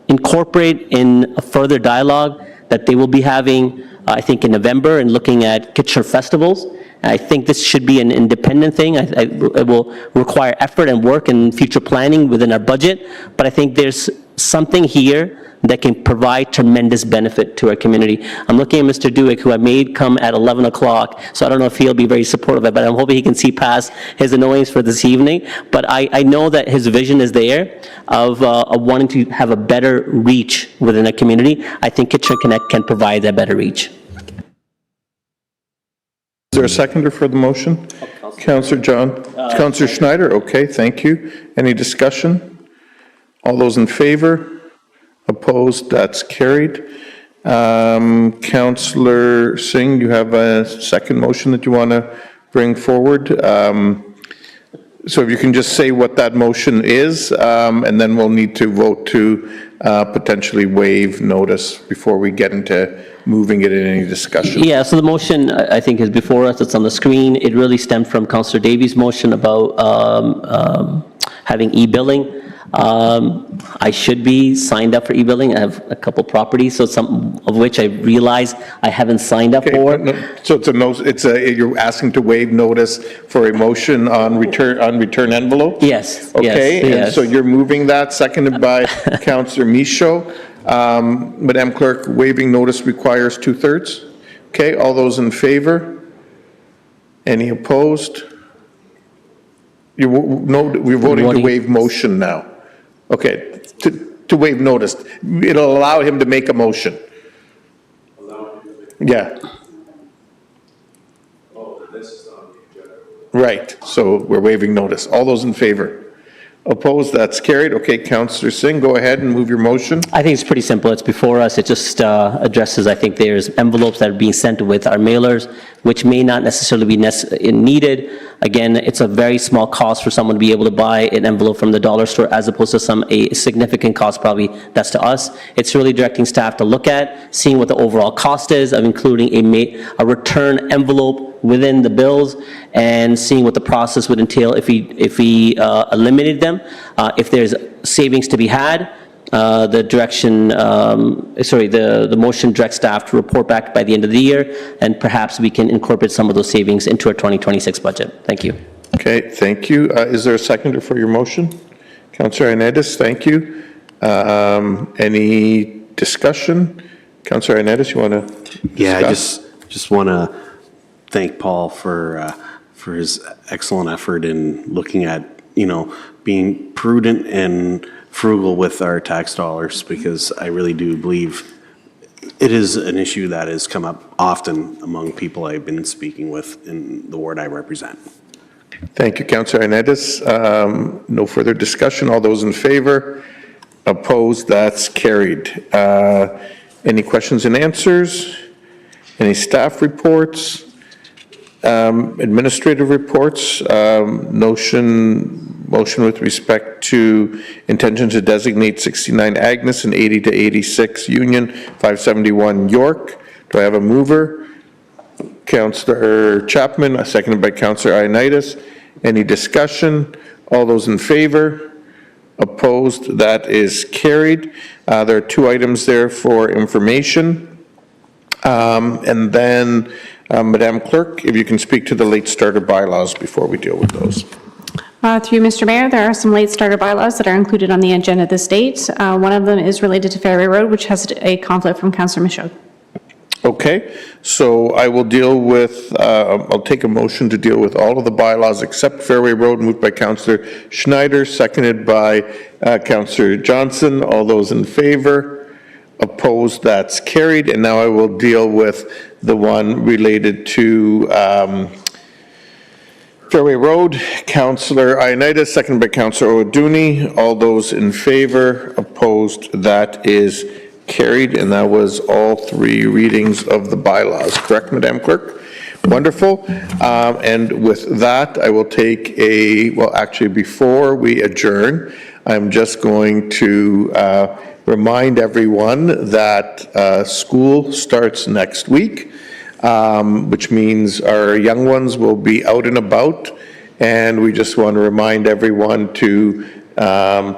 incorporate in a further dialogue that they will be having, I think, in November and looking at Kitchener festivals. I think this should be an independent thing. It will require effort and work and future planning within our budget, but I think there's something here that can provide tremendous benefit to our community. I'm looking at Mr. Duick, who I made come at 11 o'clock, so I don't know if he'll be very supportive of it, but I'm hoping he can see past his annoyance for this evening. But I know that his vision is there of wanting to have a better reach within a community. I think Kitchener Connect can provide that better reach. Is there a seconder for the motion? Councillor Councillor Schneider, okay, thank you. Any discussion? All those in favor? Opposed? That's carried. Councillor Singh, you have a second motion that you want to bring forward. So if you can just say what that motion is, and then we'll need to vote to potentially waive notice before we get into moving it in any discussion. Yeah, so the motion, I think, is before us. It's on the screen. It really stemmed from Councillor Davies' motion about having e-billing. I should be signed up for e-billing. I have a couple properties, so some of which I realize I haven't signed up for. So you're asking to waive notice for a motion on return envelope? Yes. Okay, and yes. so you're moving that, seconded by Councillor Michaud. Madam Clerk, waiving notice requires 2/3. Okay, all those in favor? Any opposed? We're voting to waive motion now. Okay, to waive notice. It'll allow him to make a motion. Yeah. Right, so we're waiving notice. All those in favor? Opposed? That's carried. Okay, Councillor Singh, go ahead and move your motion. I think it's pretty simple. It's before us. It just addresses, I think there's envelopes that are being sent with our mailers, which may not necessarily be needed. Again, it's a very small cost for someone to be able to buy an envelope from the dollar store as opposed to a significant cost probably that's to us. It's really directing staff to look at, seeing what the overall cost is of including a return envelope within the bills and seeing what the process would entail if we eliminated them. If there's savings to be had, the motion directs staff to report back by the end of the year, and perhaps we can incorporate some of those savings into our 2026 budget. Thank you. Okay, thank you. Is there a seconder for your motion? Councillor Ioannidis, thank you. Any discussion? Councillor Ioannidis, you want to discuss? Yeah, I just want to thank Paul for his excellent effort in looking at, being prudent and frugal with our tax dollars, because I really do believe it is an issue that has come up often among people I've been speaking with in the ward I represent. Thank you, Councillor Ioannidis. No further discussion. All those in favor? Opposed? That's carried. Any questions and answers? Any staff reports? Administrative reports? Motion with respect to intention to designate 69 Agnes and 80 to 86 Union, 571 York. Do I have a mover? Councillor Chapman, seconded by Councillor Ioannidis. Any discussion? All those in favor? Opposed? That is carried. There are 2 items there for information. And then, Madam Clerk, if you can speak to the late starter bylaws before we deal with those. Through Mr. Mayor, there are some late starter bylaws that are included on the agenda this date. One of them is related to Fairway Road, which has a conflict from Councillor Michaud. Okay, so I will deal with, I'll take a motion to deal with all of the bylaws except Fairway Road, moved by Councillor Schneider, seconded by Councillor Johnson. All those in favor? Opposed? That's carried. And now I will deal with the one related to Fairway Road. Councillor Ioannidis, seconded by Councillor O'Dooney. All those in favor? Opposed? That is carried, and that was all 3 readings of the bylaws. Correct, Madam Clerk? Wonderful. And with that, I will take actually, before we adjourn, I'm just going to remind everyone that school starts next week, which means our young ones will be out and about, and we just want to remind everyone to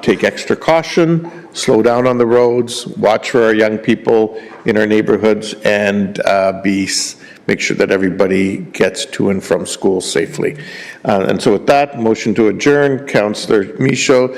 take extra caution, slow down on the roads, watch for our young people in our neighborhoods, and make sure that everybody gets to and from school safely. And so with that, motion to adjourn, Councillor Michaud,